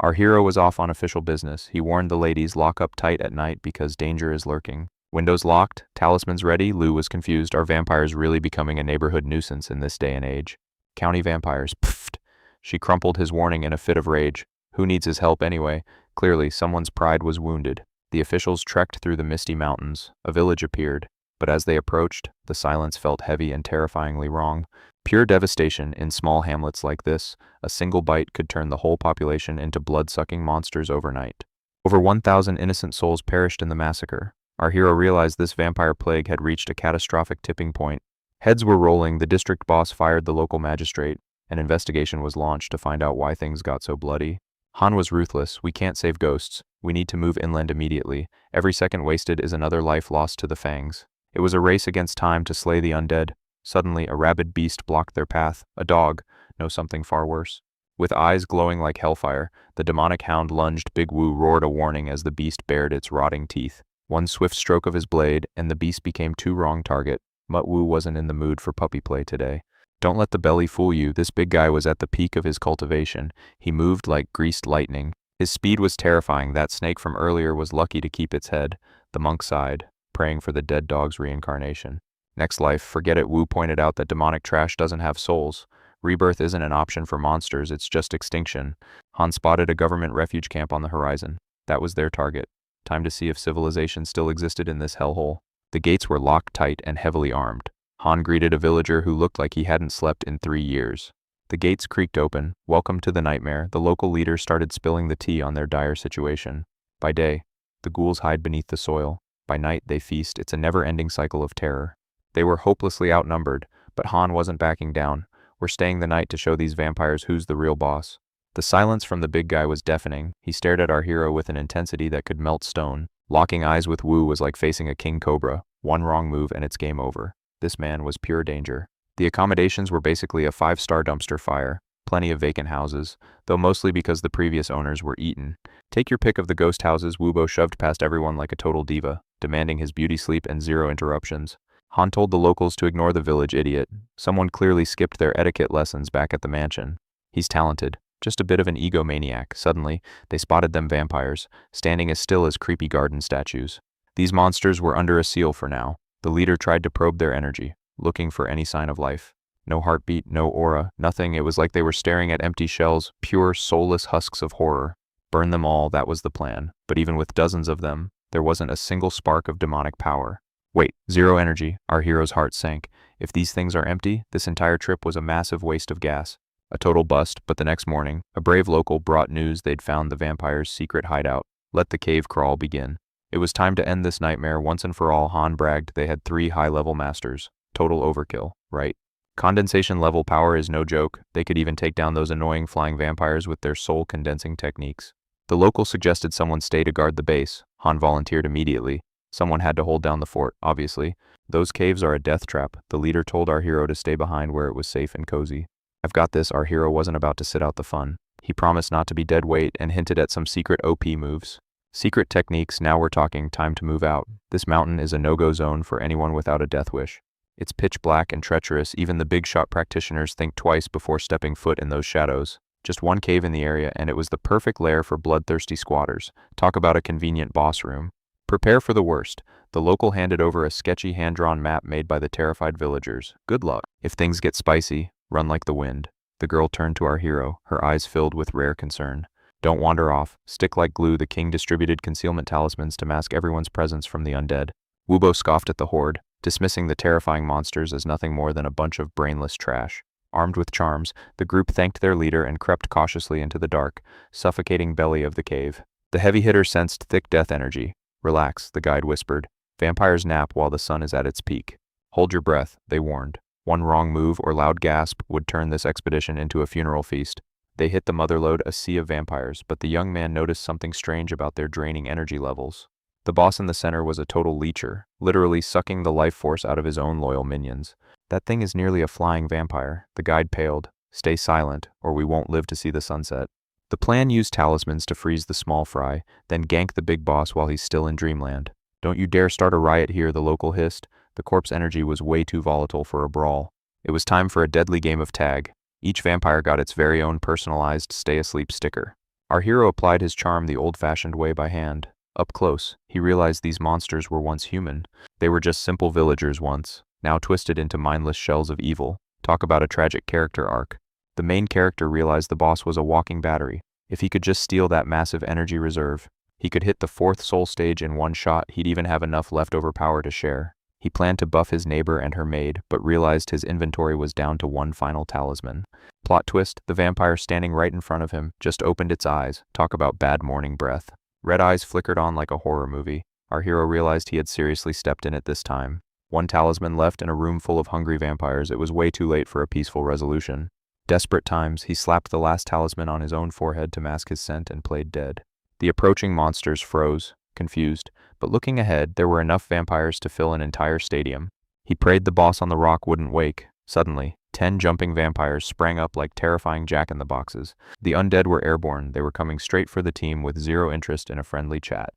Our hero was off on official business. He warned the ladies, lock up tight at night because danger is lurking. Windows locked, talismans ready. Liu was confused. Are vampires really becoming a neighborhood nuisance in this day and age? County vampires, pfft. She crumpled his warning in a fit of rage. Who needs his help anyway? Clearly, someone's pride was wounded. The officials trekked through the misty mountains. A village appeared. But as they approached, the silence felt heavy and terrifyingly wrong. Pure devastation in small hamlets like this. A single bite could turn the whole population into blood-sucking monsters overnight. Over 1,000 innocent souls perished in the massacre. Our hero realized this vampire plague had reached a catastrophic tipping point. Heads were rolling. The district boss fired the local magistrate. An investigation was launched to find out why things got so bloody. Han was ruthless. We can't save ghosts. We need to move inland immediately. Every second wasted is another life lost to the fangs. It was a race against time to slay the undead. Suddenly, a rabid beast blocked their path. A dog. No, something far worse. With eyes glowing like hellfire, the demonic hound lunged. Big Wu roared a warning as the beast bared its rotting teeth. One swift stroke of his blade, and the beast became too wrong target. Mut Wu wasn't in the mood for puppy play today. Don't let the belly fool you. This big guy was at the peak of his cultivation. He moved like greased lightning. His speed was terrifying. That snake from earlier was lucky to keep its head. The monk sighed, praying for the dead dog's reincarnation. Next life, forget it. Wu pointed out that demonic trash doesn't have souls. Rebirth isn't an option for monsters, it's just extinction. Han spotted a government refuge camp on the horizon. That was their target. Time to see if civilization still existed in this hellhole. The gates were locked tight and heavily armed. Han greeted a villager who looked like he hadn't slept in 3 years. The gates creaked open. Welcome to the nightmare. The local leader started spilling the tea on their dire situation. By day, the ghouls hide beneath the soil. By night, they feast. It's a never-ending cycle of terror. They were hopelessly outnumbered, but Han wasn't backing down. We're staying the night to show these vampires who's the real boss. The silence from the big guy was deafening. He stared at our hero with an intensity that could melt stone. Locking eyes with Wu was like facing a king cobra. One wrong move and it's game over. This man was pure danger. The accommodations were basically a 5-star dumpster fire. Plenty of vacant houses, though mostly because the previous owners were eaten. Take your pick of the ghost houses. Wubo shoved past everyone like a total diva, demanding his beauty sleep and 0 interruptions. Han told the locals to ignore the village idiot. Someone clearly skipped their etiquette lessons back at the mansion. He's talented, just a bit of an egomaniac. Suddenly, they spotted them vampires, standing as still as creepy garden statues. These monsters were under a seal for now. The leader tried to probe their energy, looking for any sign of life. No heartbeat, no aura, nothing. It was like they were staring at empty shells, pure, soulless husks of horror. Burn them all, that was the plan. But even with dozens of them, there wasn't a single spark of demonic power. Wait, 0 energy. Our hero's heart sank. If these things are empty, this entire trip was a massive waste of gas. A total bust, but the next morning, a brave local brought news they'd found the vampire's secret hideout. Let the cave crawl begin. It was time to end this nightmare once and for all. Han bragged they had 3 high-level masters. Total overkill, right? Condensation level power is no joke. They could even take down those annoying flying vampires with their soul-condensing techniques. The local suggested someone stay to guard the base. Han volunteered immediately. Someone had to hold down the fort, obviously. Those caves are a death trap. The leader told our hero to stay behind where it was safe and cozy. I've got this. Our hero wasn't about to sit out the fun. He promised not to be dead weight and hinted at some secret OP moves. Secret techniques, now we're talking. Time to move out. This mountain is a no-go zone for anyone without a death wish. It's pitch black and treacherous. Even the big shot practitioners think twice before stepping foot in those shadows. Just one cave in the area, and it was the perfect lair for bloodthirsty squatters. Talk about a convenient boss room. Prepare for the worst. The local handed over a sketchy hand-drawn map made by the terrified villagers. Good luck. If things get spicy, run like the wind. The girl turned to our hero, her eyes filled with rare concern. Don't wander off. Stick like glue. The king distributed concealment talismans to mask everyone's presence from the undead. Wubo scoffed at the horde, dismissing the terrifying monsters as nothing more than a bunch of brainless trash. Armed with charms, the group thanked their leader and crept cautiously into the dark, suffocating belly of the cave. The heavy hitter sensed thick death energy. Relax, the guide whispered. Vampires nap while the sun is at its peak. Hold your breath, they warned. One wrong move or loud gasp would turn this expedition into a funeral feast. They hit the motherlode, a sea of vampires, but the young man noticed something strange about their draining energy levels. The boss in the center was a total leecher, literally sucking the life force out of his own loyal minions. That thing is nearly a flying vampire. The guide paled. Stay silent, or we won't live to see the sunset. The plan used talismans to freeze the small fry, then gank the big boss while he's still in dreamland. Don't you dare start a riot here, the local hissed. The corpse energy was way too volatile for a brawl. It was time for a deadly game of tag. Each vampire got its very own personalized stay-asleep sticker. Our hero applied his charm the old-fashioned way by hand. Up close, he realized these monsters were once human. They were just simple villagers once, now twisted into mindless shells of evil. Talk about a tragic character arc. The main character realized the boss was a walking battery. If he could just steal that massive energy reserve, he could hit the 4th soul stage in one shot. He'd even have enough leftover power to share. He planned to buff his neighbor and her maid, but realized his inventory was down to one final talisman. Plot twist, the vampire standing right in front of him just opened its eyes. Talk about bad morning breath. Red eyes flickered on like a horror movie. Our hero realized he had seriously stepped in it this time. One talisman left in a room full of hungry vampires. It was way too late for a peaceful resolution. Desperate times, he slapped the last talisman on his own forehead to mask his scent and played dead. The approaching monsters froze, confused, but looking ahead, there were enough vampires to fill an entire stadium. He prayed the boss on the rock wouldn't wake. Suddenly, 10 jumping vampires sprang up like terrifying jack-in-the-boxes. The undead were airborne. They were coming straight for the team with 0 interest in a friendly chat.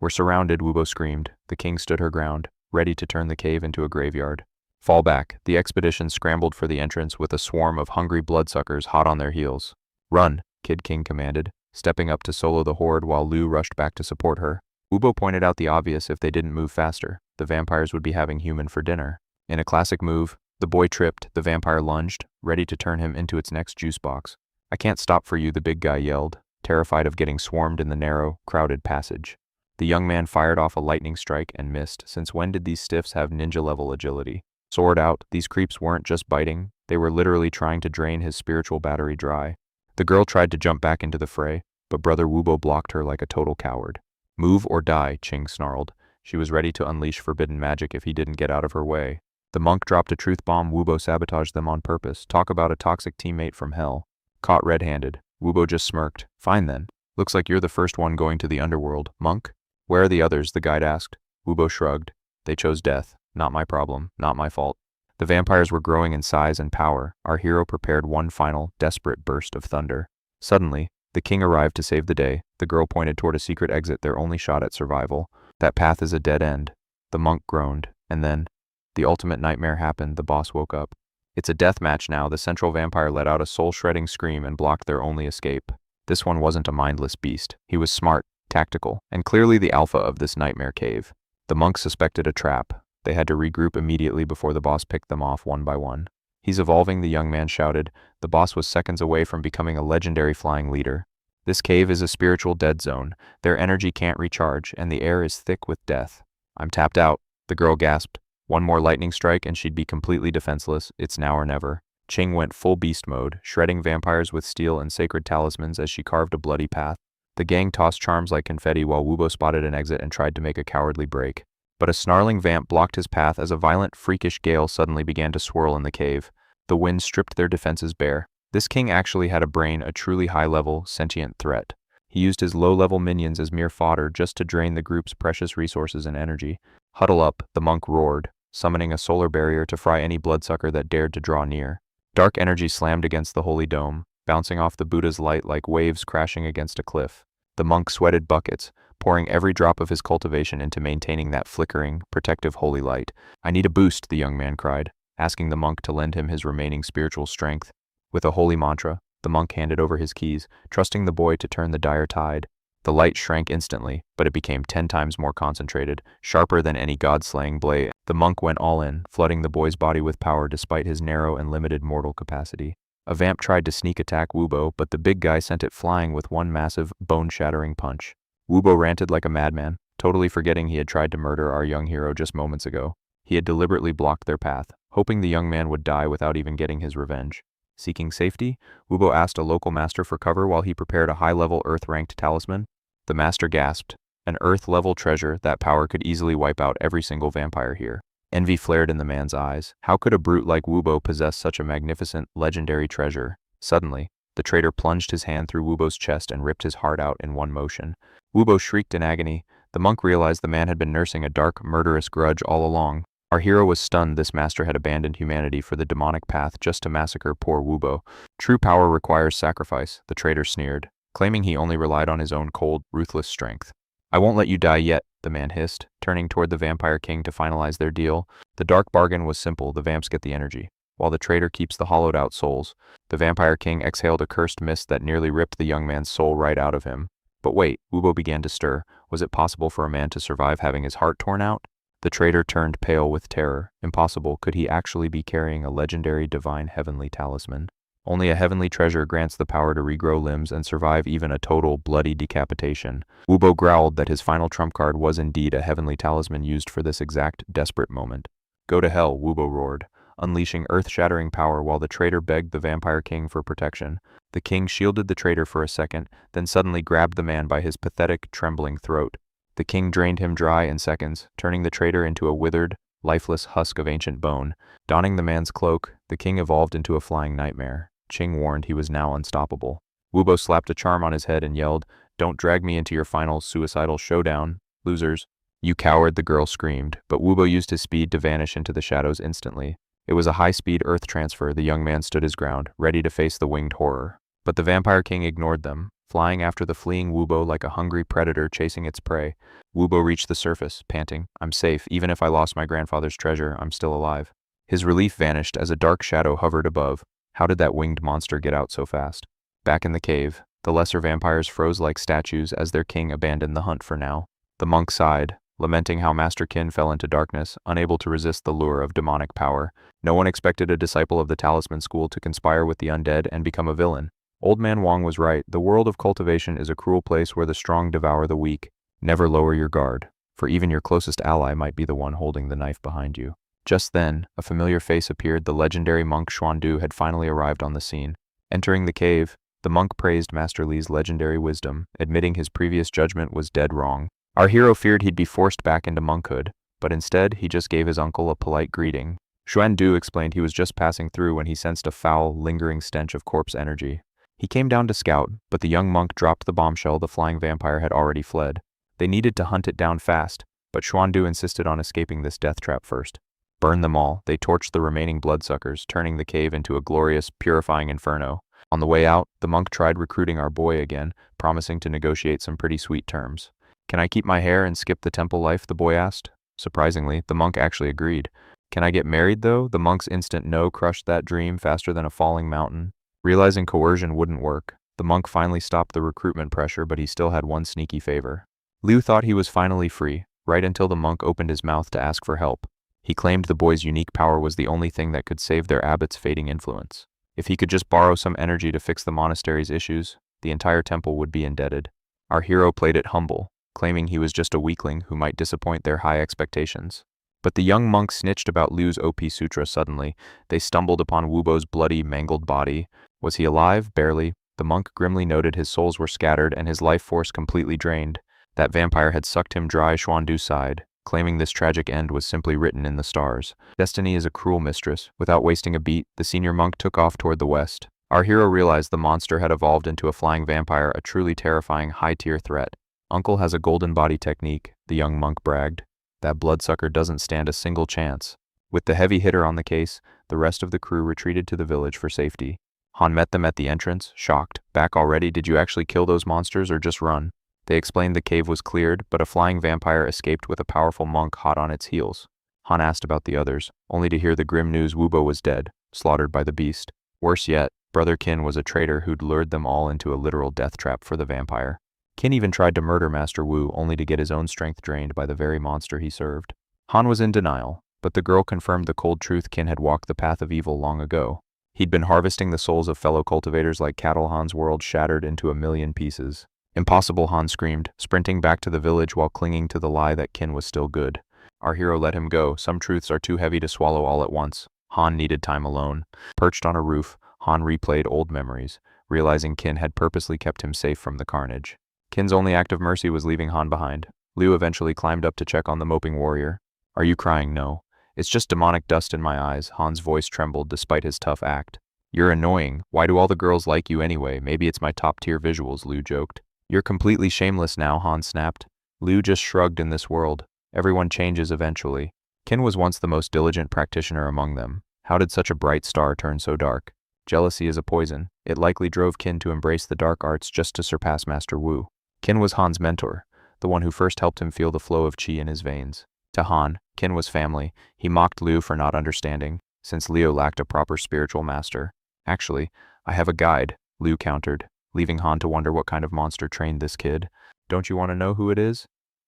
We're surrounded, Wubo screamed. The king stood her ground, ready to turn the cave into a graveyard. Fall back. The expedition scrambled for the entrance with a swarm of hungry bloodsuckers hot on their heels. Run, Kid King commanded. stepping up to solo the horde while Lu rushed back to support her. Wubo pointed out the obvious: if they didn't move faster, the vampires would be having human for dinner. In a classic move, the boy tripped, the vampire lunged, ready to turn him into its next juice box. "I can't stop for you," the big guy yelled, terrified of getting swarmed in the narrow, crowded passage. The young man fired off a lightning strike and missed. Since when did these stiffs have ninja-level agility? Sword out, these creeps weren't just biting, they were literally trying to drain his spiritual battery dry. The girl tried to jump back into the fray, but Brother Wubo blocked her like a total coward. "Move or die," Ching snarled. She was ready to unleash forbidden magic if he didn't get out of her way. The monk dropped a truth bomb. Wubo sabotaged them on purpose. Talk about a toxic teammate from hell. Caught red-handed, Wubo just smirked. "Fine then. Looks like you're the first one going to the underworld, monk." "Where are the others?" the guide asked. Wubo shrugged. "They chose death. Not my problem, not my fault." The vampires were growing in size and power. Our hero prepared one final, desperate burst of thunder. Suddenly, the king arrived to save the day. The girl pointed toward a secret exit, their only shot at survival. "That path is a dead end." The monk groaned. And then, the ultimate nightmare happened. The boss woke up. "It's a death match now." The central vampire let out a soul-shredding scream and blocked their only escape. This one wasn't a mindless beast. He was smart, tactical, and clearly the alpha of this nightmare cave. The monks suspected a trap. They had to regroup immediately before the boss picked them off one by one. "He's evolving," the young man shouted. The boss was seconds away from becoming a legendary flying leader. "This cave is a spiritual dead zone. Their energy can't recharge, and the air is thick with death." "I'm tapped out," the girl gasped. One more lightning strike and she'd be completely defenseless. It's now or never. Ching went full beast mode, shredding vampires with steel and sacred talismans as she carved a bloody path. The gang tossed charms like confetti while Wubo spotted an exit and tried to make a cowardly break. But a snarling vamp blocked his path as a violent, freakish gale suddenly began to swirl in the cave. The wind stripped their defenses bare. This king actually had a brain, a truly high-level, sentient threat. He used his low-level minions as mere fodder just to drain the group's precious resources and energy. "Huddle up," the monk roared, summoning a solar barrier to fry any bloodsucker that dared to draw near. Dark energy slammed against the holy dome, bouncing off the Buddha's light like waves crashing against a cliff. The monk sweated buckets, pouring every drop of his cultivation into maintaining that flickering, protective holy light. "I need a boost," the young man cried, asking the monk to lend him his remaining spiritual strength. With a holy mantra, the monk handed over his keys, trusting the boy to turn the dire tide. The light shrank instantly, but it became 10 times more concentrated, sharper than any god-slaying blade. The monk went all in, flooding the boy's body with power despite his narrow and limited mortal capacity. A vamp tried to sneak attack Wubo, but the big guy sent it flying with one massive, bone-shattering punch. Wubo ranted like a madman, totally forgetting he had tried to murder our young hero just moments ago. He had deliberately blocked their path, hoping the young man would die without even getting his revenge. Seeking safety, Wubo asked a local master for cover while he prepared a high-level Earth-ranked talisman. The master gasped. An Earth-level treasure, that power could easily wipe out every single vampire here. Envy flared in the man's eyes. How could a brute like Wubo possess such a magnificent, legendary treasure? Suddenly, the traitor plunged his hand through Wubo's chest and ripped his heart out in one motion. Wubo shrieked in agony. The monk realized the man had been nursing a dark, murderous grudge all along. Our hero was stunned. This master had abandoned humanity for the demonic path just to massacre poor Wubo. "True power requires sacrifice," the traitor sneered, claiming he only relied on his own cold, ruthless strength. "I won't let you die yet," the man hissed, turning toward the vampire king to finalize their deal. The dark bargain was simple: the vamps get the energy, while the traitor keeps the hollowed-out souls. The vampire king exhaled a cursed mist that nearly ripped the young man's soul right out of him. But wait, Wubo began to stir. Was it possible for a man to survive having his heart torn out? The traitor turned pale with terror. Impossible. Could he actually be carrying a legendary divine heavenly talisman? Only a heavenly treasure grants the power to regrow limbs and survive even a total, bloody decapitation. Wubo growled that his final trump card was indeed a heavenly talisman used for this exact, desperate moment. "Go to hell," Wubo roared, unleashing earth-shattering power while the traitor begged the vampire king for protection. The king shielded the traitor for a second, then suddenly grabbed the man by his pathetic, trembling throat. The king drained him dry in seconds, turning the traitor into a withered, lifeless husk of ancient bone. Donning the man's cloak, the king evolved into a flying nightmare. Ching warned he was now unstoppable. Wubo slapped a charm on his head and yelled, "Don't drag me into your final suicidal showdown, losers." "You coward," the girl screamed, but Wubo used his speed to vanish into the shadows instantly. It was a high-speed earth transfer. The young man stood his ground, ready to face the winged horror. But the vampire king ignored them, flying after the fleeing Wubo like a hungry predator chasing its prey. Wubo reached the surface, panting. "I'm safe. Even if I lost my grandfather's treasure, I'm still alive." His relief vanished as a dark shadow hovered above. How did that winged monster get out so fast? Back in the cave, The lesser vampires froze like statues as their king abandoned the hunt for now. The monk sighed, lamenting how Master Qin fell into darkness, unable to resist the lure of demonic power. No one expected a disciple of the Talisman School to conspire with the undead and become a villain. Old Man Wang was right. The world of cultivation is a cruel place where the strong devour the weak. Never lower your guard, for even your closest ally might be the one holding the knife behind you. Just then, a familiar face appeared. The legendary monk Xuandu had finally arrived on the scene. Entering the cave, the monk praised Master Li's legendary wisdom, admitting his previous judgment was dead wrong. Our hero feared he'd be forced back into monkhood, but instead he just gave his uncle a polite greeting. Xuandu explained he was just passing through when he sensed a foul, lingering stench of corpse energy. He came down to scout, but the young monk dropped the bombshell. The flying vampire had already fled. They needed to hunt it down fast, but Xuandu insisted on escaping this death trap first. Burn them all. They torched the remaining bloodsuckers, turning the cave into a glorious, purifying inferno. On the way out, the monk tried recruiting our boy again, promising to negotiate some pretty sweet terms. "Can I keep my hair and skip the temple life?" the boy asked. Surprisingly, the monk actually agreed. "Can I get married though?" The monk's instant no crushed that dream faster than a falling mountain. Realizing coercion wouldn't work, the monk finally stopped the recruitment pressure, but he still had one sneaky favor. Liu thought he was finally free, right until the monk opened his mouth to ask for help. He claimed the boy's unique power was the only thing that could save their abbot's fading influence. If he could just borrow some energy to fix the monastery's issues, the entire temple would be indebted. Our hero played it humble, claiming he was just a weakling who might disappoint their high expectations. But the young monk snitched about Liu's OP sutra suddenly. They stumbled upon Wubo's bloody, mangled body. Was he alive? Barely. The monk grimly noted his souls were scattered and his life force completely drained. That vampire had sucked him dry. Xuandu sighed, claiming this tragic end was simply written in the stars. Destiny is a cruel mistress. Without wasting a beat, the senior monk took off toward the west. Our hero realized the monster had evolved into a flying vampire, a truly terrifying high-tier threat. "Uncle has a golden body technique," the young monk bragged. "That bloodsucker doesn't stand a single chance." With the heavy hitter on the case, the rest of the crew retreated to the village for safety. Han met them at the entrance, shocked. "Back already? Did you actually kill those monsters or just run?" They explained the cave was cleared, but a flying vampire escaped with a powerful monk hot on its heels. Han asked about the others, only to hear the grim news: Wubo was dead, slaughtered by the beast. Worse yet, Brother Qin was a traitor who'd lured them all into a literal death trap for the vampire. Qin even tried to murder Master Wu, only to get his own strength drained by the very monster he served. Han was in denial, but the girl confirmed the cold truth: Qin had walked the path of evil long ago. He'd been harvesting the souls of fellow cultivators like cattle. Han's world shattered into a million pieces. "Impossible," Han screamed, sprinting back to the village while clinging to the lie that Qin was still good. Our hero let him go. Some truths are too heavy to swallow all at once. Han needed time alone. Perched on a roof, Han replayed old memories, realizing Qin had purposely kept him safe from the carnage. Qin's only act of mercy was leaving Han behind. Liu eventually climbed up to check on the moping warrior. "Are you crying?" "No. It's just demonic dust in my eyes." Han's voice trembled despite his tough act. "You're annoying. Why do all the girls like you anyway? Maybe it's my top-tier visuals," Liu joked. "You're completely shameless now," Han snapped. Liu just shrugged. In this world, everyone changes eventually. Qin was once the most diligent practitioner among them. How did such a bright star turn so dark? Jealousy is a poison. It likely drove Qin to embrace the dark arts just to surpass Master Wu. Qin was Han's mentor, the one who first helped him feel the flow of qi in his veins. To Han, Qin was family. He mocked Liu for not understanding, since Leo lacked a proper spiritual master. "Actually, I have a guide," Liu countered, leaving Han to wonder what kind of monster trained this kid. "Don't you want to know who it is?"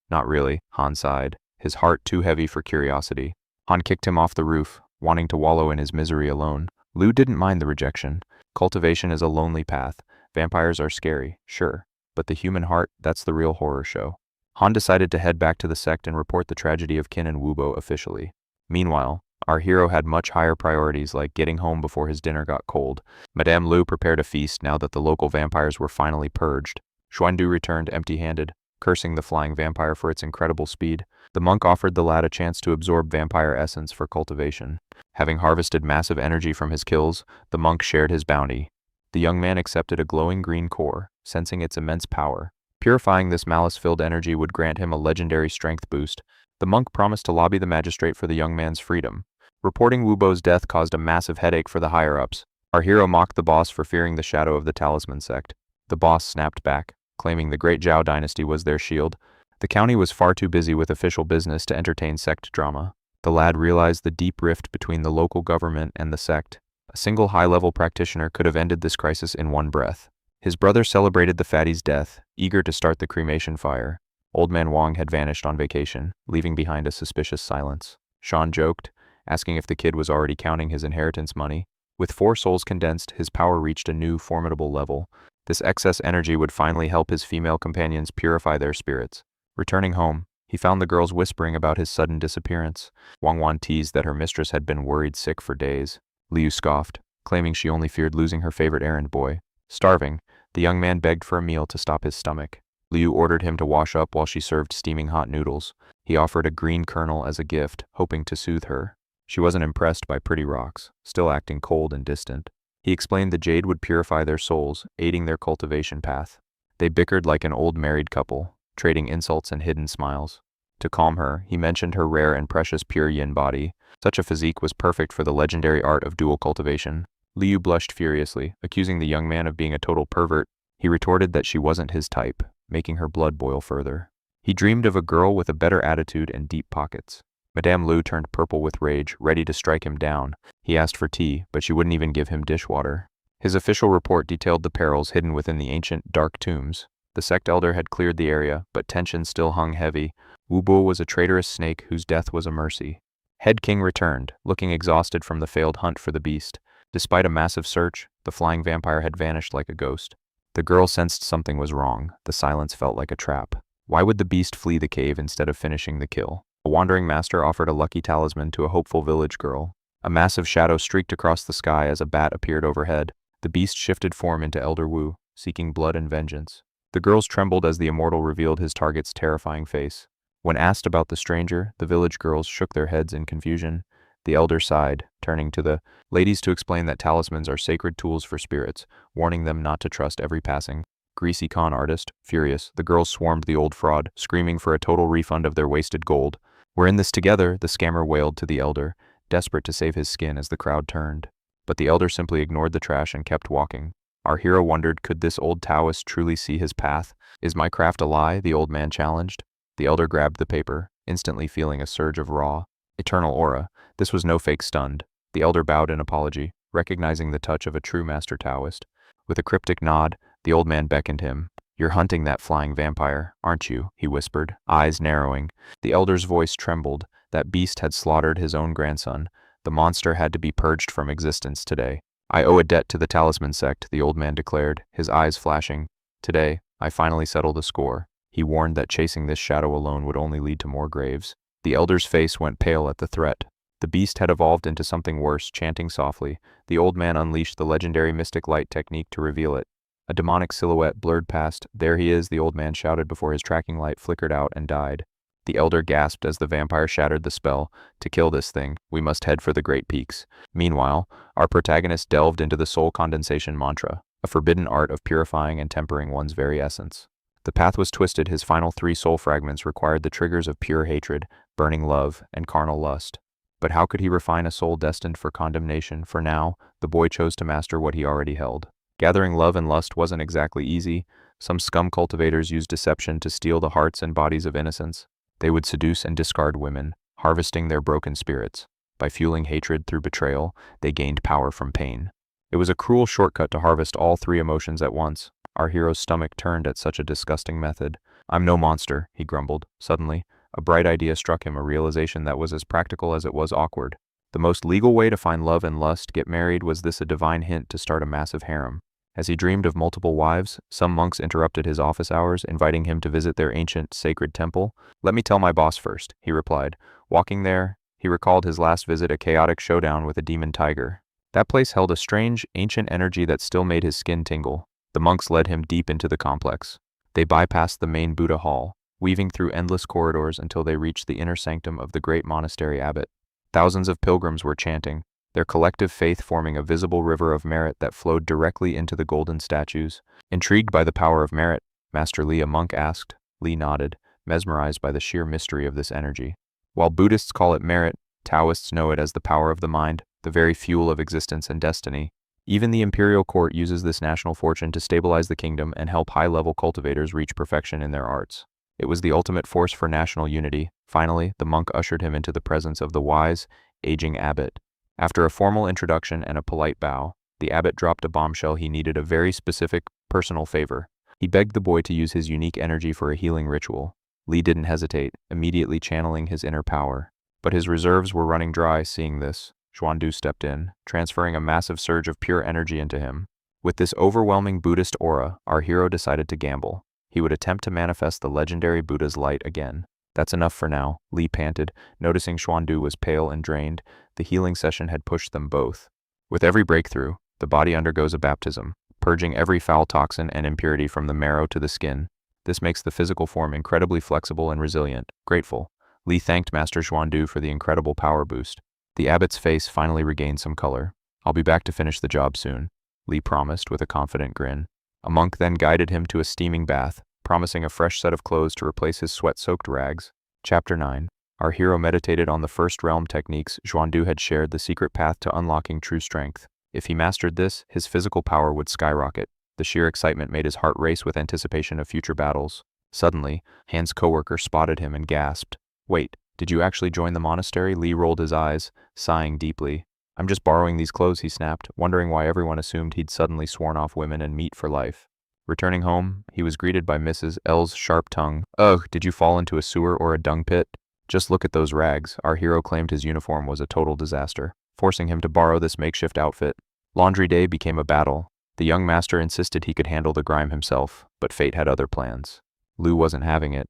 "Not really," Han sighed, his heart too heavy for curiosity. Han kicked him off the roof, wanting to wallow in his misery alone. Liu didn't mind the rejection. Cultivation is a lonely path. Vampires are scary, sure, but the human heart, that's the real horror show. Han decided to head back to the sect and report the tragedy of Qin and Wubo officially. Meanwhile, our hero had much higher priorities, like getting home before his dinner got cold. Madame Liu prepared a feast now that the local vampires were finally purged. Xuandu returned empty-handed, cursing the flying vampire for its incredible speed. The monk offered the lad a chance to absorb vampire essence for cultivation. Having harvested massive energy from his kills, the monk shared his bounty. The young man accepted a glowing green core, sensing its immense power. Purifying this malice-filled energy would grant him a legendary strength boost. The monk promised to lobby the magistrate for the young man's freedom. Reporting Wubo's death caused a massive headache for the higher-ups. Our hero mocked the boss for fearing the shadow of the Talisman sect. The boss snapped back, claiming the great Zhao dynasty was their shield. The county was far too busy with official business to entertain sect drama. The lad realized the deep rift between the local government and the sect. A single high-level practitioner could have ended this crisis in one breath. His brother celebrated the fatty's death, eager to start the cremation fire. Old man Wang had vanished on vacation, leaving behind a suspicious silence. Sean joked, asking if the kid was already counting his inheritance money. With 4 souls condensed, his power reached a new, formidable level. This excess energy would finally help his female companions purify their spirits. Returning home, he found the girls whispering about his sudden disappearance. Wang Wan teased that her mistress had been worried sick for days. Liu scoffed, claiming she only feared losing her favorite errand boy. Starving, the young man begged for a meal to stop his stomach. Liu ordered him to wash up while she served steaming hot noodles. He offered a green kernel as a gift, hoping to soothe her. She wasn't impressed by pretty rocks, still acting cold and distant. He explained the jade would purify their souls, aiding their cultivation path. They bickered like an old married couple, trading insults and hidden smiles. To calm her, he mentioned her rare and precious pure yin body. Such a physique was perfect for the legendary art of dual cultivation. Liu blushed furiously, accusing the young man of being a total pervert. He retorted that she wasn't his type, making her blood boil further. He dreamed of a girl with a better attitude and deep pockets. Madame Liu turned purple with rage, ready to strike him down. He asked for tea, but she wouldn't even give him dishwater. His official report detailed the perils hidden within the ancient, dark tombs. The sect elder had cleared the area, but tension still hung heavy. Wu Bo was a traitorous snake whose death was a mercy. Head King returned, looking exhausted from the failed hunt for the beast. Despite a massive search, the flying vampire had vanished like a ghost. The girl sensed something was wrong. The silence felt like a trap. Why would the beast flee the cave instead of finishing the kill? A wandering master offered a lucky talisman to a hopeful village girl. A massive shadow streaked across the sky as a bat appeared overhead. The beast shifted form into Elder Wu, seeking blood and vengeance. The girls trembled as the immortal revealed his target's terrifying face. When asked about the stranger, the village girls shook their heads in confusion. The elder sighed, turning to the ladies to explain that talismans are sacred tools for spirits, warning them not to trust every passing. Greasy con artist, furious, the girls swarmed the old fraud, screaming for a total refund of their wasted gold. "We're in this together," the scammer wailed to the elder, desperate to save his skin as the crowd turned. But the elder simply ignored the trash and kept walking. Our hero wondered, could this old Taoist truly see his path? "Is my craft a lie?" the old man challenged. The elder grabbed the paper, instantly feeling a surge of raw, eternal aura. This was no fake stunned. The elder bowed in apology, recognizing the touch of a true master Taoist. With a cryptic nod, the old man beckoned him. "You're hunting that flying vampire, aren't you?" he whispered, eyes narrowing. The elder's voice trembled. That beast had slaughtered his own grandson. The monster had to be purged from existence today. "I owe a debt to the talisman sect," the old man declared, his eyes flashing. "Today, I finally settle the score." He warned that chasing this shadow alone would only lead to more graves. The elder's face went pale at the threat. The beast had evolved into something worse, chanting softly. The old man unleashed the legendary mystic light technique to reveal it. A demonic silhouette blurred past. "There he is," the old man shouted before his tracking light flickered out and died. The elder gasped as the vampire shattered the spell. "To kill this thing, we must head for the Great Peaks." Meanwhile, our protagonist delved into the soul condensation mantra, a forbidden art of purifying and tempering one's very essence. The path was twisted. His final 3 soul fragments required the triggers of pure hatred, burning love, and carnal lust. But how could he refine a soul destined for condemnation? For now, the boy chose to master what he already held. Gathering love and lust wasn't exactly easy. Some scum cultivators used deception to steal the hearts and bodies of innocents. They would seduce and discard women, harvesting their broken spirits. By fueling hatred through betrayal, they gained power from pain. It was a cruel shortcut to harvest all 3 emotions at once. Our hero's stomach turned at such a disgusting method. "I'm no monster," he grumbled. Suddenly, a bright idea struck him, a realization that was as practical as it was awkward. The most legal way to find love and lust, get married, was this a divine hint to start a massive harem? As he dreamed of multiple wives, some monks interrupted his office hours, inviting him to visit their ancient, sacred temple. "Let me tell my boss first," he replied. Walking there, he recalled his last visit, a chaotic showdown with a demon tiger. That place held a strange, ancient energy that still made his skin tingle. The monks led him deep into the complex. They bypassed the main Buddha hall, weaving through endless corridors until they reached the inner sanctum of the great monastery abbot. Thousands of pilgrims were chanting, their collective faith forming a visible river of merit that flowed directly into the golden statues. Intrigued by the power of merit, Master Li, a monk, asked. Li nodded, mesmerized by the sheer mystery of this energy. While Buddhists call it merit, Taoists know it as the power of the mind, the very fuel of existence and destiny. Even the imperial court uses this national fortune to stabilize the kingdom and help high-level cultivators reach perfection in their arts. It was the ultimate force for national unity. Finally, the monk ushered him into the presence of the wise, aging abbot. After a formal introduction and a polite bow, the abbot dropped a bombshell. He needed a very specific personal favor. He begged the boy to use his unique energy for a healing ritual. Li didn't hesitate, immediately channeling his inner power. But his reserves were running dry. Seeing this, Xuandu stepped in, transferring a massive surge of pure energy into him. With this overwhelming Buddhist aura, our hero decided to gamble. He would attempt to manifest the legendary Buddha's light again. That's enough for now, Li panted, noticing Xuandu was pale and drained. The healing session had pushed them both. With every breakthrough, the body undergoes a baptism, purging every foul toxin and impurity from the marrow to the skin. This makes the physical form incredibly flexible and resilient. Grateful, Li thanked Master Xuandu for the incredible power boost. The abbot's face finally regained some color. I'll be back to finish the job soon, Li promised with a confident grin. A monk then guided him to a steaming bath, promising a fresh set of clothes to replace his sweat-soaked rags. Chapter 9. Our hero meditated on the first realm techniques. Xuandu had shared the secret path to unlocking true strength. If he mastered this, his physical power would skyrocket. The sheer excitement made his heart race with anticipation of future battles. Suddenly, Han's coworker spotted him and gasped. Wait, did you actually join the monastery? Li rolled his eyes, sighing deeply. I'm just borrowing these clothes, he snapped, wondering why everyone assumed he'd suddenly sworn off women and meat for life. Returning home, he was greeted by Mrs. L's sharp tongue. Ugh, did you fall into a sewer or a dung pit? Just look at those rags. Our hero claimed his uniform was a total disaster, forcing him to borrow this makeshift outfit. Laundry day became a battle. The young master insisted he could handle the grime himself, but fate had other plans. Lu wasn't having it.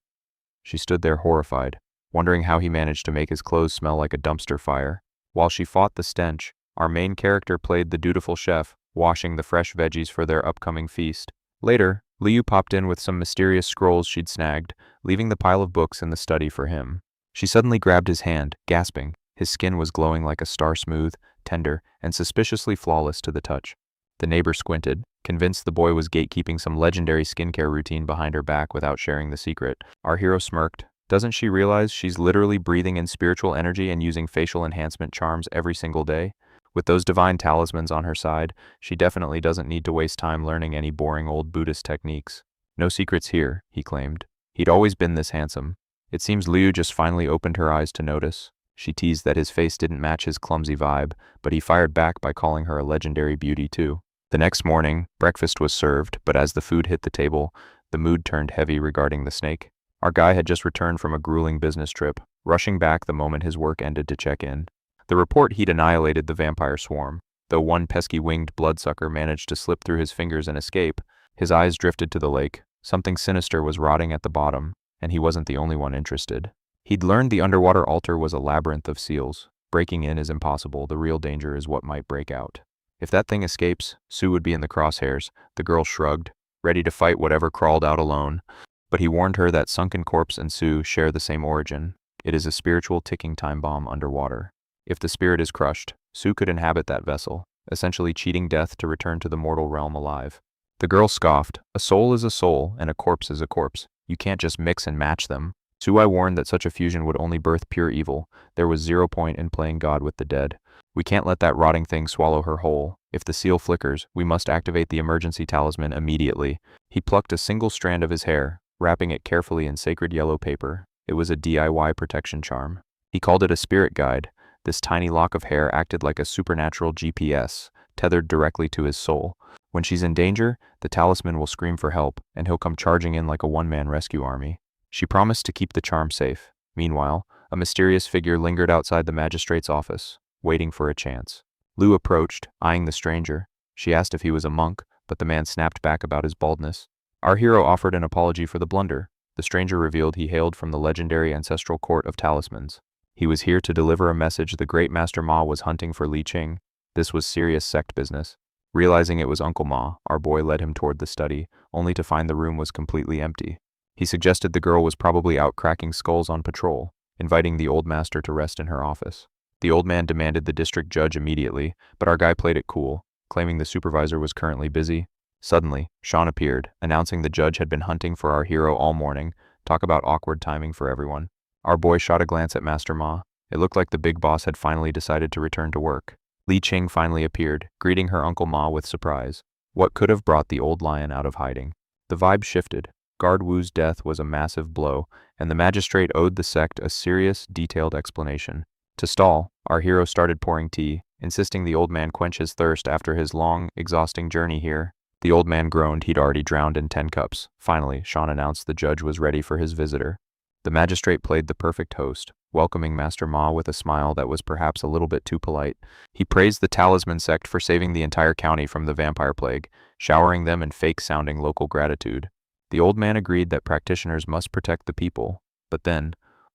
She stood there horrified, wondering how he managed to make his clothes smell like a dumpster fire. While she fought the stench, our main character played the dutiful chef, washing the fresh veggies for their upcoming feast. Later, Liu popped in with some mysterious scrolls she'd snagged, leaving the pile of books in the study for him. She suddenly grabbed his hand, gasping. His skin was glowing like a star, smooth, tender, and suspiciously flawless to the touch. The neighbor squinted, convinced the boy was gatekeeping some legendary skincare routine behind her back without sharing the secret. Our hero smirked. Doesn't she realize she's literally breathing in spiritual energy and using facial enhancement charms every single day? With those divine talismans on her side, she definitely doesn't need to waste time learning any boring old Buddhist techniques. No secrets here, he claimed. He'd always been this handsome. It seems Liu just finally opened her eyes to notice. She teased that his face didn't match his clumsy vibe, but he fired back by calling her a legendary beauty too. The next morning, breakfast was served, but as the food hit the table, the mood turned heavy regarding the snake. Our guy had just returned from a grueling business trip, rushing back the moment his work ended to check in. The report he'd annihilated the vampire swarm. Though one pesky winged bloodsucker managed to slip through his fingers and escape, his eyes drifted to the lake. Something sinister was rotting at the bottom, and he wasn't the only one interested. He'd learned the underwater altar was a labyrinth of seals. Breaking in is impossible, the real danger is what might break out. If that thing escapes, Sue would be in the crosshairs. The girl shrugged, ready to fight whatever crawled out alone. But he warned her that Sunken Corpse and Sue share the same origin. It is a spiritual ticking time bomb underwater. If the spirit is crushed, Sue could inhabit that vessel, essentially cheating death to return to the mortal realm alive. The girl scoffed. A soul is a soul, and a corpse is a corpse. You can't just mix and match them. Sue warned that such a fusion would only birth pure evil. There was zero point in playing God with the dead. We can't let that rotting thing swallow her whole. If the seal flickers, we must activate the emergency talisman immediately. He plucked a single strand of his hair, wrapping it carefully in sacred yellow paper. It was a DIY protection charm. He called it a spirit guide. This tiny lock of hair acted like a supernatural GPS, tethered directly to his soul. When she's in danger, the talisman will scream for help, and he'll come charging in like a one-man rescue army. She promised to keep the charm safe. Meanwhile, a mysterious figure lingered outside the magistrate's office, waiting for a chance. Liu approached, eyeing the stranger. She asked if he was a monk, but the man snapped back about his baldness. Our hero offered an apology for the blunder. The stranger revealed he hailed from the legendary ancestral court of talismans. He was here to deliver a message the great Master Ma was hunting for Li Qing. This was serious sect business. Realizing it was Uncle Ma, our boy led him toward the study, only to find the room was completely empty. He suggested the girl was probably out cracking skulls on patrol, inviting the old master to rest in her office. The old man demanded the district judge immediately, but our guy played it cool, claiming the supervisor was currently busy. Suddenly, Sean appeared, announcing the judge had been hunting for our hero all morning. Talk about awkward timing for everyone. Our boy shot a glance at Master Ma. It looked like the big boss had finally decided to return to work. Li Qing finally appeared, greeting her Uncle Ma with surprise. What could have brought the old lion out of hiding? The vibe shifted. Guard Wu's death was a massive blow, and the magistrate owed the sect a serious, detailed explanation. To stall, our hero started pouring tea, insisting the old man quench his thirst after his long, exhausting journey here. The old man groaned. He'd already drowned in 10 cups. Finally, Sean announced the judge was ready for his visitor. The magistrate played the perfect host, welcoming Master Ma with a smile that was perhaps a little bit too polite. He praised the Talisman sect for saving the entire county from the vampire plague, showering them in fake-sounding local gratitude. The old man agreed that practitioners must protect the people. But then,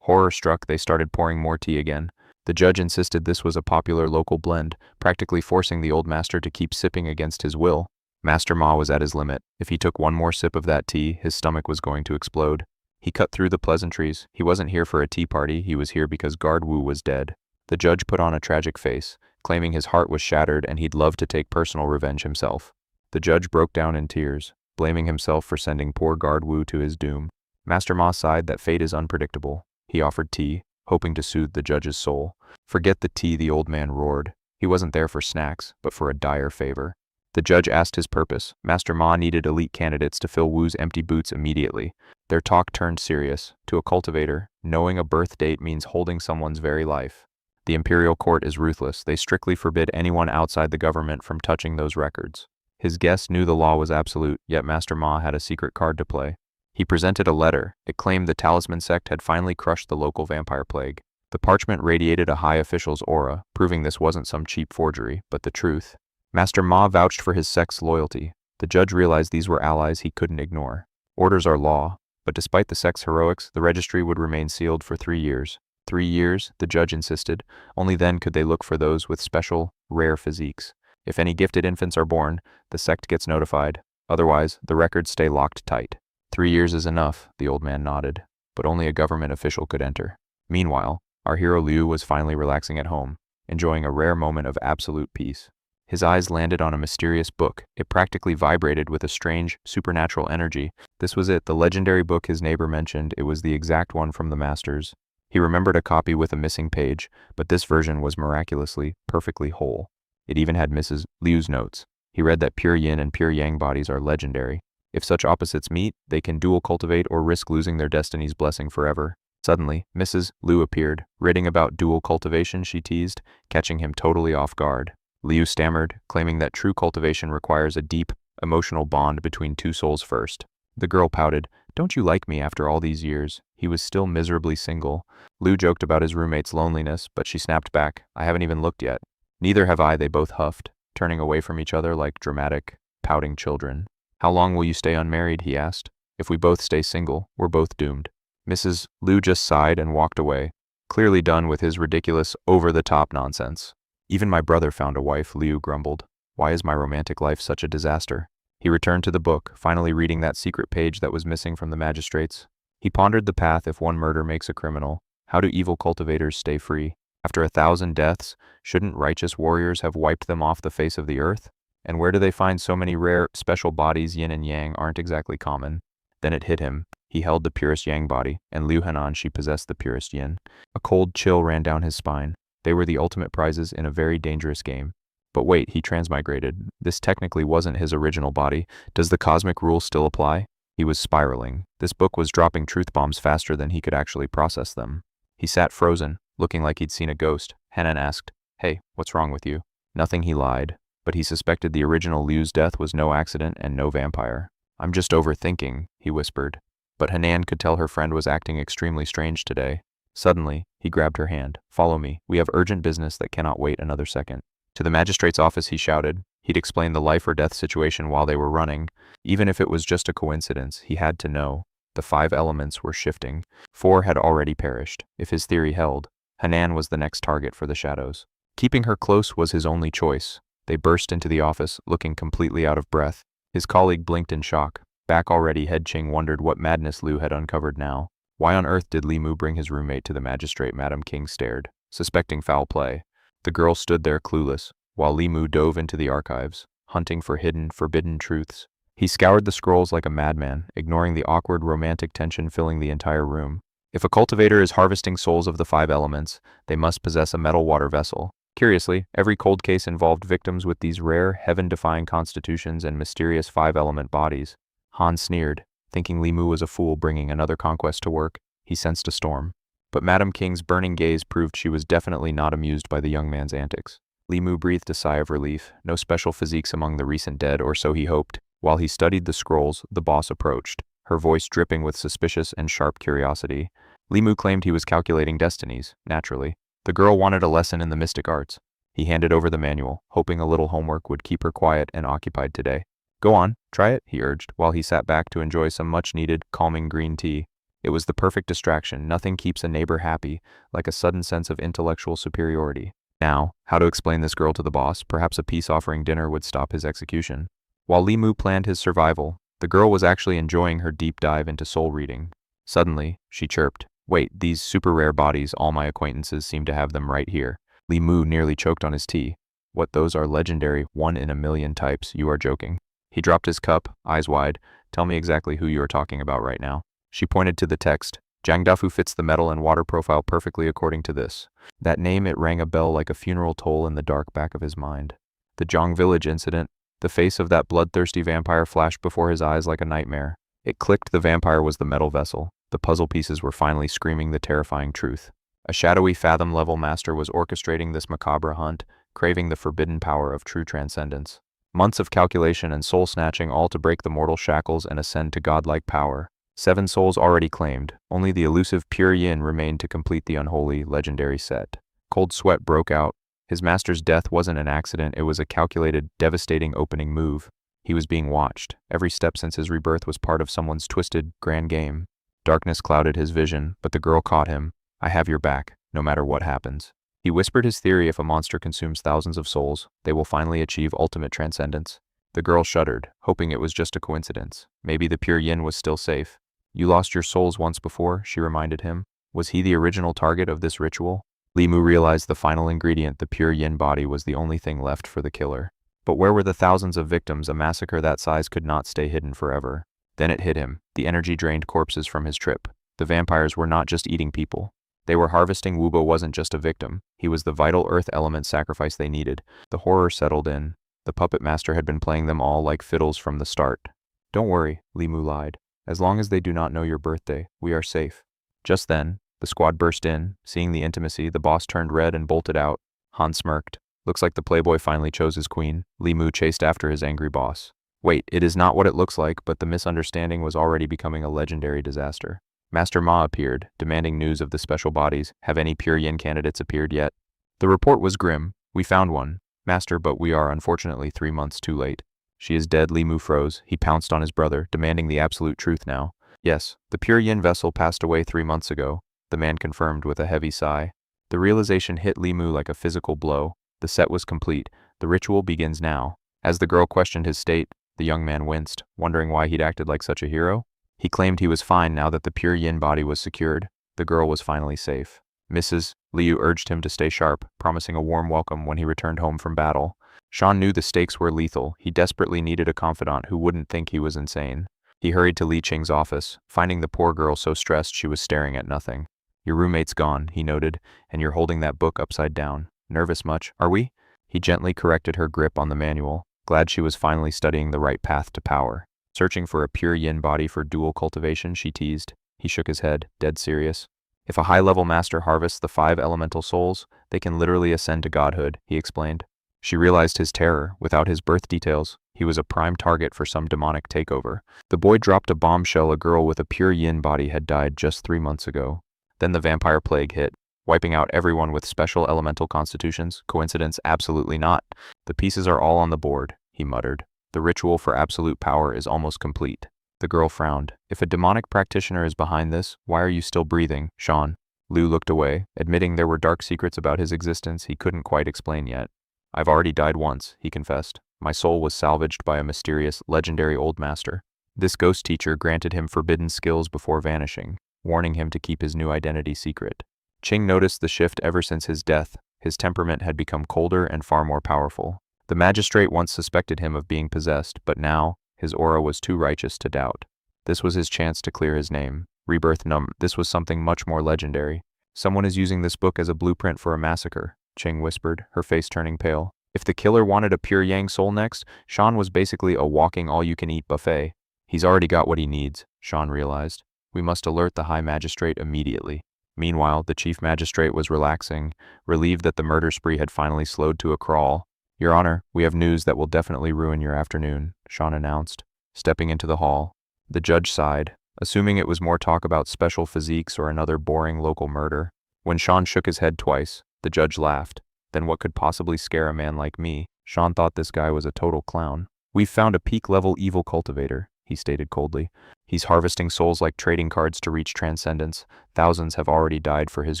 horror-struck, they started pouring more tea again. The judge insisted this was a popular local blend, practically forcing the old master to keep sipping against his will. Master Ma was at his limit. If he took one more sip of that tea, his stomach was going to explode. He cut through the pleasantries. He wasn't here for a tea party, he was here because Guard Wu was dead. The judge put on a tragic face, claiming his heart was shattered and he'd love to take personal revenge himself. The judge broke down in tears, blaming himself for sending poor Guard Wu to his doom. Master Ma sighed that fate is unpredictable. He offered tea, hoping to soothe the judge's soul. Forget the tea, the old man roared. He wasn't there for snacks, but for a dire favor. The judge asked his purpose. Master Ma needed elite candidates to fill Wu's empty boots immediately. Their talk turned serious. To a cultivator, knowing a birth date means holding someone's very life. The imperial court is ruthless. They strictly forbid anyone outside the government from touching those records. His guest knew the law was absolute, yet Master Ma had a secret card to play. He presented a letter. It claimed the Talisman sect had finally crushed the local vampire plague. The parchment radiated a high official's aura, proving this wasn't some cheap forgery, but the truth. Master Ma vouched for his sect's loyalty. The judge realized these were allies he couldn't ignore. Orders are law, but despite the sect's heroics, the registry would remain sealed for 3 years. 3 years, the judge insisted. Only then could they look for those with special, rare physiques. If any gifted infants are born, the sect gets notified. Otherwise, the records stay locked tight. 3 years is enough, the old man nodded, but only a government official could enter. Meanwhile, our hero Liu was finally relaxing at home, enjoying a rare moment of absolute peace. His eyes landed on a mysterious book. It practically vibrated with a strange, supernatural energy. This was it, the legendary book his neighbor mentioned. It was the exact one from the masters. He remembered a copy with a missing page, but this version was miraculously, perfectly whole. It even had Mrs. Liu's notes. He read that pure yin and pure yang bodies are legendary. If such opposites meet, they can dual cultivate or risk losing their destiny's blessing forever. Suddenly, Mrs. Liu appeared, writing about dual cultivation, she teased, catching him totally off guard. Liu stammered, claiming that true cultivation requires a deep, emotional bond between two souls first. The girl pouted, "Don't you like me after all these years?" He was still miserably single. Liu joked about his roommate's loneliness, but she snapped back, "I haven't even looked yet." "Neither have I," they both huffed, turning away from each other like dramatic, pouting children. "How long will you stay unmarried?" he asked. "If we both stay single, we're both doomed." Mrs. Liu just sighed and walked away, clearly done with his ridiculous, over-the-top nonsense. "Even my brother found a wife," Liu grumbled. "Why is my romantic life such a disaster?" He returned to the book, finally reading that secret page that was missing from the magistrates. He pondered the path. If one murder makes a criminal, how do evil cultivators stay free? After 1,000 deaths, shouldn't righteous warriors have wiped them off the face of the earth? And where do they find so many rare, special bodies? Yin and yang aren't exactly common. Then it hit him. He held the purest yang body, and Liu Hanan, she possessed the purest yin. A cold chill ran down his spine. They were the ultimate prizes in a very dangerous game. But wait, he transmigrated. This technically wasn't his original body. Does the cosmic rule still apply? He was spiraling. This book was dropping truth bombs faster than he could actually process them. He sat frozen, looking like he'd seen a ghost. Hanan asked, "Hey, what's wrong with you?" Nothing, he lied. But he suspected the original Liu's death was no accident and no vampire. "I'm just overthinking," he whispered. But Hanan could tell her friend was acting extremely strange today. Suddenly, he grabbed her hand. "Follow me. We have urgent business that cannot wait another second." To the magistrate's office he shouted. He'd explained the life or death situation while they were running. Even if it was just a coincidence, he had to know. The 5 elements were shifting. 4 had already perished. If his theory held, Hanan was the next target for the shadows. Keeping her close was his only choice. They burst into the office, looking completely out of breath. His colleague blinked in shock. Back already, Head Ching wondered what madness Liu had uncovered now. Why on earth did Li Mu bring his roommate to the magistrate? Madam King stared, suspecting foul play. The girl stood there clueless, while Li Mu dove into the archives, hunting for hidden, forbidden truths. He scoured the scrolls like a madman, ignoring the awkward romantic tension filling the entire room. If a cultivator is harvesting souls of the 5 elements, they must possess a metal water vessel. Curiously, every cold case involved victims with these rare, heaven-defying constitutions and mysterious 5-element bodies. Han sneered, thinking Li Mu was a fool bringing another conquest to work. He sensed a storm. But Madam King's burning gaze proved she was definitely not amused by the young man's antics. Li Mu breathed a sigh of relief. No special physiques among the recent dead, or so he hoped. While he studied the scrolls, the boss approached, her voice dripping with suspicious and sharp curiosity. Li Mu claimed he was calculating destinies, naturally. The girl wanted a lesson in the mystic arts. He handed over the manual, hoping a little homework would keep her quiet and occupied today. Go on, try it, he urged, while he sat back to enjoy some much-needed, calming green tea. It was the perfect distraction. Nothing keeps a neighbor happy like a sudden sense of intellectual superiority. Now, how to explain this girl to the boss? Perhaps a peace-offering dinner would stop his execution. While Li Mu planned his survival, the girl was actually enjoying her deep dive into soul reading. Suddenly, she chirped, "Wait, these super rare bodies, all my acquaintances seem to have them right here." Li Mu nearly choked on his tea. "What, those are legendary, 1 in a million types, you are joking." He dropped his cup, eyes wide. "Tell me exactly who you are talking about right now." She pointed to the text. "Jangdafu fits the metal and water profile perfectly according to this." That name, it rang a bell like a funeral toll in the dark back of his mind. The Zhang Village incident. The face of that bloodthirsty vampire flashed before his eyes like a nightmare. It clicked. The vampire was the metal vessel. The puzzle pieces were finally screaming the terrifying truth. A shadowy fathom-level master was orchestrating this macabre hunt, craving the forbidden power of true transcendence. Months of calculation and soul-snatching, all to break the mortal shackles and ascend to godlike power. 7 souls already claimed. Only the elusive pure yin remained to complete the unholy, legendary set. Cold sweat broke out. His master's death wasn't an accident, it was a calculated, devastating opening move. He was being watched. Every step since his rebirth was part of someone's twisted, grand game. Darkness clouded his vision, but the girl caught him. "I have your back, no matter what happens." He whispered his theory: if a monster consumes thousands of souls, they will finally achieve ultimate transcendence. The girl shuddered, hoping it was just a coincidence. Maybe the pure yin was still safe. "You lost your souls once before," she reminded him. Was he the original target of this ritual? Li Mu realized the final ingredient, the pure yin body, was the only thing left for the killer. But where were the thousands of victims? A massacre that size could not stay hidden forever. Then it hit him, the energy-drained corpses from his trip. The vampires were not just eating people. They were harvesting. Wubo wasn't just a victim. He was the vital earth element sacrifice they needed. The horror settled in. The puppet master had been playing them all like fiddles from the start. "Don't worry," Li Mu lied. "As long as they do not know your birthday, we are safe." Just then, the squad burst in. Seeing the intimacy, the boss turned red and bolted out. Han smirked. "Looks like the playboy finally chose his queen." Li Mu chased after his angry boss. Wait, it is not what it looks like, but the misunderstanding was already becoming a legendary disaster. Master Ma appeared, demanding news of the special bodies. "Have any pure yin candidates appeared yet?" The report was grim. "We found one, Master, but we are unfortunately 3 months too late." "She is dead." Li Mu froze. He pounced on his brother, demanding the absolute truth now. "Yes, the pure yin vessel passed away 3 months ago," the man confirmed with a heavy sigh. The realization hit Li Mu like a physical blow. The set was complete. The ritual begins now. As the girl questioned his state, the young man winced, wondering why he'd acted like such a hero. He claimed he was fine now that the pure yin body was secured. The girl was finally safe. "Mrs. Liu urged him to stay sharp, promising a warm welcome when he returned home from battle. Sean knew the stakes were lethal. He desperately needed a confidant who wouldn't think he was insane. He hurried to Li Qing's office, finding the poor girl so stressed she was staring at nothing. "Your roommate's gone," he noted, "and you're holding that book upside down. Nervous much, are we?" He gently corrected her grip on the manual, glad she was finally studying the right path to power. "Searching for a pure yin body for dual cultivation," she teased. He shook his head, dead serious. "If a high-level master harvests the 5 elemental souls, they can literally ascend to godhood," he explained. She realized his terror. Without his birth details, he was a prime target for some demonic takeover. The boy dropped a bombshell: a girl with a pure yin body had died just 3 months ago. Then the vampire plague hit, wiping out everyone with special elemental constitutions. Coincidence? Absolutely not. "The pieces are all on the board," he muttered. "The ritual for absolute power is almost complete." The girl frowned. "If a demonic practitioner is behind this, why are you still breathing, Sean?" Liu looked away, admitting there were dark secrets about his existence he couldn't quite explain yet. "I've already died once," he confessed. "My soul was salvaged by a mysterious, legendary old master. This ghost teacher granted him forbidden skills before vanishing, warning him to keep his new identity secret." Qing noticed the shift. Ever since his death, his temperament had become colder and far more powerful. The magistrate once suspected him of being possessed, but now, his aura was too righteous to doubt. This was his chance to clear his name. Rebirth This was something much more legendary. "Someone is using this book as a blueprint for a massacre," Qing whispered, her face turning pale. If the killer wanted a pure yang soul next, Sean was basically a walking all-you-can-eat buffet. He's already got what he needs, Sean realized. We must alert the High Magistrate immediately. Meanwhile, the Chief Magistrate was relaxing, relieved that the murder spree had finally slowed to a crawl. "Your Honor, we have news that will definitely ruin your afternoon," Sean announced. stepping into the hall. The judge sighed, assuming it was more talk about special physiques or another boring local murder. When Sean shook his head twice, the judge laughed. Then what could possibly scare a man like me? Sean thought this guy was a total clown. We've found a peak-level evil cultivator, he stated coldly. He's harvesting souls like trading cards to reach transcendence. Thousands have already died for his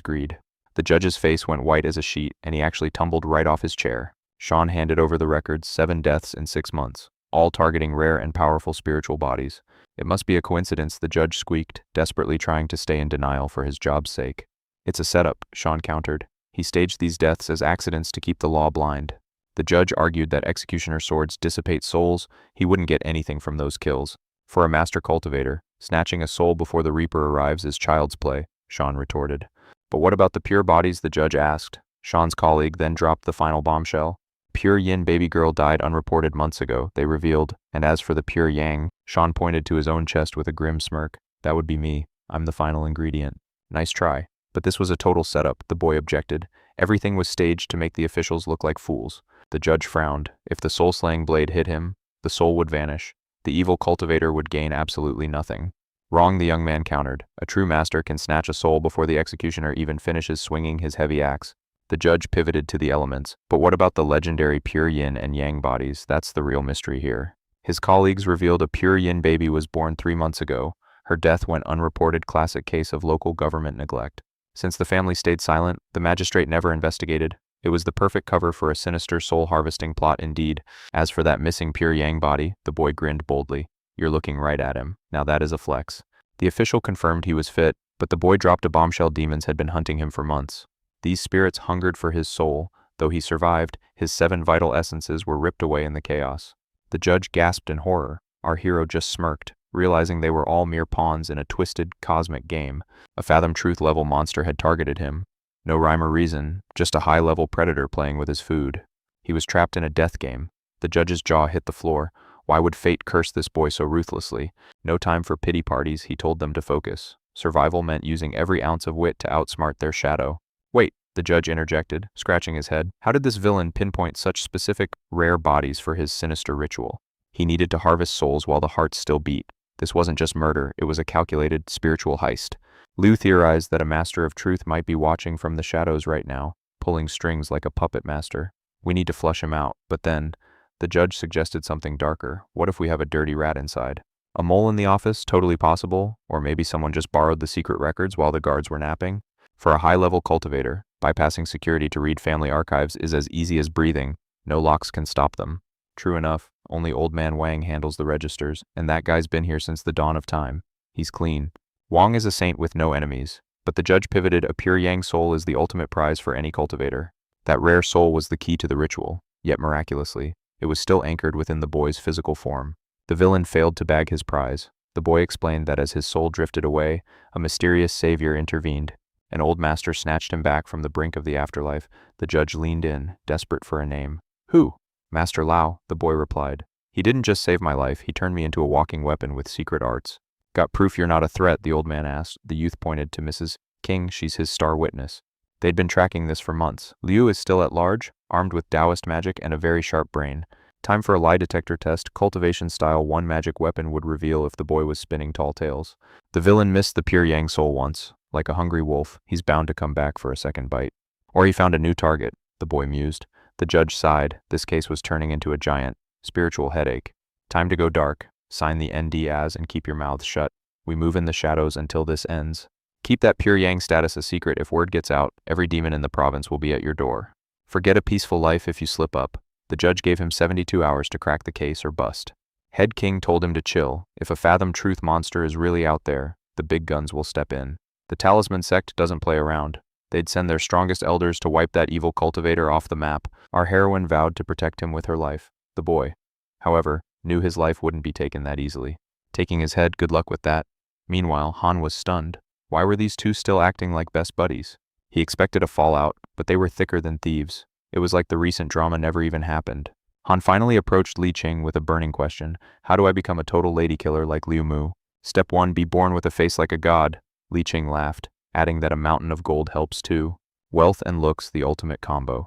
greed. The judge's face went white as a sheet, and he actually tumbled right off his chair. Sean handed over the records, 7 deaths in 6 months, all targeting rare and powerful spiritual bodies. It must be a coincidence, the judge squeaked, desperately trying to stay in denial for his job's sake. It's a setup, Sean countered. He staged these deaths as accidents to keep the law blind. The judge argued that executioner swords dissipate souls. He wouldn't get anything from those kills. For a master cultivator, snatching a soul before the Reaper arrives is child's play, Sean retorted. But what about the pure bodies, the judge asked. Sean's colleague then dropped the final bombshell. Pure yin baby girl died unreported months ago, they revealed, and as for the pure yang, Sean pointed to his own chest with a grim smirk. That would be me. I'm the final ingredient. Nice try. But this was a total setup, the boy objected. Everything was staged to make the officials look like fools. The judge frowned. If the soul-slaying blade hit him, the soul would vanish. The evil cultivator would gain absolutely nothing. Wrong, the young man countered. A true master can snatch a soul before the executioner even finishes swinging his heavy axe. The judge pivoted to the elements. But what about the legendary pure yin and yang bodies? That's the real mystery here. His colleagues revealed a pure yin baby was born 3 months ago. Her death went unreported, classic case of local government neglect. Since the family stayed silent, the magistrate never investigated. It was the perfect cover for a sinister soul-harvesting plot indeed. As for that missing pure yang body, the boy grinned boldly. You're looking right at him. Now that is a flex. The official confirmed he was fit, but the boy dropped a bombshell. Demons had been hunting him for months. These spirits hungered for his soul. Though he survived, his 7 vital essences were ripped away in the chaos. The judge gasped in horror. Our hero just smirked, realizing they were all mere pawns in a twisted, cosmic game. A Fathom Truth-level monster had targeted him. No rhyme or reason, just a high-level predator playing with his food. He was trapped in a death game. The judge's jaw hit the floor. Why would fate curse this boy so ruthlessly? No time for pity parties, he told them to focus. Survival meant using every ounce of wit to outsmart their shadow. Wait, the judge interjected, scratching his head. How did this villain pinpoint such specific, rare bodies for his sinister ritual? He needed to harvest souls while the hearts still beat. This wasn't just murder, it was a calculated, spiritual heist. Liu theorized that a master of truth might be watching from the shadows right now, pulling strings like a puppet master. We need to flush him out, but then, the judge suggested something darker. What if we have a dirty rat inside? A mole in the office? Totally possible. Or maybe someone just borrowed the secret records while the guards were napping? For a high-level cultivator, bypassing security to read family archives is as easy as breathing. No locks can stop them. True enough, only Old Man Wang handles the registers, and that guy's been here since the dawn of time. He's clean. Wang is a saint with no enemies. But the judge pivoted. A pure yang soul is the ultimate prize for any cultivator. That rare soul was the key to the ritual, yet miraculously, it was still anchored within the boy's physical form. The villain failed to bag his prize. The boy explained that as his soul drifted away, a mysterious savior intervened. An old master snatched him back from the brink of the afterlife. The judge leaned in, desperate for a name. Who? Master Lao, the boy replied. He didn't just save my life, he turned me into a walking weapon with secret arts. Got proof you're not a threat, the old man asked. The youth pointed to Mrs. King, she's his star witness. They'd been tracking this for months. Liu is still at large, armed with Taoist magic and a very sharp brain. Time for a lie detector test. Cultivation style, one magic weapon would reveal if the boy was spinning tall tales. The villain missed the pure yang soul once. Like a hungry wolf, he's bound to come back for a second bite. Or he found a new target, the boy mused. The judge sighed. This case was turning into a giant, spiritual headache. Time to go dark. Sign the ND as and keep your mouths shut. We move in the shadows until this ends. Keep that pure yang status a secret. If word gets out, every demon in the province will be at your door. Forget a peaceful life if you slip up. The judge gave him 72 hours to crack the case or bust. Head King told him to chill. If a Fathom Truth monster is really out there, the big guns will step in. The Talisman sect doesn't play around. They'd send their strongest elders to wipe that evil cultivator off the map. Our heroine vowed to protect him with her life. The boy, however, knew his life wouldn't be taken that easily. Taking his head, good luck with that. Meanwhile, Han was stunned. Why were these two still acting like best buddies? He expected a fallout, but they were thicker than thieves. It was like the recent drama never even happened. Han finally approached Li Qing with a burning question. How do I become a total lady killer like Liu Mu? Step 1, be born with a face like a god. Li Qing laughed, adding that a mountain of gold helps too. Wealth and looks, the ultimate combo.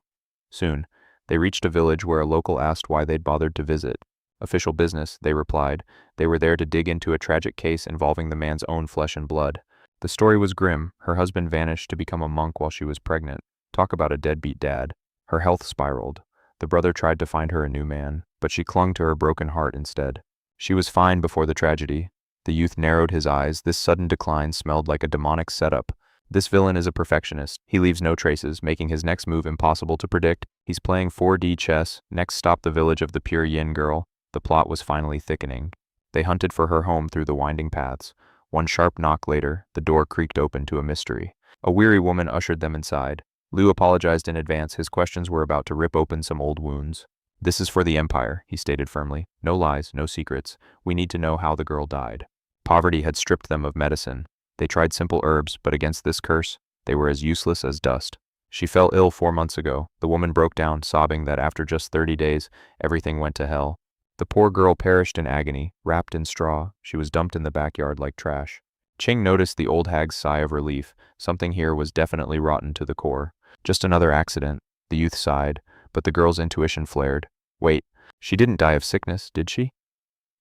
Soon, they reached a village where a local asked why they'd bothered to visit. Official business, they replied. They were there to dig into a tragic case involving the man's own flesh and blood. The story was grim. Her husband vanished to become a monk while she was pregnant. Talk about a deadbeat dad. Her health spiraled. The brother tried to find her a new man, but she clung to her broken heart instead. She was fine before the tragedy. The youth narrowed his eyes. This sudden decline smelled like a demonic setup. This villain is a perfectionist. He leaves no traces, making his next move impossible to predict. He's playing 4D chess. Next stop, the village of the pure yin girl. The plot was finally thickening. They hunted for her home through the winding paths. One sharp knock later, the door creaked open to a mystery. A weary woman ushered them inside. Liu apologized in advance. His questions were about to rip open some old wounds. "This is for the Empire," he stated firmly. "No lies, no secrets. We need to know how the girl died." Poverty had stripped them of medicine. They tried simple herbs, but against this curse, they were as useless as dust. "She fell ill 4 months ago." The woman broke down, sobbing that after just 30 days, everything went to hell. The poor girl perished in agony, wrapped in straw. She was dumped in the backyard like trash. Ching noticed the old hag's sigh of relief. Something here was definitely rotten to the core. "Just another accident," the youth sighed, but the girl's intuition flared. "Wait, she didn't die of sickness, did she?"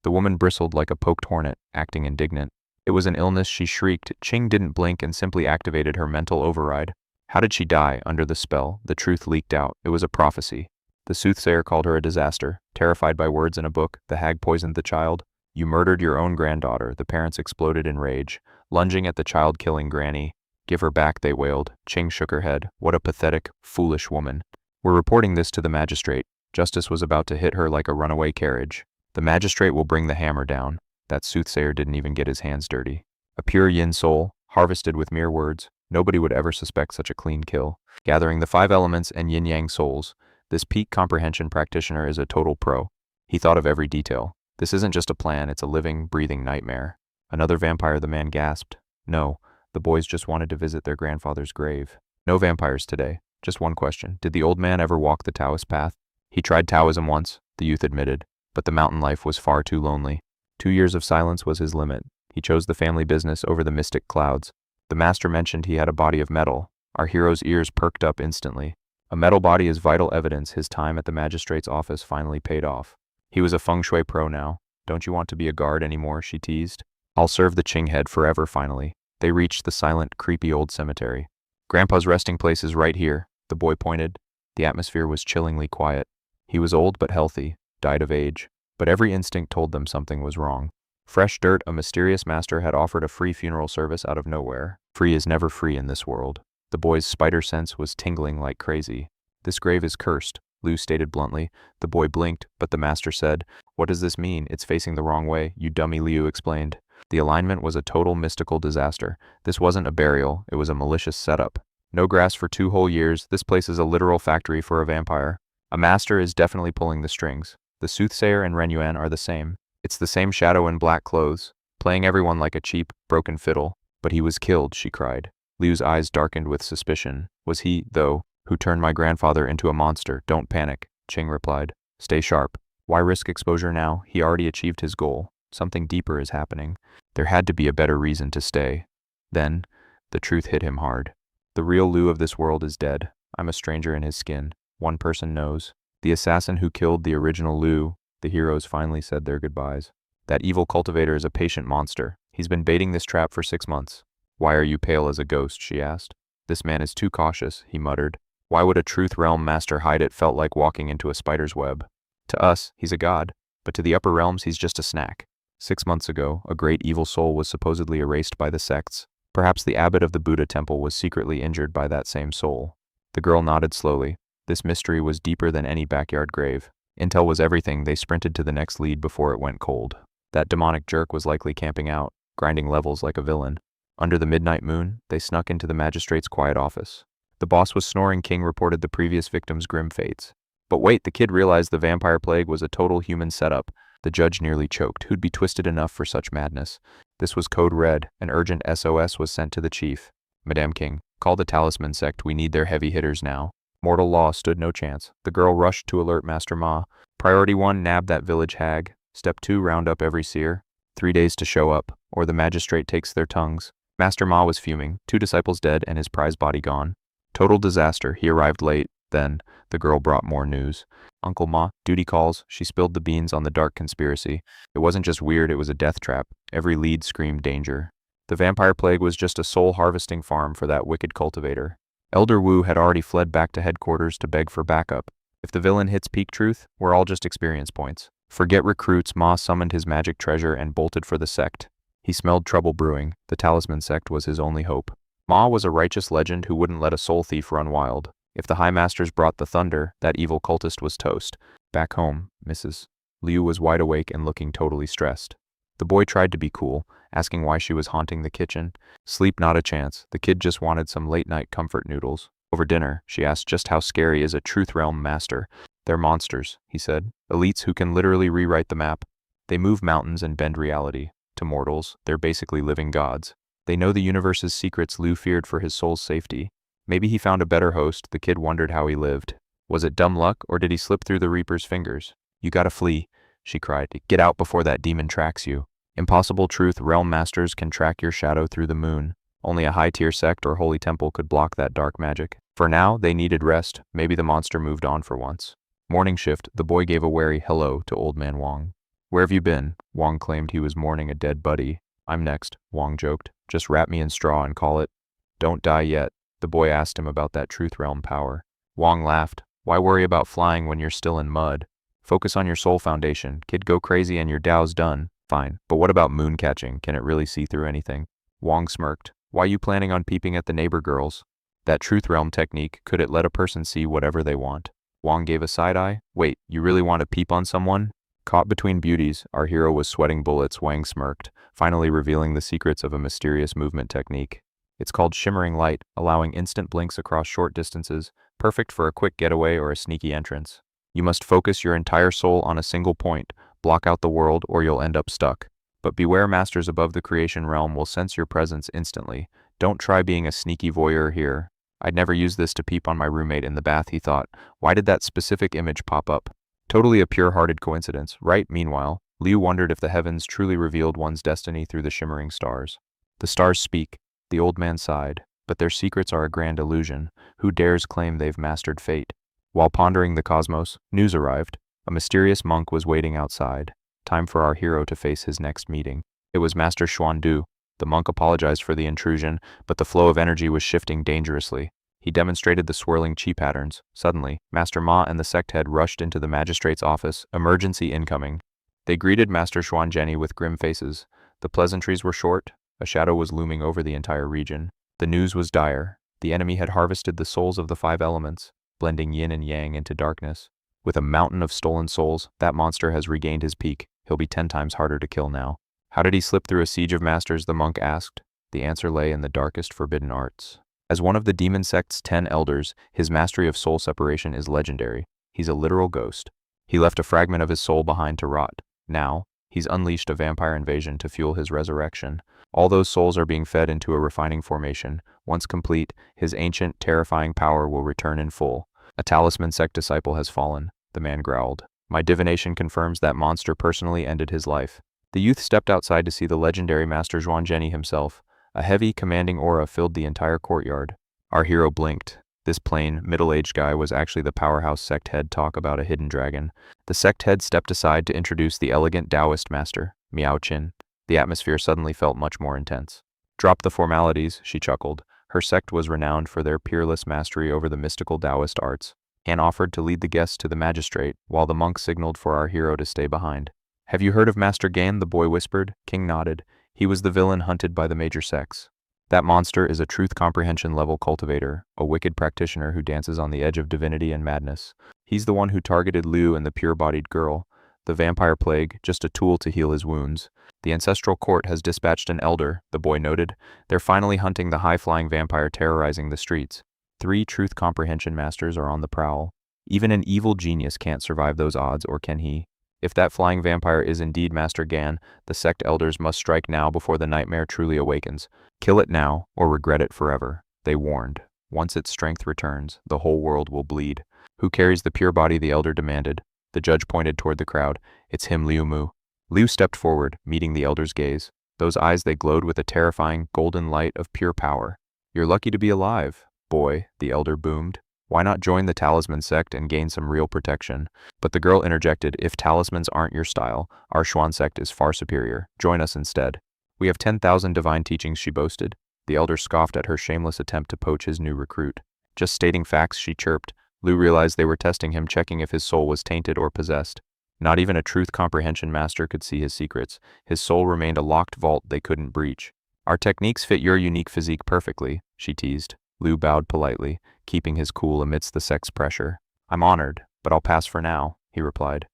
The woman bristled like a poked hornet, acting indignant. "It was an illness," she shrieked. Ching didn't blink and simply activated her mental override. "How did she die?" Under the spell, the truth leaked out. It was a prophecy. The soothsayer called her a disaster. Terrified by words in a book, the hag poisoned the child. "You murdered your own granddaughter." The parents exploded in rage, lunging at the child-killing granny. "Give her back," they wailed. Ching shook her head. "What a pathetic, foolish woman." "We're reporting this to the magistrate." Justice was about to hit her like a runaway carriage. "The magistrate will bring the hammer down." That soothsayer didn't even get his hands dirty. A pure yin soul, harvested with mere words. Nobody would ever suspect such a clean kill. Gathering the 5 elements and yin-yang souls, this peak comprehension practitioner is a total pro. He thought of every detail. This isn't just a plan, it's a living, breathing nightmare. "Another vampire," the man gasped. "No, the boys just wanted to visit their grandfather's grave." "No vampires today. Just one question. Did the old man ever walk the Taoist path?" "He tried Taoism once," the youth admitted, "but the mountain life was far too lonely. 2 years of silence was his limit. He chose the family business over the mystic clouds." The master mentioned he had a body of metal. Our hero's ears perked up instantly. A metal body is vital evidence his time at the magistrate's office finally paid off. He was a feng shui pro now. "Don't you want to be a guard anymore?" she teased. "I'll serve the Ching head forever." Finally, they reached the silent, creepy old cemetery. "Grandpa's resting place is right here," the boy pointed. The atmosphere was chillingly quiet. He was old but healthy, died of age, but every instinct told them something was wrong. Fresh dirt, a mysterious master had offered a free funeral service out of nowhere. Free is never free in this world. The boy's spider sense was tingling like crazy. "This grave is cursed," Liu stated bluntly. The boy blinked, but the master said, "What does this mean? It's facing the wrong way, you dummy," Liu explained. The alignment was a total mystical disaster. This wasn't a burial, it was a malicious setup. "No grass for 2 whole years. This place is a literal factory for a vampire. A master is definitely pulling the strings. The soothsayer and Renyuan are the same. It's the same shadow in black clothes, playing everyone like a cheap, broken fiddle." "But he was killed," she cried. Liu's eyes darkened with suspicion. "Was he, though, who turned my grandfather into a monster?" "Don't panic," Ching replied. "Stay sharp. Why risk exposure now? He already achieved his goal. Something deeper is happening. There had to be a better reason to stay." Then, the truth hit him hard. "The real Liu of this world is dead. I'm a stranger in his skin. One person knows. The assassin who killed the original Liu." The heroes finally said their goodbyes. "That evil cultivator is a patient monster. He's been baiting this trap for 6 months. "Why are you pale as a ghost?" she asked. "This man is too cautious," he muttered. "Why would a truth realm master hide it?" Felt like walking into a spider's web. "To us, he's a god, but to the upper realms he's just a snack." 6 months ago, a great evil soul was supposedly erased by the sects. Perhaps the abbot of the Buddha temple was secretly injured by that same soul. The girl nodded slowly. This mystery was deeper than any backyard grave. Intel was everything. They sprinted to the next lead before it went cold. That demonic jerk was likely camping out, grinding levels like a villain. Under the midnight moon, they snuck into the magistrate's quiet office. The boss was snoring. King reported the previous victim's grim fates. But wait, the kid realized the vampire plague was a total human setup. The judge nearly choked. Who'd be twisted enough for such madness? This was code red. An urgent SOS was sent to the chief. "Madame King, call the talisman sect. We need their heavy hitters now." Mortal law stood no chance. The girl rushed to alert Master Ma. Priority 1, nab that village hag. Step 2, round up every seer. 3 days to show up, or the magistrate takes their tongues. Master Ma was fuming. 2 disciples dead and his prize body gone. Total disaster. He arrived late. Then, the girl brought more news. Uncle Ma, duty calls. She spilled the beans on the dark conspiracy. It wasn't just weird, it was a death trap. Every lead screamed danger. The vampire plague was just a soul-harvesting farm for that wicked cultivator. Elder Wu had already fled back to headquarters to beg for backup. If the villain hits peak truth, we're all just experience points. Forget recruits, Ma summoned his magic treasure and bolted for the sect. He smelled trouble brewing. The talisman sect was his only hope. Ma was a righteous legend who wouldn't let a soul thief run wild. If the High Masters brought the thunder, that evil cultist was toast. Back home, Mrs. Liu was wide awake and looking totally stressed. The boy tried to be cool, asking why she was haunting the kitchen. Sleep not a chance, the kid just wanted some late-night comfort noodles. Over dinner, she asked just how scary is a Truth Realm master. They're monsters, he said. Elites who can literally rewrite the map. They move mountains and bend reality. To mortals, they're basically living gods. They know the universe's secrets. Liu feared for his soul's safety. Maybe he found a better host. The kid wondered how he lived. Was it dumb luck, or did he slip through the Reaper's fingers? You gotta flee, she cried. Get out before that demon tracks you. Impossible truth, realm masters can track your shadow through the moon. Only a high-tier sect or holy temple could block that dark magic. For now, they needed rest. Maybe the monster moved on for once. Morning shift, the boy gave a wary hello to Old Man Wang. Where have you been? Wang claimed he was mourning a dead buddy. I'm next, Wang joked. Just wrap me in straw and call it. Don't die yet. The boy asked him about that Truth Realm power. Wang laughed. Why worry about flying when you're still in mud? Focus on your soul foundation. Kid, go crazy and your Tao's done. Fine, but what about moon catching? Can it really see through anything? Wang smirked. Why you planning on peeping at the neighbor girls? That Truth Realm technique, could it let a person see whatever they want? Wang gave a side eye. Wait, you really want to peep on someone? Caught between beauties, our hero was sweating bullets. Wang smirked, finally revealing the secrets of a mysterious movement technique. It's called shimmering light, allowing instant blinks across short distances, perfect for a quick getaway or a sneaky entrance. You must focus your entire soul on a single point, block out the world, or you'll end up stuck. But beware, masters above the creation realm will sense your presence instantly. Don't try being a sneaky voyeur here. I'd never use this to peep on my roommate in the bath, he thought. Why did that specific image pop up? Totally a pure-hearted coincidence, right? Meanwhile, Liu wondered if the heavens truly revealed one's destiny through the shimmering stars. The stars speak, the old man sighed, but their secrets are a grand illusion. Who dares claim they've mastered fate? While pondering the cosmos, news arrived. A mysterious monk was waiting outside. Time for our hero to face his next meeting. It was Master Xuandu. The monk apologized for the intrusion, but the flow of energy was shifting dangerously. He demonstrated the swirling chi patterns. Suddenly, Master Ma and the sect head rushed into the magistrate's office. Emergency incoming. They greeted Master Xuanzheni with grim faces. The pleasantries were short. A shadow was looming over the entire region. The news was dire. The enemy had harvested the souls of the 5 elements, blending yin and yang into darkness. With a mountain of stolen souls, that monster has regained his peak. He'll be 10 times harder to kill now. How did he slip through a siege of masters? The monk asked. The answer lay in the darkest forbidden arts. As one of the demon sect's 10 elders, his mastery of soul separation is legendary. He's a literal ghost. He left a fragment of his soul behind to rot. Now, he's unleashed a vampire invasion to fuel his resurrection. All those souls are being fed into a refining formation. Once complete, his ancient, terrifying power will return in full. A talisman sect disciple has fallen, the man growled. My divination confirms that monster personally ended his life. The youth stepped outside to see the legendary Master Xuanzheni himself. A heavy, commanding aura filled the entire courtyard. Our hero blinked. This plain, middle-aged guy was actually the powerhouse sect head. Talk about a hidden dragon. The sect head stepped aside to introduce the elegant Taoist master, Miao Qin. The atmosphere suddenly felt much more intense. Drop the formalities, she chuckled. Her sect was renowned for their peerless mastery over the mystical Taoist arts. Han offered to lead the guests to the magistrate, while the monk signaled for our hero to stay behind. Have you heard of Master Gan? The boy whispered. King nodded. He was the villain hunted by the major sects. That monster is a truth comprehension level cultivator, a wicked practitioner who dances on the edge of divinity and madness. He's the one who targeted Liu and the pure-bodied girl. The vampire plague, just a tool to heal his wounds. The ancestral court has dispatched an elder, the boy noted. They're finally hunting the high-flying vampire terrorizing the streets. 3 truth comprehension masters are on the prowl. Even an evil genius can't survive those odds, or can he? If that flying vampire is indeed Master Gan, the sect elders must strike now before the nightmare truly awakens. Kill it now, or regret it forever, they warned. Once its strength returns, the whole world will bleed. Who carries the pure body? The elder demanded. The judge pointed toward the crowd. It's him, Liu Mu. Liu stepped forward, meeting the elder's gaze. Those eyes, they glowed with a terrifying, golden light of pure power. You're lucky to be alive, boy, the elder boomed. Why not join the talisman sect and gain some real protection? But the girl interjected, if talismans aren't your style, our Xuan sect is far superior. Join us instead. We have 10,000 divine teachings, she boasted. The elder scoffed at her shameless attempt to poach his new recruit. Just stating facts, she chirped. Lu realized they were testing him, checking if his soul was tainted or possessed. Not even a truth comprehension master could see his secrets. His soul remained a locked vault they couldn't breach. Our techniques fit your unique physique perfectly, she teased. Lu bowed politely, keeping his cool amidst the sect's pressure. I'm honored, but I'll pass for now, he replied.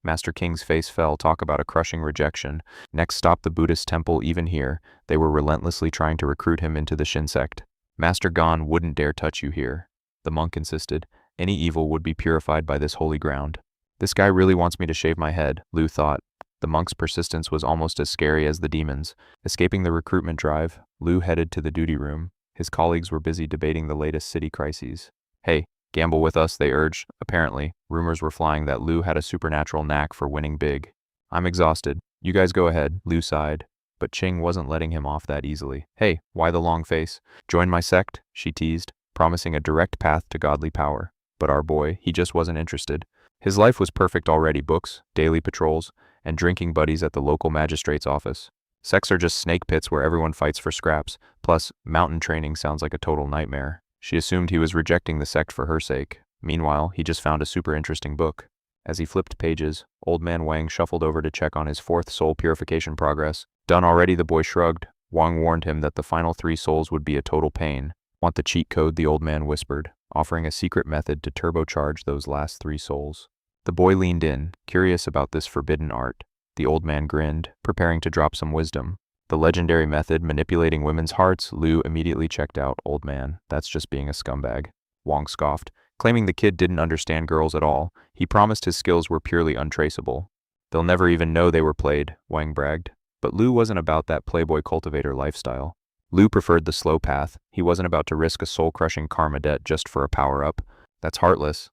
Master King's face fell. Talk about a crushing rejection. Next stop, the Buddhist temple. Even here, they were relentlessly trying to recruit him into the Shin sect. Master Gon wouldn't dare touch you here, the monk insisted. Any evil would be purified by this holy ground. This guy really wants me to shave my head, Lu thought. The monk's persistence was almost as scary as the demons. Escaping the recruitment drive, Lu headed to the duty room. His colleagues were busy debating the latest city crises. Hey, gamble with us, they urged. Apparently, rumors were flying that Lu had a supernatural knack for winning big. I'm exhausted. You guys go ahead, Lu sighed. But Ching wasn't letting him off that easily. Hey, why the long face? Join my sect, she teased, promising a direct path to godly power. But our boy, he just wasn't interested. His life was perfect already: books, daily patrols, and drinking buddies at the local magistrate's office. Sects are just snake pits where everyone fights for scraps. Plus, mountain training sounds like a total nightmare. She assumed he was rejecting the sect for her sake. Meanwhile, he just found a super interesting book. As he flipped pages, Old Man Wang shuffled over to check on his 4th soul purification progress. Done already, the boy shrugged. Wang warned him that the final 3 souls would be a total pain. Want the cheat code? The old man whispered, offering a secret method to turbocharge those last 3 souls. The boy leaned in, curious about this forbidden art. The old man grinned, preparing to drop some wisdom. The legendary method, manipulating women's hearts. Lu immediately checked out. Old man, that's just being a scumbag. Wang scoffed, claiming the kid didn't understand girls at all. He promised his skills were purely untraceable. They'll never even know they were played, Wang bragged. But Lu wasn't about that playboy cultivator lifestyle. Lu preferred the slow path. He wasn't about to risk a soul-crushing karma debt just for a power-up. That's heartless,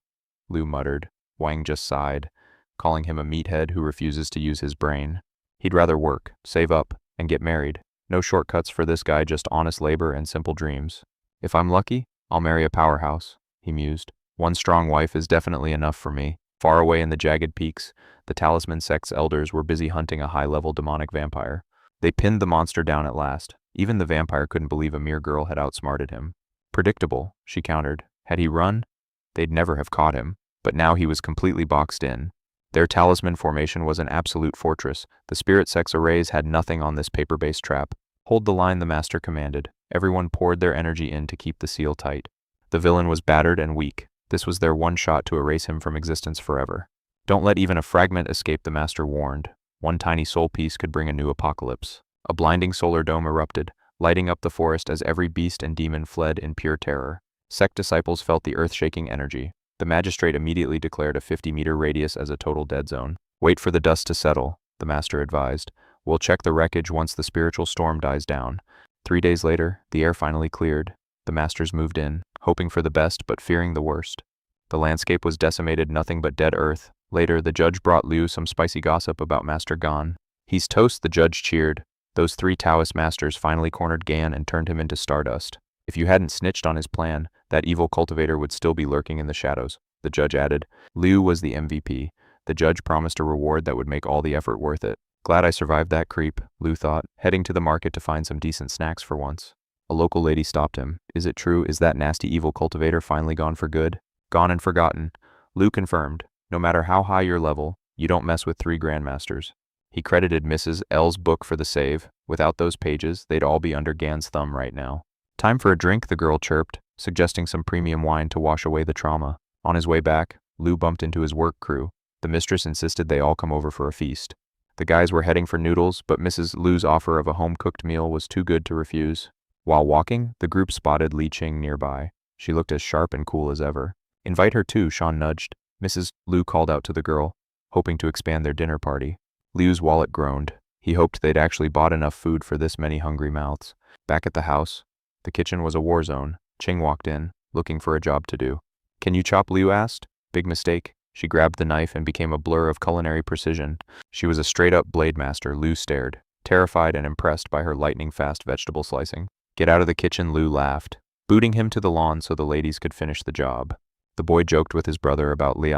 Lu muttered. Wang just sighed, calling him a meathead who refuses to use his brain. He'd rather work, save up, and get married. No shortcuts for this guy, just honest labor and simple dreams. If I'm lucky, I'll marry a powerhouse, he mused. One strong wife is definitely enough for me. Far away in the jagged peaks, the Talisman sect's elders were busy hunting a high-level demonic vampire. They pinned the monster down at last. Even the vampire couldn't believe a mere girl had outsmarted him. Predictable, she countered. Had he run, they'd never have caught him. But now he was completely boxed in. Their talisman formation was an absolute fortress. The spirit sect's arrays had nothing on this paper-based trap. Hold the line, the master commanded. Everyone poured their energy in to keep the seal tight. The villain was battered and weak. This was their one shot to erase him from existence forever. Don't let even a fragment escape, the master warned. One tiny soul piece could bring a new apocalypse. A blinding solar dome erupted, lighting up the forest as every beast and demon fled in pure terror. Sect disciples felt the earth-shaking energy. The magistrate immediately declared a 50-meter radius as a total dead zone. Wait for the dust to settle, the master advised. We'll check the wreckage once the spiritual storm dies down. 3 days later, the air finally cleared. The masters moved in, hoping for the best but fearing the worst. The landscape was decimated, nothing but dead earth. Later, the judge brought Liu some spicy gossip about Master Gan. He's toast, the judge cheered. Those 3 Taoist masters finally cornered Gan and turned him into stardust. If you hadn't snitched on his plan, that evil cultivator would still be lurking in the shadows, the judge added. Liu was the MVP. The judge promised a reward that would make all the effort worth it. Glad I survived that creep, Liu thought, heading to the market to find some decent snacks for once. A local lady stopped him. Is it true? Is that nasty evil cultivator finally gone for good? Gone and forgotten, Liu confirmed. No matter how high your level, you don't mess with 3 grandmasters. He credited Mrs. L's book for the save. Without those pages, they'd all be under Gan's thumb right now. Time for a drink, the girl chirped, suggesting some premium wine to wash away the trauma. On his way back, Liu bumped into his work crew. The mistress insisted they all come over for a feast. The guys were heading for noodles, but Mrs. Liu's offer of a home-cooked meal was too good to refuse. While walking, the group spotted Li Qing nearby. She looked as sharp and cool as ever. Invite her too, Sean nudged. Mrs. Liu called out to the girl, hoping to expand their dinner party. Liu's wallet groaned. He hoped they'd actually bought enough food for this many hungry mouths. Back at the house, the kitchen was a war zone. Qing walked in, looking for a job to do. Can you chop? Liu asked. Big mistake. She grabbed the knife and became a blur of culinary precision. She was a straight-up blade master, Liu stared, terrified and impressed by her lightning-fast vegetable slicing. Get out of the kitchen, Liu laughed, booting him to the lawn so the ladies could finish the job. The boy joked with his brother about Li,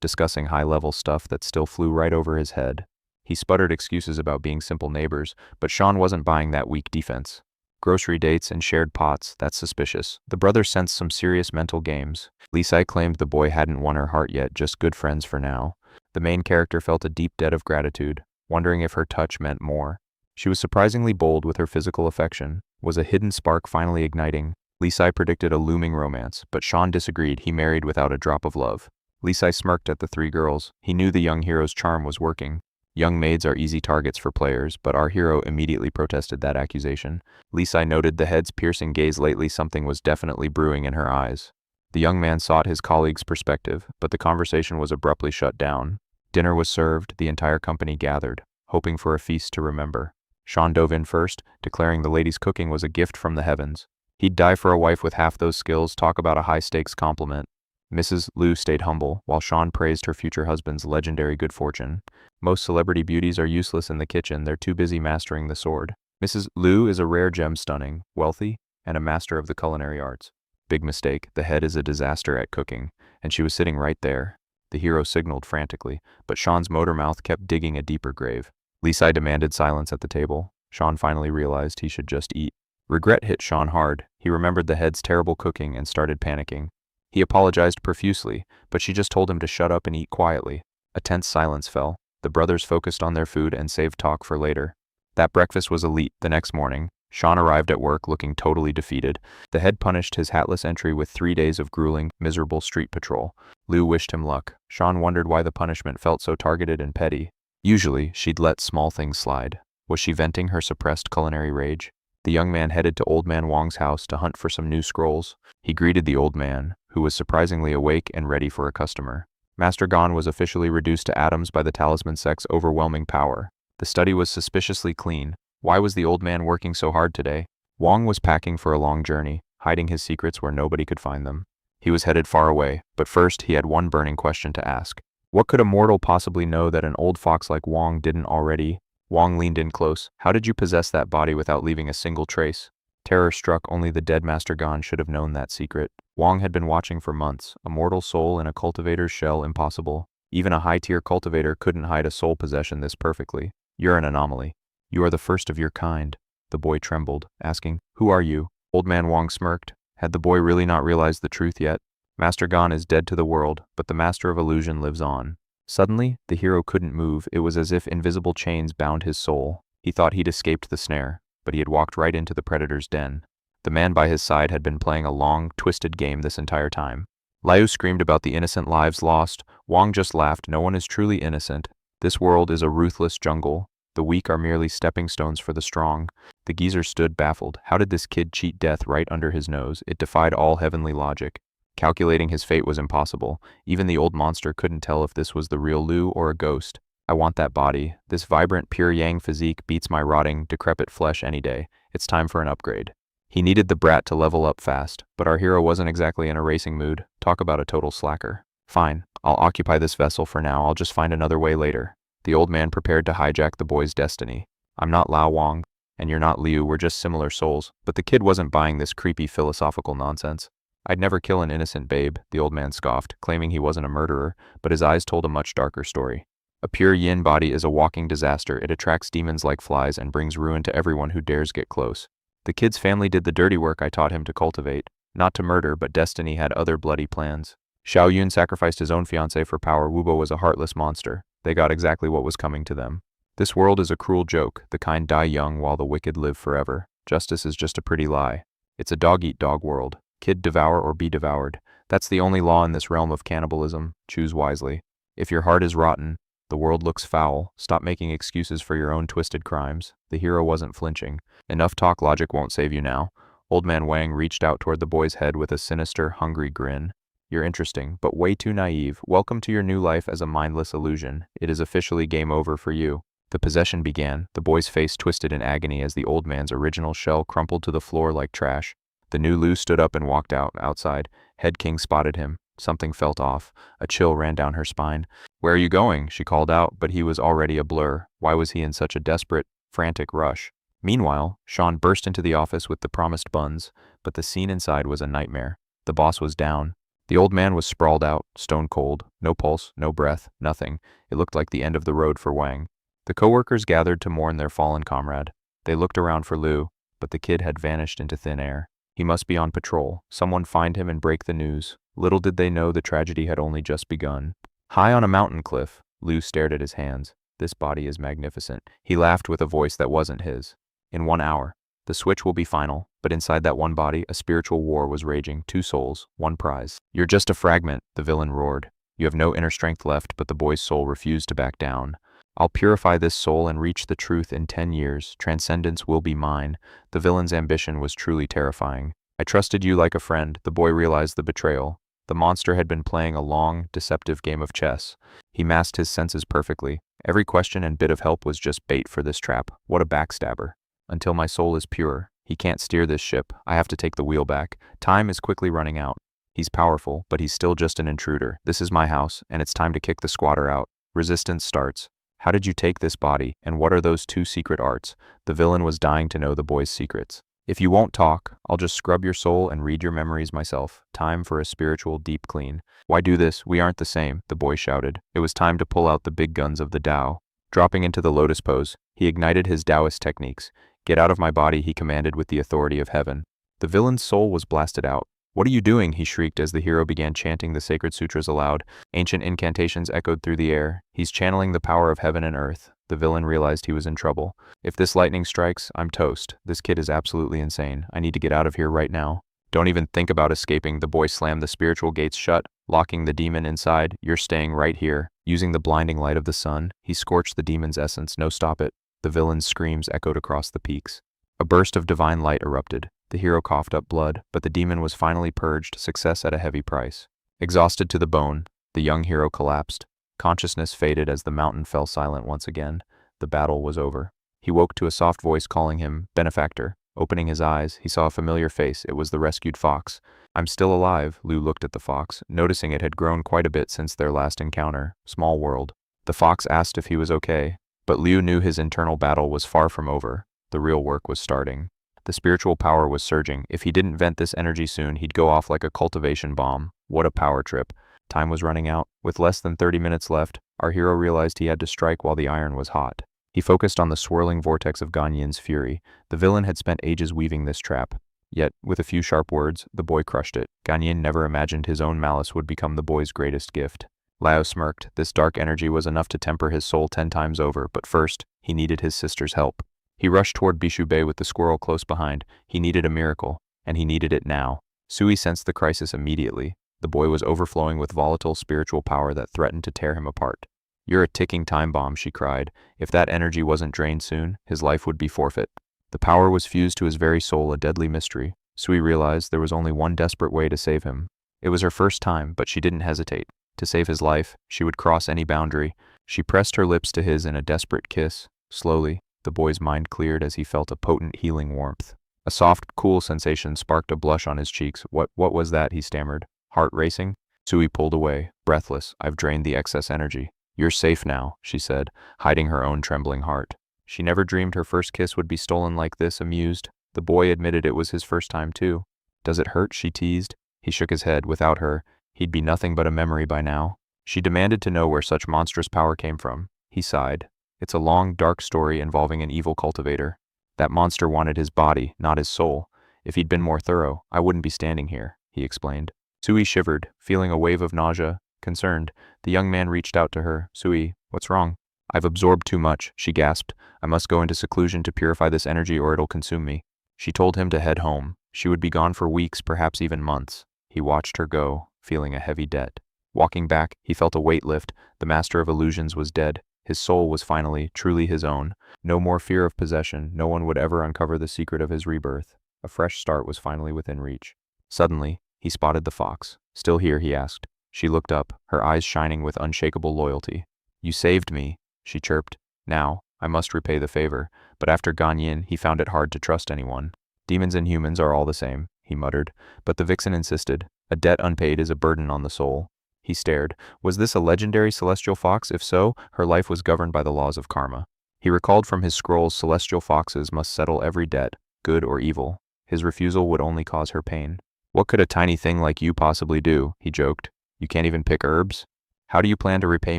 discussing high-level stuff that still flew right over his head. He sputtered excuses about being simple neighbors, but Sean wasn't buying that weak defense. Grocery dates and shared pots, that's suspicious. The brother sensed some serious mental games. Li claimed the boy hadn't won her heart yet, just good friends for now. The main character felt a deep debt of gratitude, wondering if her touch meant more. She was surprisingly bold with her physical affection. Was a hidden spark finally igniting? Li predicted a looming romance, but Sean disagreed. He married without a drop of love. Li smirked at the three girls. He knew the young hero's charm was working. Young maids are easy targets for players, but our hero immediately protested that accusation. Li noted the head's piercing gaze. Lately something was definitely brewing in her eyes. The young man sought his colleague's perspective, but the conversation was abruptly shut down. Dinner was served, the entire company gathered, hoping for a feast to remember. Sean dove in first, declaring the lady's cooking was a gift from the heavens. He'd die for a wife with half those skills. Talk about a high-stakes compliment. Mrs. Liu stayed humble, while Sean praised her future husband's legendary good fortune. Most celebrity beauties are useless in the kitchen, they're too busy mastering the sword. Mrs. Liu is a rare gem, stunning, wealthy, and a master of the culinary arts. Big mistake, the head is a disaster at cooking, and she was sitting right there. The hero signaled frantically, but Sean's motor mouth kept digging a deeper grave. Li demanded silence at the table. Sean finally realized he should just eat. Regret hit Sean hard. He remembered the head's terrible cooking and started panicking. He apologized profusely, but she just told him to shut up and eat quietly. A tense silence fell. The brothers focused on their food and saved talk for later. That breakfast was elite. The next morning, Sean arrived at work looking totally defeated. The head punished his hatless entry with 3 days of grueling, miserable street patrol. Liu wished him luck. Sean wondered why the punishment felt so targeted and petty. Usually, she'd let small things slide. Was she venting her suppressed culinary rage? The young man headed to Old Man Wong's house to hunt for some new scrolls. He greeted the old man, who was surprisingly awake and ready for a customer. Master Gon was officially reduced to atoms by the talisman sect's overwhelming power. The study was suspiciously clean. Why was the old man working so hard today? Wong was packing for a long journey, hiding his secrets where nobody could find them. He was headed far away, but first he had one burning question to ask. What could a mortal possibly know that an old fox like Wong didn't already? Wong leaned in close. How did you possess that body without leaving a single trace? Terror struck. Only the dead Master Gon should have known that secret. Wong had been watching for months. A mortal soul in a cultivator's shell, impossible. Even a high-tier cultivator couldn't hide a soul possession this perfectly. You're an anomaly. You are the first of your kind. The boy trembled, asking, Who are you? Old Man Wong smirked. Had the boy really not realized the truth yet? Master Gon is dead to the world, but the master of illusion lives on. Suddenly, the hero couldn't move. It was as if invisible chains bound his soul. He thought he'd escaped the snare, but he had walked right into the predator's den. The man by his side had been playing a long, twisted game this entire time. Liu screamed about the innocent lives lost. Wong just laughed. No one is truly innocent. This world is a ruthless jungle. The weak are merely stepping stones for the strong. The geezer stood baffled. How did this kid cheat death right under his nose? It defied all heavenly logic. Calculating his fate was impossible. Even the old monster couldn't tell if this was the real Liu or a ghost. I want that body. This vibrant, pure yang physique beats my rotting, decrepit flesh any day. It's time for an upgrade. He needed the brat to level up fast, but our hero wasn't exactly in a racing mood. Talk about a total slacker. Fine, I'll occupy this vessel for now. I'll just find another way later. The old man prepared to hijack the boy's destiny. I'm not Lao Wong, and you're not Liu. We're just similar souls. But the kid wasn't buying this creepy philosophical nonsense. I'd never kill an innocent babe, the old man scoffed, claiming he wasn't a murderer, but his eyes told a much darker story. A pure yin body is a walking disaster. It attracts demons like flies and brings ruin to everyone who dares get close. The kid's family did the dirty work I taught him to cultivate. Not to murder, but destiny had other bloody plans. Xiao Yun sacrificed his own fiancée for power. Wubo was a heartless monster. They got exactly what was coming to them. This world is a cruel joke. The kind die young while the wicked live forever. Justice is just a pretty lie. It's a dog-eat-dog world. Kid devour or be devoured. That's the only law in this realm of cannibalism. Choose wisely. If your heart is rotten, the world looks foul. Stop making excuses for your own twisted crimes. The hero wasn't flinching. Enough talk, logic won't save you now. Old Man Wang reached out toward the boy's head with a sinister, hungry grin. You're interesting, but way too naive. Welcome to your new life as a mindless illusion. It is officially game over for you. The possession began. The boy's face twisted in agony as the old man's original shell crumpled to the floor like trash. The new Liu stood up and walked outside. Head King spotted him. Something felt off. A chill ran down her spine. Where are you going? She called out, but he was already a blur. Why was he in such a desperate, frantic rush? Meanwhile, Sean burst into the office with the promised buns, but the scene inside was a nightmare. The boss was down. The old man was sprawled out, stone cold, no pulse, no breath, nothing. It looked like the end of the road for Wang. The coworkers gathered to mourn their fallen comrade. They looked around for Liu, but the kid had vanished into thin air. He must be on patrol. Someone find him and break the news. Little did they know the tragedy had only just begun. High on a mountain cliff, Liu stared at his hands. This body is magnificent. He laughed with a voice that wasn't his. In 1 hour, the switch will be final, but inside that one body, a spiritual war was raging. 2 souls, 1 prize. You're just a fragment, the villain roared. You have no inner strength left, but the boy's soul refused to back down. I'll purify this soul and reach the truth in 10 years. Transcendence will be mine. The villain's ambition was truly terrifying. I trusted you like a friend. The boy realized the betrayal. The monster had been playing a long, deceptive game of chess. He masked his senses perfectly. Every question and bit of help was just bait for this trap. What a backstabber. Until my soul is pure, he can't steer this ship. I have to take the wheel back. Time is quickly running out. He's powerful, but he's still just an intruder. This is my house, and it's time to kick the squatter out. Resistance starts. How did you take this body, and what are those 2 secret arts? The villain was dying to know the boy's secrets. If you won't talk, I'll just scrub your soul and read your memories myself. Time for a spiritual deep clean. Why do this? We aren't the same, the boy shouted. It was time to pull out the big guns of the Tao. Dropping into the lotus pose, he ignited his Taoist techniques. Get out of my body, he commanded with the authority of heaven. The villain's soul was blasted out. What are you doing? He shrieked as the hero began chanting the sacred sutras aloud. Ancient incantations echoed through the air. He's channeling the power of heaven and earth. The villain realized he was in trouble. If this lightning strikes, I'm toast. This kid is absolutely insane. I need to get out of here right now. Don't even think about escaping. The boy slammed the spiritual gates shut, locking the demon inside. You're staying right here. Using the blinding light of the sun, he scorched the demon's essence. No, stop it. The villain's screams echoed across the peaks. A burst of divine light erupted. The hero coughed up blood, but the demon was finally purged, success at a heavy price. Exhausted to the bone, the young hero collapsed. Consciousness faded as the mountain fell silent once again. The battle was over. He woke to a soft voice calling him benefactor. Opening his eyes, he saw a familiar face. It was the rescued fox. I'm still alive, Liu looked at the fox, noticing it had grown quite a bit since their last encounter. Small world. The fox asked if he was okay, but Liu knew his internal battle was far from over. The real work was starting. The spiritual power was surging. If he didn't vent this energy soon, he'd go off like a cultivation bomb. What a power trip. Time was running out. With less than 30 minutes left, our hero realized he had to strike while the iron was hot. He focused on the swirling vortex of Ganyin's fury. The villain had spent ages weaving this trap. Yet, with a few sharp words, the boy crushed it. Ganyin never imagined his own malice would become the boy's greatest gift. Lao smirked. This dark energy was enough to temper his soul 10 times over, but first, he needed his sister's help. He rushed toward Bishu Bei with the squirrel close behind. He needed a miracle, and he needed it now. Sui sensed the crisis immediately. The boy was overflowing with volatile spiritual power that threatened to tear him apart. You're a ticking time bomb, she cried. If that energy wasn't drained soon, his life would be forfeit. The power was fused to his very soul, a deadly mystery. Sui realized there was only one desperate way to save him. It was her first time, but she didn't hesitate. To save his life, she would cross any boundary. She pressed her lips to his in a desperate kiss. Slowly, the boy's mind cleared as he felt a potent healing warmth. A soft, cool sensation sparked a blush on his cheeks. What was that? He stammered. Heart racing? Sui pulled away, breathless. I've drained the excess energy. You're safe now, she said, hiding her own trembling heart. She never dreamed her first kiss would be stolen like this, amused. The boy admitted it was his first time too. Does it hurt? She teased. He shook his head. Without her, he'd be nothing but a memory by now. She demanded to know where such monstrous power came from. He sighed. It's a long, dark story involving an evil cultivator. That monster wanted his body, not his soul. If he'd been more thorough, I wouldn't be standing here, he explained. Sui shivered, feeling a wave of nausea. Concerned, the young man reached out to her. Sui, what's wrong? I've absorbed too much, she gasped. I must go into seclusion to purify this energy or it'll consume me. She told him to head home. She would be gone for weeks, perhaps even months. He watched her go, feeling a heavy debt. Walking back, he felt a weight lift. The master of illusions was dead. His soul was finally, truly his own. No more fear of possession. No one would ever uncover the secret of his rebirth. A fresh start was finally within reach. Suddenly, he spotted the fox. Still here, he asked. She looked up, her eyes shining with unshakable loyalty. You saved me, she chirped. Now, I must repay the favor. But after Ganyin, he found it hard to trust anyone. Demons and humans are all the same, he muttered. But the vixen insisted. A debt unpaid is a burden on the soul. He stared. Was this a legendary celestial fox? If so, her life was governed by the laws of karma. He recalled from his scrolls celestial foxes must settle every debt, good or evil. His refusal would only cause her pain. What could a tiny thing like you possibly do? He joked. You can't even pick herbs? How do you plan to repay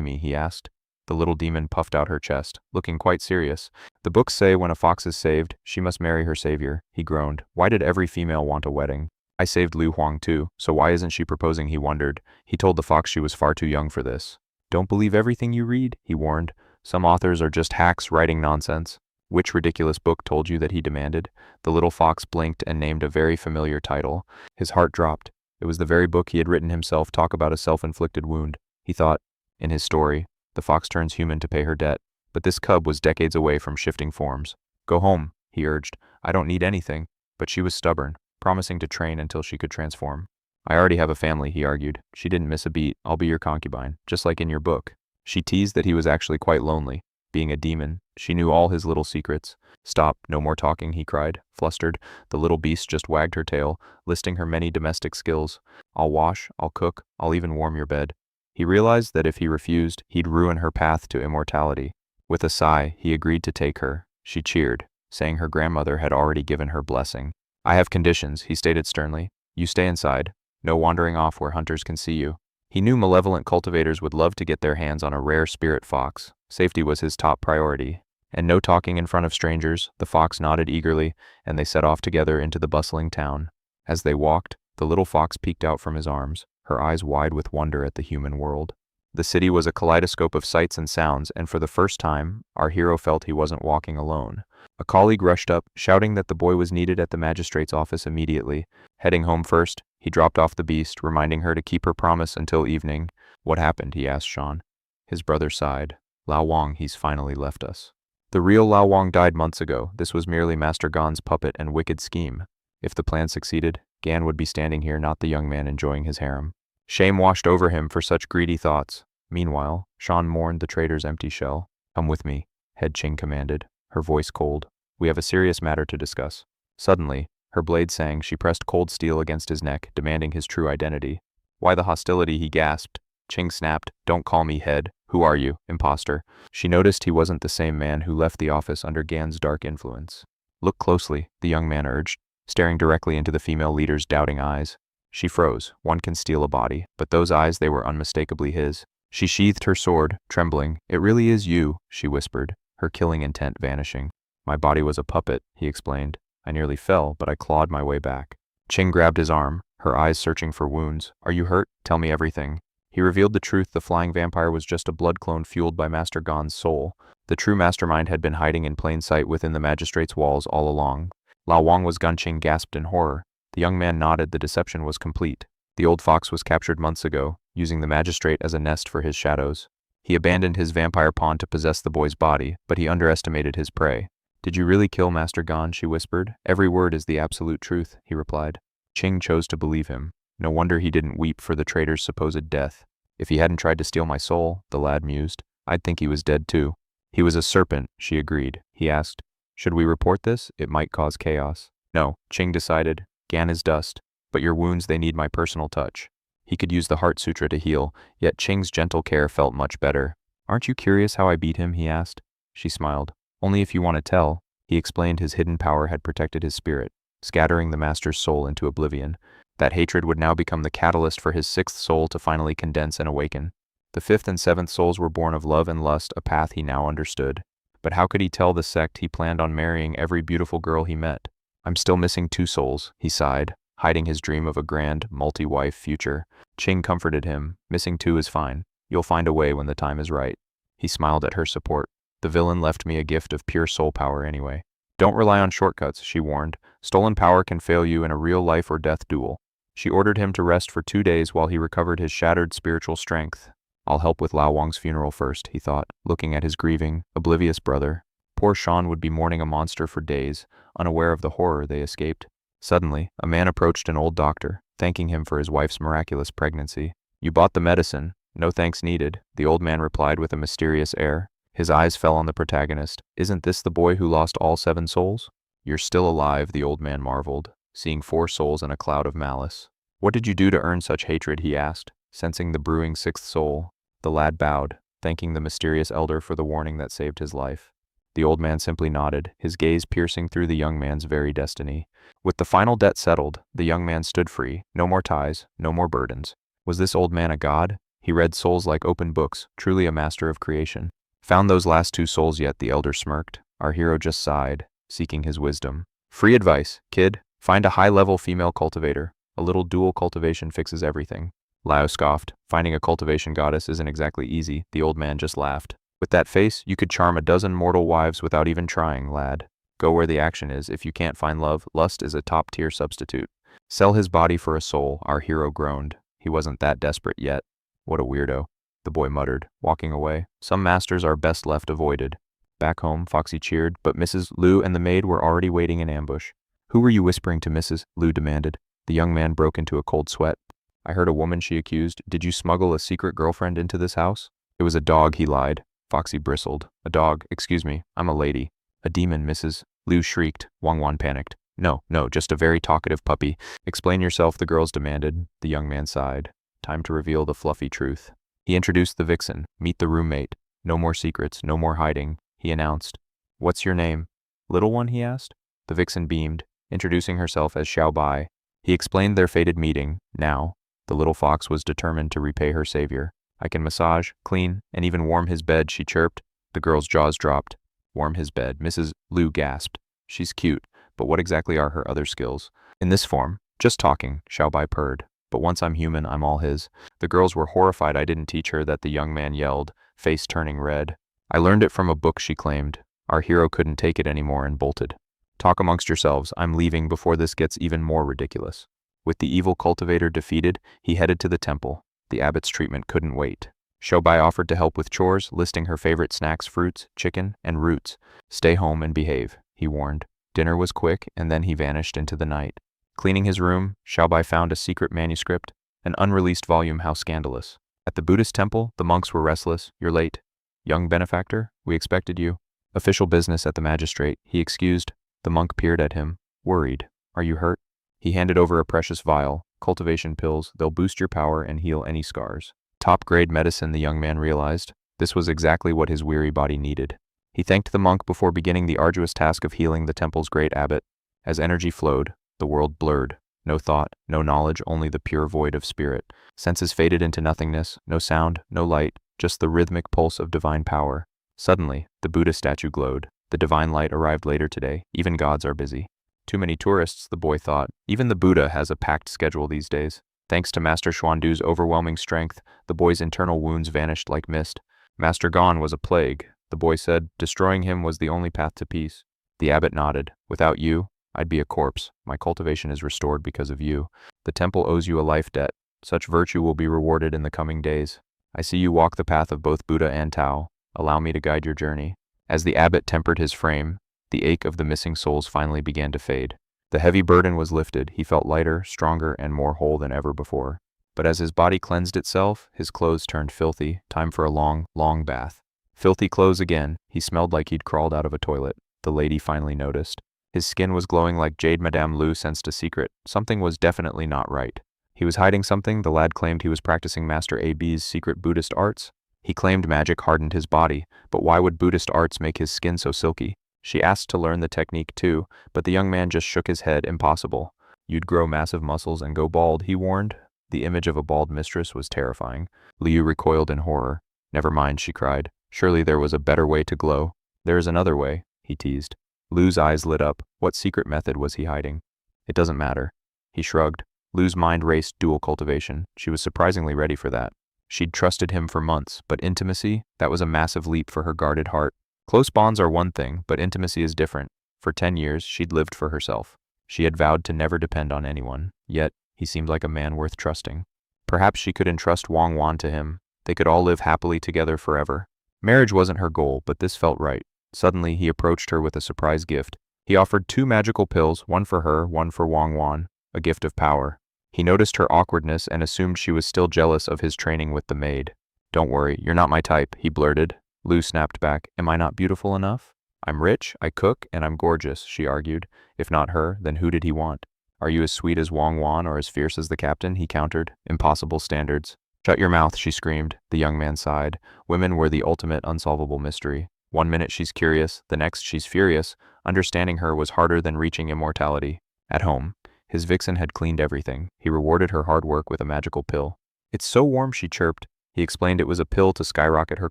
me? He asked. The little demon puffed out her chest, looking quite serious. The books say when a fox is saved, she must marry her savior, he groaned. Why did every female want a wedding? I saved Li Huo too, so why isn't she proposing? He wondered. He told the fox she was far too young for this. Don't believe everything you read, he warned. Some authors are just hacks writing nonsense. Which ridiculous book told you that? He demanded. The little fox blinked and named a very familiar title. His heart dropped. It was the very book he had written himself talk about a self-inflicted wound. He thought, in his story, the fox turns human to pay her debt, but this cub was decades away from shifting forms. Go home, he urged. I don't need anything. But she was stubborn, promising to train until she could transform. I already have a family, he argued. She didn't miss a beat. I'll be your concubine, just like in your book. She teased that he was actually quite lonely. Being a demon, she knew all his little secrets. Stop, no more talking, he cried. Flustered, the little beast just wagged her tail, listing her many domestic skills. I'll wash, I'll cook, I'll even warm your bed. He realized that if he refused, he'd ruin her path to immortality. With a sigh, he agreed to take her. She cheered, saying her grandmother had already given her blessing. I have conditions, he stated sternly. You stay inside. No wandering off where hunters can see you. He knew malevolent cultivators would love to get their hands on a rare spirit fox. Safety was his top priority. And no talking in front of strangers. The fox nodded eagerly, and they set off together into the bustling town. As they walked, the little fox peeked out from his arms, her eyes wide with wonder at the human world. The city was a kaleidoscope of sights and sounds, and for the first time, our hero felt he wasn't walking alone. A colleague rushed up, shouting that the boy was needed at the magistrate's office immediately. Heading home first, he dropped off the beast, reminding her to keep her promise until evening. What happened? He asked Sean. His brother sighed. Lao Wang, he's finally left us. The real Lao Wang died months ago. This was merely Master Gan's puppet and wicked scheme. If the plan succeeded, Gan would be standing here, not the young man enjoying his harem. Shame washed over him for such greedy thoughts. Meanwhile, Sean mourned the traitor's empty shell. Come with me, Head Ching commanded, her voice cold. We have a serious matter to discuss. Suddenly, her blade sang. She pressed cold steel against his neck, demanding his true identity. Why the hostility? He gasped. Ching snapped. Don't call me Head. Who are you, imposter? She noticed he wasn't the same man who left the office under Gan's dark influence. Look closely, the young man urged, staring directly into the female leader's doubting eyes. She froze. One can steal a body, but those eyes, they were unmistakably his. She sheathed her sword, trembling. It really is you, she whispered, her killing intent vanishing. My body was a puppet, he explained. I nearly fell, but I clawed my way back. Ching grabbed his arm, her eyes searching for wounds. Are you hurt? Tell me everything. He revealed the truth. The flying vampire was just a blood clone fueled by Master Gan's soul. The true mastermind had been hiding in plain sight within the magistrate's walls all along. Lao Wang was Gun. Ching gasped in horror. The young man nodded. The deception was complete. The old fox was captured months ago, using the magistrate as a nest for his shadows. He abandoned his vampire pawn to possess the boy's body, but he underestimated his prey. Did you really kill Master Gan? She whispered. Every word is the absolute truth, he replied. Ching chose to believe him. No wonder he didn't weep for the traitor's supposed death. If he hadn't tried to steal my soul, the lad mused, I'd think he was dead too. He was a serpent, she agreed. He asked, should we report this? It might cause chaos. No, Ching decided. Gan is dust, but your wounds, they need my personal touch. He could use the Heart Sutra to heal, yet Ching's gentle care felt much better. Aren't you curious how I beat him? He asked. She smiled. Only if you want to tell. He explained his hidden power had protected his spirit, scattering the master's soul into oblivion. That hatred would now become the catalyst for his sixth soul to finally condense and awaken. The fifth and seventh souls were born of love and lust, a path he now understood. But how could he tell the sect he planned on marrying every beautiful girl he met? I'm still missing 2 souls, he sighed, hiding his dream of a grand, multi-wife future. Ching comforted him. Missing 2 is fine. You'll find a way when the time is right. He smiled at her support. The villain left me a gift of pure soul power anyway. Don't rely on shortcuts, she warned. Stolen power can fail you in a real life or death duel. She ordered him to rest for 2 days while he recovered his shattered spiritual strength. I'll help with Lao Wang's funeral first, he thought, looking at his grieving, oblivious brother. Poor Sean would be mourning a monster for days, unaware of the horror they escaped. Suddenly, a man approached an old doctor, thanking him for his wife's miraculous pregnancy. You bought the medicine. No thanks needed, the old man replied with a mysterious air. His eyes fell on the protagonist. Isn't this the boy who lost all 7 souls? You're still alive, the old man marveled, seeing 4 souls in a cloud of malice. What did you do to earn such hatred? He asked, sensing the brewing 6th soul. The lad bowed, thanking the mysterious elder for the warning that saved his life. The old man simply nodded, his gaze piercing through the young man's very destiny. With the final debt settled, the young man stood free, no more ties, no more burdens. Was this old man a god? He read souls like open books, truly a master of creation. Found those last 2 souls yet? The elder smirked. Our hero just sighed, seeking his wisdom. Free advice, kid. Find a high-level female cultivator. A little dual cultivation fixes everything. Li Huo scoffed. Finding a cultivation goddess isn't exactly easy. The old man just laughed. With that face, you could charm a dozen mortal wives without even trying, lad. Go where the action is. If you can't find love, lust is a top-tier substitute. Sell his body for a soul, our hero groaned. He wasn't that desperate yet. What a weirdo, the boy muttered, walking away. Some masters are best left avoided. Back home, Foxy cheered, but Mrs. Liu and the maid were already waiting in ambush. Who were you whispering to, Mrs. Liu demanded. The young man broke into a cold sweat. I heard a woman, she accused. Did you smuggle a secret girlfriend into this house? It was a dog, he lied. Foxy bristled. A dog, excuse me, I'm a lady. A demon, Mrs. Liu shrieked. Wang Wan panicked. No, just a very talkative puppy. Explain yourself, the girls demanded. The young man sighed. Time to reveal the fluffy truth. He introduced the vixen. Meet the roommate. No more secrets, no more hiding, he announced. What's your name? Little one, he asked. The vixen beamed, introducing herself as Xiao Bai. He explained their fated meeting. Now, the little fox was determined to repay her savior. I can massage, clean, and even warm his bed, she chirped. The girl's jaws dropped. Warm his bed, Mrs. Liu gasped. She's cute, but what exactly are her other skills? In this form, just talking, Xiao Bai purred. But once I'm human, I'm all his. The girls were horrified I didn't teach her that, the young man yelled, face turning red. I learned it from a book, she claimed. Our hero couldn't take it anymore and bolted. Talk amongst yourselves, I'm leaving before this gets even more ridiculous. With the evil cultivator defeated, he headed to the temple. The abbot's treatment couldn't wait. Xiao Bai offered to help with chores, listing her favorite snacks, fruits, chicken, and roots. Stay home and behave, he warned. Dinner was quick, and then he vanished into the night. Cleaning his room, Xiao Bai found a secret manuscript, an unreleased volume. How scandalous. At the Buddhist temple, the monks were restless. You're late. Young benefactor, we expected you. Official business at the magistrate, he excused. The monk peered at him, worried. Are you hurt? He handed over a precious vial. Cultivation pills, they'll boost your power and heal any scars. Top-grade medicine, the young man realized. This was exactly what his weary body needed. He thanked the monk before beginning the arduous task of healing the temple's great abbot. As energy flowed, the world blurred. No thought, no knowledge, only the pure void of spirit. Senses faded into nothingness, no sound, no light, just the rhythmic pulse of divine power. Suddenly, the Buddha statue glowed. The divine light arrived later today. Even gods are busy. Too many tourists, the boy thought. Even the Buddha has a packed schedule these days. Thanks to Master Xuandu's overwhelming strength, the boy's internal wounds vanished like mist. Master Gon was a plague, the boy said. Destroying him was the only path to peace. The abbot nodded. Without you, I'd be a corpse. My cultivation is restored because of you. The temple owes you a life debt. Such virtue will be rewarded in the coming days. I see you walk the path of both Buddha and Tao. Allow me to guide your journey. As the abbot tempered his frame, the ache of the missing souls finally began to fade. The heavy burden was lifted. He felt lighter, stronger, and more whole than ever before. But as his body cleansed itself, his clothes turned filthy. Time for a long, long bath. Filthy clothes again. He smelled like he'd crawled out of a toilet. The lady finally noticed. His skin was glowing like jade. Madame Liu sensed a secret. Something was definitely not right. He was hiding something. The lad claimed he was practicing Master AB's secret Buddhist arts. He claimed magic hardened his body, but why would Buddhist arts make his skin so silky? She asked to learn the technique too, but the young man just shook his head. Impossible. You'd grow massive muscles and go bald, he warned. The image of a bald mistress was terrifying. Liu recoiled in horror. Never mind, she cried. Surely there was a better way to glow. There is another way, he teased. Liu's eyes lit up. What secret method was he hiding? It doesn't matter. He shrugged. Liu's mind raced. Dual cultivation. She was surprisingly ready for that. She'd trusted him for months, but intimacy? That was a massive leap for her guarded heart. Close bonds are one thing, but intimacy is different. For 10 years, she'd lived for herself. She had vowed to never depend on anyone, yet he seemed like a man worth trusting. Perhaps she could entrust Wang Wan to him. They could all live happily together forever. Marriage wasn't her goal, but this felt right. Suddenly, he approached her with a surprise gift. He offered 2 magical pills, one for her, one for Wang Wan, a gift of power. He noticed her awkwardness and assumed she was still jealous of his training with the maid. Don't worry, you're not my type, he blurted. Liu snapped back. Am I not beautiful enough? I'm rich, I cook, and I'm gorgeous, she argued. If not her, then who did he want? Are you as sweet as Wang Wan or as fierce as the captain? He countered. Impossible standards. Shut your mouth, she screamed. The young man sighed. Women were the ultimate unsolvable mystery. One minute she's curious, the next she's furious. Understanding her was harder than reaching immortality. At home, his vixen had cleaned everything. He rewarded her hard work with a magical pill. "It's so warm," she chirped. He explained it was a pill to skyrocket her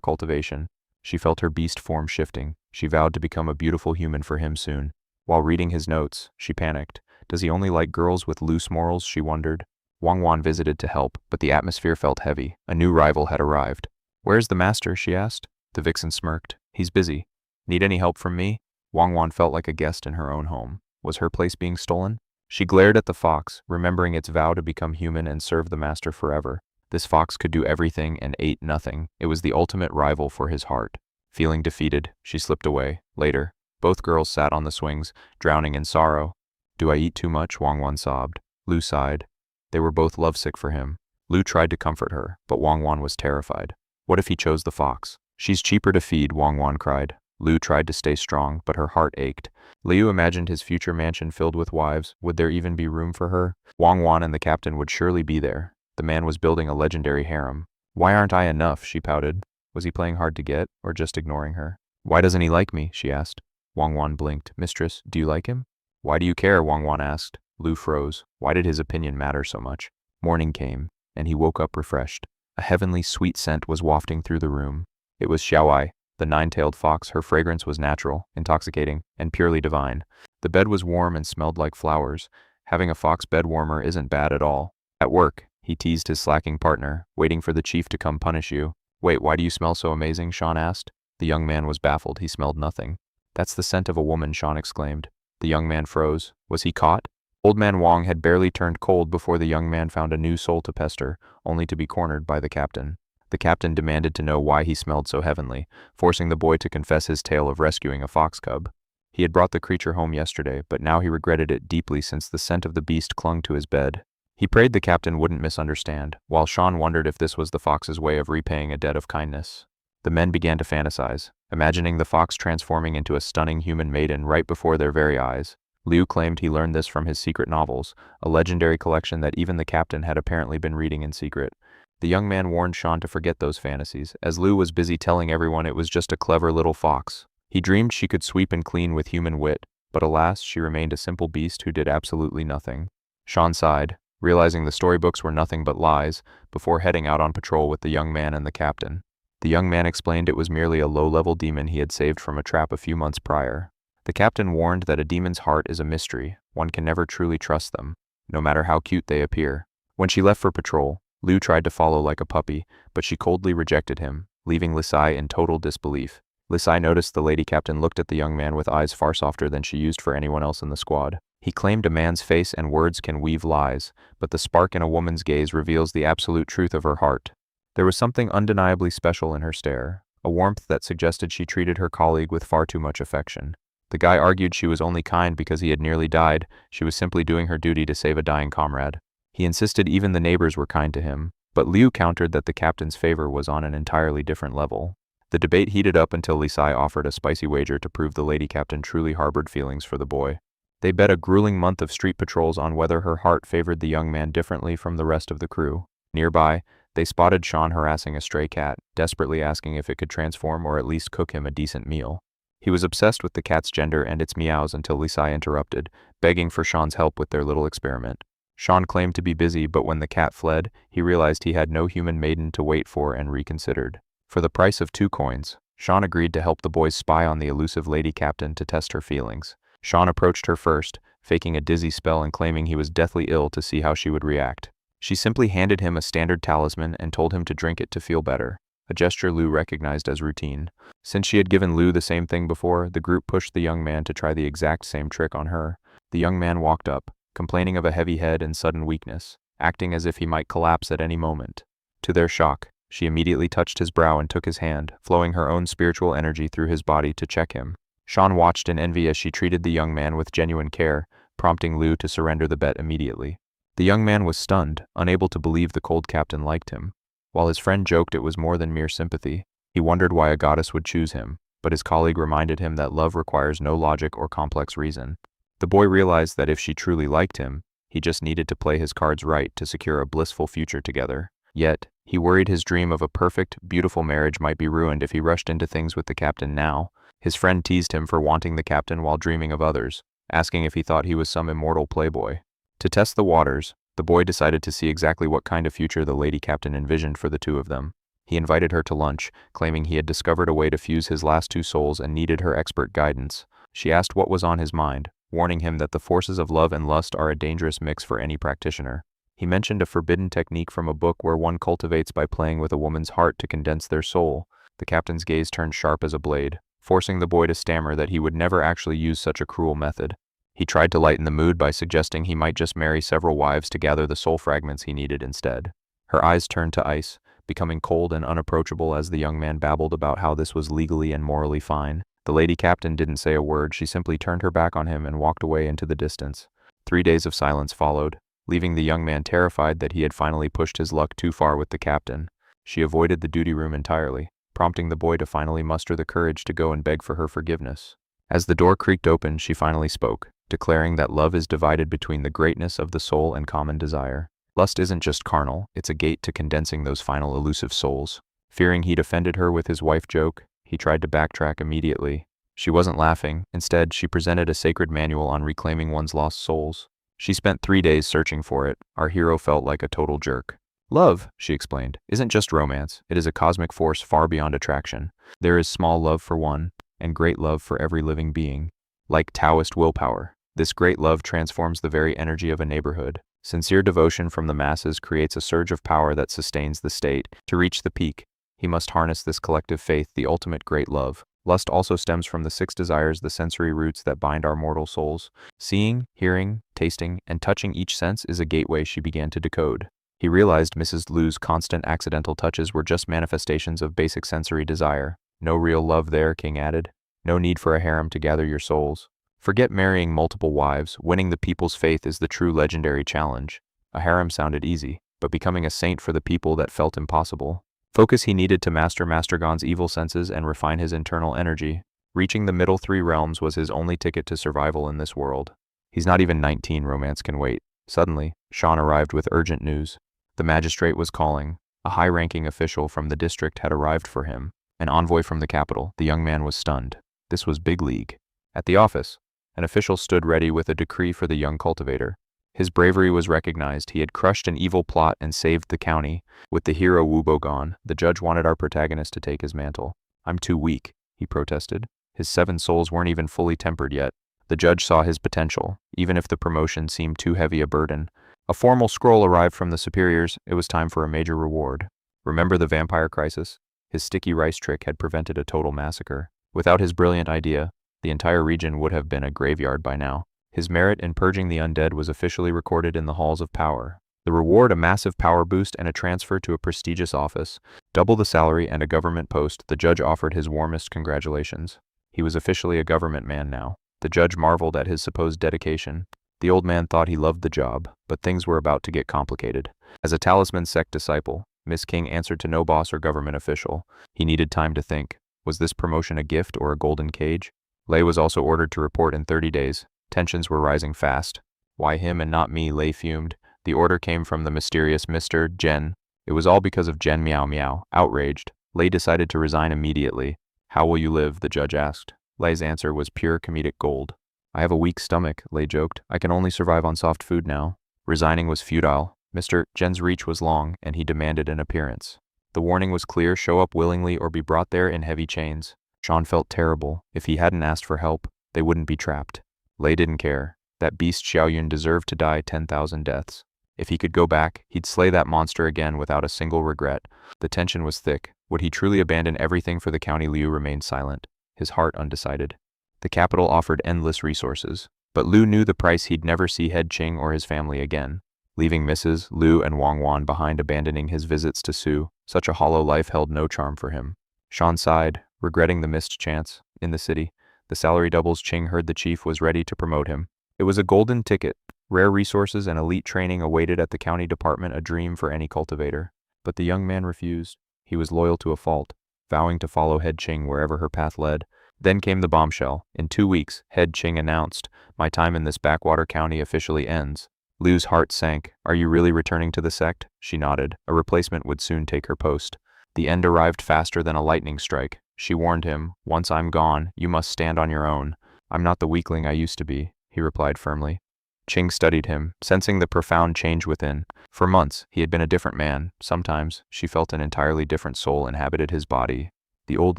cultivation. She felt her beast form shifting. She vowed to become a beautiful human for him soon. While reading his notes, she panicked. Does he only like girls with loose morals, she wondered. Wang Wan visited to help, but the atmosphere felt heavy. A new rival had arrived. "Where's the master?" she asked. The vixen smirked. "He's busy. Need any help from me?" Wang Wan felt like a guest in her own home. Was her place being stolen? She glared at the fox, remembering its vow to become human and serve the master forever. This fox could do everything and ate nothing. It was the ultimate rival for his heart. Feeling defeated, she slipped away. Later, both girls sat on the swings, drowning in sorrow. "Do I eat too much?" Wang Wan sobbed. Lu sighed. They were both lovesick for him. Lu tried to comfort her, but Wang Wan was terrified. What if he chose the fox? "She's cheaper to feed," Wang Wan cried. Lu tried to stay strong, but her heart ached. Li Huo imagined his future mansion filled with wives. Would there even be room for her? Wang Wan and the captain would surely be there. The man was building a legendary harem. "Why aren't I enough?" she pouted. Was he playing hard to get, or just ignoring her? "Why doesn't he like me?" she asked. Wang Wan blinked. "Mistress, do you like him?" "Why do you care?" Wang Wan asked. Lu froze. Why did his opinion matter so much? Morning came, and he woke up refreshed. A heavenly sweet scent was wafting through the room. It was Xiaowai, the nine-tailed fox. Her fragrance was natural, intoxicating, and purely divine. The bed was warm and smelled like flowers. Having a fox bed warmer isn't bad at all. At work, he teased his slacking partner, "Waiting for the chief to come punish you." "Wait, why do you smell so amazing?" Sean asked. The young man was baffled. He smelled nothing. "That's the scent of a woman," Sean exclaimed. The young man froze. Was he caught? Old man Wang had barely turned cold before the young man found a new soul to pester, only to be cornered by the captain. The captain demanded to know why he smelled so heavenly, forcing the boy to confess his tale of rescuing a fox cub. He had brought the creature home yesterday, but now he regretted it deeply since the scent of the beast clung to his bed. He prayed the captain wouldn't misunderstand, while Sean wondered if this was the fox's way of repaying a debt of kindness. The men began to fantasize, imagining the fox transforming into a stunning human maiden right before their very eyes. Liu claimed he learned this from his secret novels, a legendary collection that even the captain had apparently been reading in secret. The young man warned Sean to forget those fantasies, as Liu was busy telling everyone it was just a clever little fox. He dreamed she could sweep and clean with human wit, but alas, she remained a simple beast who did absolutely nothing. Sean sighed, realizing the storybooks were nothing but lies, before heading out on patrol with the young man and the captain. The young man explained it was merely a low-level demon he had saved from a trap a few months prior. The captain warned that a demon's heart is a mystery. One can never truly trust them, no matter how cute they appear. When she left for patrol, Liu tried to follow like a puppy, but she coldly rejected him, leaving Lisai in total disbelief. Lisai noticed the lady captain looked at the young man with eyes far softer than she used for anyone else in the squad. He claimed a man's face and words can weave lies, but the spark in a woman's gaze reveals the absolute truth of her heart. There was something undeniably special in her stare, a warmth that suggested she treated her colleague with far too much affection. The guy argued she was only kind because he had nearly died. She was simply doing her duty to save a dying comrade. He insisted even the neighbors were kind to him, but Liu countered that the captain's favor was on an entirely different level. The debate heated up until Lisai offered a spicy wager to prove the lady captain truly harbored feelings for the boy. They bet a grueling month of street patrols on whether her heart favored the young man differently from the rest of the crew. Nearby, they spotted Sean harassing a stray cat, desperately asking if it could transform or at least cook him a decent meal. He was obsessed with the cat's gender and its meows until Lisai interrupted, begging for Sean's help with their little experiment. Sean claimed to be busy, but when the cat fled, he realized he had no human maiden to wait for and reconsidered. For the price of 2 coins, Sean agreed to help the boys spy on the elusive lady captain to test her feelings. Sean approached her first, faking a dizzy spell and claiming he was deathly ill to see how she would react. She simply handed him a standard talisman and told him to drink it to feel better, a gesture Liu recognized as routine. Since she had given Liu the same thing before, the group pushed the young man to try the exact same trick on her. The young man walked up, complaining of a heavy head and sudden weakness, acting as if he might collapse at any moment. To their shock, she immediately touched his brow and took his hand, flowing her own spiritual energy through his body to check him. Sean watched in envy as she treated the young man with genuine care, prompting Liu to surrender the bet immediately. The young man was stunned, unable to believe the cold captain liked him. While his friend joked it was more than mere sympathy, he wondered why a goddess would choose him, but his colleague reminded him that love requires no logic or complex reason. The boy realized that if she truly liked him, he just needed to play his cards right to secure a blissful future together. Yet, He worried his dream of a perfect, beautiful marriage might be ruined if he rushed into things with the captain now. His friend teased him for wanting the captain while dreaming of others, asking if he thought he was some immortal playboy. To test the waters, the boy decided to see exactly what kind of future the lady captain envisioned for the two of them. He invited her to lunch, claiming he had discovered a way to fuse his last two souls and needed her expert guidance. She asked what was on his mind, warning him that the forces of love and lust are a dangerous mix for any practitioner. He mentioned a forbidden technique from a book where one cultivates by playing with a woman's heart to condense their soul. The captain's gaze turned sharp as a blade, forcing the boy to stammer that he would never actually use such a cruel method. He tried to lighten the mood by suggesting he might just marry several wives to gather the soul fragments he needed instead. Her eyes turned to ice, becoming cold and unapproachable as the young man babbled about how this was legally and morally fine. The lady captain didn't say a word. She simply turned her back on him and walked away into the distance. 3 days of silence followed, leaving the young man terrified that he had finally pushed his luck too far with the captain. She avoided the duty room entirely, prompting the boy to finally muster the courage to go and beg for her forgiveness. As the door creaked open, she finally spoke, declaring that love is divided between the greatness of the soul and common desire. Lust isn't just carnal, it's a gate to condensing those final elusive souls. Fearing he'd offended her with his wife joke, he tried to backtrack immediately. She wasn't laughing. Instead, she presented a sacred manual on reclaiming one's lost souls. She spent 3 days searching for it. Our hero felt like a total jerk. Love, she explained, isn't just romance. It is a cosmic force far beyond attraction. There is small love for one, and great love for every living being. Like Taoist willpower, this great love transforms the very energy of a neighborhood. Sincere devotion from the masses creates a surge of power that sustains the state. To reach the peak, he must harness this collective faith, the ultimate great love. Lust also stems from the 6 desires, the sensory roots that bind our mortal souls. Seeing, hearing, tasting, and touching each sense is a gateway she began to decode. He realized Mrs. Liu's constant accidental touches were just manifestations of basic sensory desire. No real love there, King added. No need for a harem to gather your souls. Forget marrying multiple wives, winning the people's faith is the true legendary challenge. A harem sounded easy, but becoming a saint for the people that felt impossible. Focus he needed to master Master Gon's evil senses and refine his internal energy. Reaching the middle 3 realms was his only ticket to survival in this world. He's not even 19, romance can wait. Suddenly, Sean arrived with urgent news. The magistrate was calling. A high-ranking official from the district had arrived for him. An envoy from the capital. The young man was stunned. This was big league. At the office, an official stood ready with a decree for the young cultivator. His bravery was recognized. He had crushed an evil plot and saved the county. With the hero Wu Bo gone, the judge wanted our protagonist to take his mantle. I'm too weak, he protested. His 7 souls weren't even fully tempered yet. The judge saw his potential, even if the promotion seemed too heavy a burden. A formal scroll arrived from the superiors. It was time for a major reward. Remember the vampire crisis? His sticky rice trick had prevented a total massacre. Without his brilliant idea, the entire region would have been a graveyard by now. His merit in purging the undead was officially recorded in the halls of power. The reward, a massive power boost and a transfer to a prestigious office, double the salary and a government post. The judge offered his warmest congratulations. He was officially a government man now. The judge marveled at his supposed dedication. The old man thought he loved the job, but things were about to get complicated. As a talisman sect disciple, Miss King answered to no boss or government official. He needed time to think. Was this promotion a gift or a golden cage? Lei was also ordered to report in 30 days. Tensions were rising fast. Why him and not me? Lei fumed. The order came from the mysterious Mr. Jen. It was all because of Jen Meow Meow. Outraged, Lei decided to resign immediately. How will you live? The judge asked. Lei's answer was pure comedic gold. I have a weak stomach, Lei joked. I can only survive on soft food now. Resigning was futile. Mr. Jen's reach was long, and he demanded an appearance. The warning was clear: show up willingly or be brought there in heavy chains. Sean felt terrible. If he hadn't asked for help, they wouldn't be trapped. Lei didn't care. That beast Xiaoyun deserved to die 10,000 deaths. If he could go back, he'd slay that monster again without a single regret. The tension was thick. Would he truly abandon everything for the county? Liu remained silent, his heart undecided. The capital offered endless resources, but Liu knew the price: he'd never see Head Qing or his family again. Leaving Mrs. Liu and Wang Wan behind, abandoning his visits to Su, such a hollow life held no charm for him. Sean sighed, regretting the missed chance. In the city, the salary doubles. Qing heard the chief was ready to promote him. It was a golden ticket. Rare resources and elite training awaited at the county department, a dream for any cultivator. But the young man refused. He was loyal to a fault, vowing to follow Head Qing wherever her path led. Then came the bombshell. In 2 weeks, Head Qing announced, "My time in this backwater county officially ends." Liu's heart sank. Are you really returning to the sect? She nodded. A replacement would soon take her post. The end arrived faster than a lightning strike. She warned him, once I'm gone, you must stand on your own. I'm not the weakling I used to be, he replied firmly. Ching studied him, sensing the profound change within. For months, he had been a different man. Sometimes, she felt an entirely different soul inhabited his body. The old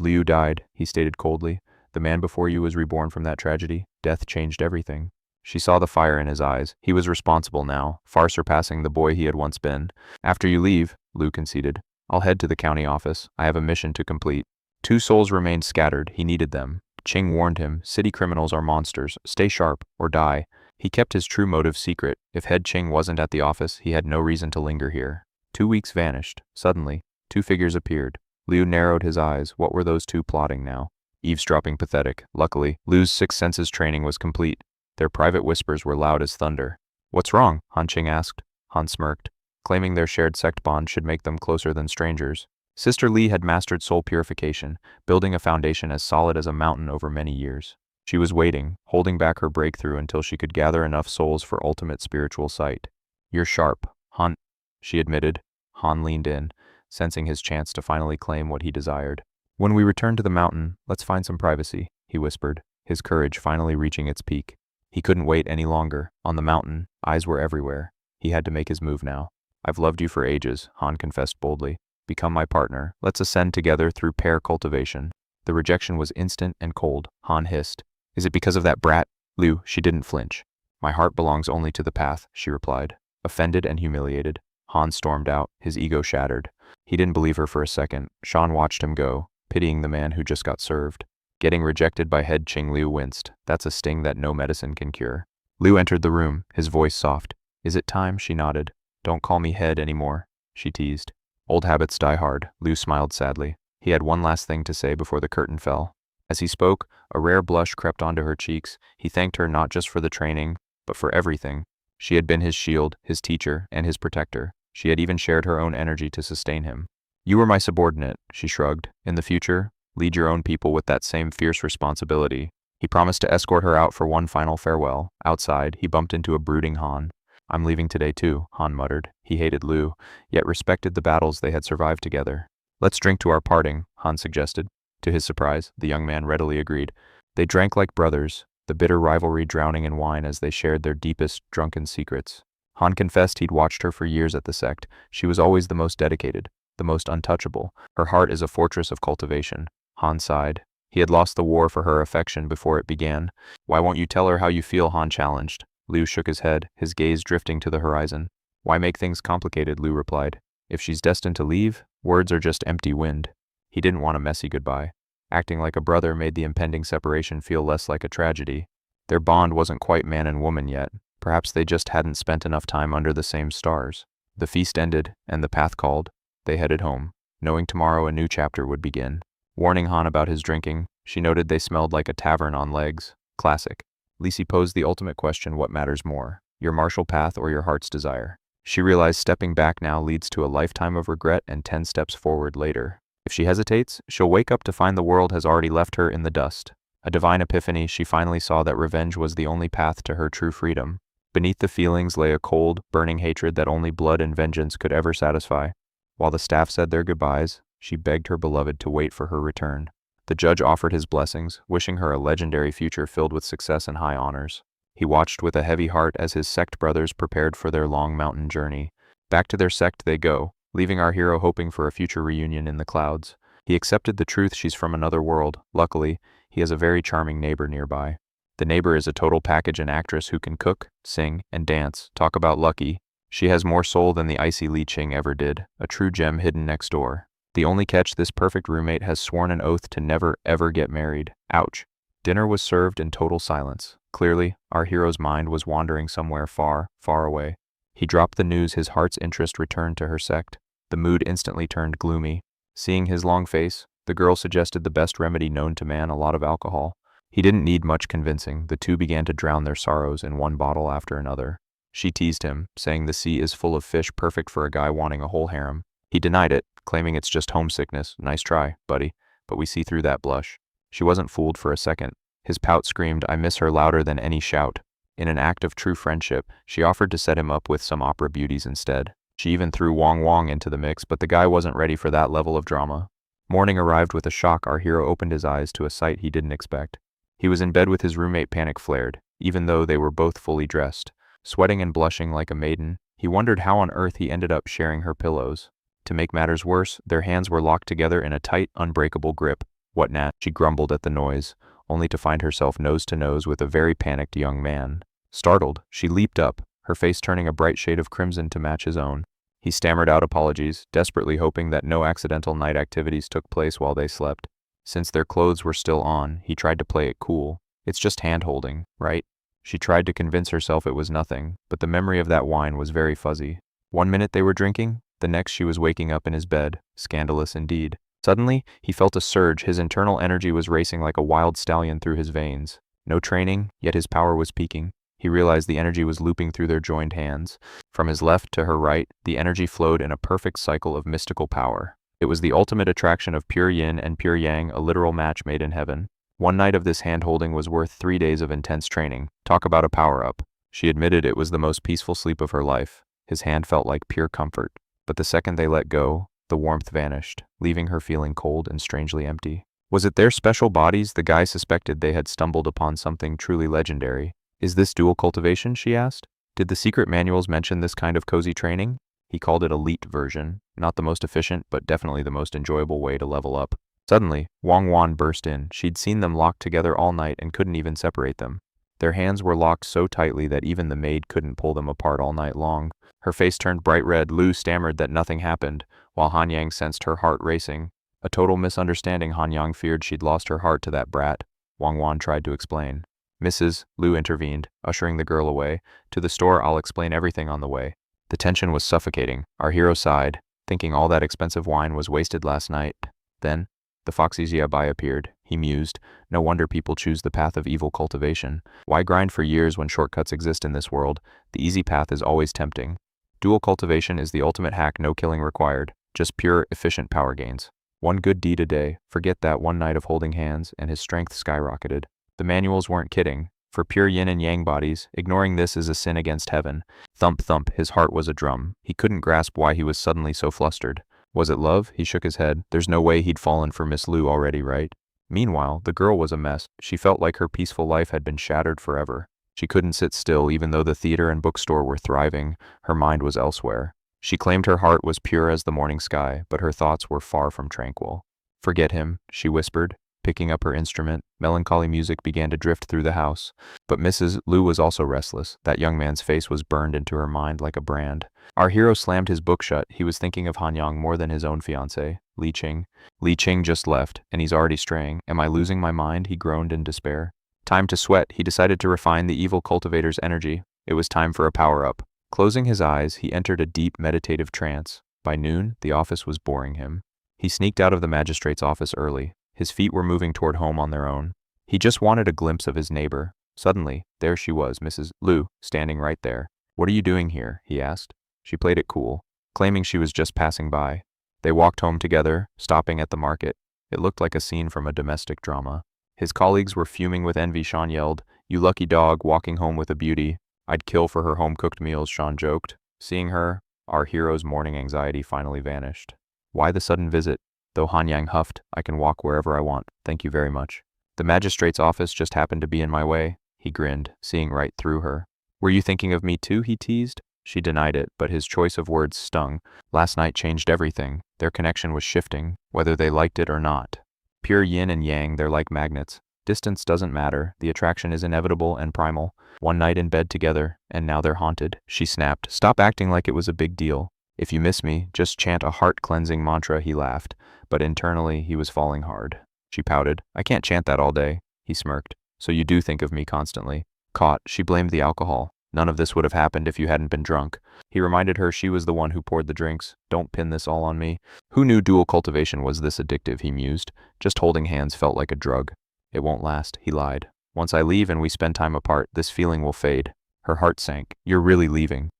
Liu died, he stated coldly. The man before you was reborn from that tragedy. Death changed everything. She saw the fire in his eyes. He was responsible now, far surpassing the boy he had once been. After you leave, Liu conceded, I'll head to the county office. I have a mission to complete. 2 souls remained scattered. He needed them. Ching warned him, city criminals are monsters. Stay sharp, or die. He kept his true motive secret. If head Ching wasn't at the office, he had no reason to linger here. 2 weeks vanished. Suddenly, 2 figures appeared. Liu narrowed his eyes. What were those 2 plotting now? Eavesdropping pathetic. Luckily, Liu's 6 senses training was complete. Their private whispers were loud as thunder. What's wrong? Han Ching asked. Han smirked, claiming their shared sect bond should make them closer than strangers. Sister Li had mastered soul purification, building a foundation as solid as a mountain over many years. She was waiting, holding back her breakthrough until she could gather enough souls for ultimate spiritual sight. You're sharp, Han, she admitted. Han leaned in, sensing his chance to finally claim what he desired. When we return to the mountain, let's find some privacy, he whispered, his courage finally reaching its peak. He couldn't wait any longer. On the mountain, eyes were everywhere. He had to make his move now. I've loved you for ages, Han confessed boldly. Become my partner. Let's ascend together through pair cultivation. The rejection was instant and cold. Han hissed. Is it because of that brat? Liu, she didn't flinch. My heart belongs only to the path, she replied. Offended and humiliated, Han stormed out, his ego shattered. He didn't believe her for a second. Sean watched him go, pitying the man who just got served. Getting rejected by head Ching. Liu winced. That's a sting that no medicine can cure. Liu entered the room, his voice soft. Is it time? She nodded. Don't call me head anymore, she teased. Old habits die hard, Liu smiled sadly. He had one last thing to say before the curtain fell. As he spoke, a rare blush crept onto her cheeks. He thanked her not just for the training, but for everything. She had been his shield, his teacher, and his protector. She had even shared her own energy to sustain him. You were my subordinate, she shrugged. In the future, lead your own people with that same fierce responsibility. He promised to escort her out for one final farewell. Outside, he bumped into a brooding Han. I'm leaving today too, Han muttered. He hated Liu, yet respected the battles they had survived together. Let's drink to our parting, Han suggested. To his surprise, the young man readily agreed. They drank like brothers, the bitter rivalry drowning in wine as they shared their deepest, drunken secrets. Han confessed he'd watched her for years at the sect. She was always the most dedicated, the most untouchable. Her heart is a fortress of cultivation. Han sighed. He had lost the war for her affection before it began. Why won't you tell her how you feel? Han challenged. Liu shook his head, his gaze drifting to the horizon. Why make things complicated? Liu replied. If she's destined to leave, words are just empty wind. He didn't want a messy goodbye. Acting like a brother made the impending separation feel less like a tragedy. Their bond wasn't quite man and woman yet. Perhaps they just hadn't spent enough time under the same stars. The feast ended, and the path called. They headed home, knowing tomorrow a new chapter would begin. Warning Han about his drinking, she noted they smelled like a tavern on legs. Classic. Lisi posed the ultimate question, what matters more, your martial path or your heart's desire? She realized stepping back now leads to a lifetime of regret and 10 steps forward later. If she hesitates, she'll wake up to find the world has already left her in the dust. A divine epiphany, she finally saw that revenge was the only path to her true freedom. Beneath the feelings lay a cold, burning hatred that only blood and vengeance could ever satisfy. While the staff said their goodbyes, she begged her beloved to wait for her return. The judge offered his blessings, wishing her a legendary future filled with success and high honors. He watched with a heavy heart as his sect brothers prepared for their long mountain journey. Back to their sect they go, leaving our hero hoping for a future reunion in the clouds. He accepted the truth she's from another world. Luckily, he has a very charming neighbor nearby. The neighbor is a total package and actress who can cook, sing, and dance. Talk about lucky. She has more soul than the icy Li Ching ever did, a true gem hidden next door. The only catch, this perfect roommate has sworn an oath to never, ever get married. Ouch. Dinner was served in total silence. Clearly, our hero's mind was wandering somewhere far, far away. He dropped the news, his heart's interest returned to her sect. The mood instantly turned gloomy. Seeing his long face, the girl suggested the best remedy known to man, a lot of alcohol. He didn't need much convincing. The two began to drown their sorrows in one bottle after another. She teased him, saying the sea is full of fish, perfect for a guy wanting a whole harem. He denied it, claiming it's just homesickness. Nice try, buddy, but we see through that blush. She wasn't fooled for a second. His pout screamed, I miss her, louder than any shout. In an act of true friendship, she offered to set him up with some opera beauties instead. She even threw Wong Wong into the mix, but the guy wasn't ready for that level of drama. Morning arrived with a shock. Our hero opened his eyes to a sight he didn't expect. He was in bed with his roommate. Panic flared, even though they were both fully dressed. Sweating and blushing like a maiden, he wondered how on earth he ended up sharing her pillows. To make matters worse, their hands were locked together in a tight, unbreakable grip. What nat? She grumbled at the noise, only to find herself nose to nose with a very panicked young man. Startled, she leaped up, her face turning a bright shade of crimson to match his own. He stammered out apologies, desperately hoping that no accidental night activities took place while they slept. Since their clothes were still on, he tried to play it cool. It's just hand-holding, right? She tried to convince herself it was nothing, but the memory of that wine was very fuzzy. 1 minute they were drinking, the next she was waking up in his bed. Scandalous indeed. Suddenly, he felt a surge. His internal energy was racing like a wild stallion through his veins. No training, yet his power was peaking. He realized the energy was looping through their joined hands. From his left to her right, the energy flowed in a perfect cycle of mystical power. It was the ultimate attraction of pure yin and pure yang, a literal match made in heaven. One night of this hand-holding was worth 3 days of intense training. Talk about a power-up. She admitted it was the most peaceful sleep of her life. His hand felt like pure comfort. But the second they let go, the warmth vanished, leaving her feeling cold and strangely empty. Was it their special bodies? The guy suspected they had stumbled upon something truly legendary. Is this dual cultivation? She asked. Did the secret manuals mention this kind of cozy training? He called it elite version, not the most efficient, but definitely the most enjoyable way to level up. Suddenly, Wang Wan burst in. She'd seen them locked together all night and couldn't even separate them. Their hands were locked so tightly that even the maid couldn't pull them apart all night long. Her face turned bright red. Lu stammered that nothing happened, while Han Yang sensed her heart racing. A total misunderstanding. Han Yang feared she'd lost her heart to that brat. Wang Wan tried to explain. Mrs. Lu intervened, ushering the girl away. To the store, I'll explain everything on the way. The tension was suffocating. Our hero sighed, thinking all that expensive wine was wasted last night. Then, the Foxy Xiaobai appeared. He mused, no wonder people choose the path of evil cultivation. Why grind for years when shortcuts exist in this world? The easy path is always tempting. Dual cultivation is the ultimate hack, no killing required. Just pure, efficient power gains. One good deed a day. Forget that one night of holding hands, and his strength skyrocketed. The manuals weren't kidding. For pure yin and yang bodies, ignoring this is a sin against heaven. Thump thump, his heart was a drum. He couldn't grasp why he was suddenly so flustered. Was it love? He shook his head. There's no way he'd fallen for Miss Lu already, right? Meanwhile, the girl was a mess. She felt like her peaceful life had been shattered forever. She couldn't sit still even though the theater and bookstore were thriving. Her mind was elsewhere. She claimed her heart was pure as the morning sky, but her thoughts were far from tranquil. Forget him, she whispered. Picking up her instrument, melancholy music began to drift through the house. But Mrs. Lu was also restless. That young man's face was burned into her mind like a brand. Our hero slammed his book shut. He was thinking of Han Yang more than his own fiancée, Li Qing. Li Qing just left, and he's already straying. Am I losing my mind? He groaned in despair. Time to sweat. He decided to refine the evil cultivator's energy. It was time for a power-up. Closing his eyes, he entered a deep meditative trance. By noon, the office was boring him. He sneaked out of the magistrate's office early. His feet were moving toward home on their own. He just wanted a glimpse of his neighbor. Suddenly, there she was, Mrs. Lu, standing right there. What are you doing here? He asked. She played it cool, claiming she was just passing by. They walked home together, stopping at the market. It looked like a scene from a domestic drama. His colleagues were fuming with envy. Sean yelled, "You lucky dog, walking home with a beauty. I'd kill for her home-cooked meals," Sean joked. Seeing her, our hero's morning anxiety finally vanished. Why the sudden visit? Though Han Yang huffed, I can walk wherever I want, thank you very much. The magistrate's office just happened to be in my way. He grinned, seeing right through her. Were you thinking of me too? He teased. She denied it, but his choice of words stung. Last night changed everything. Their connection was shifting, whether they liked it or not. Pure yin and yang, they're like magnets. Distance doesn't matter, the attraction is inevitable and primal. One night in bed together, and now they're haunted. She snapped, "Stop acting like it was a big deal. If you miss me, just chant a heart-cleansing mantra." He laughed, but internally he was falling hard. She pouted, "I can't chant that all day." He smirked, "So you do think of me constantly." Caught, she blamed the alcohol. None of this would have happened if you hadn't been drunk. He reminded her she was the one who poured the drinks. Don't pin this all on me. Who knew dual cultivation was this addictive, he mused. Just holding hands felt like a drug. It won't last, he lied. Once I leave and we spend time apart, this feeling will fade. Her heart sank. You're really leaving?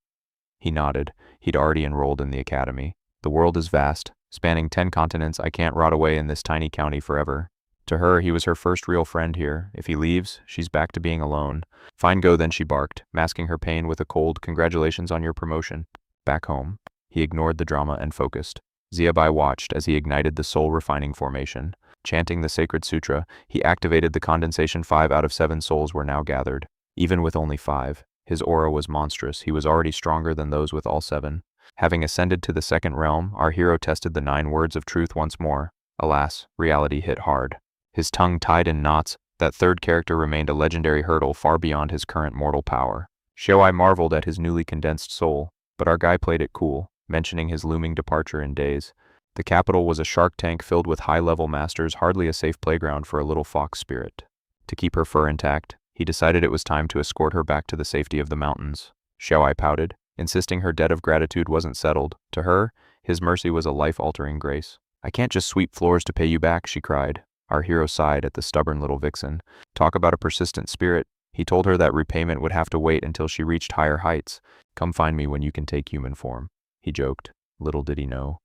He nodded. He'd already enrolled in the academy. The world is vast, spanning 10 continents. I can't rot away in this tiny county forever. To her, he was her first real friend here. If he leaves, she's back to being alone. Fine, go then, she barked, masking her pain with a cold congratulations on your promotion. Back home. He ignored the drama and focused. Xiaobai watched as he ignited the soul-refining formation. Chanting the sacred sutra, he activated the condensation. 5 out of 7 souls were now gathered. Even with only 5, his aura was monstrous. He was already stronger than those with all 7. Having ascended to the second realm, our hero tested the 9 words of truth once more. Alas, reality hit hard. His tongue tied in knots, that third character remained a legendary hurdle far beyond his current mortal power. Xiaowai marveled at his newly condensed soul, but our guy played it cool, mentioning his looming departure in days. The capital was a shark tank filled with high-level masters, hardly a safe playground for a little fox spirit. To keep her fur intact, he decided it was time to escort her back to the safety of the mountains. Xiaowai pouted, insisting her debt of gratitude wasn't settled. To her, his mercy was a life-altering grace. I can't just sweep floors to pay you back, she cried. Our hero sighed at the stubborn little vixen. Talk about a persistent spirit. He told her that repayment would have to wait until she reached higher heights. Come find me when you can take human form, he joked. Little did he know.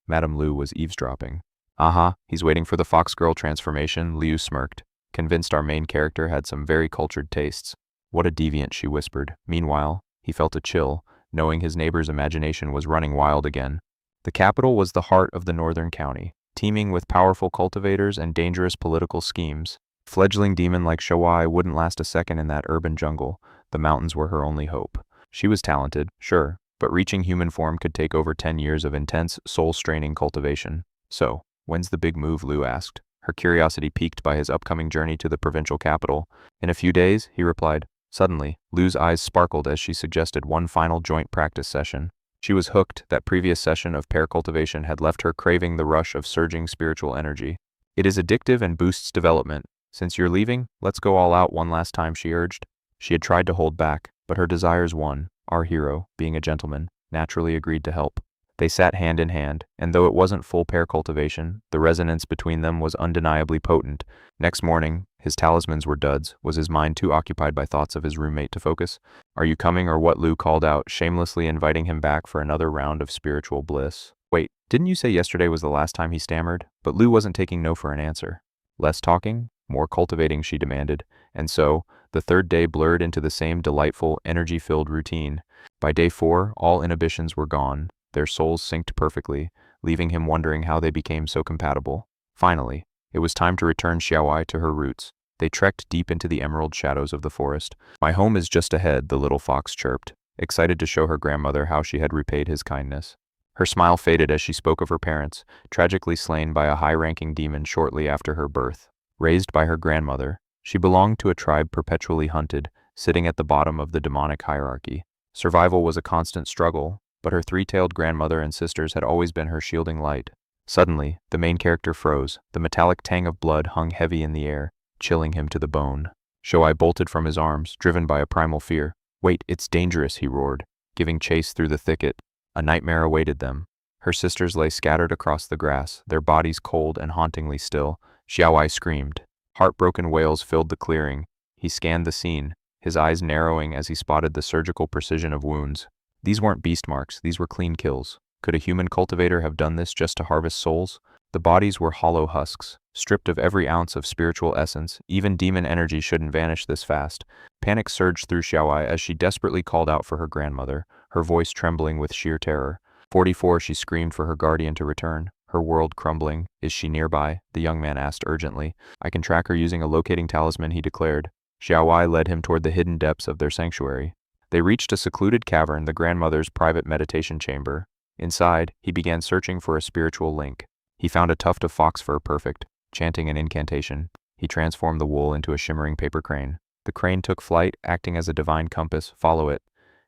Madame Lu was eavesdropping. Aha, he's waiting for the fox girl transformation, Liu smirked, convinced our main character had some very cultured tastes. What a deviant, she whispered. Meanwhile, he felt a chill, knowing his neighbor's imagination was running wild again. The capital was the heart of the northern county, teeming with powerful cultivators and dangerous political schemes. Fledgling demon like Xiaowai wouldn't last a second in that urban jungle. The mountains were her only hope. She was talented, sure, but reaching human form could take over 10 years of intense, soul-straining cultivation. So, when's the big move, Liu asked, her curiosity piqued by his upcoming journey to the provincial capital. In a few days, he replied. Suddenly, Liu's eyes sparkled as she suggested one final joint practice session. She was hooked. That previous session of pair cultivation had left her craving the rush of surging spiritual energy. It is addictive and boosts development. Since you're leaving, let's go all out one last time, she urged. She had tried to hold back, but her desires won. Our hero, being a gentleman, naturally agreed to help. They sat hand in hand, and though it wasn't full pair cultivation, the resonance between them was undeniably potent. Next morning, his talismans were duds. Was his mind too occupied by thoughts of his roommate to focus? Are you coming, or what? Liu called out, shamelessly inviting him back for another round of spiritual bliss. Wait, didn't you say yesterday was the last time, he stammered? But Liu wasn't taking no for an answer. Less talking, more cultivating, she demanded. And so, the third day blurred into the same delightful, energy-filled routine. By day 4, all inhibitions were gone. Their souls synced perfectly, leaving him wondering how they became so compatible. Finally, it was time to return Xiaowai to her roots. They trekked deep into the emerald shadows of the forest. My home is just ahead, the little fox chirped, excited to show her grandmother how she had repaid his kindness. Her smile faded as she spoke of her parents, tragically slain by a high-ranking demon shortly after her birth. Raised by her grandmother, she belonged to a tribe perpetually hunted, sitting at the bottom of the demonic hierarchy. Survival was a constant struggle, but her 3-tailed grandmother and sisters had always been her shielding light. Suddenly, the main character froze. The metallic tang of blood hung heavy in the air, chilling him to the bone. Xiaowai bolted from his arms, driven by a primal fear. Wait, it's dangerous, he roared, giving chase through the thicket. A nightmare awaited them. Her sisters lay scattered across the grass, their bodies cold and hauntingly still. Xiaowai screamed. Heartbroken wails filled the clearing. He scanned the scene, his eyes narrowing as he spotted the surgical precision of wounds. These weren't beast marks, these were clean kills. Could a human cultivator have done this just to harvest souls? The bodies were hollow husks, stripped of every ounce of spiritual essence. Even demon energy shouldn't vanish this fast. Panic surged through Xiaowai as she desperately called out for her grandmother, her voice trembling with sheer terror. 44, she screamed for her guardian to return, her world crumbling. Is she nearby? The young man asked urgently. I can track her using a locating talisman, he declared. Xiaowai led him toward the hidden depths of their sanctuary. They reached a secluded cavern, the grandmother's private meditation chamber. Inside, he began searching for a spiritual link. He found a tuft of fox fur perfect. Chanting an incantation, he transformed the wool into a shimmering paper crane. The crane took flight, acting as a divine compass. Follow it.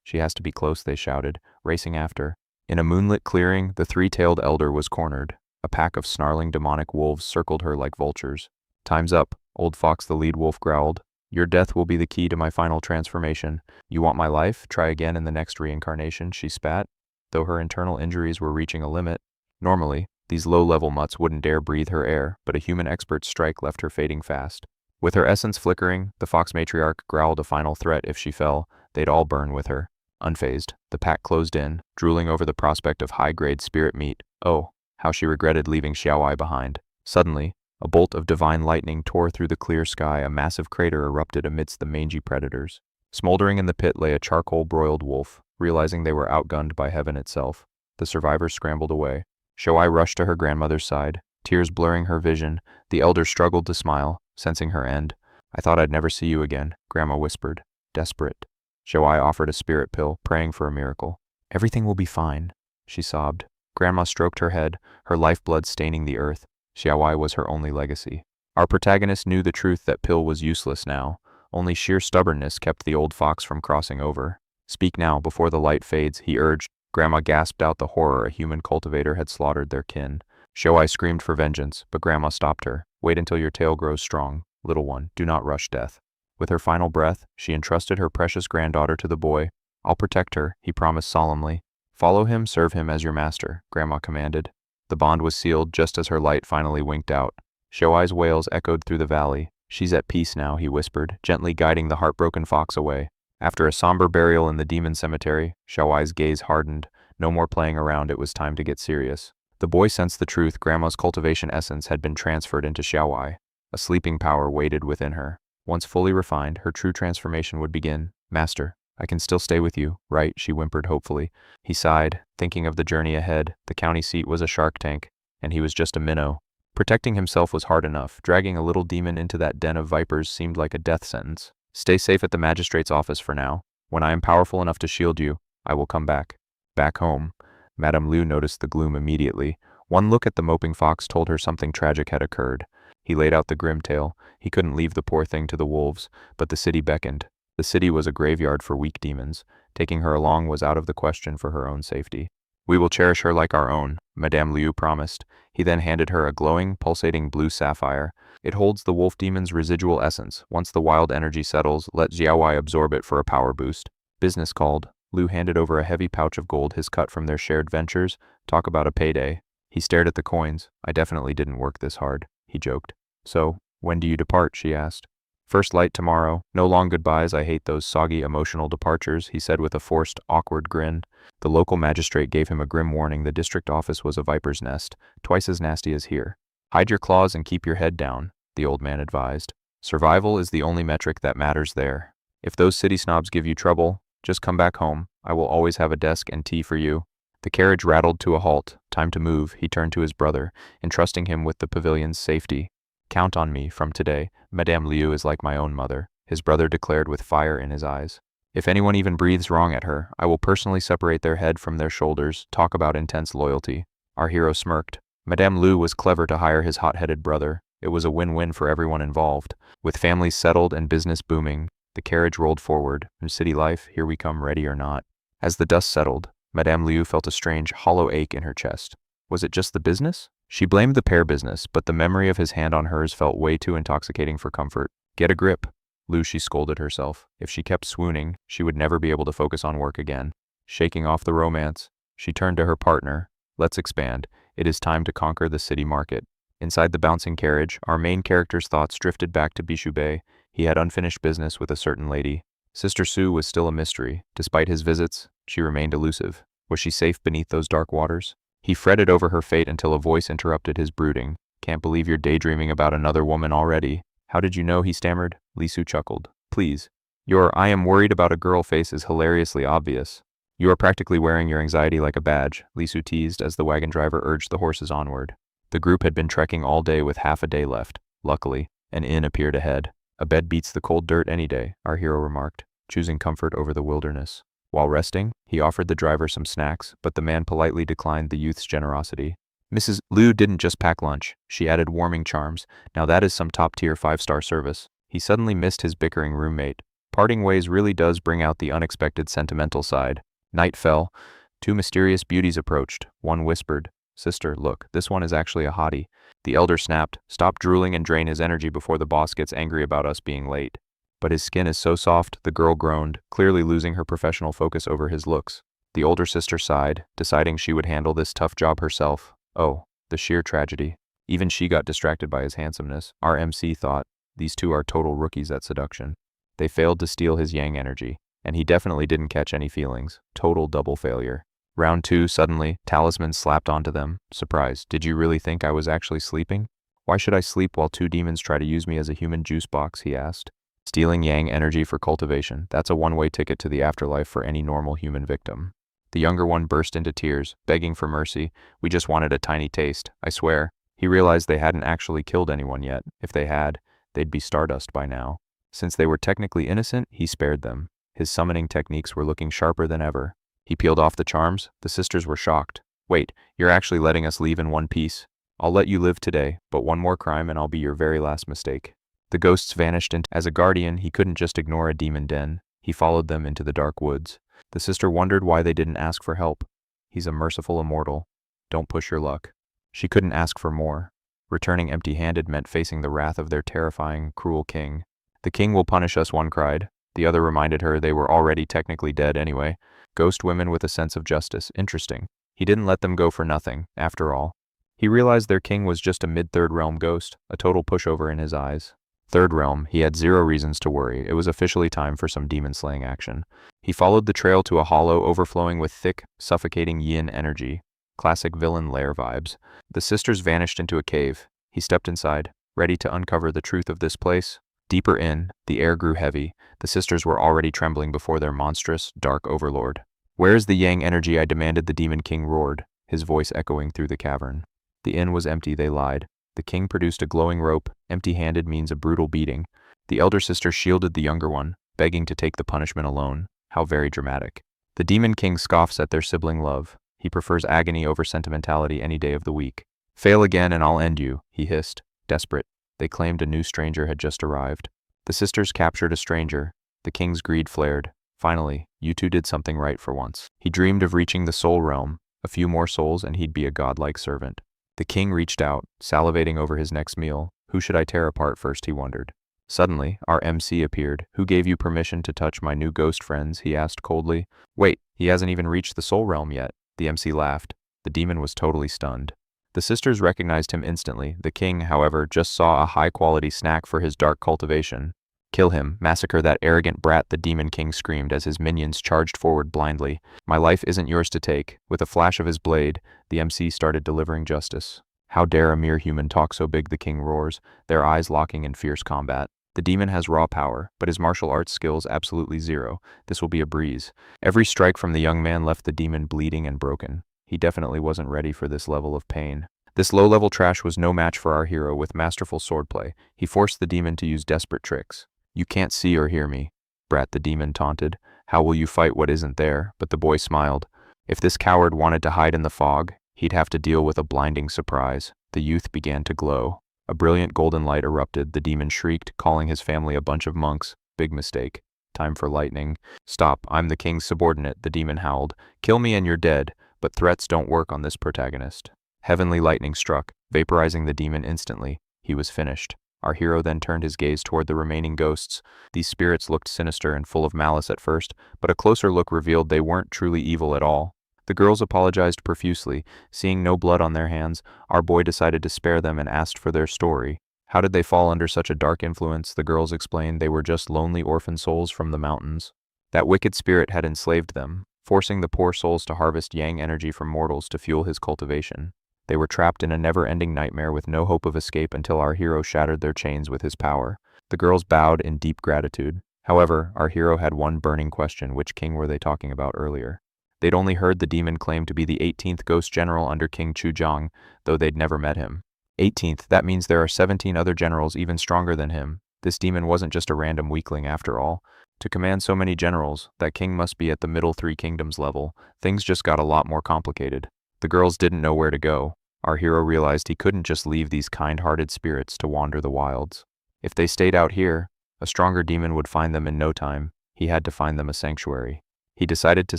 She has to be close, they shouted, racing after. In a moonlit clearing, the 3-tailed elder was cornered. A pack of snarling demonic wolves circled her like vultures. Time's up, Old Fox the lead wolf growled. Your death will be the key to my final transformation. You want my life? Try again in the next reincarnation, she spat, though her internal injuries were reaching a limit. Normally, these low-level mutts wouldn't dare breathe her air, but a human expert's strike left her fading fast. With her essence flickering, the fox matriarch growled a final threat. If she fell, they'd all burn with her. Unfazed, the pack closed in, drooling over the prospect of high-grade spirit meat. Oh, how she regretted leaving Xiaowai behind. Suddenly, A bolt of divine lightning tore through the clear sky. A massive crater erupted amidst the mangy predators. Smoldering in the pit lay a charcoal-broiled wolf. Realizing they were outgunned by heaven itself, the survivors scrambled away. Shoai rushed to her grandmother's side, tears blurring her vision. The elder struggled to smile, sensing her end. "I thought I'd never see you again," Grandma whispered, desperate. Shoai offered a spirit pill, praying for a miracle. "Everything will be fine," she sobbed. Grandma stroked her head, her lifeblood staining the earth. Xiaowai was her only legacy. Our protagonist knew the truth that pill was useless now. Only sheer stubbornness kept the old fox from crossing over. "Speak now, before the light fades," he urged. Grandma gasped out the horror a human cultivator had slaughtered their kin. Shoai screamed for vengeance, but Grandma stopped her. "Wait until your tail grows strong. Little one, do not rush death." With her final breath, she entrusted her precious granddaughter to the boy. "I'll protect her," he promised solemnly. "Follow him, serve him as your master," Grandma commanded. The bond was sealed just as her light finally winked out. Shoai's wails echoed through the valley. "She's at peace now," he whispered, gently guiding the heartbroken fox away. After a somber burial in the demon cemetery, Shoai's gaze hardened. No more playing around, it was time to get serious. The boy sensed the truth. Grandma's cultivation essence had been transferred into Xiaowai. A sleeping power waited within her. Once fully refined, her true transformation would begin. "Master, I can still stay with you, right?" she whimpered hopefully. He sighed, thinking of the journey ahead. The county seat was a shark tank, and he was just a minnow. Protecting himself was hard enough. Dragging a little demon into that den of vipers seemed like a death sentence. "Stay safe at the magistrate's office for now. When I am powerful enough to shield you, I will come back." Back home, Madame Liu noticed the gloom immediately. One look at the moping fox told her something tragic had occurred. He laid out the grim tale. He couldn't leave the poor thing to the wolves, but the city beckoned. The city was a graveyard for weak demons. Taking her along was out of the question for her own safety. "We will cherish her like our own," Madame Liu promised. He then handed her a glowing, pulsating blue sapphire. "It holds the wolf demon's residual essence. Once the wild energy settles, let Xiaowai absorb it for a power boost." Business called. Liu handed over a heavy pouch of gold, his cut from their shared ventures. Talk about a payday. He stared at the coins. "I definitely didn't work this hard," he joked. "So, when do you depart?" she asked. "First light tomorrow. No long goodbyes. I hate those soggy, emotional departures," he said with a forced, awkward grin. The local magistrate gave him a grim warning. The district office was a viper's nest, twice as nasty as here. "Hide your claws and keep your head down," the old man advised. "Survival is the only metric that matters there. If those city snobs give you trouble, just come back home. I will always have a desk and tea for you." The carriage rattled to a halt. Time to move. He turned to his brother, entrusting him with the pavilion's safety. "Count on me from today. Madame Liu is like my own mother," his brother declared with fire in his eyes. "If anyone even breathes wrong at her, I will personally separate their head from their shoulders." Talk about intense loyalty. Our hero smirked. Madame Liu was clever to hire his hot-headed brother. It was a win-win for everyone involved. With families settled and business booming, the carriage rolled forward. In city life, here we come, ready or not. As the dust settled, Madame Liu felt a strange, hollow ache in her chest. Was it just the business? She blamed the pear business, but the memory of his hand on hers felt way too intoxicating for comfort. "Get a grip, Liu," she scolded herself. If she kept swooning, she would never be able to focus on work again. Shaking off the romance, she turned to her partner. "Let's expand. It is time to conquer the city market." Inside the bouncing carriage, our main character's thoughts drifted back to Bishu Bay. He had unfinished business with a certain lady. Sister Sue was still a mystery. Despite his visits, she remained elusive. Was she safe beneath those dark waters? He fretted over her fate until a voice interrupted his brooding. "Can't believe you're daydreaming about another woman already." "How did you know?" he stammered. Li Su chuckled. "Please. Your 'I am worried about a girl' face is hilariously obvious. You are practically wearing your anxiety like a badge," Li Su teased as the wagon driver urged the horses onward. The group had been trekking all day with half a day left. Luckily, an inn appeared ahead. "A bed beats the cold dirt any day," our hero remarked, choosing comfort over the wilderness. While resting, he offered the driver some snacks, but the man politely declined the youth's generosity. Mrs. Liu didn't just pack lunch, she added warming charms. Now that is some top-tier 5-star service. He suddenly missed his bickering roommate. Parting ways really does bring out the unexpected sentimental side. Night fell. Two mysterious beauties approached. One whispered, "Sister, look, this one is actually a hottie." The elder snapped, "Stop drooling and drain his energy before the boss gets angry about us being late." "But his skin is so soft," the girl groaned, clearly losing her professional focus over his looks. The older sister sighed, deciding she would handle this tough job herself. Oh, the sheer tragedy. Even she got distracted by his handsomeness. Our MC thought, these two are total rookies at seduction. They failed to steal his yang energy, and he definitely didn't catch any feelings. Total double failure. Round 2, suddenly, Talisman slapped onto them. Surprise, did you really think I was actually sleeping? Why should I sleep while two demons try to use me as a human juice box, he asked. Stealing yang energy for cultivation, that's a one-way ticket to the afterlife for any normal human victim. The younger one burst into tears, begging for mercy. We just wanted a tiny taste, I swear. He realized they hadn't actually killed anyone yet. If they had, they'd be stardust by now. Since they were technically innocent, he spared them. His summoning techniques were looking sharper than ever. He peeled off the charms. The sisters were shocked. Wait, you're actually letting us leave in one piece? I'll let you live today, but one more crime and I'll be your very last mistake. The ghosts vanished, and as a guardian, he couldn't just ignore a demon den. He followed them into the dark woods. The sister wondered why they didn't ask for help. He's a merciful immortal. Don't push your luck. She couldn't ask for more. Returning empty-handed meant facing the wrath of their terrifying, cruel king. The king will punish us, one cried. The other reminded her they were already technically dead anyway. Ghost women with a sense of justice. Interesting. He didn't let them go for nothing, after all. He realized their king was just a mid-third realm ghost, a total pushover in his eyes. Third realm, he had zero reasons to worry. It was officially time for some demon-slaying action. He followed the trail to a hollow overflowing with thick, suffocating yin energy. Classic villain lair vibes. The sisters vanished into a cave. He stepped inside, ready to uncover the truth of this place. Deeper in, the air grew heavy. The sisters were already trembling before their monstrous, dark overlord. Where is the yang energy? I demanded. The demon king roared, his voice echoing through the cavern. The inn was empty, they lied. The king produced a glowing rope. Empty-handed means a brutal beating. The elder sister shielded the younger one, begging to take the punishment alone. How very dramatic. The demon king scoffs at their sibling love. He prefers agony over sentimentality any day of the week. Fail again and I'll end you, he hissed, desperate. They claimed a new stranger had just arrived. The sisters captured a stranger. The king's greed flared. Finally, you two did something right for once. He dreamed of reaching the soul realm. A few more souls and he'd be a godlike servant. The king reached out, salivating over his next meal. Who should I tear apart first, he wondered. Suddenly, our MC appeared. Who gave you permission to touch my new ghost friends, he asked coldly. Wait, he hasn't even reached the soul realm yet. The MC laughed. The demon was totally stunned. The sisters recognized him instantly. The king, however, just saw a high-quality snack for his dark cultivation. Kill him, massacre that arrogant brat, the demon king screamed as his minions charged forward blindly. My life isn't yours to take. With a flash of his blade, the MC started delivering justice. How dare a mere human talk so big, the king roars, their eyes locking in fierce combat. The demon has raw power, but his martial arts skills absolutely zero. This will be a breeze. Every strike from the young man left the demon bleeding and broken. He definitely wasn't ready for this level of pain. This low-level trash was no match for our hero with masterful swordplay. He forced the demon to use desperate tricks. You can't see or hear me, brat, the demon taunted. How will you fight what isn't there? But the boy smiled. If this coward wanted to hide in the fog, he'd have to deal with a blinding surprise. The youth began to glow. A brilliant golden light erupted. The demon shrieked, calling his family a bunch of monks. Big mistake. Time for lightning. Stop, I'm the king's subordinate, the demon howled. Kill me and you're dead, but threats don't work on this protagonist. Heavenly lightning struck, vaporizing the demon instantly. He was finished. Our hero then turned his gaze toward the remaining ghosts. These spirits looked sinister and full of malice at first, but a closer look revealed they weren't truly evil at all. The girls apologized profusely. Seeing no blood on their hands, our boy decided to spare them and asked for their story. How did they fall under such a dark influence? The girls explained they were just lonely orphan souls from the mountains. That wicked spirit had enslaved them, forcing the poor souls to harvest yang energy from mortals to fuel his cultivation. They were trapped in a never-ending nightmare with no hope of escape until our hero shattered their chains with his power. The girls bowed in deep gratitude. However, our hero had one burning question: which king were they talking about earlier? They'd only heard the demon claim to be the 18th ghost general under King Chuzhang, though they'd never met him. 18th, that means there are 17 other generals even stronger than him. This demon wasn't just a random weakling after all. To command so many generals, that king must be at the middle three kingdoms level. Things just got a lot more complicated. The girls didn't know where to go. Our hero realized he couldn't just leave these kind-hearted spirits to wander the wilds. If they stayed out here, a stronger demon would find them in no time. He had to find them a sanctuary. He decided to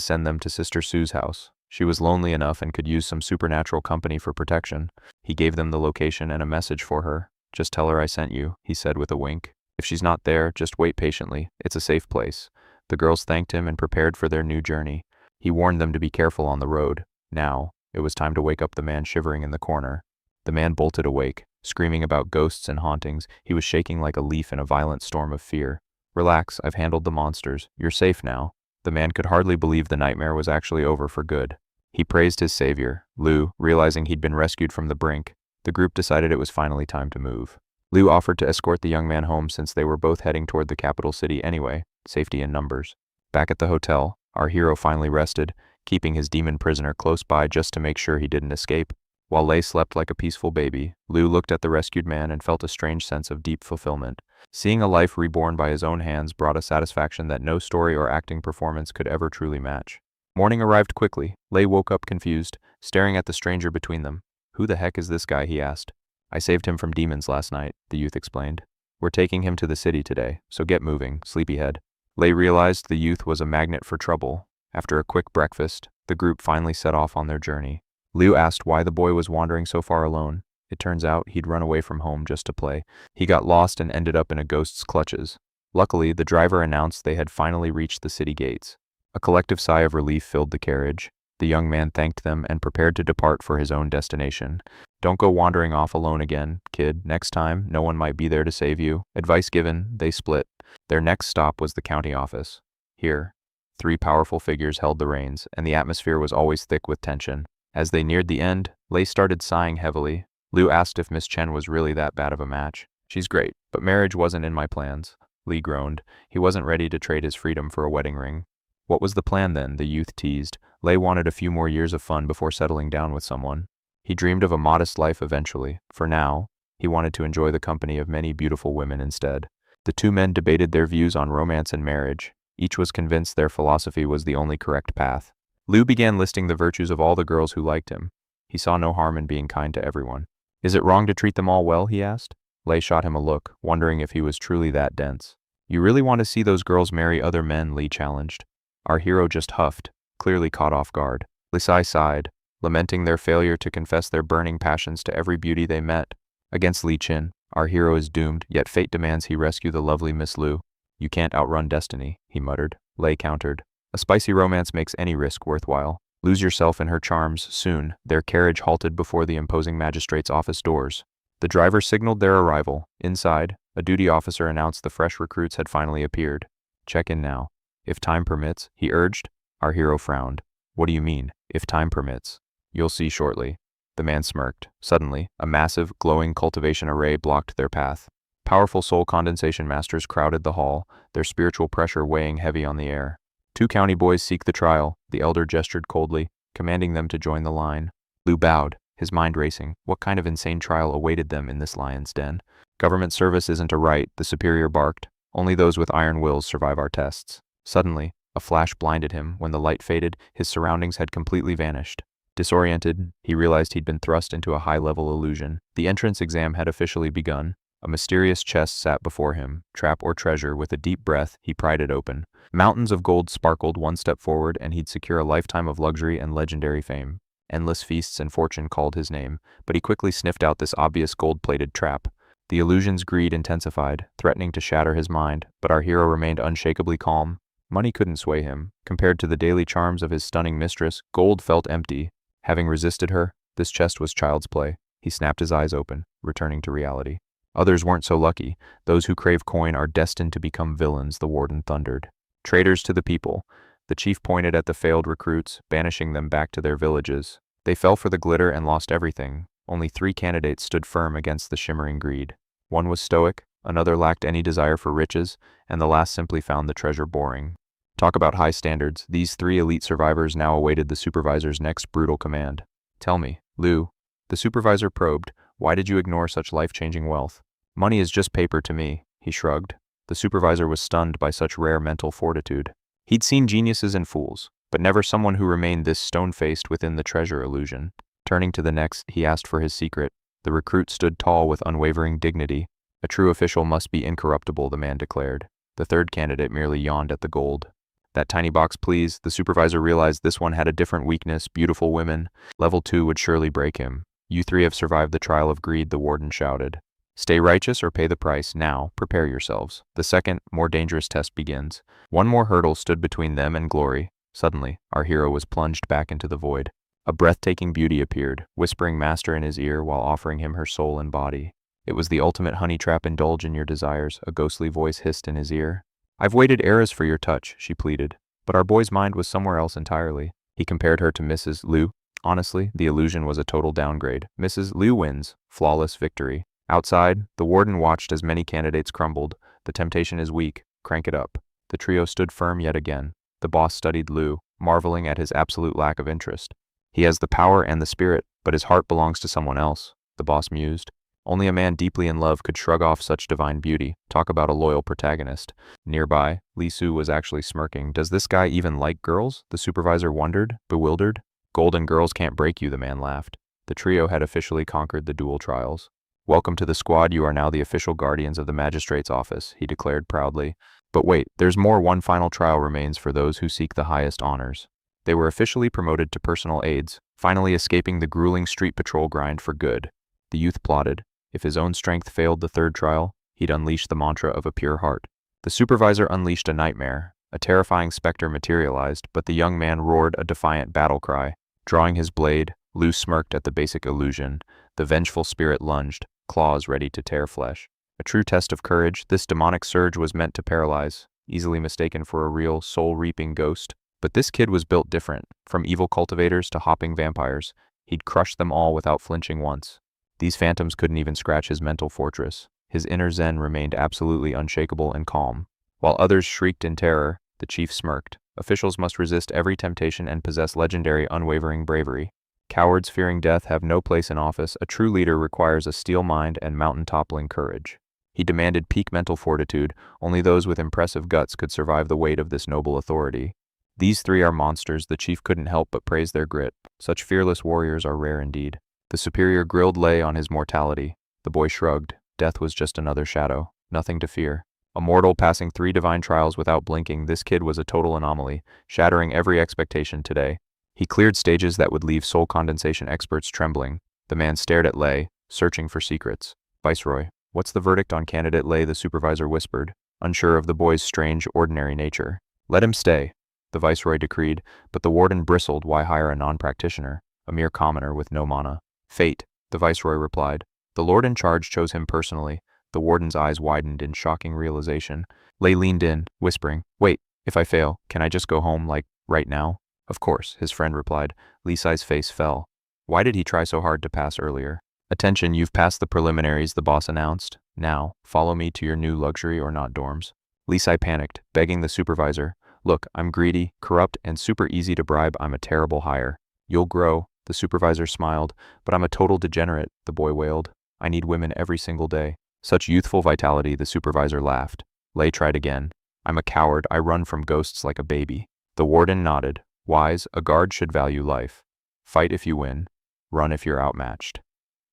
send them to Sister Sue's house. She was lonely enough and could use some supernatural company for protection. He gave them the location and a message for her. Just tell her I sent you, he said with a wink. If she's not there, just wait patiently. It's a safe place. The girls thanked him and prepared for their new journey. He warned them to be careful on the road. Now, it was time to wake up the man shivering in the corner. The man bolted awake, screaming about ghosts and hauntings. He was shaking like a leaf in a violent storm of fear. Relax, I've handled the monsters. You're safe now. The man could hardly believe the nightmare was actually over for good. He praised his savior, Lu, realizing he'd been rescued from the brink. The group decided it was finally time to move. Liu offered to escort the young man home since they were both heading toward the capital city anyway, safety in numbers. Back at the hotel, our hero finally rested, keeping his demon prisoner close by just to make sure he didn't escape. While Lei slept like a peaceful baby, Liu looked at the rescued man and felt a strange sense of deep fulfillment. Seeing a life reborn by his own hands brought a satisfaction that no story or acting performance could ever truly match. Morning arrived quickly. Lei woke up confused, staring at the stranger between them. "Who the heck is this guy?" he asked. "I saved him from demons last night," the youth explained. "We're taking him to the city today, so get moving, sleepyhead." Lei realized the youth was a magnet for trouble. After a quick breakfast, the group finally set off on their journey. Liu asked why the boy was wandering so far alone. It turns out he'd run away from home just to play. He got lost and ended up in a ghost's clutches. Luckily, the driver announced they had finally reached the city gates. A collective sigh of relief filled the carriage. The young man thanked them and prepared to depart for his own destination. "Don't go wandering off alone again, kid. Next time, no one might be there to save you." Advice given, they split. Their next stop was the county office. Here, three powerful figures held the reins, and the atmosphere was always thick with tension. As they neared the end, Lei started sighing heavily. Liu asked if Miss Chen was really that bad of a match. "She's great, but marriage wasn't in my plans." Li groaned. He wasn't ready to trade his freedom for a wedding ring. "What was the plan then?" the youth teased. Lei wanted a few more years of fun before settling down with someone. He dreamed of a modest life eventually. For now, he wanted to enjoy the company of many beautiful women instead. The two men debated their views on romance and marriage. Each was convinced their philosophy was the only correct path. Liu began listing the virtues of all the girls who liked him. He saw no harm in being kind to everyone. "Is it wrong to treat them all well?" he asked. Lei shot him a look, wondering if he was truly that dense. "You really want to see those girls marry other men?" Li challenged. Our hero just huffed, clearly caught off guard. Lisai sighed, lamenting their failure to confess their burning passions to every beauty they met. Against Li Qin, our hero is doomed, yet fate demands he rescue the lovely Miss Liu. "You can't outrun destiny," he muttered. Lei countered. "A spicy romance makes any risk worthwhile. Lose yourself in her charms soon." Their carriage halted before the imposing magistrate's office doors. The driver signaled their arrival. Inside, a duty officer announced the fresh recruits had finally appeared. "Check in now, if time permits," he urged. Our hero frowned. "What do you mean, if time permits?" "You'll see shortly." The man smirked. Suddenly, a massive, glowing cultivation array blocked their path. Powerful soul condensation masters crowded the hall, their spiritual pressure weighing heavy on the air. "Two county boys seek the trial," the elder gestured coldly, commanding them to join the line. Liu bowed, his mind racing. What kind of insane trial awaited them in this lion's den? "Government service isn't a right," the superior barked. "Only those with iron wills survive our tests." Suddenly, a flash blinded him. When the light faded, his surroundings had completely vanished. Disoriented, he realized he'd been thrust into a high-level illusion. The entrance exam had officially begun. A mysterious chest sat before him, trap or treasure. With a deep breath, he pried it open. Mountains of gold sparkled. One step forward, and he'd secure a lifetime of luxury and legendary fame. Endless feasts and fortune called his name, but he quickly sniffed out this obvious gold-plated trap. The illusion's greed intensified, threatening to shatter his mind, but our hero remained unshakably calm. Money couldn't sway him. Compared to the daily charms of his stunning mistress, gold felt empty. Having resisted her, this chest was child's play. He snapped his eyes open, returning to reality. Others weren't so lucky. "Those who crave coin are destined to become villains," the warden thundered. "Traitors to the people." The chief pointed at the failed recruits, banishing them back to their villages. They fell for the glitter and lost everything. Only 3 candidates stood firm against the shimmering greed. One was stoic, another lacked any desire for riches, and the last simply found the treasure boring. Talk about high standards. These 3 elite survivors now awaited the supervisor's next brutal command. "Tell me, Liu." The supervisor probed. "Why did you ignore such life-changing wealth?" "Money is just paper to me," he shrugged. The supervisor was stunned by such rare mental fortitude. He'd seen geniuses and fools, but never someone who remained this stone-faced within the treasure illusion. Turning to the next, he asked for his secret. The recruit stood tall with unwavering dignity. "A true official must be incorruptible," the man declared. The third candidate merely yawned at the gold. "That tiny box, please." The supervisor realized this one had a different weakness: beautiful women. Level 2 would surely break him. "You 3 have survived the trial of greed," the warden shouted. "Stay righteous or pay the price. Now, prepare yourselves. The second, more dangerous test begins." One more hurdle stood between them and glory. Suddenly, our hero was plunged back into the void. A breathtaking beauty appeared, whispering master in his ear while offering him her soul and body. It was the ultimate honey trap. "Indulge in your desires," a ghostly voice hissed in his ear. "I've waited eras for your touch," she pleaded. But our boy's mind was somewhere else entirely. He compared her to Mrs. Liu. Honestly, the illusion was a total downgrade. Mrs. Liu wins. Flawless victory. Outside, the warden watched as many candidates crumbled. The temptation is weak. Crank it up. The trio stood firm yet again. The boss studied Liu, marveling at his absolute lack of interest. He has the power and the spirit, but his heart belongs to someone else, the boss mused. Only a man deeply in love could shrug off such divine beauty. Talk about a loyal protagonist. Nearby, Li Su was actually smirking. Does this guy even like girls? The supervisor wondered, bewildered. Golden girls can't break you, the man laughed. The trio had officially conquered the dual trials. Welcome to the squad, you are now the official guardians of the magistrate's office, he declared proudly. But wait, there's more. One final trial remains for those who seek the highest honors. They were officially promoted to personal aides, finally escaping the grueling street patrol grind for good. The youth plotted. If his own strength failed the third trial, he'd unleash the mantra of a pure heart. The supervisor unleashed a nightmare. A terrifying specter materialized, but the young man roared a defiant battle cry. Drawing his blade, Liu smirked at the basic illusion. The vengeful spirit lunged, claws ready to tear flesh. A true test of courage, this demonic surge was meant to paralyze, easily mistaken for a real, soul-reaping ghost. But this kid was built different. From evil cultivators to hopping vampires, he'd crushed them all without flinching once. These phantoms couldn't even scratch his mental fortress. His inner zen remained absolutely unshakable and calm. While others shrieked in terror, the chief smirked. Officials must resist every temptation and possess legendary unwavering bravery. Cowards fearing death have no place in office. A true leader requires a steel mind and mountain-toppling courage. He demanded peak mental fortitude. Only those with impressive guts could survive the weight of this noble authority. These three are monsters. The chief couldn't help but praise their grit. Such fearless warriors are rare indeed. The superior grilled Lei on his mortality. The boy shrugged. Death was just another shadow. Nothing to fear. A mortal passing 3 divine trials without blinking, this kid was a total anomaly, shattering every expectation today. He cleared stages that would leave soul condensation experts trembling. The man stared at Lei, searching for secrets. Viceroy, what's the verdict on candidate Lei? The supervisor whispered, unsure of the boy's strange, ordinary nature. Let him stay, the viceroy decreed, but the warden bristled. Why hire a non-practitioner, a mere commoner with no mana? Fate, the viceroy replied. The lord in charge chose him personally. The warden's eyes widened in shocking realization. Lei leaned in, whispering, wait, if I fail, can I just go home, like, right now? Of course, his friend replied. Li Sai's face fell. Why did he try so hard to pass earlier? Attention, you've passed the preliminaries, the boss announced. Now, follow me to your new luxury or not dorms. Li Sai panicked, begging the supervisor. Look, I'm greedy, corrupt, and super easy to bribe. I'm a terrible hire. You'll grow. The supervisor smiled. But I'm a total degenerate, the boy wailed. I need women every single day. Such youthful vitality, the supervisor laughed. Lei tried again. I'm a coward. I run from ghosts like a baby. The warden nodded. Wise, a guard should value life. Fight if you win. Run if you're outmatched.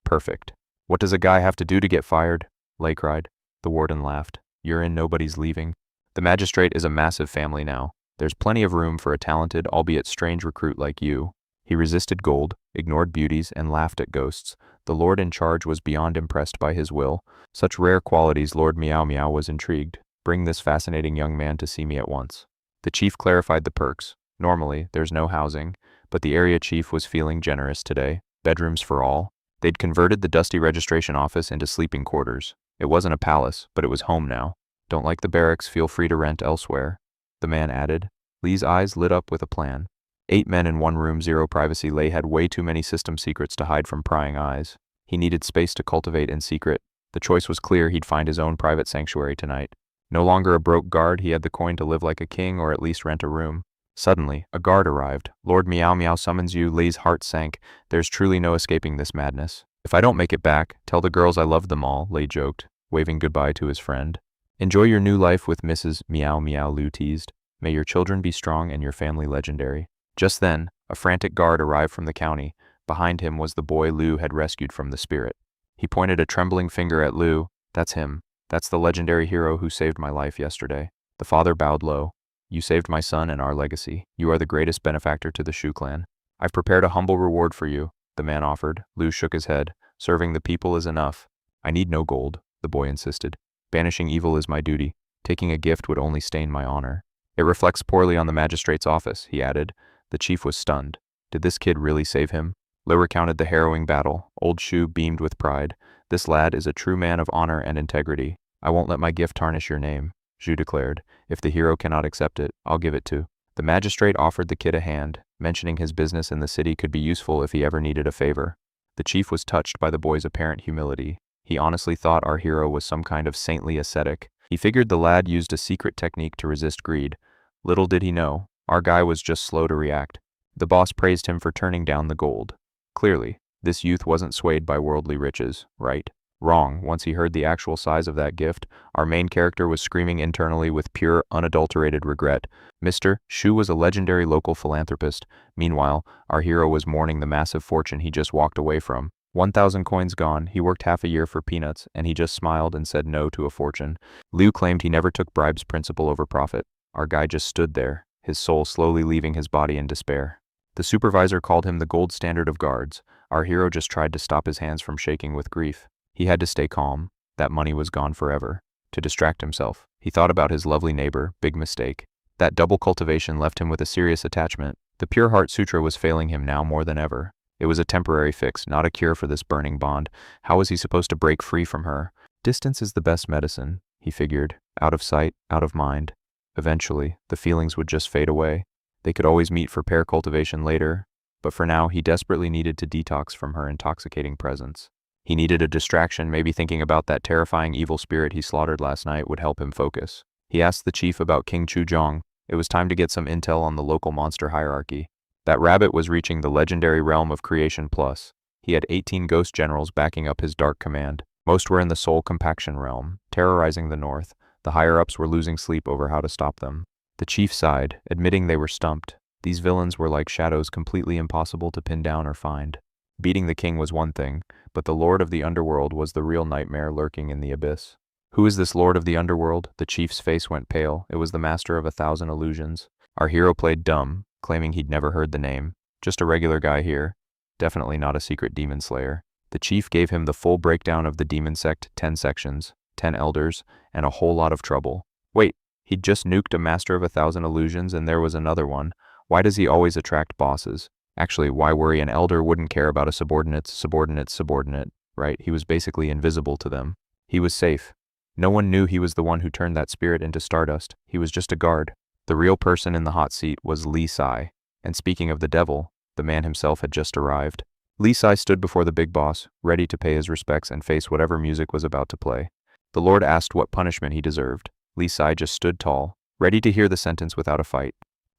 Perfect. What does a guy have to do to get fired? Lei cried. The warden laughed. You're in, nobody's leaving. The magistrate is a massive family now. There's plenty of room for a talented, albeit strange recruit like you. He resisted gold, ignored beauties, and laughed at ghosts. The lord in charge was beyond impressed by his will. Such rare qualities. Lord Meow Meow was intrigued. Bring this fascinating young man to see me at once. The chief clarified the perks. Normally, there's no housing, but the area chief was feeling generous today. Bedrooms for all. They'd converted the dusty registration office into sleeping quarters. It wasn't a palace, but it was home now. Don't like the barracks, feel free to rent elsewhere, the man added. Li's eyes lit up with a plan. 8 men in one room, 0 privacy. Lei had way too many system secrets to hide from prying eyes. He needed space to cultivate in secret. The choice was clear. He'd find his own private sanctuary tonight. No longer a broke guard, he had the coin to live like a king or at least rent a room. Suddenly, a guard arrived. Lord Meow Meow summons you. Lei's heart sank. There's truly no escaping this madness. If I don't make it back, tell the girls I love them all, Lei joked, waving goodbye to his friend. Enjoy your new life with Mrs. Meow Meow, Liu teased. May your children be strong and your family legendary. Just then, a frantic guard arrived from the county. Behind him was the boy Liu had rescued from the spirit. He pointed a trembling finger at Liu. That's him. That's the legendary hero who saved my life yesterday. The father bowed low. You saved my son and our legacy. You are the greatest benefactor to the Shu clan. I've prepared a humble reward for you, the man offered. Liu shook his head. Serving the people is enough. I need no gold, the boy insisted. Banishing evil is my duty. Taking a gift would only stain my honor. It reflects poorly on the magistrate's office, he added. The chief was stunned. Did this kid really save him? Liu recounted the harrowing battle. Old Shu beamed with pride. This lad is a true man of honor and integrity. I won't let my gift tarnish your name, Zhu declared. If the hero cannot accept it, I'll give it to. The magistrate offered the kid a hand, mentioning his business in the city could be useful if he ever needed a favor. The chief was touched by the boy's apparent humility. He honestly thought our hero was some kind of saintly ascetic. He figured the lad used a secret technique to resist greed. Little did he know, our guy was just slow to react. The boss praised him for turning down the gold. Clearly, this youth wasn't swayed by worldly riches, right? Wrong. Once he heard the actual size of that gift, our main character was screaming internally with pure, unadulterated regret. Mr. Shu was a legendary local philanthropist. Meanwhile, our hero was mourning the massive fortune he just walked away from. 1,000 coins gone, he worked half a year for peanuts, and he just smiled and said no to a fortune. Liu claimed he never took bribes principle over profit. Our guy just stood there, his soul slowly leaving his body in despair. The supervisor called him the gold standard of guards. Our hero just tried to stop his hands from shaking with grief. He had to stay calm. That money was gone forever. To distract himself, he thought about his lovely neighbor. Big mistake. That double cultivation left him with a serious attachment. The Pure Heart Sutra was failing him now more than ever. It was a temporary fix, not a cure for this burning bond. How was he supposed to break free from her? Distance is the best medicine, he figured. Out of sight, out of mind. Eventually, the feelings would just fade away. They could always meet for pair cultivation later, but for now he desperately needed to detox from her intoxicating presence. He needed a distraction. Maybe thinking about that terrifying evil spirit he slaughtered last night would help him focus. He asked the chief about King Chuzhong. It was time to get some intel on the local monster hierarchy. That rabbit was reaching the legendary realm of Creation Plus. He had 18 ghost generals backing up his dark command. Most were in the Soul Compaction realm, terrorizing the north. The higher-ups were losing sleep over how to stop them. The chief sighed, admitting they were stumped. These villains were like shadows completely impossible to pin down or find. Beating the king was one thing, but the lord of the underworld was the real nightmare lurking in the abyss. Who is this lord of the underworld? The chief's face went pale. It was the master of 1,000 illusions. Our hero played dumb, claiming he'd never heard the name. Just a regular guy here. Definitely not a secret demon slayer. The chief gave him the full breakdown of the demon sect, 10 sections, 10 elders, and a whole lot of trouble. Wait, he'd just nuked a master of 1,000 illusions and there was another one. Why does he always attract bosses? Actually, why worry? An elder wouldn't care about a subordinate's subordinate, right? He was basically invisible to them. He was safe. No one knew he was the one who turned that spirit into stardust. He was just a guard. The real person in the hot seat was Li Sai. And speaking of the devil, the man himself had just arrived. Li Sai stood before the big boss, ready to pay his respects and face whatever music was about to play. The Lord asked what punishment he deserved. Li Sai just stood tall, ready to hear the sentence without a fight.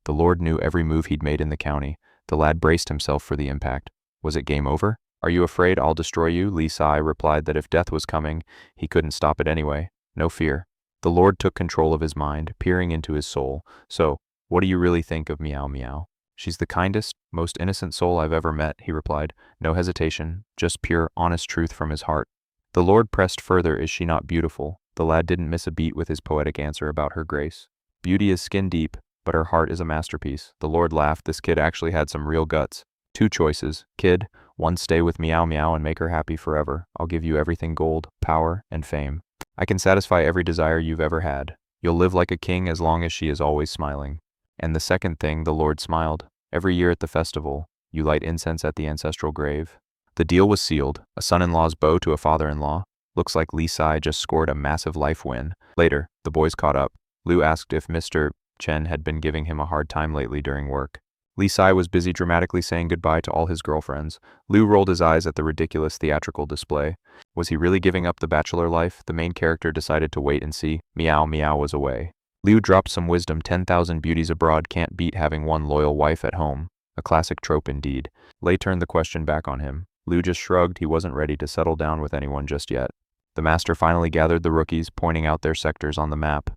The Lord knew every move he'd made in the county. The lad braced himself for the impact. Was it game over? Are you afraid I'll destroy you? Li Sai replied that if death was coming, he couldn't stop it anyway. No fear. The Lord took control of his mind, peering into his soul. So, what do you really think of Meow Meow? She's the kindest, most innocent soul I've ever met, he replied. No hesitation, just pure, honest truth from his heart. The Lord pressed further, is she not beautiful? The lad didn't miss a beat with his poetic answer about her grace. Beauty is skin deep, but her heart is a masterpiece. The Lord laughed. This kid actually had some real guts. 2 choices. Kid, 1, stay with Meow Meow and make her happy forever. I'll give you everything: gold, power, and fame. I can satisfy every desire you've ever had. You'll live like a king as long as she is always smiling. And the second thing, the Lord smiled. Every year at the festival, you light incense at the ancestral grave. The deal was sealed. A son-in-law's bow to a father-in-law. Looks like Li Sai just scored a massive life win. Later, the boys caught up. Liu asked if Mr. Chen had been giving him a hard time lately during work. Li Sai was busy dramatically saying goodbye to all his girlfriends. Liu rolled his eyes at the ridiculous theatrical display. Was he really giving up the bachelor life? The main character decided to wait and see. Meow Meow was away. Liu dropped some wisdom. 10,000 beauties abroad can't beat having one loyal wife at home. A classic trope indeed. Lei turned the question back on him. Liu just shrugged. He wasn't ready to settle down with anyone just yet. The master finally gathered the rookies, pointing out their sectors on the map.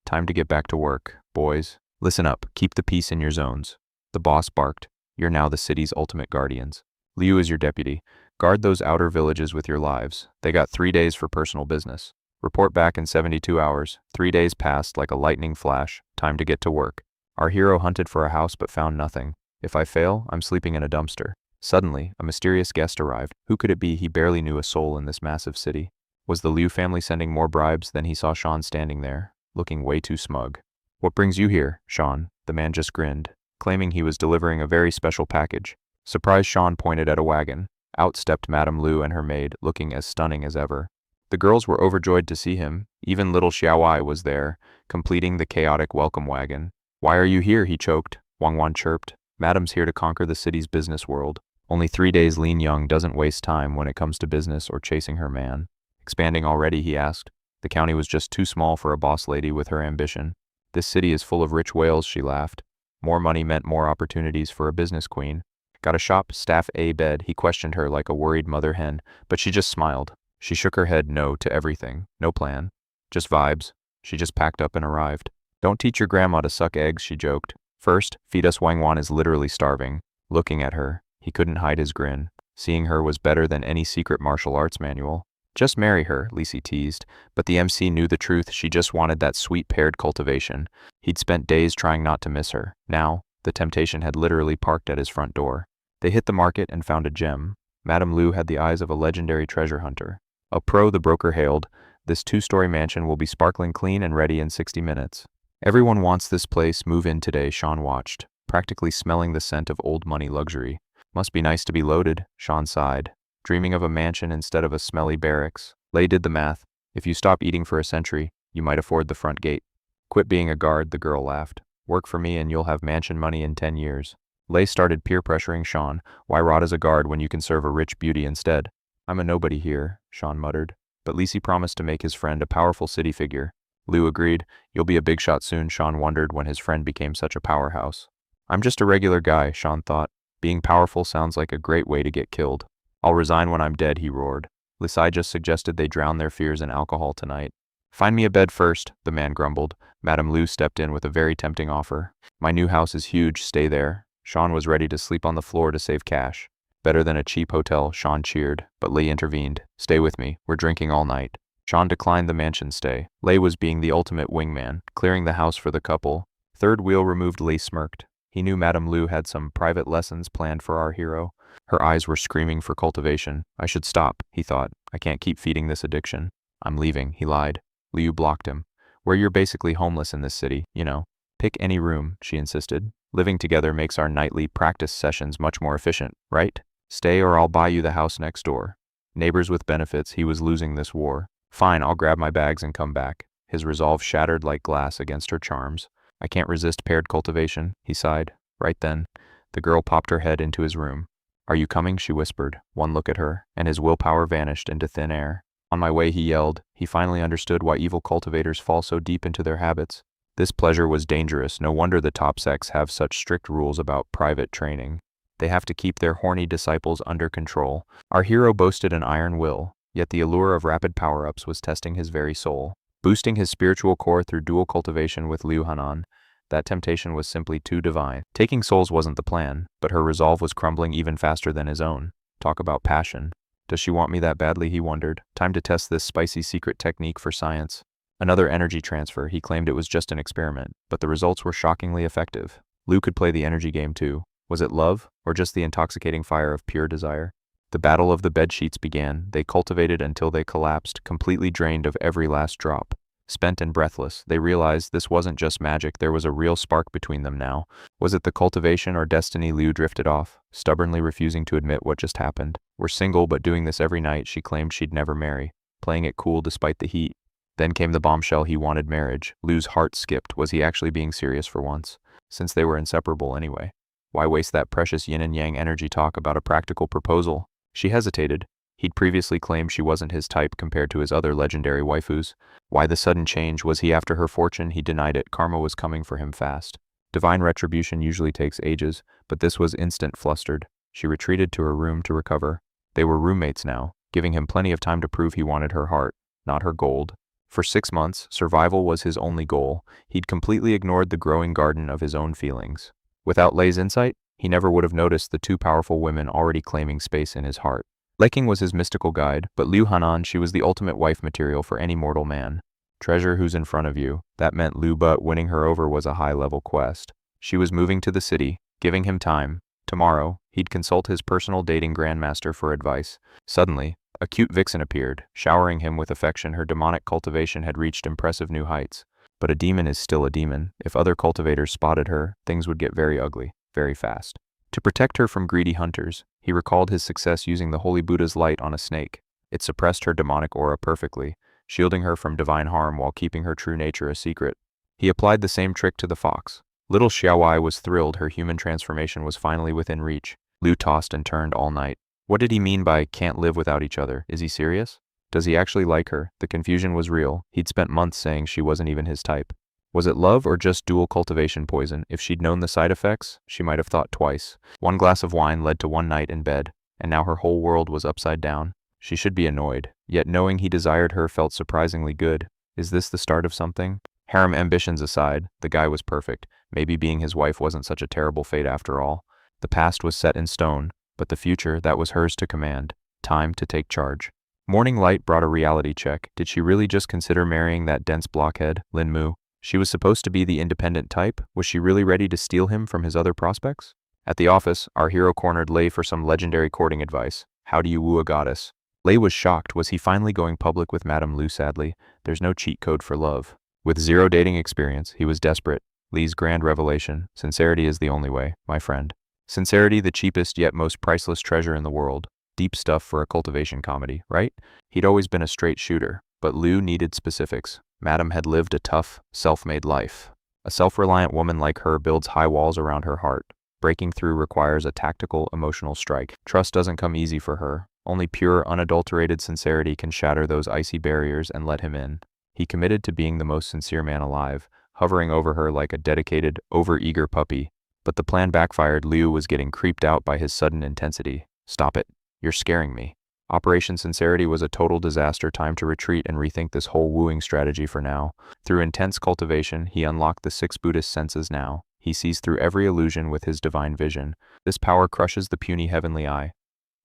Time to get back to work, boys. Listen up, keep the peace in your zones. The boss barked. You're now the city's ultimate guardians. Liu is your deputy. Guard those outer villages with your lives. They got 3 days for personal business. Report back in 72 hours. 3 days passed like a lightning flash. Time to get to work. Our hero hunted for a house but found nothing. If I fail, I'm sleeping in a dumpster. Suddenly, a mysterious guest arrived. Who could it be? He barely knew a soul in this massive city. Was the Liu family sending more bribes? Then he saw Sean standing there, looking way too smug. What brings you here, Sean? The man just grinned, claiming he was delivering a very special package. Surprised, Sean pointed at a wagon. Out stepped Madame Liu and her maid, looking as stunning as ever. The girls were overjoyed to see him. Even little Xiaowai was there, completing the chaotic welcome wagon. Why are you here? He choked. Wang Wan chirped. Madam's here to conquer the city's business world. Only 3 days. Lin Young doesn't waste time when it comes to business or chasing her man. Expanding already, he asked. The county was just too small for a boss lady with her ambition. This city is full of rich whales, she laughed. More money meant more opportunities for a business queen. Got a shop, staff, a bed? He questioned her like a worried mother hen, but she just smiled. She shook her head no to everything. No plan. Just vibes. She just packed up and arrived. Don't teach your grandma to suck eggs, she joked. First, feed us. Wang Wan is literally starving. Looking at her, he couldn't hide his grin. Seeing her was better than any secret martial arts manual. Just marry her, Lisi teased, but the MC knew the truth. She just wanted that sweet paired cultivation. He'd spent days trying not to miss her. Now, the temptation had literally parked at his front door. They hit the market and found a gem. Madame Lu had the eyes of a legendary treasure hunter. A pro, the broker hailed. This 2-story mansion will be sparkling clean and ready in 60 minutes. Everyone wants this place. Move in today, Sean watched, practically smelling the scent of old money luxury. Must be nice to be loaded, Sean sighed. Dreaming of a mansion instead of a smelly barracks. Lei did the math. If you stop eating for a century, you might afford the front gate. Quit being a guard, the girl laughed. Work for me and you'll have mansion money in 10 years. Lei started peer pressuring Sean. Why rot as a guard when you can serve a rich beauty instead? I'm a nobody here, Sean muttered. But Lisi promised to make his friend a powerful city figure. Liu agreed. You'll be a big shot soon, Sean wondered when his friend became such a powerhouse. I'm just a regular guy, Sean thought. Being powerful sounds like a great way to get killed. I'll resign when I'm dead, he roared. Lisai just suggested they drown their fears in alcohol tonight. Find me a bed first, the man grumbled. Madame Lu stepped in with a very tempting offer. My new house is huge, stay there. Sean was ready to sleep on the floor to save cash. Better than a cheap hotel, Sean cheered, but Lei intervened. Stay with me, we're drinking all night. Sean declined the mansion stay. Lei was being the ultimate wingman, clearing the house for the couple. Third wheel removed. Lei smirked. He knew Madame Lu had some private lessons planned for our hero. Her eyes were screaming for cultivation. I should stop, he thought. I can't keep feeding this addiction. I'm leaving, he lied. Liu blocked him. Where you're basically homeless in this city, you know. Pick any room, she insisted. Living together makes our nightly practice sessions much more efficient, right? Stay or I'll buy you the house next door. Neighbors with benefits, he was losing this war. Fine, I'll grab my bags and come back. His resolve shattered like glass against her charms. I can't resist paired cultivation, he sighed. Right then, the girl popped her head into his room. Are you coming? She whispered. One look at her, and his willpower vanished into thin air. On my way, he yelled. He finally understood why evil cultivators fall so deep into their habits. This pleasure was dangerous. No wonder the top sects have such strict rules about private training. They have to keep their horny disciples under control. Our hero boasted an iron will, yet the allure of rapid power-ups was testing his very soul. Boosting his spiritual core through dual cultivation with Liu Hanan, that temptation was simply too divine. Taking souls wasn't the plan, but her resolve was crumbling even faster than his own. Talk about passion. Does she want me that badly, he wondered. Time to test this spicy secret technique for science. Another energy transfer. He claimed it was just an experiment, but the results were shockingly effective. Liu could play the energy game too. Was it love, or just the intoxicating fire of pure desire? The battle of the bedsheets began. They cultivated until they collapsed, completely drained of every last drop. Spent and breathless, they realized this wasn't just magic, there was a real spark between them now. Was it the cultivation or destiny? Liu drifted off, stubbornly refusing to admit what just happened. We're single but doing this every night, she claimed she'd never marry, playing it cool despite the heat. Then came the bombshell: he wanted marriage. Liu's heart skipped. Was he actually being serious for once? Since they were inseparable anyway. Why waste that precious yin and yang energy talk about a practical proposal? She hesitated. He'd previously claimed she wasn't his type compared to his other legendary waifus. Why the sudden change? Was he after her fortune? He denied it. Karma was coming for him fast. Divine retribution usually takes ages, but this was instant. Flustered, she retreated to her room to recover. They were roommates now, giving him plenty of time to prove he wanted her heart, not her gold. For 6 months, survival was his only goal. He'd completely ignored the growing garden of his own feelings. Without Lei's insight, he never would have noticed the two powerful women already claiming space in his heart. Liking was his mystical guide, but Liu Hanan, she was the ultimate wife material for any mortal man. Treasure who's in front of you. That meant Liu, but winning her over was a high-level quest. She was moving to the city, giving him time. Tomorrow, he'd consult his personal dating grandmaster for advice. Suddenly, a cute vixen appeared, showering him with affection. Her demonic cultivation had reached impressive new heights. But a demon is still a demon. If other cultivators spotted her, things would get very ugly, very fast. To protect her from greedy hunters, he recalled his success using the Holy Buddha's light on a snake. It suppressed her demonic aura perfectly, shielding her from divine harm while keeping her true nature a secret. He applied the same trick to the fox. Little Xiaowai was thrilled her human transformation was finally within reach. Lu tossed and turned all night. What did he mean by can't live without each other? Is he serious? Does he actually like her? The confusion was real. He'd spent months saying she wasn't even his type. Was it love or just dual cultivation poison? If she'd known the side effects, she might have thought twice. One glass of wine led to one night in bed, and now her whole world was upside down. She should be annoyed, yet knowing he desired her felt surprisingly good. Is this the start of something? Harem ambitions aside, the guy was perfect. Maybe being his wife wasn't such a terrible fate after all. The past was set in stone, but the future, that was hers to command. Time to take charge. Morning light brought a reality check. Did she really just consider marrying that dense blockhead, Lin Mu? She was supposed to be the independent type. Was she really ready to steal him from his other prospects? At the office, our hero cornered Lei for some legendary courting advice. How do you woo a goddess? Lei was shocked. Was he finally going public with Madame Lu? Sadly, there's no cheat code for love. With zero dating experience, he was desperate. Li's grand revelation: sincerity is the only way, my friend. Sincerity, the cheapest yet most priceless treasure in the world. Deep stuff for a cultivation comedy, right? He'd always been a straight shooter, but Lu needed specifics. Madame had lived a tough, self-made life. A self-reliant woman like her builds high walls around her heart. Breaking through requires a tactical, emotional strike. Trust doesn't come easy for her. Only pure, unadulterated sincerity can shatter those icy barriers and let him in. He committed to being the most sincere man alive, hovering over her like a dedicated, over-eager puppy. But the plan backfired. Liu was getting creeped out by his sudden intensity. Stop it. You're scaring me. Operation Sincerity was a total disaster. Time to retreat and rethink this whole wooing strategy for now. Through intense cultivation, he unlocked the 6 Buddhist senses now. He sees through every illusion with his divine vision. This power crushes the puny heavenly eye.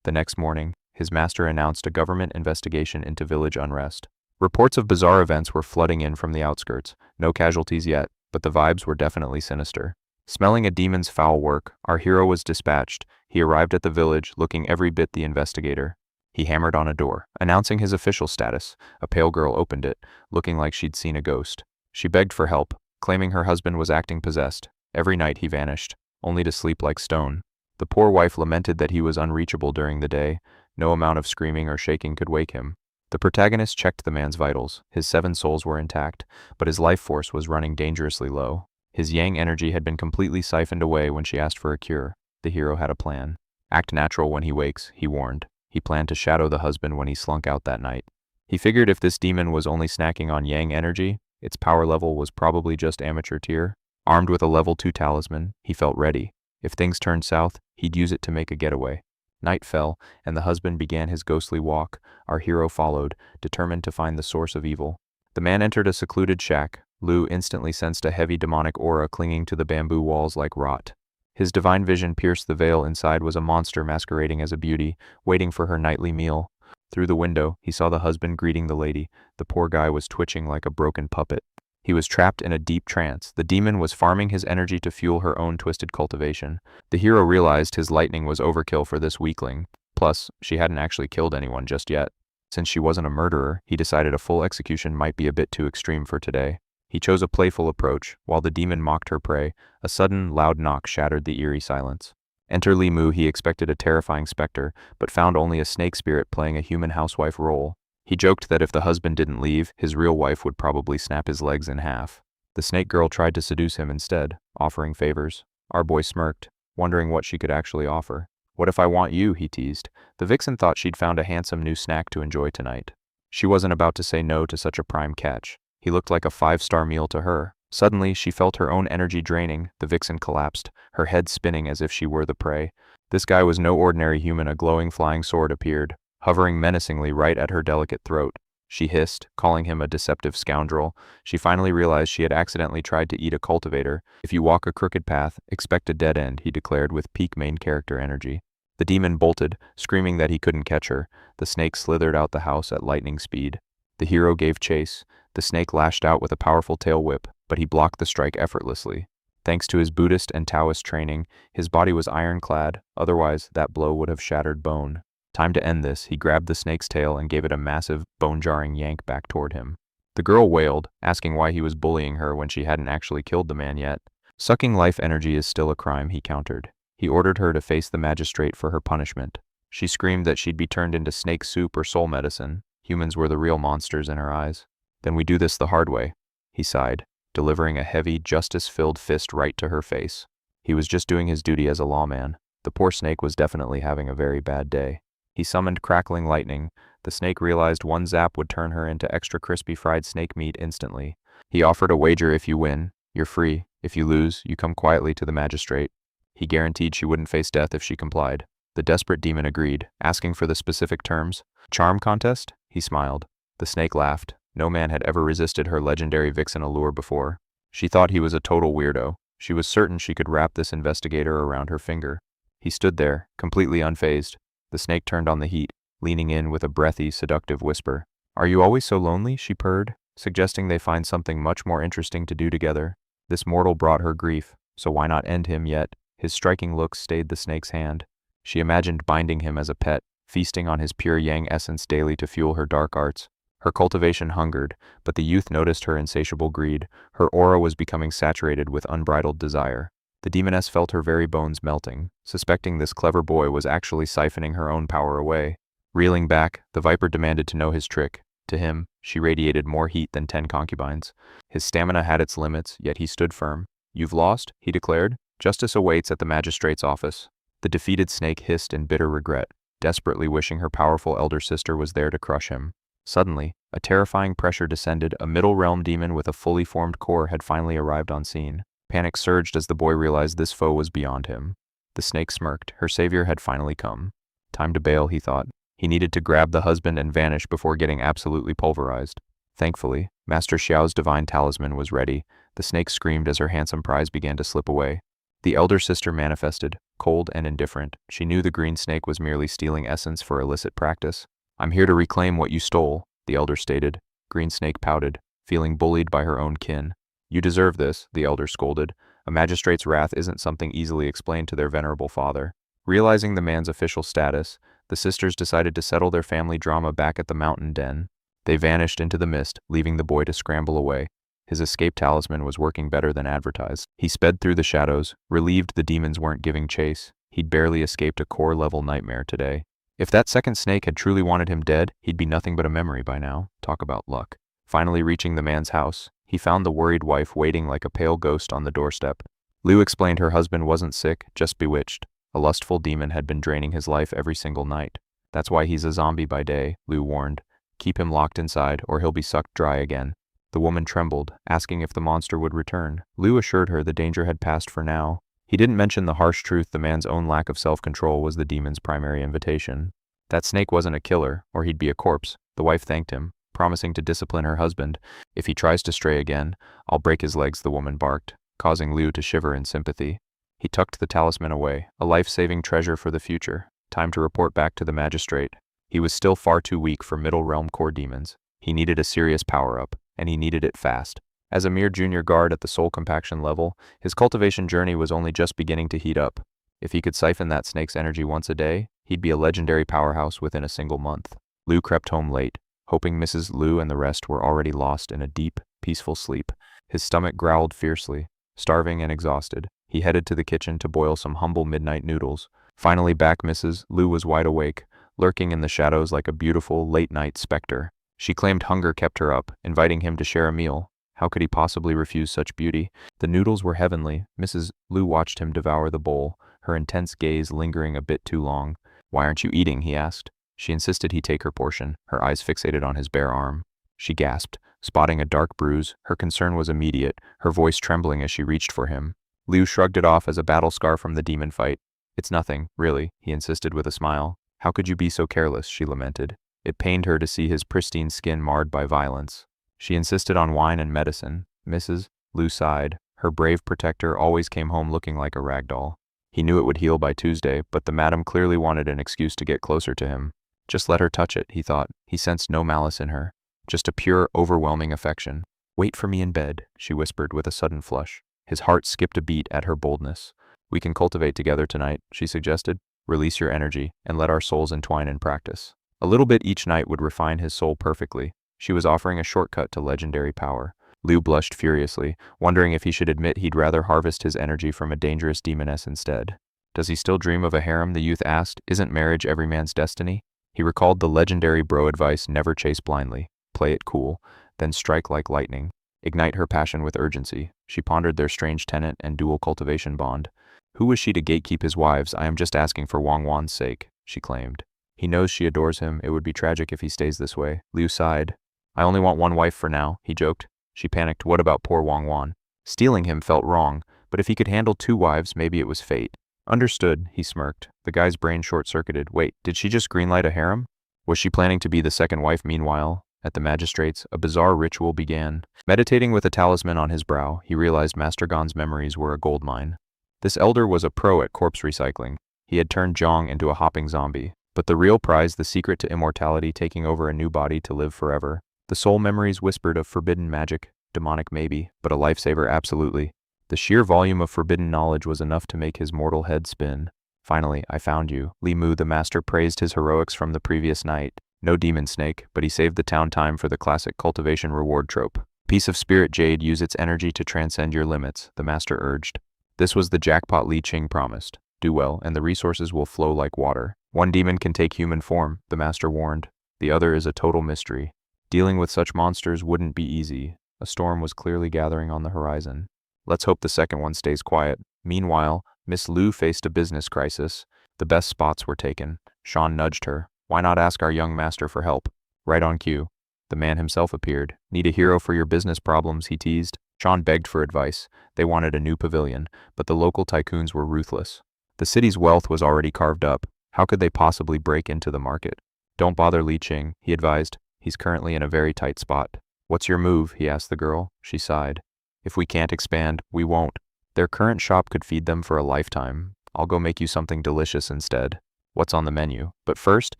The next morning, his master announced a government investigation into village unrest. Reports of bizarre events were flooding in from the outskirts. No casualties yet, but the vibes were definitely sinister. Smelling a demon's foul work, our hero was dispatched. He arrived at the village, looking every bit the investigator. He hammered on a door, announcing his official status. A pale girl opened it, looking like she'd seen a ghost. She begged for help, claiming her husband was acting possessed. Every night he vanished, only to sleep like stone. The poor wife lamented that he was unreachable during the day. No amount of screaming or shaking could wake him. The protagonist checked the man's vitals. His 7 souls were intact, but his life force was running dangerously low. His yang energy had been completely siphoned away when she asked for a cure. The hero had a plan. Act natural when he wakes, he warned. He planned to shadow the husband when he slunk out that night. He figured if this demon was only snacking on yang energy, its power level was probably just amateur tier. Armed with a level 2 talisman, he felt ready. If things turned south, he'd use it to make a getaway. Night fell, and the husband began his ghostly walk. Our hero followed, determined to find the source of evil. The man entered a secluded shack. Lu instantly sensed a heavy demonic aura clinging to the bamboo walls like rot. His divine vision pierced the veil. Inside was a monster masquerading as a beauty, waiting for her nightly meal. Through the window, he saw the husband greeting the lady. The poor guy was twitching like a broken puppet. He was trapped in a deep trance. The demon was farming his energy to fuel her own twisted cultivation. The hero realized his lightning was overkill for this weakling. Plus, she hadn't actually killed anyone just yet. Since she wasn't a murderer, he decided a full execution might be a bit too extreme for today. He chose a playful approach. While the demon mocked her prey, a sudden, loud knock shattered the eerie silence. Enter Li Mu. He expected a terrifying specter, but found only a snake spirit playing a human housewife role. He joked that if the husband didn't leave, his real wife would probably snap his legs in half. The snake girl tried to seduce him instead, offering favors. Our boy smirked, wondering what she could actually offer. What if I want you, he teased. The vixen thought she'd found a handsome new snack to enjoy tonight. She wasn't about to say no to such a prime catch. He looked like a 5-star meal to her. Suddenly, she felt her own energy draining. The vixen collapsed, her head spinning as if she were the prey. This guy was no ordinary human. A glowing flying sword appeared, hovering menacingly right at her delicate throat. She hissed, calling him a deceptive scoundrel. She finally realized she had accidentally tried to eat a cultivator. If you walk a crooked path, expect a dead end, he declared with peak main character energy. The demon bolted, screaming that he couldn't catch her. The snake slithered out the house at lightning speed. The hero gave chase. The snake lashed out with a powerful tail whip, but he blocked the strike effortlessly. Thanks to his Buddhist and Taoist training, his body was ironclad. Otherwise, that blow would have shattered bone. Time to end this. He grabbed the snake's tail and gave it a massive, bone-jarring yank back toward him. The girl wailed, asking why he was bullying her when she hadn't actually killed the man yet. Sucking life energy is still a crime, he countered. He ordered her to face the magistrate for her punishment. She screamed that she'd be turned into snake soup or soul medicine. Humans were the real monsters in her eyes. Then we do this the hard way, he sighed. delivering a heavy, justice-filled fist right to her face. He was just doing his duty as a lawman. The poor snake was definitely having a very bad day. He summoned crackling lightning. The snake realized one zap would turn her into extra crispy fried snake meat instantly. He offered a wager: if you win, you're free. If you lose, you come quietly to the magistrate. He guaranteed she wouldn't face death if she complied. The desperate demon agreed, asking for the specific terms. Charm contest? He smiled. The snake laughed. No man had ever resisted her legendary vixen allure before. She thought he was a total weirdo. She was certain she could wrap this investigator around her finger. He stood there, completely unfazed. The snake turned on the heat, leaning in with a breathy, seductive whisper. "Are you always so lonely?" she purred, suggesting they find something much more interesting to do together. This mortal brought her grief, so why not end him yet? His striking looks stayed the snake's hand. She imagined binding him as a pet, feasting on his pure yang essence daily to fuel her dark arts. Her cultivation hungered, but the youth noticed her insatiable greed. Her aura was becoming saturated with unbridled desire. The demoness felt her very bones melting, suspecting this clever boy was actually siphoning her own power away. Reeling back, the viper demanded to know his trick. To him, she radiated more heat than 10 concubines. His stamina had its limits, yet he stood firm. "You've lost," he declared. "Justice awaits at the magistrate's office." The defeated snake hissed in bitter regret, desperately wishing her powerful elder sister was there to crush him. Suddenly, a terrifying pressure descended. A middle realm demon with a fully formed core had finally arrived on scene. Panic surged as the boy realized this foe was beyond him. The snake smirked. Her savior had finally come. Time to bail, he thought. He needed to grab the husband and vanish before getting absolutely pulverized. Thankfully, Master Xiao's divine talisman was ready. The snake screamed as her handsome prize began to slip away. The elder sister manifested, cold and indifferent. She knew the green snake was merely stealing essence for illicit practice. "I'm here to reclaim what you stole," the elder stated. Green snake pouted, feeling bullied by her own kin. "You deserve this," the elder scolded. A magistrate's wrath isn't something easily explained to their venerable father. Realizing the man's official status, the sisters decided to settle their family drama back at the mountain den. They vanished into the mist, leaving the boy to scramble away. His escape talisman was working better than advertised. He sped through the shadows, relieved the demons weren't giving chase. He'd barely escaped a core-level nightmare today. If that second snake had truly wanted him dead, he'd be nothing but a memory by now. Talk about luck. Finally reaching the man's house, he found the worried wife waiting like a pale ghost on the doorstep. Liu explained her husband wasn't sick, just bewitched. A lustful demon had been draining his life every single night. "That's why he's a zombie by day," Liu warned. "Keep him locked inside, or he'll be sucked dry again." The woman trembled, asking if the monster would return. Liu assured her the danger had passed for now. He didn't mention the harsh truth: the man's own lack of self-control was the demon's primary invitation. That snake wasn't a killer, or he'd be a corpse. The wife thanked him, promising to discipline her husband. "If he tries to stray again, I'll break his legs," the woman barked, causing Liu to shiver in sympathy. He tucked the talisman away, a life-saving treasure for the future. Time to report back to the magistrate. He was still far too weak for middle realm core demons. He needed a serious power-up, and he needed it fast. As a mere junior guard at the soul compaction level, his cultivation journey was only just beginning to heat up. If he could siphon that snake's energy once a day, he'd be a legendary powerhouse within a single month. Liu crept home late, hoping Mrs. Liu and the rest were already lost in a deep, peaceful sleep. His stomach growled fiercely. Starving and exhausted, he headed to the kitchen to boil some humble midnight noodles. Finally back, Mrs. Liu was wide awake, lurking in the shadows like a beautiful, late-night specter. She claimed hunger kept her up, inviting him to share a meal. How could he possibly refuse such beauty? The noodles were heavenly. Mrs. Liu watched him devour the bowl, her intense gaze lingering a bit too long. "Why aren't you eating?" he asked. She insisted he take her portion, her eyes fixated on his bare arm. She gasped, spotting a dark bruise. Her concern was immediate, her voice trembling as she reached for him. Liu shrugged it off as a battle scar from the demon fight. "It's nothing, really," he insisted with a smile. "How could you be so careless?" she lamented. It pained her to see his pristine skin marred by violence. She insisted on wine and medicine. Mrs. Liu sighed. Her brave protector always came home looking like a rag doll. He knew it would heal by Tuesday, but the madam clearly wanted an excuse to get closer to him. Just let her touch it, he thought. He sensed no malice in her. Just a pure, overwhelming affection. "Wait for me in bed," she whispered with a sudden flush. His heart skipped a beat at her boldness. "We can cultivate together tonight," she suggested. "Release your energy, and let our souls entwine in practice." A little bit each night would refine his soul perfectly. She was offering a shortcut to legendary power. Liu blushed furiously, wondering if he should admit he'd rather harvest his energy from a dangerous demoness instead. "Does he still dream of a harem?" the youth asked. "Isn't marriage every man's destiny?" He recalled the legendary bro advice: never chase blindly, play it cool, then strike like lightning. ignite her passion with urgency. She pondered their strange tenant and dual cultivation bond. Who was she to gatekeep his wives? I am just asking for Wang Wan's sake, she claimed. He knows she adores him. It would be tragic if he stays this way. Liu sighed. I only want one wife for now, he joked. She panicked. What about poor Wang Wan? Stealing him felt wrong, but if he could handle 2 wives, maybe it was fate. Understood, he smirked. The guy's brain short-circuited. Wait, did she just greenlight a harem? Was she planning to be the second wife? Meanwhile, at the magistrate's, a bizarre ritual began. Meditating with a talisman on his brow, he realized Master Gon's memories were a goldmine. This elder was a pro at corpse recycling. He had turned Zhang into a hopping zombie. But the real prize, the secret to immortality, taking over a new body to live forever. The soul memories whispered of forbidden magic, demonic maybe, but a lifesaver absolutely. The sheer volume of forbidden knowledge was enough to make his mortal head spin. Finally, I found you. Li Mu the master praised his heroics from the previous night. No demon snake, but he saved the town time for the classic cultivation reward trope. Piece of spirit jade, use its energy to transcend your limits, the master urged. This was the jackpot Li Qing promised. Do well, and the resources will flow like water. One demon can take human form, the master warned. The other is a total mystery. Dealing with such monsters wouldn't be easy. A storm was clearly gathering on the horizon. Let's hope the second one stays quiet. Meanwhile, Miss Liu faced a business crisis. The best spots were taken. Sean nudged her. Why not ask our young master for help? Right on cue. The man himself appeared. Need a hero for your business problems, he teased. Sean begged for advice. They wanted a new pavilion, but the local tycoons were ruthless. The city's wealth was already carved up. How could they possibly break into the market? Don't bother Li Qing, he advised. He's currently in a very tight spot. What's your move? He asked the girl. She sighed. If we can't expand, we won't. Their current shop could feed them for a lifetime. I'll go make you something delicious instead. What's on the menu? But first,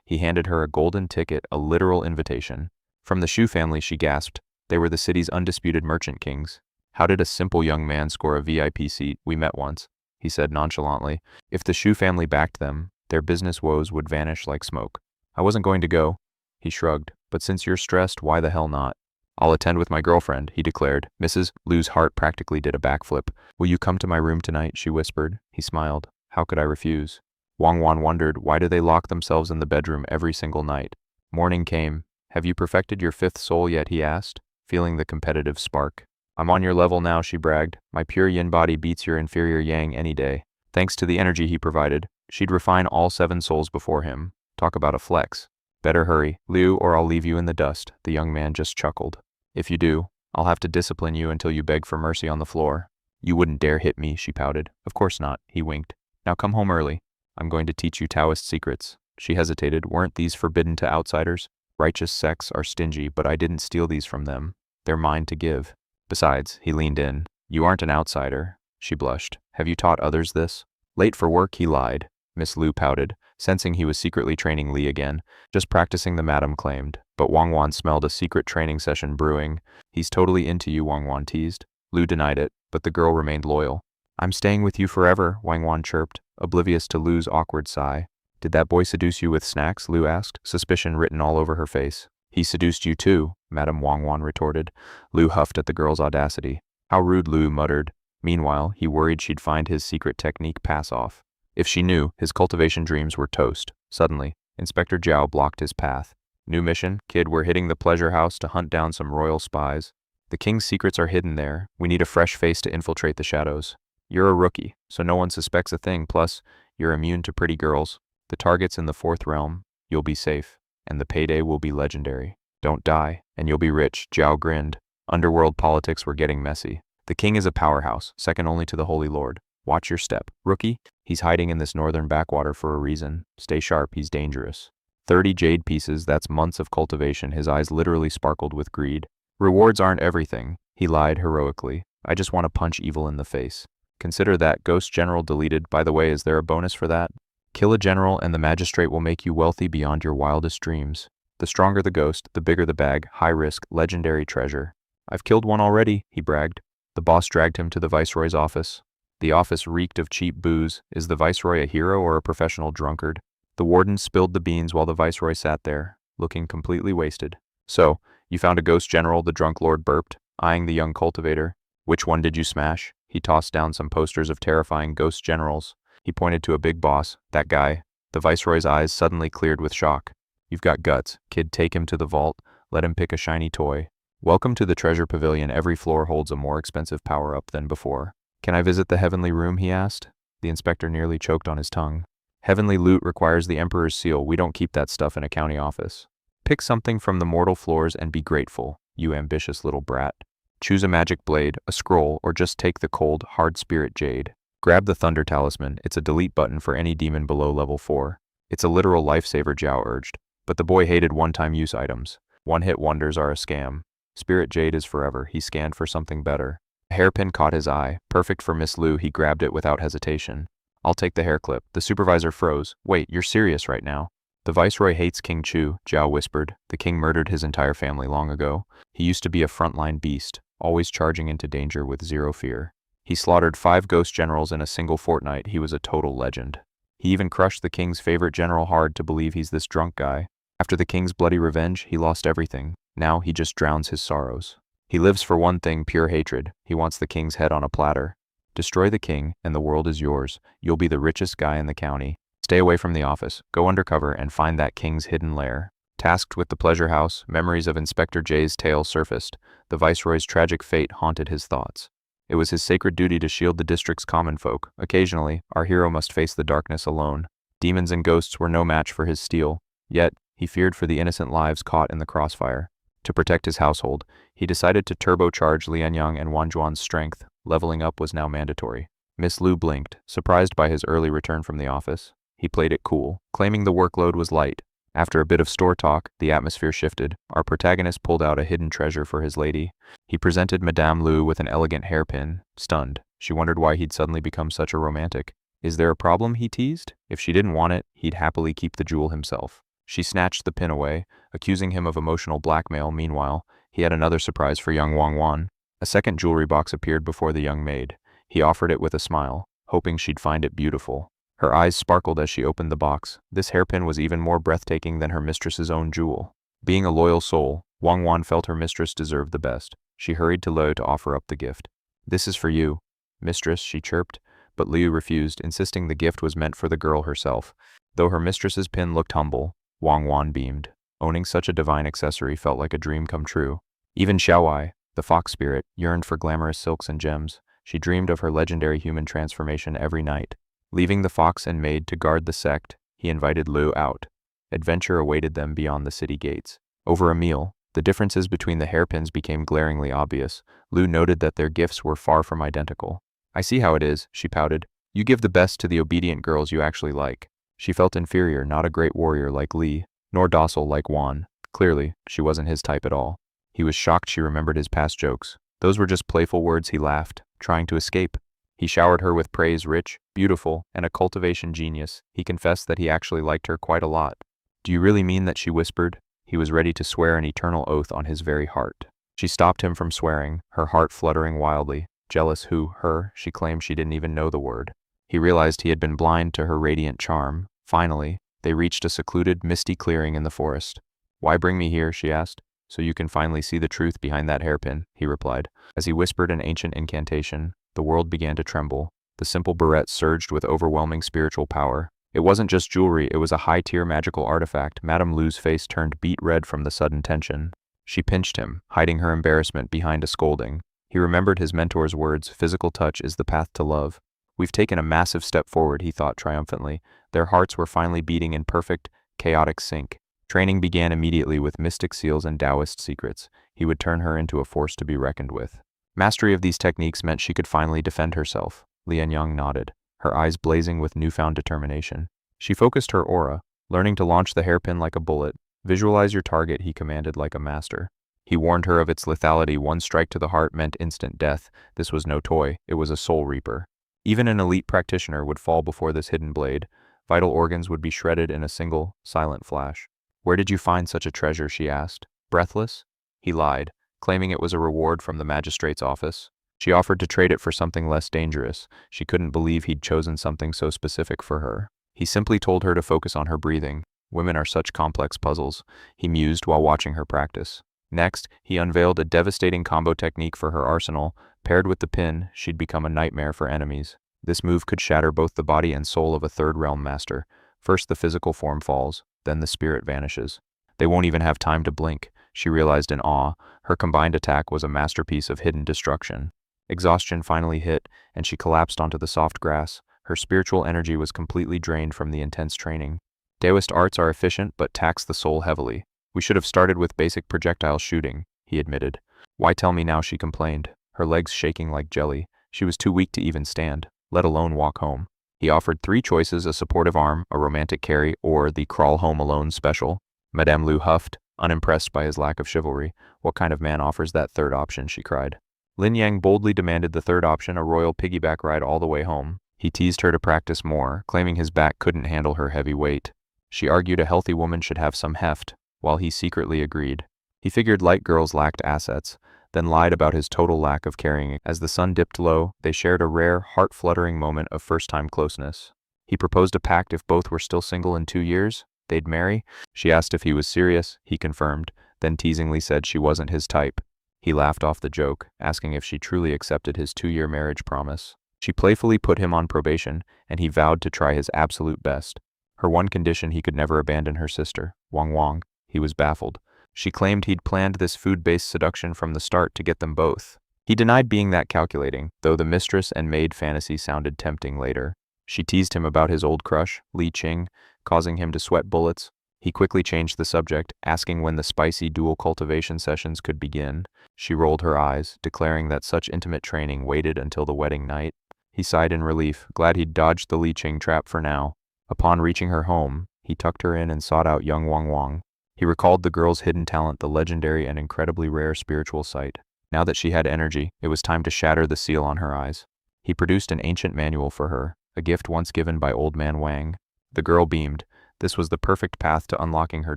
he handed her a golden ticket, a literal invitation. From the Shu family, she gasped. They were the city's undisputed merchant kings. How did a simple young man score a VIP seat? We met once, he said nonchalantly. If the Shu family backed them, their business woes would vanish like smoke. I wasn't going to go, he shrugged, but since you're stressed, why the hell not? I'll attend with my girlfriend, he declared. Mrs. Liu's heart practically did a backflip. Will you come to my room tonight? She whispered. He smiled. How could I refuse? Wang Wan wondered, why do they lock themselves in the bedroom every single night? Morning came. Have you perfected your 5th soul yet? He asked, feeling the competitive spark. I'm on your level now, she bragged. My pure yin body beats your inferior yang any day. Thanks to the energy he provided, she'd refine all 7 souls before him. Talk about a flex. Better hurry, Liu, or I'll leave you in the dust, the young man just chuckled. If you do, I'll have to discipline you until you beg for mercy on the floor. You wouldn't dare hit me, she pouted. Of course not, he winked. Now come home early. I'm going to teach you Taoist secrets. She hesitated. Weren't these forbidden to outsiders? Righteous sects are stingy, but I didn't steal these from them. They're mine to give. Besides, he leaned in. You aren't an outsider. She blushed. Have you taught others this? Late for work, he lied. Miss Liu pouted, sensing he was secretly training Li again. Just practicing, the madam claimed. But Wang Wan smelled a secret training session brewing. He's totally into you, Wang Wan teased. Liu denied it, but the girl remained loyal. I'm staying with you forever, Wang Wan chirped, oblivious to Liu's awkward sigh. Did that boy seduce you with snacks? Liu asked, suspicion written all over her face. He seduced you too, Madame Wang Wan retorted. Liu huffed at the girl's audacity. How rude, Liu muttered. Meanwhile, he worried she'd find his secret technique pass off. If she knew, his cultivation dreams were toast. Suddenly, Inspector Zhao blocked his path. New mission, kid, we're hitting the pleasure house to hunt down some royal spies. The king's secrets are hidden there. We need a fresh face to infiltrate the shadows. You're a rookie, so no one suspects a thing, plus, you're immune to pretty girls. The target's in the 4th realm. You'll be safe, and the payday will be legendary. Don't die, and you'll be rich, Zhao grinned. Underworld politics were getting messy. The king is a powerhouse, second only to the Holy Lord. Watch your step. Rookie, he's hiding in this northern backwater for a reason. Stay sharp, he's dangerous. 30 jade pieces, that's months of cultivation. His eyes literally sparkled with greed. Rewards aren't everything, he lied heroically. I just want to punch evil in the face. Consider that. Ghost General deleted. By the way, is there a bonus for that? Kill a general and the magistrate will make you wealthy beyond your wildest dreams. The stronger the ghost, the bigger the bag. High risk, legendary treasure. I've killed one already, he bragged. The boss dragged him to the viceroy's office. The office reeked of cheap booze. Is the viceroy a hero or a professional drunkard? The warden spilled the beans while the viceroy sat there, looking completely wasted. So, you found a ghost general, the drunk lord burped, eyeing the young cultivator. Which one did you smash? He tossed down some posters of terrifying ghost generals. He pointed to a big boss, that guy. The viceroy's eyes suddenly cleared with shock. You've got guts. Kid, take him to the vault. Let him pick a shiny toy. Welcome to the treasure pavilion. Every floor holds a more expensive power-up than before. Can I visit the heavenly room, he asked. The inspector nearly choked on his tongue. Heavenly loot requires the Emperor's seal. We don't keep that stuff in a county office. Pick something from the mortal floors and be grateful, you ambitious little brat. Choose a magic blade, a scroll, or just take the cold, hard spirit jade. Grab the Thunder Talisman. It's a delete button for any demon below level 4. It's a literal lifesaver, Jiao urged. But the boy hated one-time use items. One-hit wonders are a scam. Spirit jade is forever. He scanned for something better. A hairpin caught his eye. Perfect for Miss Lu, he grabbed it without hesitation. I'll take the hair clip. The supervisor froze. Wait, you're serious right now? The viceroy hates King Chu, Jiao whispered. The king murdered his entire family long ago. He used to be a frontline beast, always charging into danger with zero fear. He slaughtered 5 ghost generals in a single fortnight. He was a total legend. He even crushed the king's favorite general. Hard to believe he's this drunk guy. After the king's bloody revenge, he lost everything. Now he just drowns his sorrows. He lives for one thing, pure hatred. He wants the king's head on a platter. Destroy the king, and the world is yours. You'll be the richest guy in the county. Stay away from the office. Go undercover and find that king's hidden lair. Tasked with the pleasure house, memories of Inspector Jay's tale surfaced. The viceroy's tragic fate haunted his thoughts. It was his sacred duty to shield the district's common folk. Occasionally, our hero must face the darkness alone. Demons and ghosts were no match for his steel. Yet, he feared for the innocent lives caught in the crossfire. To protect his household, he decided to turbocharge Lianyang and Wanjuan's strength. Leveling up was now mandatory. Miss Lu blinked, surprised by his early return from the office. He played it cool, claiming the workload was light. After a bit of store talk, the atmosphere shifted. Our protagonist pulled out a hidden treasure for his lady. He presented Madame Lu with an elegant hairpin. Stunned, she wondered why he'd suddenly become such a romantic. Is there a problem, he teased? If she didn't want it, he'd happily keep the jewel himself. She snatched the pin away, accusing him of emotional blackmail. Meanwhile, he had another surprise for young Wang Wan. A second jewelry box appeared before the young maid. He offered it with a smile, hoping she'd find it beautiful. Her eyes sparkled as she opened the box. This hairpin was even more breathtaking than her mistress's own jewel. Being a loyal soul, Wang Wan felt her mistress deserved the best. She hurried to Liu to offer up the gift. This is for you, mistress, she chirped, but Liu refused, insisting the gift was meant for the girl herself. Though her mistress's pin looked humble, Wang Wan beamed. Owning such a divine accessory felt like a dream come true. Even Xiaowai, the fox spirit, yearned for glamorous silks and gems. She dreamed of her legendary human transformation every night. Leaving the fox and maid to guard the sect, he invited Liu out. Adventure awaited them beyond the city gates. Over a meal, the differences between the hairpins became glaringly obvious. Liu noted that their gifts were far from identical. I see how it is, she pouted. You give the best to the obedient girls you actually like. She felt inferior, not a great warrior like Li, nor docile like Wan. Clearly, she wasn't his type at all. He was shocked she remembered his past jokes. Those were just playful words, he laughed, trying to escape. He showered her with praise, rich, beautiful, and a cultivation genius. He confessed that he actually liked her quite a lot. Do you really mean that, she whispered? He was ready to swear an eternal oath on his very heart. She stopped him from swearing, her heart fluttering wildly. Jealous who, her, she claimed she didn't even know the word. He realized he had been blind to her radiant charm. Finally, they reached a secluded, misty clearing in the forest. Why bring me here, she asked. So you can finally see the truth behind that hairpin, he replied. As he whispered an ancient incantation, the world began to tremble. The simple barrette surged with overwhelming spiritual power. It wasn't just jewelry, it was a high-tier magical artifact. Madame Lu's face turned beet red from the sudden tension. She pinched him, hiding her embarrassment behind a scolding. He remembered his mentor's words, physical touch is the path to love. We've taken a massive step forward, he thought triumphantly. Their hearts were finally beating in perfect, chaotic sync. Training began immediately with mystic seals and Taoist secrets. He would turn her into a force to be reckoned with. Mastery of these techniques meant she could finally defend herself. Lianyang nodded, her eyes blazing with newfound determination. She focused her aura, learning to launch the hairpin like a bullet. Visualize your target, he commanded like a master. He warned her of its lethality. One strike to the heart meant instant death. This was no toy, it was a soul reaper. Even an elite practitioner would fall before this hidden blade. Vital organs would be shredded in a single, silent flash. Where did you find such a treasure, she asked. Breathless? He lied, claiming it was a reward from the magistrate's office. She offered to trade it for something less dangerous. She couldn't believe he'd chosen something so specific for her. He simply told her to focus on her breathing. Women are such complex puzzles, he mused while watching her practice. Next, he unveiled a devastating combo technique for her arsenal. Paired with the pin, she'd become a nightmare for enemies. This move could shatter both the body and soul of a third realm master. First the physical form falls, then the spirit vanishes. They won't even have time to blink. she realized in awe. Her combined attack was a masterpiece of hidden destruction. Exhaustion finally hit, and she collapsed onto the soft grass. Her spiritual energy was completely drained from the intense training. Taoist arts are efficient but tax the soul heavily. We should have started with basic projectile shooting, he admitted. Why tell me now, she complained, her legs shaking like jelly. She was too weak to even stand, let alone walk home. He offered 3 choices: a supportive arm, a romantic carry, or the crawl home alone special. Madame Lu huffed, unimpressed by his lack of chivalry. What kind of man offers that third option, she cried. Lin Yang boldly demanded the third option, a royal piggyback ride all the way home. He teased her to practice more, claiming his back couldn't handle her heavy weight. She argued a healthy woman should have some heft, while he secretly agreed. He figured light girls lacked assets, then lied about his total lack of carrying. As the sun dipped low, they shared a rare, heart-fluttering moment of first-time closeness. He proposed a pact: if both were still single in 2 years, they'd marry. She asked if he was serious. He confirmed, then teasingly said she wasn't his type. He laughed off the joke, asking if she truly accepted his 2-year marriage promise. She playfully put him on probation, and he vowed to try his absolute best. Her one condition: he could never abandon her sister, Wang Wang. He was baffled. She claimed he'd planned this food-based seduction from the start to get them both. He denied being that calculating, though the mistress and maid fantasy sounded tempting later. She teased him about his old crush, Li Qing, causing him to sweat bullets. He quickly changed the subject, asking when the spicy dual cultivation sessions could begin. She rolled her eyes, declaring that such intimate training waited until the wedding night. He sighed in relief, glad he'd dodged the Li Qing trap for now. Upon reaching her home, he tucked her in and sought out young Wang Wang. He recalled the girl's hidden talent, the legendary and incredibly rare spiritual sight. Now that she had energy, it was time to shatter the seal on her eyes. He produced an ancient manual for her, a gift once given by Old Man Wang. The girl beamed. This was the perfect path to unlocking her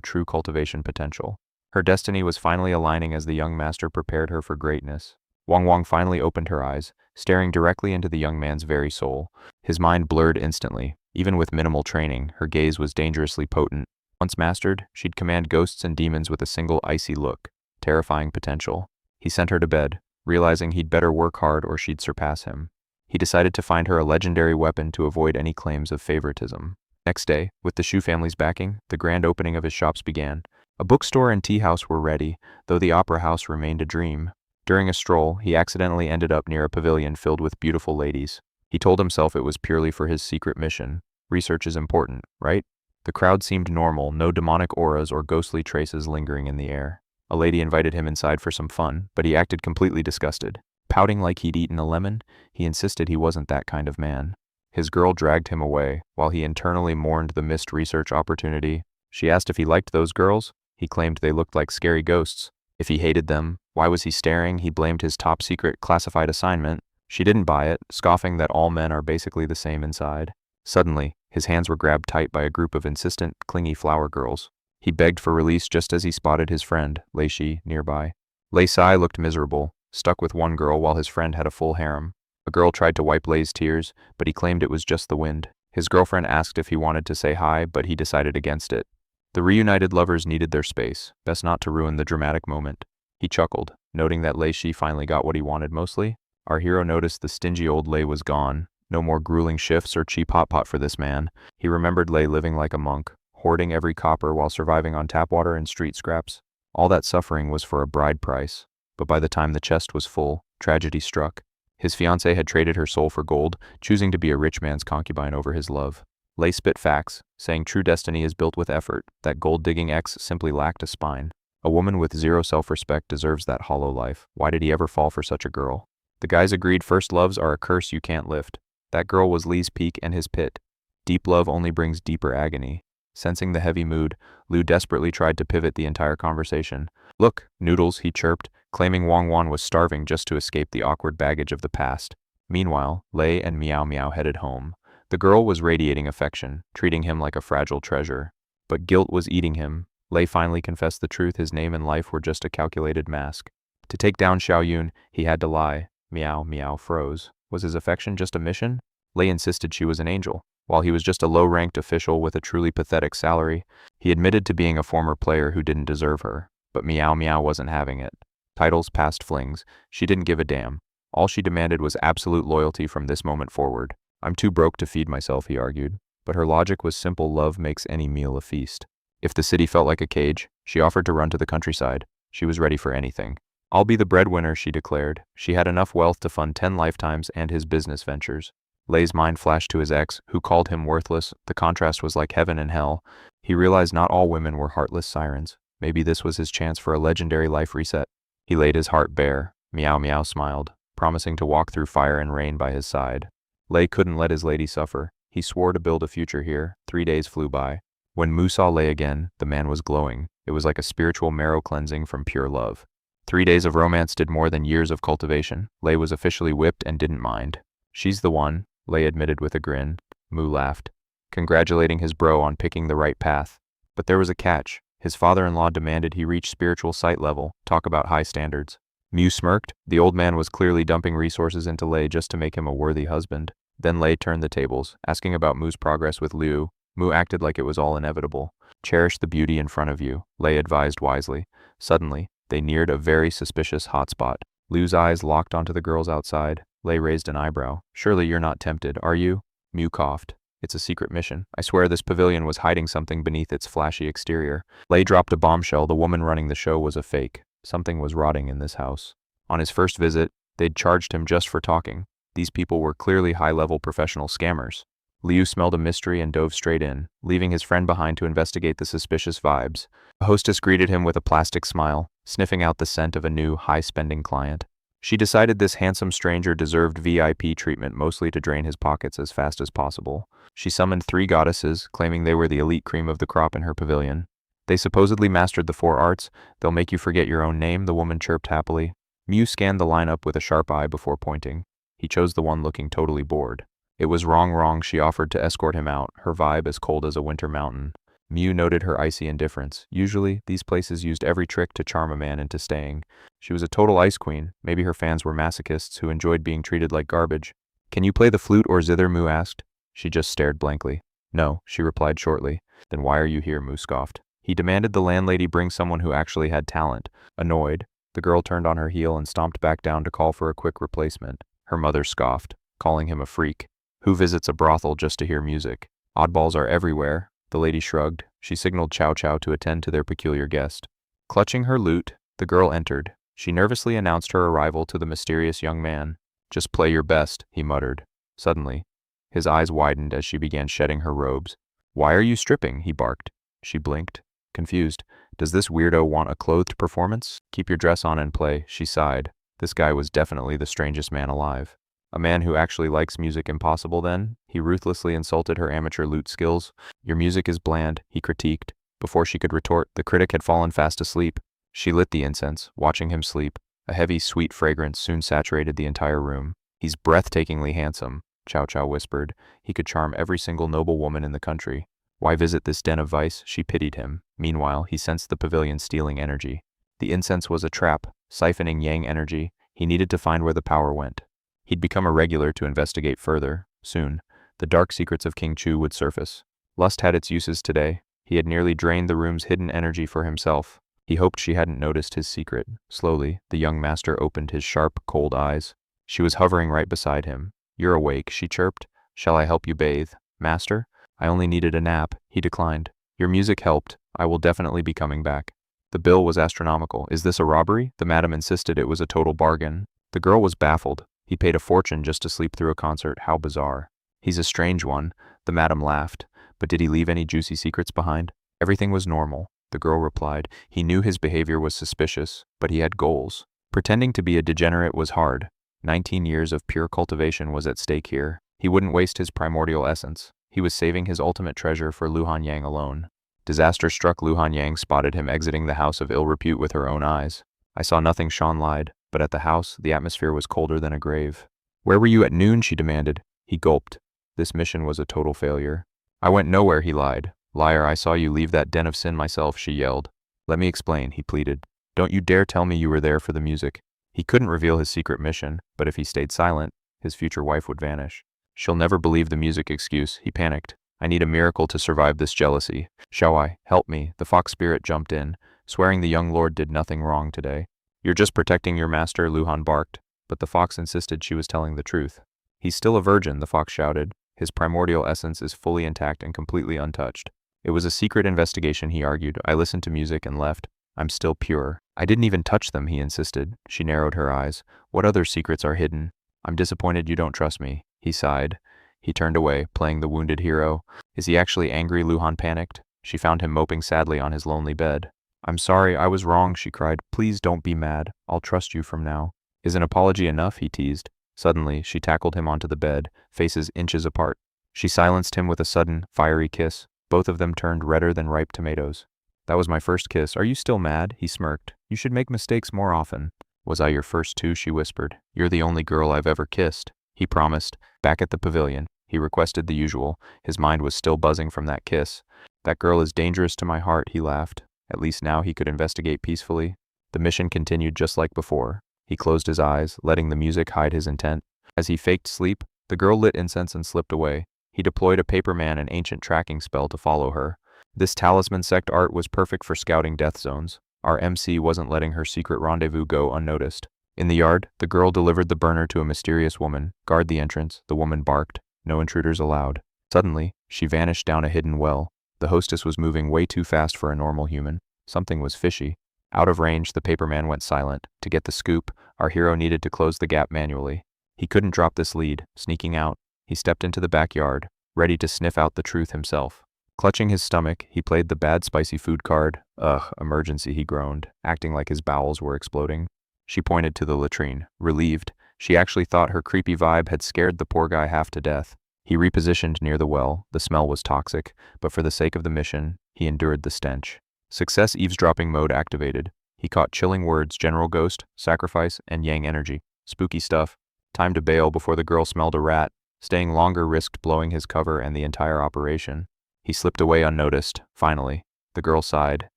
true cultivation potential. Her destiny was finally aligning as the young master prepared her for greatness. Wang Wang finally opened her eyes, staring directly into the young man's very soul. His mind blurred instantly. Even with minimal training, her gaze was dangerously potent. Once mastered, she'd command ghosts and demons with a single icy look. Terrifying potential. He sent her to bed, realizing he'd better work hard or she'd surpass him. He decided to find her a legendary weapon to avoid any claims of favoritism. Next day, with the Shu family's backing, the grand opening of his shops began. A bookstore and tea house were ready, though the opera house remained a dream. During a stroll, he accidentally ended up near a pavilion filled with beautiful ladies. He told himself it was purely for his secret mission. Research is important, right? The crowd seemed normal, no demonic auras or ghostly traces lingering in the air. A lady invited him inside for some fun, but he acted completely disgusted. Pouting like he'd eaten a lemon, he insisted he wasn't that kind of man. His girl dragged him away, while he internally mourned the missed research opportunity. She asked if he liked those girls. He claimed they looked like scary ghosts. If he hated them, why was he staring? He blamed his top-secret classified assignment. She didn't buy it, scoffing that all men are basically the same inside. Suddenly, his hands were grabbed tight by a group of insistent, clingy flower girls. He begged for release just as he spotted his friend, Lei Shi, nearby. Lei Sai looked miserable, stuck with one girl while his friend had a full harem. A girl tried to wipe Lei's tears, but he claimed it was just the wind. His girlfriend asked if he wanted to say hi, but he decided against it. The reunited lovers needed their space, best not to ruin the dramatic moment. He chuckled, noting that Lei Shi finally got what he wanted mostly. Our hero noticed the stingy old Lei was gone. No more grueling shifts or cheap hot pot for this man. He remembered Lei living like a monk, hoarding every copper while surviving on tap water and street scraps. All that suffering was for a bride price. But by the time the chest was full, tragedy struck. His fiancée had traded her soul for gold, choosing to be a rich man's concubine over his love. Lei spit facts, saying true destiny is built with effort, that gold-digging ex simply lacked a spine. A woman with zero self-respect deserves that hollow life. Why did he ever fall for such a girl? The guys agreed first loves are a curse you can't lift. That girl was Lei's peak and his pit. Deep love only brings deeper agony. Sensing the heavy mood, Liu desperately tried to pivot the entire conversation. Look, noodles, he chirped, claiming Wang Wan was starving just to escape the awkward baggage of the past. Meanwhile, Lei and Meow Meow headed home. The girl was radiating affection, treating him like a fragile treasure. But guilt was eating him. Lei finally confessed the truth: his name and life were just a calculated mask. To take down Xiao Yun, he had to lie. Meow Meow froze. Was his affection just a mission? Lei insisted she was an angel. While he was just a low-ranked official with a truly pathetic salary, he admitted to being a former player who didn't deserve her. But Meow Meow wasn't having it. Titles, past flings, she didn't give a damn. All she demanded was absolute loyalty from this moment forward. I'm too broke to feed myself, he argued. But her logic was simple: love makes any meal a feast. If the city felt like a cage, she offered to run to the countryside. She was ready for anything. I'll be the breadwinner, she declared. She had enough wealth to fund 10 lifetimes and his business ventures. Lei's mind flashed to his ex, who called him worthless. The contrast was like heaven and hell. He realized not all women were heartless sirens. Maybe this was his chance for a legendary life reset. He laid his heart bare. Meow Meow smiled, promising to walk through fire and rain by his side. Lei couldn't let his lady suffer. He swore to build a future here. 3 days flew by. When Mu saw Lei again, the man was glowing. It was like a spiritual marrow cleansing from pure love. 3 days of romance did more than years of cultivation. Lei was officially whipped and didn't mind. She's the one, Lei admitted with a grin. Mu laughed, congratulating his bro on picking the right path. But there was a catch. His father-in-law demanded he reach spiritual sight level. Talk about high standards. Mu smirked. The old man was clearly dumping resources into Lei just to make him a worthy husband. Then Lei turned the tables, asking about Mu's progress with Liu. Mu acted like it was all inevitable. Cherish the beauty in front of you, Lei advised wisely. Suddenly, they neared a very suspicious hotspot. Liu's eyes locked onto the girls outside. Lei raised an eyebrow. Surely you're not tempted, are you? Mu coughed. It's a secret mission. I swear this pavilion was hiding something beneath its flashy exterior. Lei dropped a bombshell. The woman running the show was a fake. Something was rotting in this house. On his first visit, they'd charged him just for talking. These people were clearly high-level professional scammers. Liu smelled a mystery and dove straight in, leaving his friend behind to investigate the suspicious vibes. The hostess greeted him with a plastic smile, sniffing out the scent of a new, high-spending client. She decided this handsome stranger deserved VIP treatment, mostly to drain his pockets as fast as possible. She summoned 3 goddesses, claiming they were the elite cream of the crop in her pavilion. They supposedly mastered the 4 arts. They'll make you forget your own name, the woman chirped happily. Mu scanned the lineup with a sharp eye before pointing. He chose the one looking totally bored. It was wrong. She offered to escort him out, her vibe as cold as a winter mountain. Mu noted her icy indifference. Usually, these places used every trick to charm a man into staying. She was a total ice queen. Maybe her fans were masochists who enjoyed being treated like garbage. Can you play the flute or zither, Mu asked. She just stared blankly. No, she replied shortly. Then why are you here, Mu scoffed. He demanded the landlady bring someone who actually had talent. Annoyed, the girl turned on her heel and stomped back down to call for a quick replacement. Her mother scoffed, calling him a freak. Who visits a brothel just to hear music? Oddballs are everywhere. The lady shrugged. She signaled Chow Chow to attend to their peculiar guest. Clutching her lute, the girl entered. She nervously announced her arrival to the mysterious young man. Just play your best, he muttered. Suddenly, his eyes widened as she began shedding her robes. Why are you stripping? He barked. She blinked, confused. Does this weirdo want a clothed performance? Keep your dress on and play, she sighed. This guy was definitely the strangest man alive. A man who actually likes music impossible then? He ruthlessly insulted her amateur lute skills. Your music is bland, he critiqued. Before she could retort, the critic had fallen fast asleep. She lit the incense, watching him sleep. A heavy, sweet fragrance soon saturated the entire room. He's breathtakingly handsome, Chow Chow whispered. He could charm every single noble woman in the country. Why visit this den of vice? She pitied him. Meanwhile, he sensed the pavilion stealing energy. The incense was a trap, siphoning yang energy. He needed to find where the power went. He'd become a regular to investigate further. Soon, the dark secrets of King Chu would surface. Lust had its uses today. He had nearly drained the room's hidden energy for himself. He hoped she hadn't noticed his secret. Slowly, the young master opened his sharp, cold eyes. She was hovering right beside him. You're awake, she chirped. Shall I help you bathe? Master? I only needed a nap, he declined. Your music helped. I will definitely be coming back. The bill was astronomical. Is this a robbery? The madam insisted it was a total bargain. The girl was baffled. He paid a fortune just to sleep through a concert. How bizarre. He's a strange one, the madam laughed. But did he leave any juicy secrets behind? Everything was normal, the girl replied. He knew his behavior was suspicious, but he had goals. Pretending to be a degenerate was hard. 19 years of pure cultivation was at stake here. He wouldn't waste his primordial essence. He was saving his ultimate treasure for Lu Hanyang alone. Disaster struck. Lu Hanyang spotted him exiting the house of ill repute with her own eyes. I saw nothing, Sean lied, but at the house, the atmosphere was colder than a grave. Where were you at noon? She demanded. He gulped. This mission was a total failure. I went nowhere, he lied. Liar, I saw you leave that den of sin myself, she yelled. Let me explain, he pleaded. Don't you dare tell me you were there for the music. He couldn't reveal his secret mission, but if he stayed silent, his future wife would vanish. She'll never believe the music excuse, he panicked. I need a miracle to survive this jealousy. Shall I? Help me. The fox spirit jumped in, swearing the young lord did nothing wrong today. You're just protecting your master, Luhan barked, but the fox insisted she was telling the truth. He's still a virgin, the fox shouted. His primordial essence is fully intact and completely untouched. It was a secret investigation, he argued. I listened to music and left. I'm still pure. I didn't even touch them, he insisted. She narrowed her eyes. What other secrets are hidden? I'm disappointed you don't trust me, he sighed. He turned away, playing the wounded hero. Is he actually angry? Luhan panicked. She found him moping sadly on his lonely bed. I'm sorry, I was wrong, she cried. Please don't be mad. I'll trust you from now. Is an apology enough? He teased. Suddenly, she tackled him onto the bed, faces inches apart. She silenced him with a sudden, fiery kiss. Both of them turned redder than ripe tomatoes. That was my first kiss. Are you still mad? He smirked. You should make mistakes more often. Was I your first too? She whispered. You're the only girl I've ever kissed, he promised. Back at the pavilion, he requested the usual. His mind was still buzzing from that kiss. That girl is dangerous to my heart, he laughed. At least now he could investigate peacefully. The mission continued just like before. He closed his eyes, letting the music hide his intent. As he faked sleep, the girl lit incense and slipped away. He deployed a paperman and ancient tracking spell to follow her. This talisman sect art was perfect for scouting death zones. Our MC wasn't letting her secret rendezvous go unnoticed. In the yard, the girl delivered the burner to a mysterious woman. Guard the entrance, the woman barked. No intruders allowed. Suddenly, she vanished down a hidden well. The hostess was moving way too fast for a normal human. Something was fishy. Out of range, the paperman went silent. To get the scoop, our hero needed to close the gap manually. He couldn't drop this lead. Sneaking out, he stepped into the backyard, ready to sniff out the truth himself. Clutching his stomach, he played the bad spicy food card. Ugh, emergency, he groaned, acting like his bowels were exploding. She pointed to the latrine, relieved. She actually thought her creepy vibe had scared the poor guy half to death. He repositioned near the well. The smell was toxic, but for the sake of the mission, he endured the stench. Success eavesdropping mode activated. He caught chilling words: general ghost, sacrifice, and yang energy. Spooky stuff. Time to bail before the girl smelled a rat. Staying longer risked blowing his cover and the entire operation. He slipped away unnoticed. Finally, the girl sighed,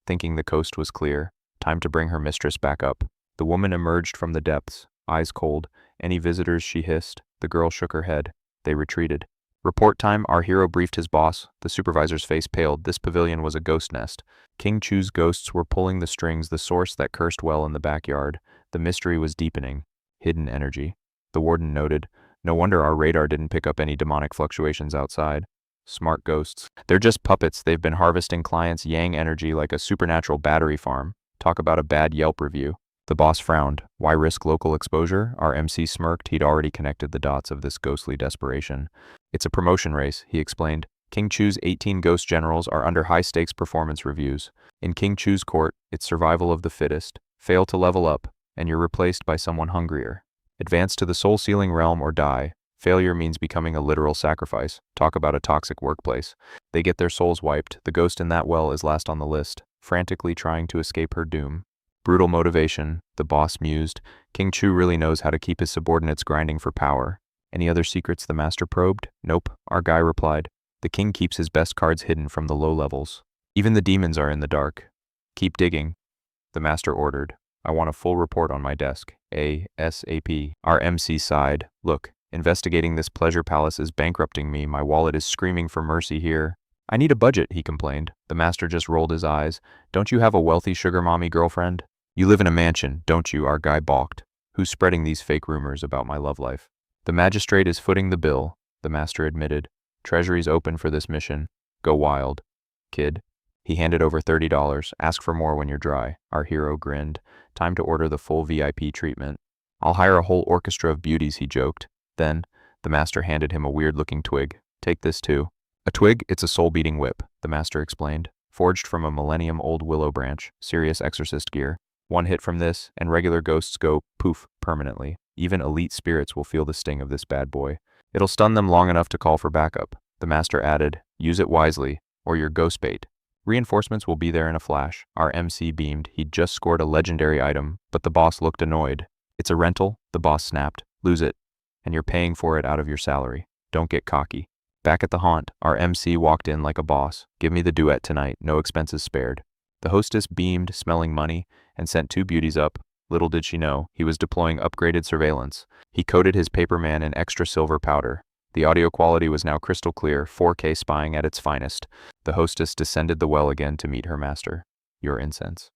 thinking the coast was clear. Time to bring her mistress back up. The woman emerged from the depths, eyes cold. Any visitors? She hissed. The girl shook her head. They retreated. Report time, our hero briefed his boss. The supervisor's face paled. This pavilion was a ghost nest. King Chu's ghosts were pulling the strings, the source that cursed well in the backyard. The mystery was deepening. Hidden energy. The warden noted. No wonder our radar didn't pick up any demonic fluctuations outside. Smart ghosts. They're just puppets. They've been harvesting clients' yang energy like a supernatural battery farm. Talk about a bad Yelp review. The boss frowned. Why risk local exposure? Our MC smirked. He'd already connected the dots of this ghostly desperation. It's a promotion race, he explained. King Chu's 18 ghost generals are under high-stakes performance reviews. In King Chu's court, it's survival of the fittest. Fail to level up, and you're replaced by someone hungrier. Advance to the soul-sealing realm or die. Failure means becoming a literal sacrifice. Talk about a toxic workplace. They get their souls wiped. The ghost in that well is last on the list, frantically trying to escape her doom. Brutal motivation, the boss mused. King Chu really knows how to keep his subordinates grinding for power. Any other secrets the master probed? Nope, our guy replied. The king keeps his best cards hidden from the low levels. Even the demons are in the dark. Keep digging, the master ordered. I want a full report on my desk. ASAP. Our MC sighed. Look, investigating this pleasure palace is bankrupting me. My wallet is screaming for mercy here. I need a budget, he complained. The master just rolled his eyes. Don't you have a wealthy sugar mommy girlfriend? You live in a mansion, don't you? Our guy balked. Who's spreading these fake rumors about my love life? The magistrate is footing the bill, the master admitted. Treasury's open for this mission. Go wild, kid. He handed over $30. Ask for more when you're dry. Our hero grinned. Time to order the full VIP treatment. I'll hire a whole orchestra of beauties, he joked. Then, the master handed him a weird-looking twig. Take this too. A twig? It's a soul-beating whip, the master explained. Forged from a millennium-old willow branch. Serious exorcist gear. One hit from this, and regular ghosts go poof permanently. Even elite spirits will feel the sting of this bad boy. It'll stun them long enough to call for backup. The master added, use it wisely, or you're ghost bait. Reinforcements will be there in a flash. Our MC beamed. He'd just scored a legendary item, but the boss looked annoyed. It's a rental, the boss snapped. Lose it, and you're paying for it out of your salary. Don't get cocky. Back at the haunt, our MC walked in like a boss. Give me the duet tonight, no expenses spared. The hostess beamed, smelling money, and sent 2 beauties up. Little did she know, he was deploying upgraded surveillance. He coated his paperman in extra silver powder. The audio quality was now crystal clear, 4K spying at its finest. The hostess descended the well again to meet her master. Your incense.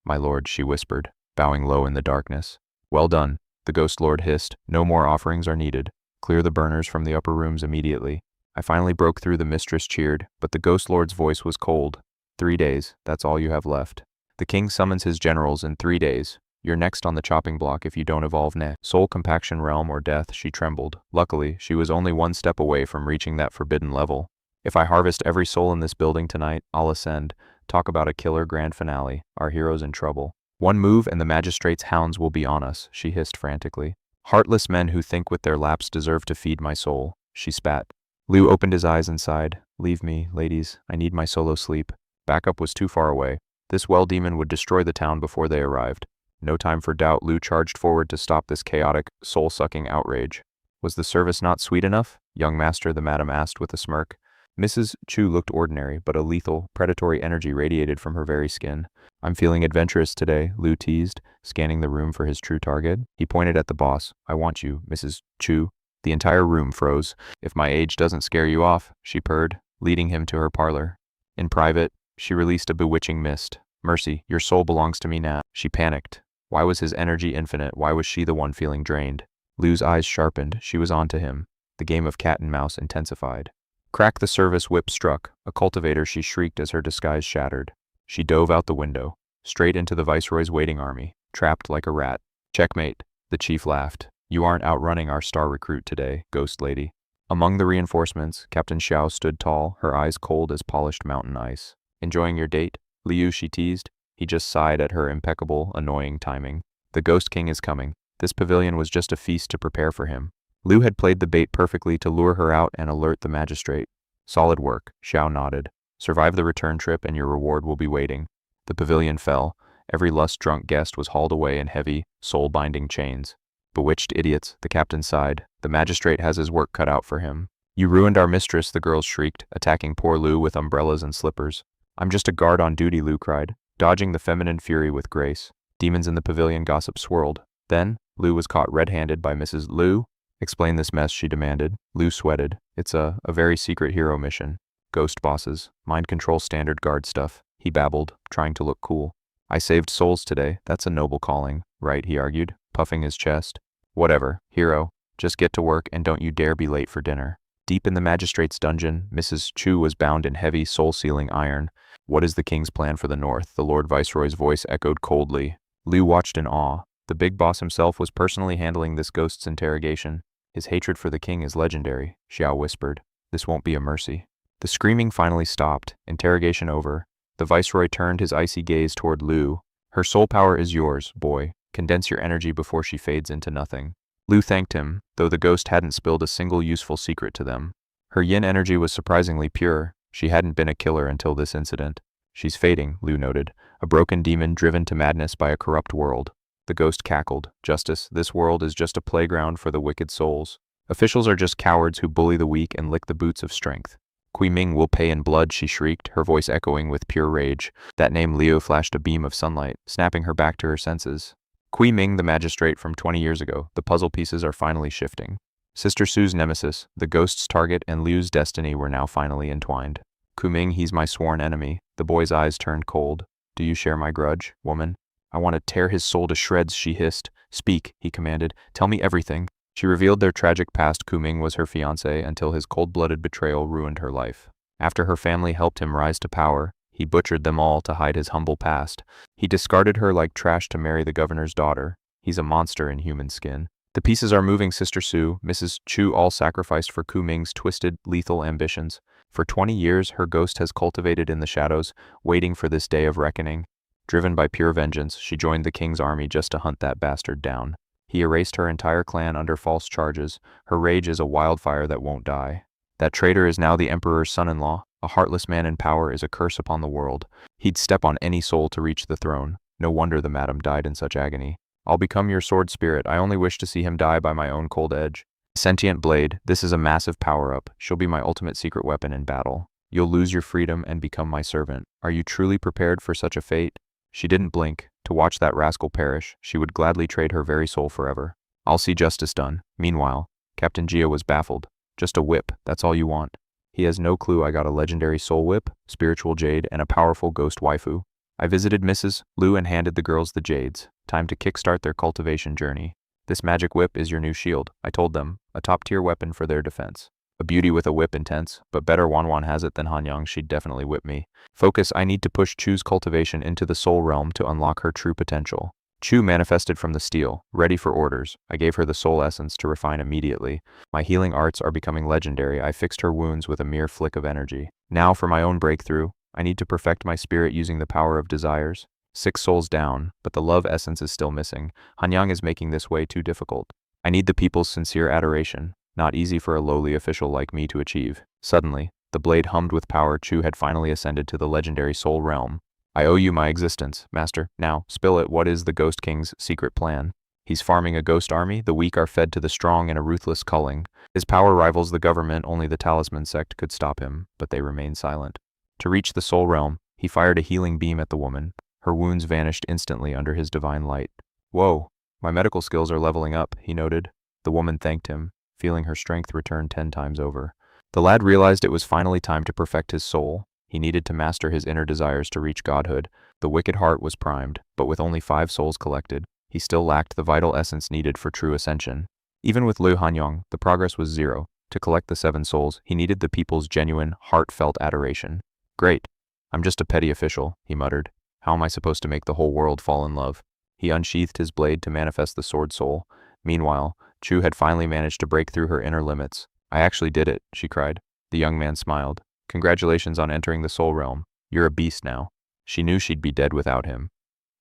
My lord, she whispered, bowing low in the darkness. Well done, the ghost lord hissed. No more offerings are needed. Clear the burners from the upper rooms immediately. I finally broke through, the mistress cheered, but the ghost lord's voice was cold. 3 days, that's all you have left. The king summons his generals in 3 days. You're next on the chopping block if you don't evolve next. Soul compaction realm or death, she trembled. Luckily, she was only 1 step away from reaching that forbidden level. If I harvest every soul in this building tonight, I'll ascend. Talk about a killer grand finale. Our hero's in trouble. One move and the magistrate's hounds will be on us, she hissed frantically. Heartless men who think with their laps deserve to feed my soul, she spat. Liu opened his eyes and sighed. Leave me, ladies. I need my solo sleep. Backup was too far away. This well demon would destroy the town before they arrived. No time for doubt, Liu charged forward to stop this chaotic, soul-sucking outrage. Was the service not sweet enough? Young master, the madam asked with a smirk. Mrs. Chu looked ordinary, but a lethal, predatory energy radiated from her very skin. I'm feeling adventurous today, Liu teased, scanning the room for his true target. He pointed at the boss. I want you, Mrs. Chu. The entire room froze. If my age doesn't scare you off, she purred, leading him to her parlor. In private, she released a bewitching mist. Mercy, your soul belongs to me now. She panicked. Why was his energy infinite? Why was she the one feeling drained? Liu's eyes sharpened. She was on to him. The game of cat and mouse intensified. Crack the service whip struck. A cultivator, she shrieked as her disguise shattered. She dove out the window, straight into the viceroy's waiting army, trapped like a rat. Checkmate, the chief laughed. You aren't outrunning our star recruit today, ghost lady. Among the reinforcements, Captain Xiao stood tall, her eyes cold as polished mountain ice. Enjoying your date? Liu, she teased. He just sighed at her impeccable, annoying timing. The Ghost King is coming. This pavilion was just a feast to prepare for him. Liu had played the bait perfectly to lure her out and alert the magistrate. Solid work, Xiao nodded. Survive the return trip and your reward will be waiting. The pavilion fell. Every lust-drunk guest was hauled away in heavy, soul-binding chains. Bewitched idiots, the captain sighed. The magistrate has his work cut out for him. You ruined our mistress, the girls shrieked, attacking poor Liu with umbrellas and slippers. I'm just a guard on duty, Liu cried, dodging the feminine fury with grace. Demons in the pavilion gossip swirled. Then, Liu was caught red-handed by Mrs. Liu. Explain this mess, she demanded. Liu sweated. It's a very secret hero mission. Ghost bosses, mind control standard guard stuff, he babbled, trying to look cool. I saved souls today, that's a noble calling, right, he argued, puffing his chest. Whatever, hero, just get to work and don't you dare be late for dinner. Deep in the magistrate's dungeon, Mrs. Chu was bound in heavy, soul-sealing iron. What is the king's plan for the north? The Lord Viceroy's voice echoed coldly. Liu watched in awe. The big boss himself was personally handling this ghost's interrogation. His hatred for the king is legendary, Xiao whispered. This won't be a mercy. The screaming finally stopped, interrogation over. The viceroy turned his icy gaze toward Liu. Her soul power is yours, boy. Condense your energy before she fades into nothing. Liu thanked him, though the ghost hadn't spilled a single useful secret to them. Her yin energy was surprisingly pure. She hadn't been a killer until this incident. She's fading, Liu noted, a broken demon driven to madness by a corrupt world. The ghost cackled. Justice, this world is just a playground for the wicked souls. Officials are just cowards who bully the weak and lick the boots of strength. Kui Ming will pay in blood, she shrieked, her voice echoing with pure rage. That name Liu flashed a beam of sunlight, snapping her back to her senses. Kui Ming, the magistrate from 20 years ago, the puzzle pieces are finally shifting. Sister Su's nemesis, the ghost's target, and Liu's destiny were now finally entwined. Kui Ming, he's my sworn enemy. The boy's eyes turned cold. Do you share my grudge, woman? I want to tear his soul to shreds, she hissed. Speak, he commanded. Tell me everything. She revealed their tragic past. Kui Ming was her fiancé until his cold-blooded betrayal ruined her life. After her family helped him rise to power, he butchered them all to hide his humble past. He discarded her like trash to marry the governor's daughter. He's a monster in human skin. The pieces are moving, Sister Su, Mrs. Chu, all sacrificed for Kui Ming's twisted, lethal ambitions. For 20 years, her ghost has cultivated in the shadows, waiting for this day of reckoning. Driven by pure vengeance, she joined the king's army just to hunt that bastard down. He erased her entire clan under false charges. Her rage is a wildfire that won't die. That traitor is now the emperor's son-in-law. A heartless man in power is a curse upon the world. He'd step on any soul to reach the throne. No wonder the madam died in such agony. I'll become your sword spirit. I only wish to see him die by my own cold edge. Sentient blade, this is a massive power-up. She'll be my ultimate secret weapon in battle. You'll lose your freedom and become my servant. Are you truly prepared for such a fate? She didn't blink. To watch that rascal perish, she would gladly trade her very soul forever. I'll see justice done. Meanwhile, Captain Gia was baffled. Just a whip, that's all you want. He has no clue I got a legendary soul whip, spiritual jade, and a powerful ghost waifu. I visited Mrs. Liu and handed the girls the jades. Time to kickstart their cultivation journey. This magic whip is your new shield, I told them, a top-tier weapon for their defense. A beauty with a whip intense, but better Wanwan has it than Hanyang, she'd definitely whip me. Focus, I need to push Chu's cultivation into the soul realm to unlock her true potential. Chu manifested from the steel, ready for orders. I gave her the soul essence to refine immediately. My healing arts are becoming legendary. I fixed her wounds with a mere flick of energy. Now for my own breakthrough, I need to perfect my spirit using the power of desires. 6 souls down, but the love essence is still missing. Hanyang is making this way too difficult. I need the people's sincere adoration, not easy for a lowly official like me to achieve. Suddenly, the blade hummed with power. Chu had finally ascended to the legendary soul realm. I owe you my existence, master. Now, spill it. What is the Ghost King's secret plan? He's farming a ghost army. The weak are fed to the strong in a ruthless culling. His power rivals the government. Only the Talisman sect could stop him, but they remain silent. To reach the soul realm, he fired a healing beam at the woman. Her wounds vanished instantly under his divine light. Whoa, my medical skills are leveling up, he noted. The woman thanked him, feeling her strength return 10 times over. The lad realized it was finally time to perfect his soul. He needed to master his inner desires to reach godhood. The wicked heart was primed, but with only 5 souls collected, he still lacked the vital essence needed for true ascension. Even with Liu Hanyang, the progress was 0. To collect the 7 souls, he needed the people's genuine, heartfelt adoration. Great. I'm just a petty official, he muttered. How am I supposed to make the whole world fall in love? He unsheathed his blade to manifest the sword soul. Meanwhile, Chu had finally managed to break through her inner limits. I actually did it, she cried. The young man smiled. Congratulations on entering the soul realm. You're a beast now. She knew she'd be dead without him.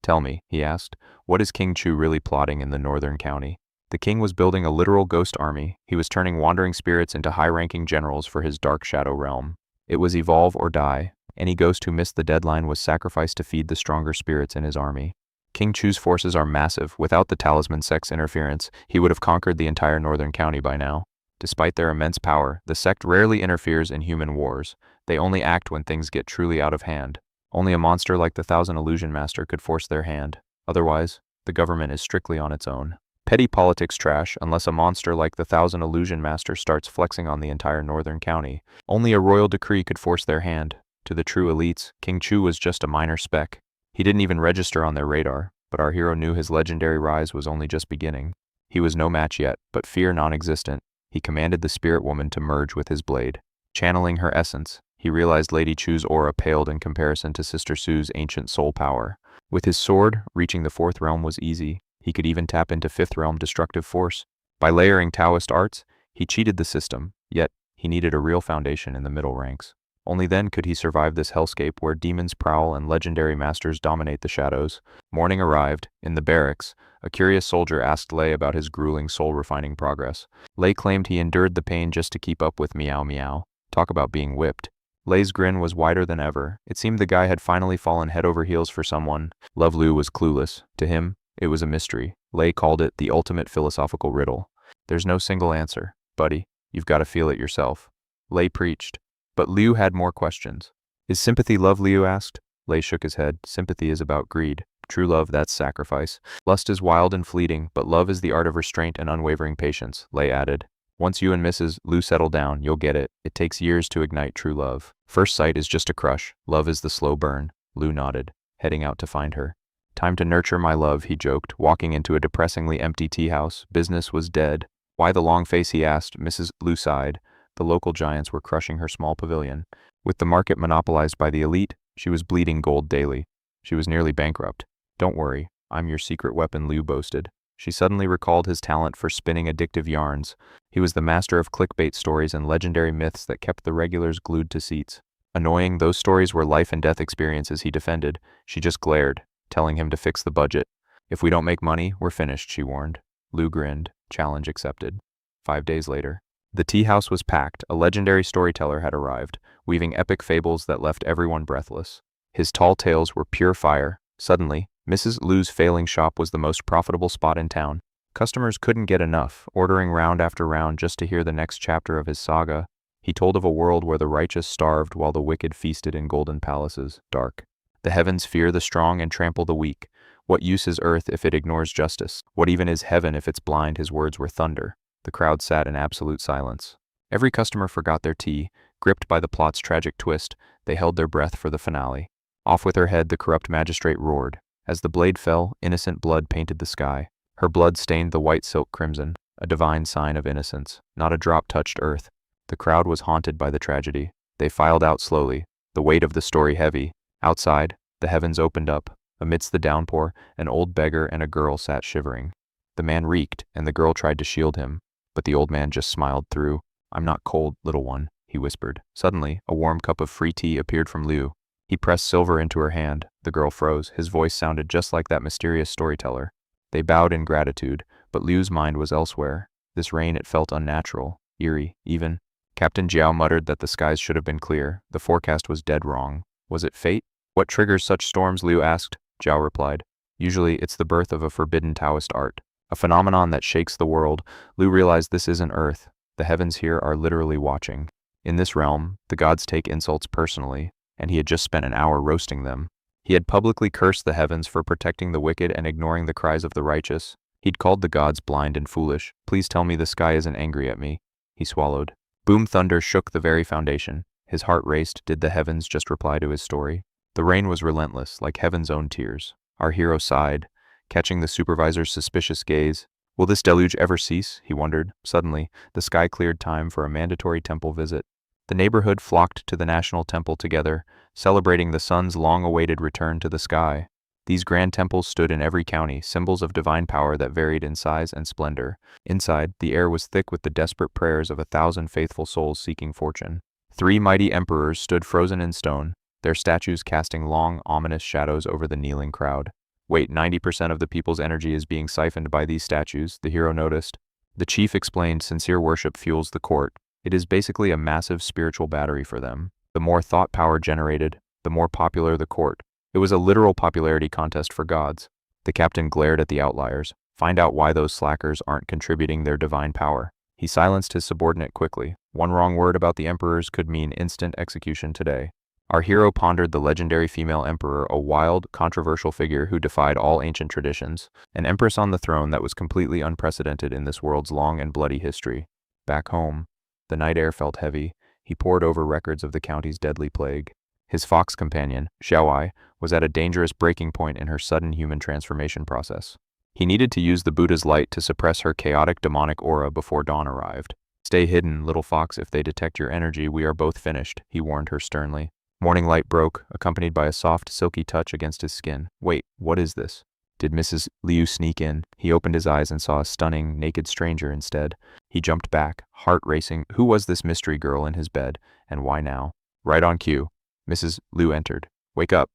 Tell me, he asked, what is King Chu really plotting in the northern county? The king was building a literal ghost army. He was turning wandering spirits into high-ranking generals for his dark shadow realm. It was evolve or die. Any ghost who missed the deadline was sacrificed to feed the stronger spirits in his army. King Chu's forces are massive. Without the Talisman sect's interference, he would have conquered the entire northern county by now. Despite their immense power, the sect rarely interferes in human wars. They only act when things get truly out of hand. Only a monster like the Thousand Illusion Master could force their hand. Otherwise, the government is strictly on its own. Petty politics trash unless a monster like the Thousand Illusion Master starts flexing on the entire northern county. Only a royal decree could force their hand. To the true elites, King Chu was just a minor speck. He didn't even register on their radar, but our hero knew his legendary rise was only just beginning. He was no match yet, but fear non-existent. He commanded the spirit woman to merge with his blade. Channeling her essence, he realized Lady Chu's aura paled in comparison to Sister Sue's ancient soul power. With his sword, reaching the 4th realm was easy. He could even tap into 5th realm destructive force. By layering Taoist arts, he cheated the system, yet he needed a real foundation in the middle ranks. Only then could he survive this hellscape where demons prowl and legendary masters dominate the shadows. Morning arrived. In the barracks, a curious soldier asked Lei about his grueling soul-refining progress. Lei claimed he endured the pain just to keep up with Meow Meow. Talk about being whipped. Lei's grin was wider than ever. It seemed the guy had finally fallen head over heels for someone. Love Lu was clueless. To him, it was a mystery. Lei called it the ultimate philosophical riddle. There's no single answer, buddy. You've got to feel it yourself. Lei preached. But Liu had more questions. Is sympathy love, Liu asked. Lei shook his head. Sympathy is about greed. True love, that's sacrifice. Lust is wild and fleeting, but love is the art of restraint and unwavering patience, Lei added. Once you and Mrs. Liu settle down, you'll get it. It takes years to ignite true love. First sight is just a crush. Love is the slow burn. Liu nodded, heading out to find her. Time to nurture my love, he joked, walking into a depressingly empty tea house. Business was dead. Why the long face, he asked. Mrs. Liu sighed. The local giants were crushing her small pavilion. With the market monopolized by the elite, she was bleeding gold daily. She was nearly bankrupt. Don't worry, I'm your secret weapon, Liu boasted. She suddenly recalled his talent for spinning addictive yarns. He was the master of clickbait stories and legendary myths that kept the regulars glued to seats. Annoying, those stories were life and death experiences he defended. She just glared, telling him to fix the budget. If we don't make money, we're finished, she warned. Liu grinned. Challenge accepted. 5 days later. The tea house was packed. A legendary storyteller had arrived, weaving epic fables that left everyone breathless. His tall tales were pure fire. Suddenly, Mrs. Liu's failing shop was the most profitable spot in town. Customers couldn't get enough, ordering round after round just to hear the next chapter of his saga. He told of a world where the righteous starved while the wicked feasted in golden palaces, dark. The heavens fear the strong and trample the weak. What use is earth if it ignores justice? What even is heaven if it's blind? His words were thunder. The crowd sat in absolute silence. Every customer forgot their tea. Gripped by the plot's tragic twist, they held their breath for the finale. Off with her head, the corrupt magistrate roared. As the blade fell, innocent blood painted the sky. Her blood stained the white silk crimson, a divine sign of innocence. Not a drop touched earth. The crowd was haunted by the tragedy. They filed out slowly, the weight of the story heavy. Outside, the heavens opened up. Amidst the downpour, an old beggar and a girl sat shivering. The man reeked, and the girl tried to shield him, but the old man just smiled through. "I'm not cold, little one," he whispered. Suddenly, a warm cup of free tea appeared from Liu. He pressed silver into her hand. The girl froze. His voice sounded just like that mysterious storyteller. They bowed in gratitude, but Liu's mind was elsewhere. This rain, it felt unnatural, eerie, even. Captain Jiao muttered that the skies should have been clear. The forecast was dead wrong. Was it fate? "What triggers such storms?" Liu asked. Jiao replied. "Usually, it's the birth of a forbidden Taoist art. A phenomenon that shakes the world." Liu realized this isn't Earth. The heavens here are literally watching. In this realm, the gods take insults personally, and he had just spent an hour roasting them. He had publicly cursed the heavens for protecting the wicked and ignoring the cries of the righteous. He'd called the gods blind and foolish. "Please tell me the sky isn't angry at me." He swallowed. Boom thunder shook the very foundation. His heart raced. Did the heavens just reply to his story? The rain was relentless, like heaven's own tears. Our hero sighed, catching the supervisor's suspicious gaze. Will this deluge ever cease? He wondered. Suddenly, the sky cleared time for a mandatory temple visit. The neighborhood flocked to the national temple together, celebrating the sun's long-awaited return to the sky. These grand temples stood in every county, symbols of divine power that varied in size and splendor. Inside, the air was thick with the desperate prayers of 1,000 faithful souls seeking fortune. 3 mighty emperors stood frozen in stone, their statues casting long, ominous shadows over the kneeling crowd. Wait, 90% of the people's energy is being siphoned by these statues, the hero noticed. The chief explained sincere worship fuels the court. It is basically a massive spiritual battery for them. The more thought power generated, the more popular the court. It was a literal popularity contest for gods. The captain glared at the outliers. Find out why those slackers aren't contributing their divine power. He silenced his subordinate quickly. One wrong word about the emperors could mean instant execution today. Our hero pondered the legendary female emperor, a wild, controversial figure who defied all ancient traditions, an empress on the throne that was completely unprecedented in this world's long and bloody history. Back home, the night air felt heavy. He pored over records of the county's deadly plague. His fox companion, Xiaowai, was at a dangerous breaking point in her sudden human transformation process. He needed to use the Buddha's light to suppress her chaotic demonic aura before dawn arrived. "Stay hidden, little fox. If they detect your energy, we are both finished," he warned her sternly. Morning light broke, accompanied by a soft, silky touch against his skin. Wait, what is this? Did Mrs. Liu sneak in? He opened his eyes and saw a stunning, naked stranger instead. He jumped back, heart racing. Who was this mystery girl in his bed, and why now? Right on cue, Mrs. Liu entered. "Wake up."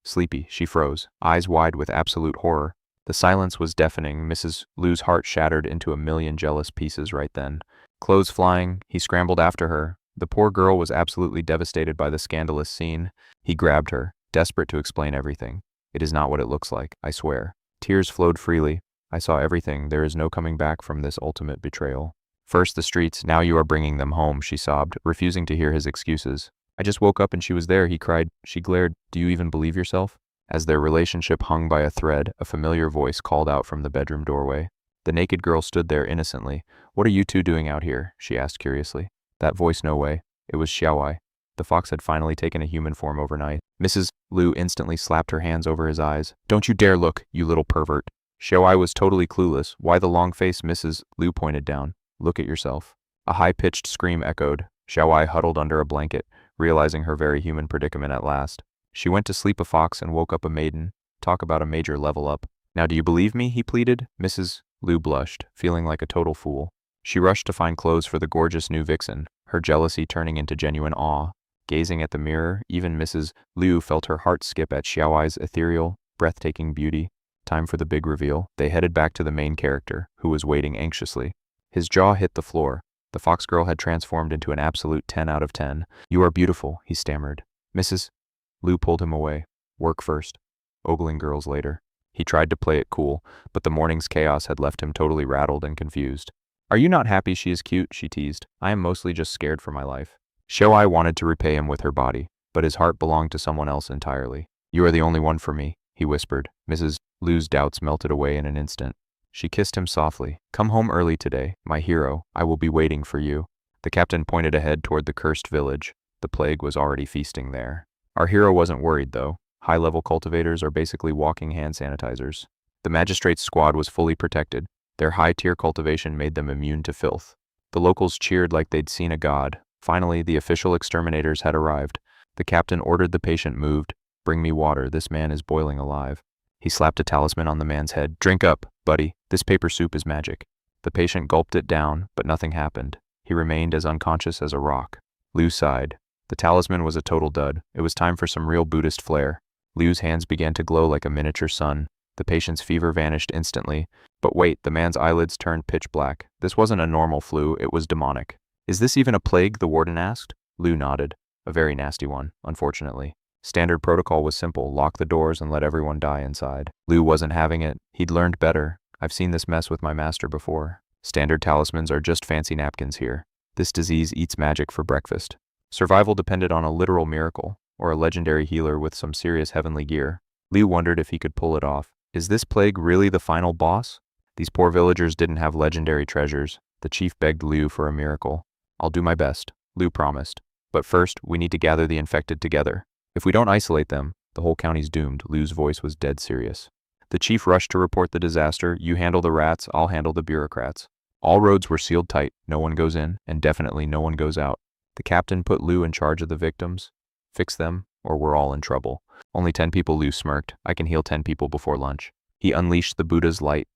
Sleepy, she froze, eyes wide with absolute horror. The silence was deafening. Mrs. Liu's heart shattered into a million jealous pieces right then. Clothes flying, he scrambled after her. The poor girl was absolutely devastated by the scandalous scene. He grabbed her, desperate to explain everything. "It is not what it looks like, I swear." Tears flowed freely. "I saw everything. There is no coming back from this ultimate betrayal." "First the streets, now you are bringing them home," she sobbed, refusing to hear his excuses. "I just woke up and she was there," he cried. She glared. "Do you even believe yourself?" As their relationship hung by a thread, a familiar voice called out from the bedroom doorway. The naked girl stood there innocently. "What are you two doing out here?" she asked curiously. That voice, no way. It was Xiaowai. The fox had finally taken a human form overnight. Mrs. Liu instantly slapped her hands over his eyes. "Don't you dare look, you little pervert." Xiaowai was totally clueless. Why the long face? Mrs. Liu pointed down. "Look at yourself." A high-pitched scream echoed. Xiaowai huddled under a blanket, realizing her very human predicament at last. She went to sleep a fox and woke up a maiden. Talk about a major level up. "Now do you believe me?" he pleaded. Mrs. Liu blushed, feeling like a total fool. She rushed to find clothes for the gorgeous new vixen, her jealousy turning into genuine awe. Gazing at the mirror, even Mrs. Liu felt her heart skip at Xiaowai's ethereal, breathtaking beauty. Time for the big reveal. They headed back to the main character, who was waiting anxiously. His jaw hit the floor. The fox girl had transformed into an absolute 10 out of 10. "You are beautiful," he stammered. Mrs. Liu pulled him away. "Work first. Ogling girls later." He tried to play it cool, but the morning's chaos had left him totally rattled and confused. "Are you not happy she is cute?" she teased. "I am mostly just scared for my life." Xiaowai wanted to repay him with her body, but his heart belonged to someone else entirely. "You are the only one for me," he whispered. Mrs. Liu's doubts melted away in an instant. She kissed him softly. "Come home early today, my hero. I will be waiting for you." The captain pointed ahead toward the cursed village. The plague was already feasting there. Our hero wasn't worried, though. High-level cultivators are basically walking hand sanitizers. The magistrate's squad was fully protected. Their high-tier cultivation made them immune to filth. The locals cheered like they'd seen a god. Finally, the official exterminators had arrived. The captain ordered the patient moved. Bring me water, this man is boiling alive. He slapped a talisman on the man's head. Drink up, buddy, this paper soup is magic. The patient gulped it down, but nothing happened. He remained as unconscious as a rock. Liu sighed. The talisman was a total dud. It was time for some real Buddhist flair. Liu's hands began to glow like a miniature sun. The patient's fever vanished instantly. But wait, the man's eyelids turned pitch black. This wasn't a normal flu, it was demonic. Is this even a plague, the warden asked? Liu nodded. A very nasty one, unfortunately. Standard protocol was simple, lock the doors and let everyone die inside. Liu wasn't having it. He'd learned better. I've seen this mess with my master before. Standard talismans are just fancy napkins here. This disease eats magic for breakfast. Survival depended on a literal miracle, or a legendary healer with some serious heavenly gear. Liu wondered if he could pull it off. Is this plague really the final boss? These poor villagers didn't have legendary treasures. The chief begged Liu for a miracle. I'll do my best, Liu promised. But first, we need to gather the infected together. If we don't isolate them, the whole county's doomed. Liu's voice was dead serious. The chief rushed to report the disaster. You handle the rats, I'll handle the bureaucrats. All roads were sealed tight. No one goes in, and definitely no one goes out. The captain put Liu in charge of the victims. Fix them, or we're all in trouble. Only 10 people, Liu smirked. I can heal 10 people before lunch. He unleashed the Buddha's light.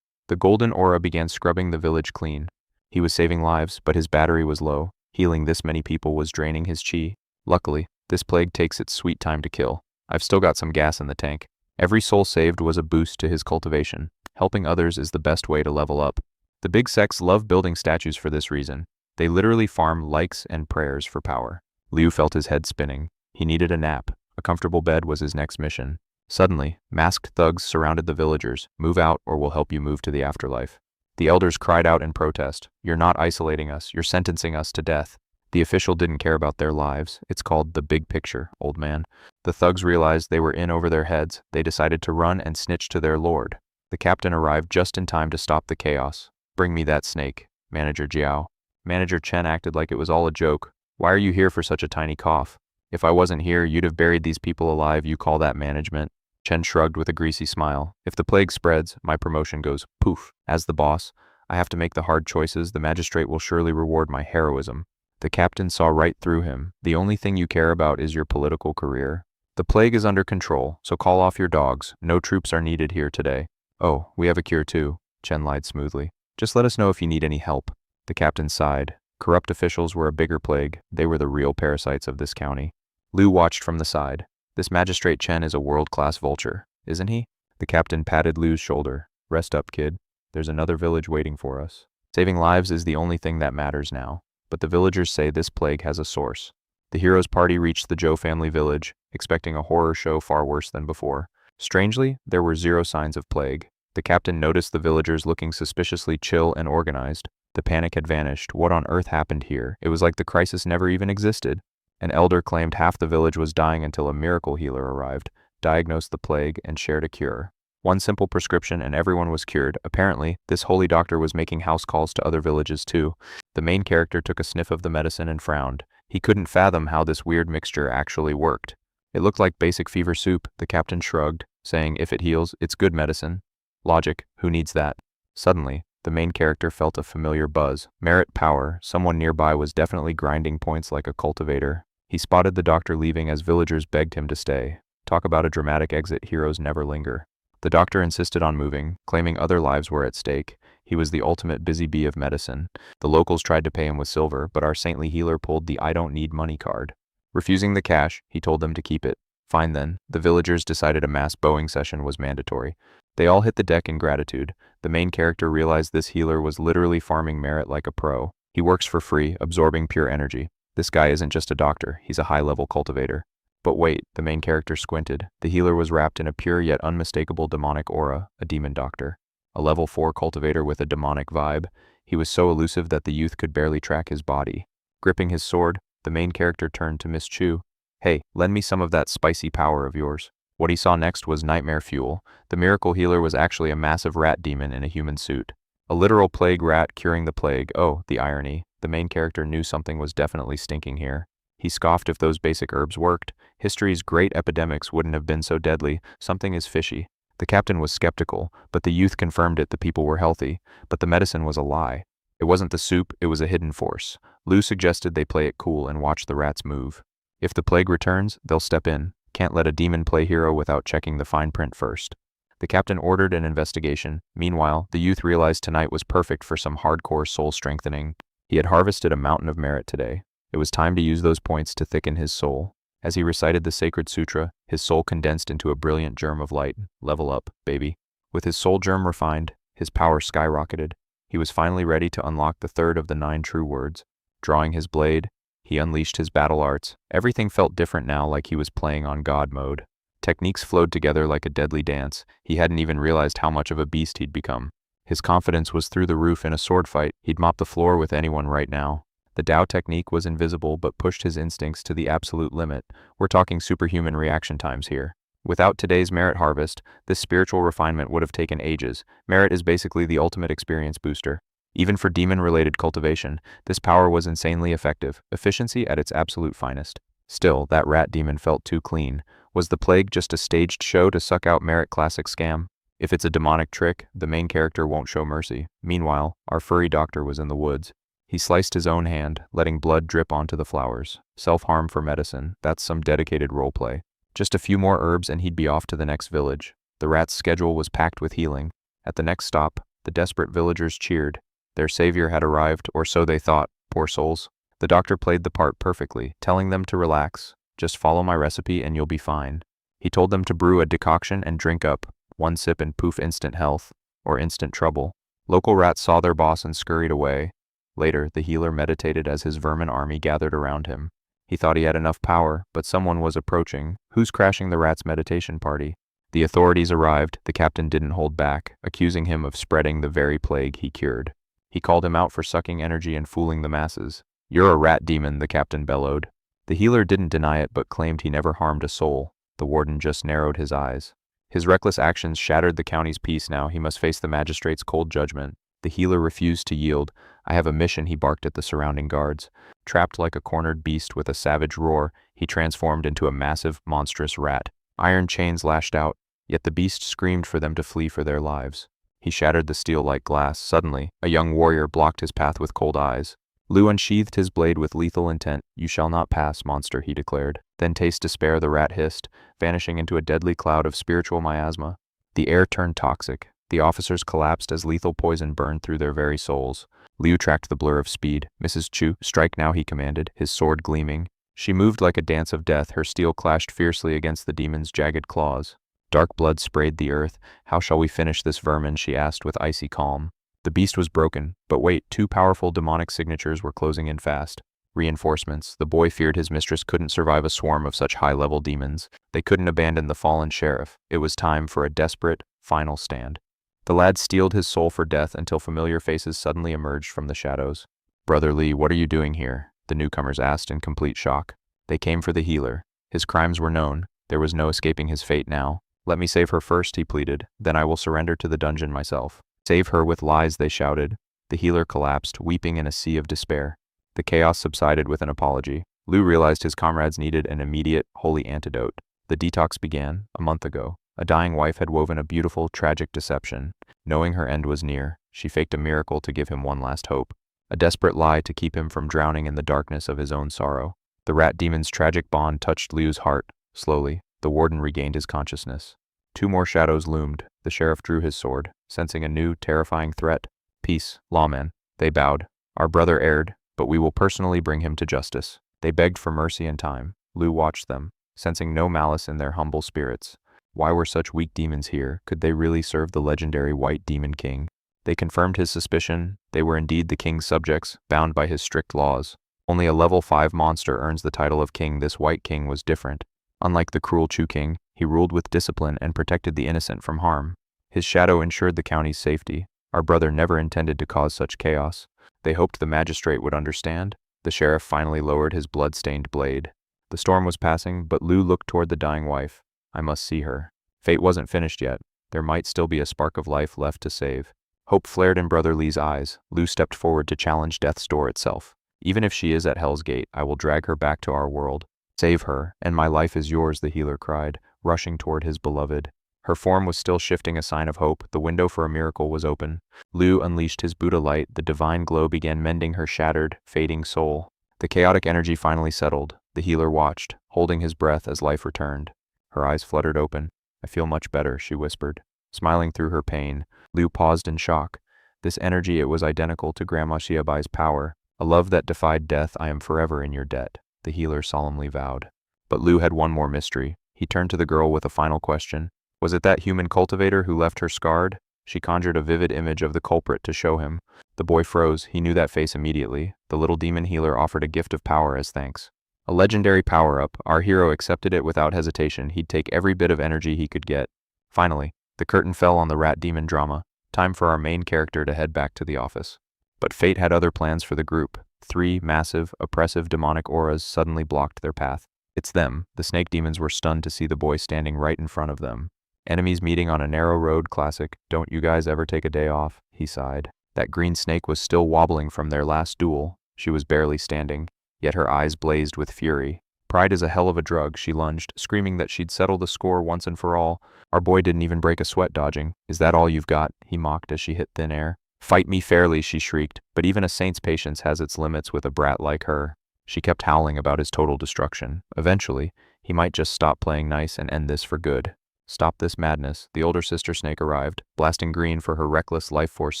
The golden aura began scrubbing the village clean. He was saving lives, but his battery was low. Healing this many people was draining his chi. Luckily, this plague takes its sweet time to kill. I've still got some gas in the tank. Every soul saved was a boost to his cultivation. Helping others is the best way to level up. The big sects love building statues for this reason. They literally farm likes and prayers for power. Liu felt his head spinning. He needed a nap. A comfortable bed was his next mission. Suddenly, masked thugs surrounded the villagers. Move out or we'll help you move to the afterlife. The elders cried out in protest. You're not isolating us, you're sentencing us to death. The official didn't care about their lives. It's called the big picture, old man. The thugs realized they were in over their heads. They decided to run and snitch to their lord. The captain arrived just in time to stop the chaos. Bring me that snake, Manager Jiao. Manager Chen acted like it was all a joke. Why are you here for such a tiny cough? If I wasn't here, you'd have buried these people alive. You call that management? Chen shrugged with a greasy smile. If the plague spreads, my promotion goes poof. As the boss, I have to make the hard choices. The magistrate will surely reward my heroism. The captain saw right through him. The only thing you care about is your political career. The plague is under control, so call off your dogs. No troops are needed here today. Oh, we have a cure too, Chen lied smoothly. Just let us know if you need any help. The captain sighed. Corrupt officials were a bigger plague. They were the real parasites of this county. Liu watched from the side. This magistrate Chen is a world-class vulture, isn't he? The captain patted Liu's shoulder. Rest up, kid. There's another village waiting for us. Saving lives is the only thing that matters now. But the villagers say this plague has a source. The hero's party reached the Zhou family village, expecting a horror show far worse than before. Strangely, there were zero signs of plague. The captain noticed the villagers looking suspiciously chill and organized. The panic had vanished. What on earth happened here? It was like the crisis never even existed. An elder claimed half the village was dying until a miracle healer arrived, diagnosed the plague, and shared a cure. One simple prescription and everyone was cured. Apparently, this holy doctor was making house calls to other villages too. The main character took a sniff of the medicine and frowned. He couldn't fathom how this weird mixture actually worked. It looked like basic fever soup. The captain shrugged, saying if it heals, it's good medicine. Logic, who needs that? Suddenly, the main character felt a familiar buzz. Merit power. Someone nearby was definitely grinding points like a cultivator. He spotted the doctor leaving as villagers begged him to stay. Talk about a dramatic exit, heroes never linger. The doctor insisted on moving, claiming other lives were at stake. He was the ultimate busy bee of medicine. The locals tried to pay him with silver, but our saintly healer pulled the I don't need money card. Refusing the cash, he told them to keep it. Fine then, the villagers decided a mass bowing session was mandatory. They all hit the deck in gratitude. The main character realized this healer was literally farming merit like a pro. He works for free, absorbing pure energy. This guy isn't just a doctor, he's a high-level cultivator. But wait, the main character squinted. The healer was wrapped in a pure yet unmistakable demonic aura, a demon doctor. A level 4 cultivator with a demonic vibe. He was so elusive that the youth could barely track his body. Gripping his sword, the main character turned to Miss Chu. Hey, lend me some of that spicy power of yours. What he saw next was nightmare fuel. The miracle healer was actually a massive rat demon in a human suit. A literal plague rat curing the plague. Oh, the irony. The main character knew something was definitely stinking here. He scoffed if those basic herbs worked. History's great epidemics wouldn't have been so deadly. Something is fishy. The captain was skeptical, but the youth confirmed it. The people were healthy, but the medicine was a lie. It wasn't the soup, it was a hidden force. Lu suggested they play it cool and watch the rats move. If the plague returns, they'll step in. Can't let a demon play hero without checking the fine print first. The captain ordered an investigation. Meanwhile, the youth realized tonight was perfect for some hardcore soul strengthening. He had harvested a mountain of merit today. It was time to use those points to thicken his soul. As he recited the sacred sutra, his soul condensed into a brilliant germ of light. Level up, baby. With his soul germ refined, his power skyrocketed. He was finally ready to unlock the third of the 9 true words. Drawing his blade, he unleashed his battle arts. Everything felt different now, like he was playing on God mode. Techniques flowed together like a deadly dance. He hadn't even realized how much of a beast he'd become. His confidence was through the roof in a sword fight. He'd mop the floor with anyone right now. The Tao technique was invisible but pushed his instincts to the absolute limit. We're talking superhuman reaction times here. Without today's merit harvest, this spiritual refinement would have taken ages. Merit is basically the ultimate experience booster. Even for demon-related cultivation, this power was insanely effective, efficiency at its absolute finest. Still, that rat demon felt too clean. Was the plague just a staged show to suck out merit classic scam? If it's a demonic trick, the main character won't show mercy. Meanwhile, our furry doctor was in the woods. He sliced his own hand, letting blood drip onto the flowers. Self-harm for medicine, that's some dedicated roleplay. Just a few more herbs and he'd be off to the next village. The rat's schedule was packed with healing. At the next stop, the desperate villagers cheered. Their savior had arrived, or so they thought, poor souls. The doctor played the part perfectly, telling them to relax. Just follow my recipe and you'll be fine. He told them to brew a decoction and drink up. 1 sip and poof, instant health, or instant trouble. Local rats saw their boss and scurried away. Later, the healer meditated as his vermin army gathered around him. He thought he had enough power, but someone was approaching. Who's crashing the rat's meditation party? The authorities arrived. The captain didn't hold back, accusing him of spreading the very plague he cured. He called him out for sucking energy and fooling the masses. You're a rat demon, the captain bellowed. The healer didn't deny it but claimed he never harmed a soul. The warden just narrowed his eyes. His reckless actions shattered the county's peace. Now he must face the magistrate's cold judgment. The healer refused to yield. I have a mission, he barked at the surrounding guards. Trapped like a cornered beast with a savage roar, he transformed into a massive, monstrous rat. Iron chains lashed out, yet the beast screamed for them to flee for their lives. He shattered the steel like glass. Suddenly, a young warrior blocked his path with cold eyes. Lu unsheathed his blade with lethal intent. You shall not pass, monster, he declared. Then taste despair, the rat hissed, vanishing into a deadly cloud of spiritual miasma. The air turned toxic. The officers collapsed as lethal poison burned through their very souls. Liu tracked the blur of speed. Mrs. Chu, strike now, he commanded, his sword gleaming. She moved like a dance of death. Her steel clashed fiercely against the demon's jagged claws. Dark blood sprayed the earth. How shall we finish this vermin, she asked with icy calm. The beast was broken, but wait, 2 powerful demonic signatures were closing in fast. Reinforcements. The boy feared his mistress couldn't survive a swarm of such high-level demons. They couldn't abandon the fallen sheriff. It was time for a desperate, final stand. The lad steeled his soul for death until familiar faces suddenly emerged from the shadows. Brother Li, what are you doing here? The newcomers asked in complete shock. They came for the healer. His crimes were known. There was no escaping his fate now. Let me save her first, he pleaded. Then I will surrender to the dungeon myself. Save her with lies, they shouted. The healer collapsed, weeping in a sea of despair. The chaos subsided with an apology. Lu realized his comrades needed an immediate, holy antidote. The detox began, a month ago. A dying wife had woven a beautiful, tragic deception. Knowing her end was near, she faked a miracle to give him one last hope. A desperate lie to keep him from drowning in the darkness of his own sorrow. The rat demon's tragic bond touched Liu's heart. Slowly, the warden regained his consciousness. 2 more shadows loomed. The sheriff drew his sword, sensing a new, terrifying threat. Peace, lawmen. They bowed. Our brother erred, but we will personally bring him to justice. They begged for mercy and time. Lu watched them, sensing no malice in their humble spirits. Why were such weak demons here? Could they really serve the legendary White Demon King? They confirmed his suspicion. They were indeed the king's subjects, bound by his strict laws. Only a level 5 monster earns the title of king. This White King was different. Unlike the cruel Chu King, he ruled with discipline and protected the innocent from harm. His shadow ensured the county's safety. Our brother never intended to cause such chaos. They hoped the magistrate would understand. The sheriff finally lowered his blood-stained blade. The storm was passing, but Lu looked toward the dying wife. I must see her. Fate wasn't finished yet. There might still be a spark of life left to save. Hope flared in Brother Li's eyes. Lu stepped forward to challenge death's door itself. Even if she is at Hell's Gate, I will drag her back to our world. Save her, and my life is yours, the healer cried, rushing toward his beloved. Her form was still shifting, a sign of hope. The window for a miracle was open. Lu unleashed his Buddha light. The divine glow began mending her shattered, fading soul. The chaotic energy finally settled. The healer watched, holding his breath as life returned. Her eyes fluttered open. "I feel much better," she whispered. Smiling through her pain, Lu paused in shock. This energy, it was identical to Grandma Xiaobai's power. A love that defied death. "I am forever in your debt," the healer solemnly vowed. But Lu had one more mystery. He turned to the girl with a final question. Was it that human cultivator who left her scarred? She conjured a vivid image of the culprit to show him. The boy froze. He knew that face immediately. The little demon healer offered a gift of power as thanks. A legendary power-up. Our hero accepted it without hesitation. He'd take every bit of energy he could get. Finally, the curtain fell on the rat demon drama. Time for our main character to head back to the office. But fate had other plans for the group. 3 massive, oppressive demonic auras suddenly blocked their path. It's them. The snake demons were stunned to see the boy standing right in front of them. Enemies meeting on a narrow road. Classic. Don't you guys ever take a day off? He sighed. That green snake was still wobbling from their last duel. She was barely standing, yet her eyes blazed with fury. Pride is a hell of a drug. She lunged, screaming that she'd settle the score once and for all. Our boy didn't even break a sweat dodging. "Is that all you've got?" he mocked as she hit thin air. "Fight me fairly," she shrieked, but even a saint's patience has its limits with a brat like her. She kept howling about his total destruction. Eventually, he might just stop playing nice and end this for good. Stop this madness. The older sister snake arrived, blasting green for her reckless life force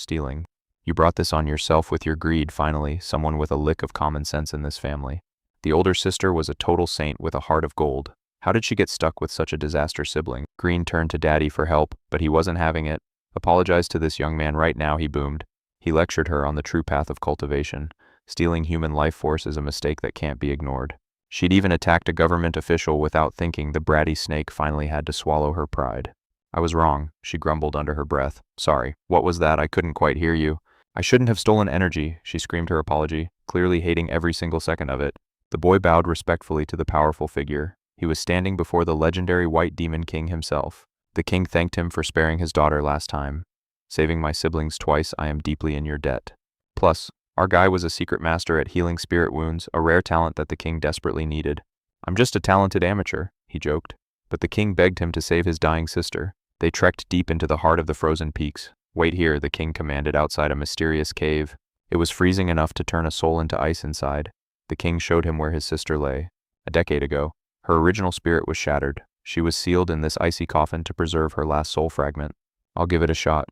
stealing. "You brought this on yourself with your greed." Finally, someone with a lick of common sense in this family. The older sister was a total saint with a heart of gold. How did she get stuck with such a disaster sibling? Green turned to Daddy for help, but he wasn't having it. "Apologize to this young man right now," he boomed. He lectured her on the true path of cultivation. Stealing human life force is a mistake that can't be ignored. She'd even attacked a government official without thinking. The bratty snake finally had to swallow her pride. "I was wrong," she grumbled under her breath. "Sorry. What was that? I couldn't quite hear you." "I shouldn't have stolen energy," she screamed her apology, clearly hating every single second of it. The boy bowed respectfully to the powerful figure. He was standing before the legendary White Demon King himself. The king thanked him for sparing his daughter last time. "Saving my siblings twice, I am deeply in your debt. Plus, our guy was a secret master at healing spirit wounds, a rare talent that the king desperately needed." "I'm just a talented amateur," he joked. But the king begged him to save his dying sister. They trekked deep into the heart of the frozen peaks. "Wait here," the king commanded outside a mysterious cave. It was freezing enough to turn a soul into ice inside. The king showed him where his sister lay. A decade ago, her original spirit was shattered. She was sealed in this icy coffin to preserve her last soul fragment. "I'll give it a shot,"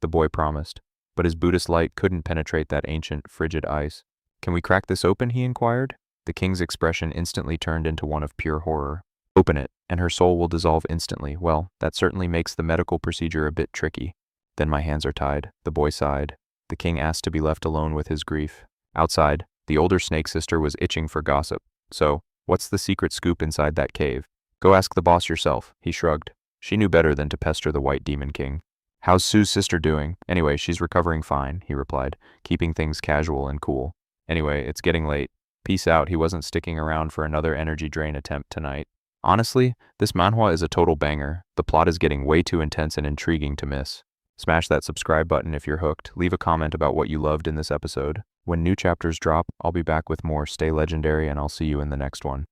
the boy promised. But his Buddhist light couldn't penetrate that ancient, frigid ice. "Can we crack this open?" he inquired. The king's expression instantly turned into one of pure horror. "Open it, and her soul will dissolve instantly. Well, that certainly makes the medical procedure a bit tricky." "Then my hands are tied," the boy sighed. The king asked to be left alone with his grief. Outside, the older snake sister was itching for gossip. "So, what's the secret scoop inside that cave?" "Go ask the boss yourself," he shrugged. She knew better than to pester the White Demon King. "How's Sue's sister doing?" "Anyway, she's recovering fine," he replied, keeping things casual and cool. "Anyway, it's getting late. Peace out." He wasn't sticking around for another energy drain attempt tonight. Honestly, this manhwa is a total banger. The plot is getting way too intense and intriguing to miss. Smash that subscribe button if you're hooked. Leave a comment about what you loved in this episode. When new chapters drop, I'll be back with more. Stay legendary, and I'll see you in the next one.